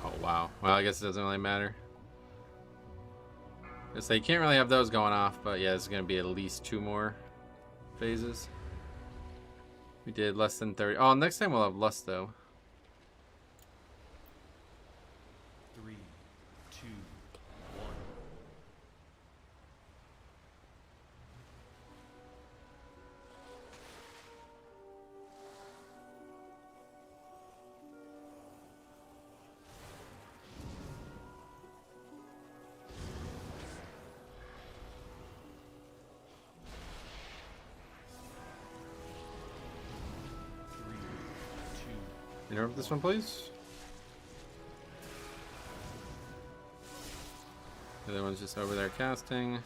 Oh wow. Well, I guess it doesn't really matter. So you can't really have those going off, but yeah, it's gonna be at least 2 more phases. We did less than 30. Oh, next time we'll have less though. 3, 2, 1. Interrupt this one, please. The other one's just over there casting.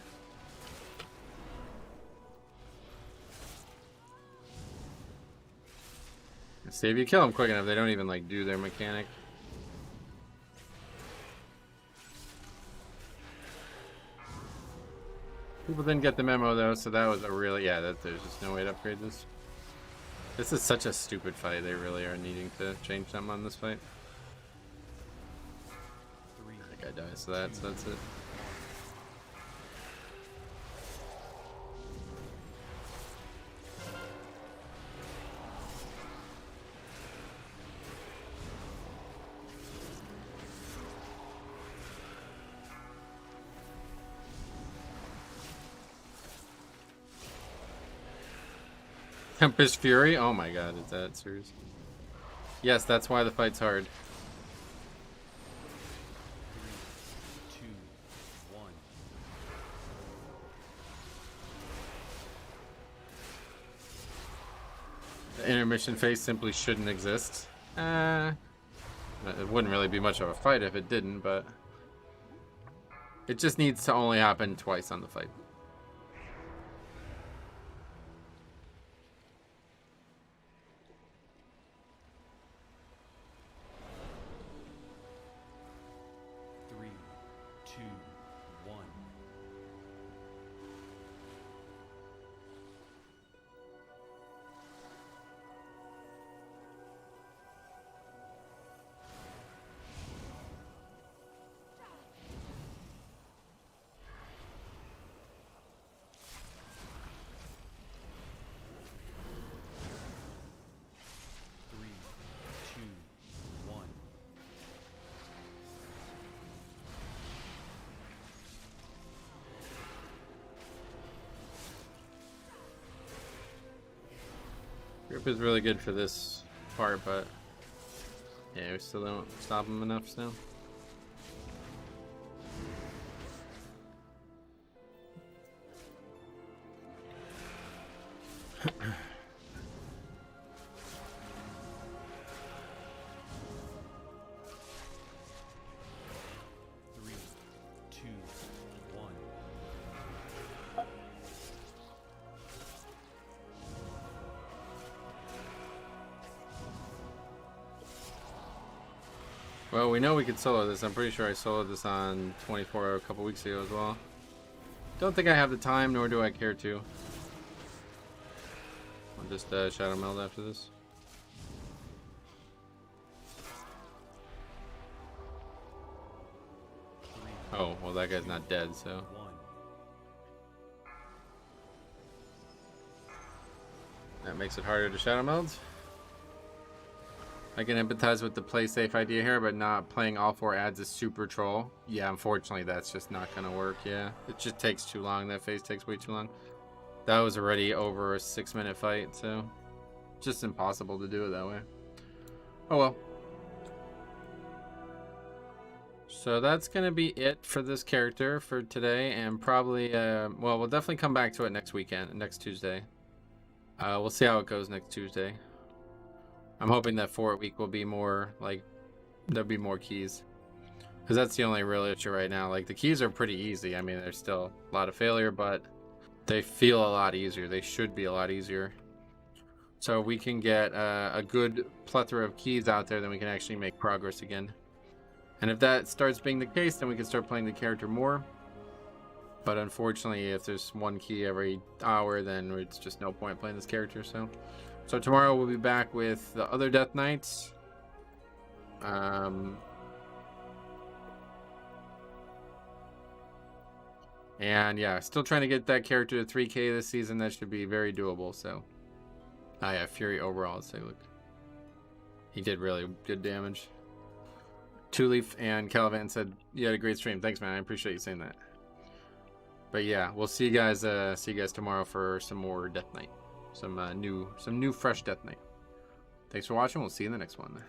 See, if you kill them quick enough, they don't even like do their mechanic. People didn't get the memo though, so that was a really, yeah, there's just no way to upgrade this. This is such a stupid fight. They really are needing to change something on this fight. That guy dies, so that's it. Tempest Fury? Oh my god, is that serious? Yes, that's why the fight's hard. 3, 2, 1. The intermission phase simply shouldn't exist. It wouldn't really be much of a fight if it didn't, but it just needs to only happen twice on the fight. Grip is really good for this part, but yeah, we still don't stop him enough still. Well, we know we could solo this. I'm pretty sure I soloed this on 24 a couple weeks ago as well. Don't think I have the time, nor do I care to. I'll just Shadow Meld after this. Oh, well that guy's not dead, so. That makes it harder to Shadow Meld. I can empathize with the play safe idea here, but not playing all 4 adds a super troll. Yeah, unfortunately, that's just not going to work, yeah. It just takes too long. That phase takes way too long. That was already over a 6-minute fight, so just impossible to do it that way. Oh well. So that's going to be it for this character for today, and probably, well, we'll definitely come back to it next Tuesday. We'll see how it goes next Tuesday. I'm hoping that 4 week will be more, like, there'll be more keys. Because that's the only real issue right now. Like, the keys are pretty easy. I mean, there's still a lot of failure, but they feel a lot easier. They should be a lot easier. So we can get a good plethora of keys out there, then we can actually make progress again. And if that starts being the case, then we can start playing the character more. But unfortunately, if there's 1 key every hour, then it's just no point playing this character, so... So tomorrow we'll be back with the other Death Knights. And yeah, still trying to get that character to 3K this season. That should be very doable. So Oh yeah, Fury overall. Let's take a look. He did really good damage. Two Leaf and Calivan said you had a great stream. Thanks, man. I appreciate you saying that. But yeah, we'll see you guys. See you guys tomorrow for some more Death Knight. Some new fresh Death Knight. Thanks for watching. We'll see you in the next one.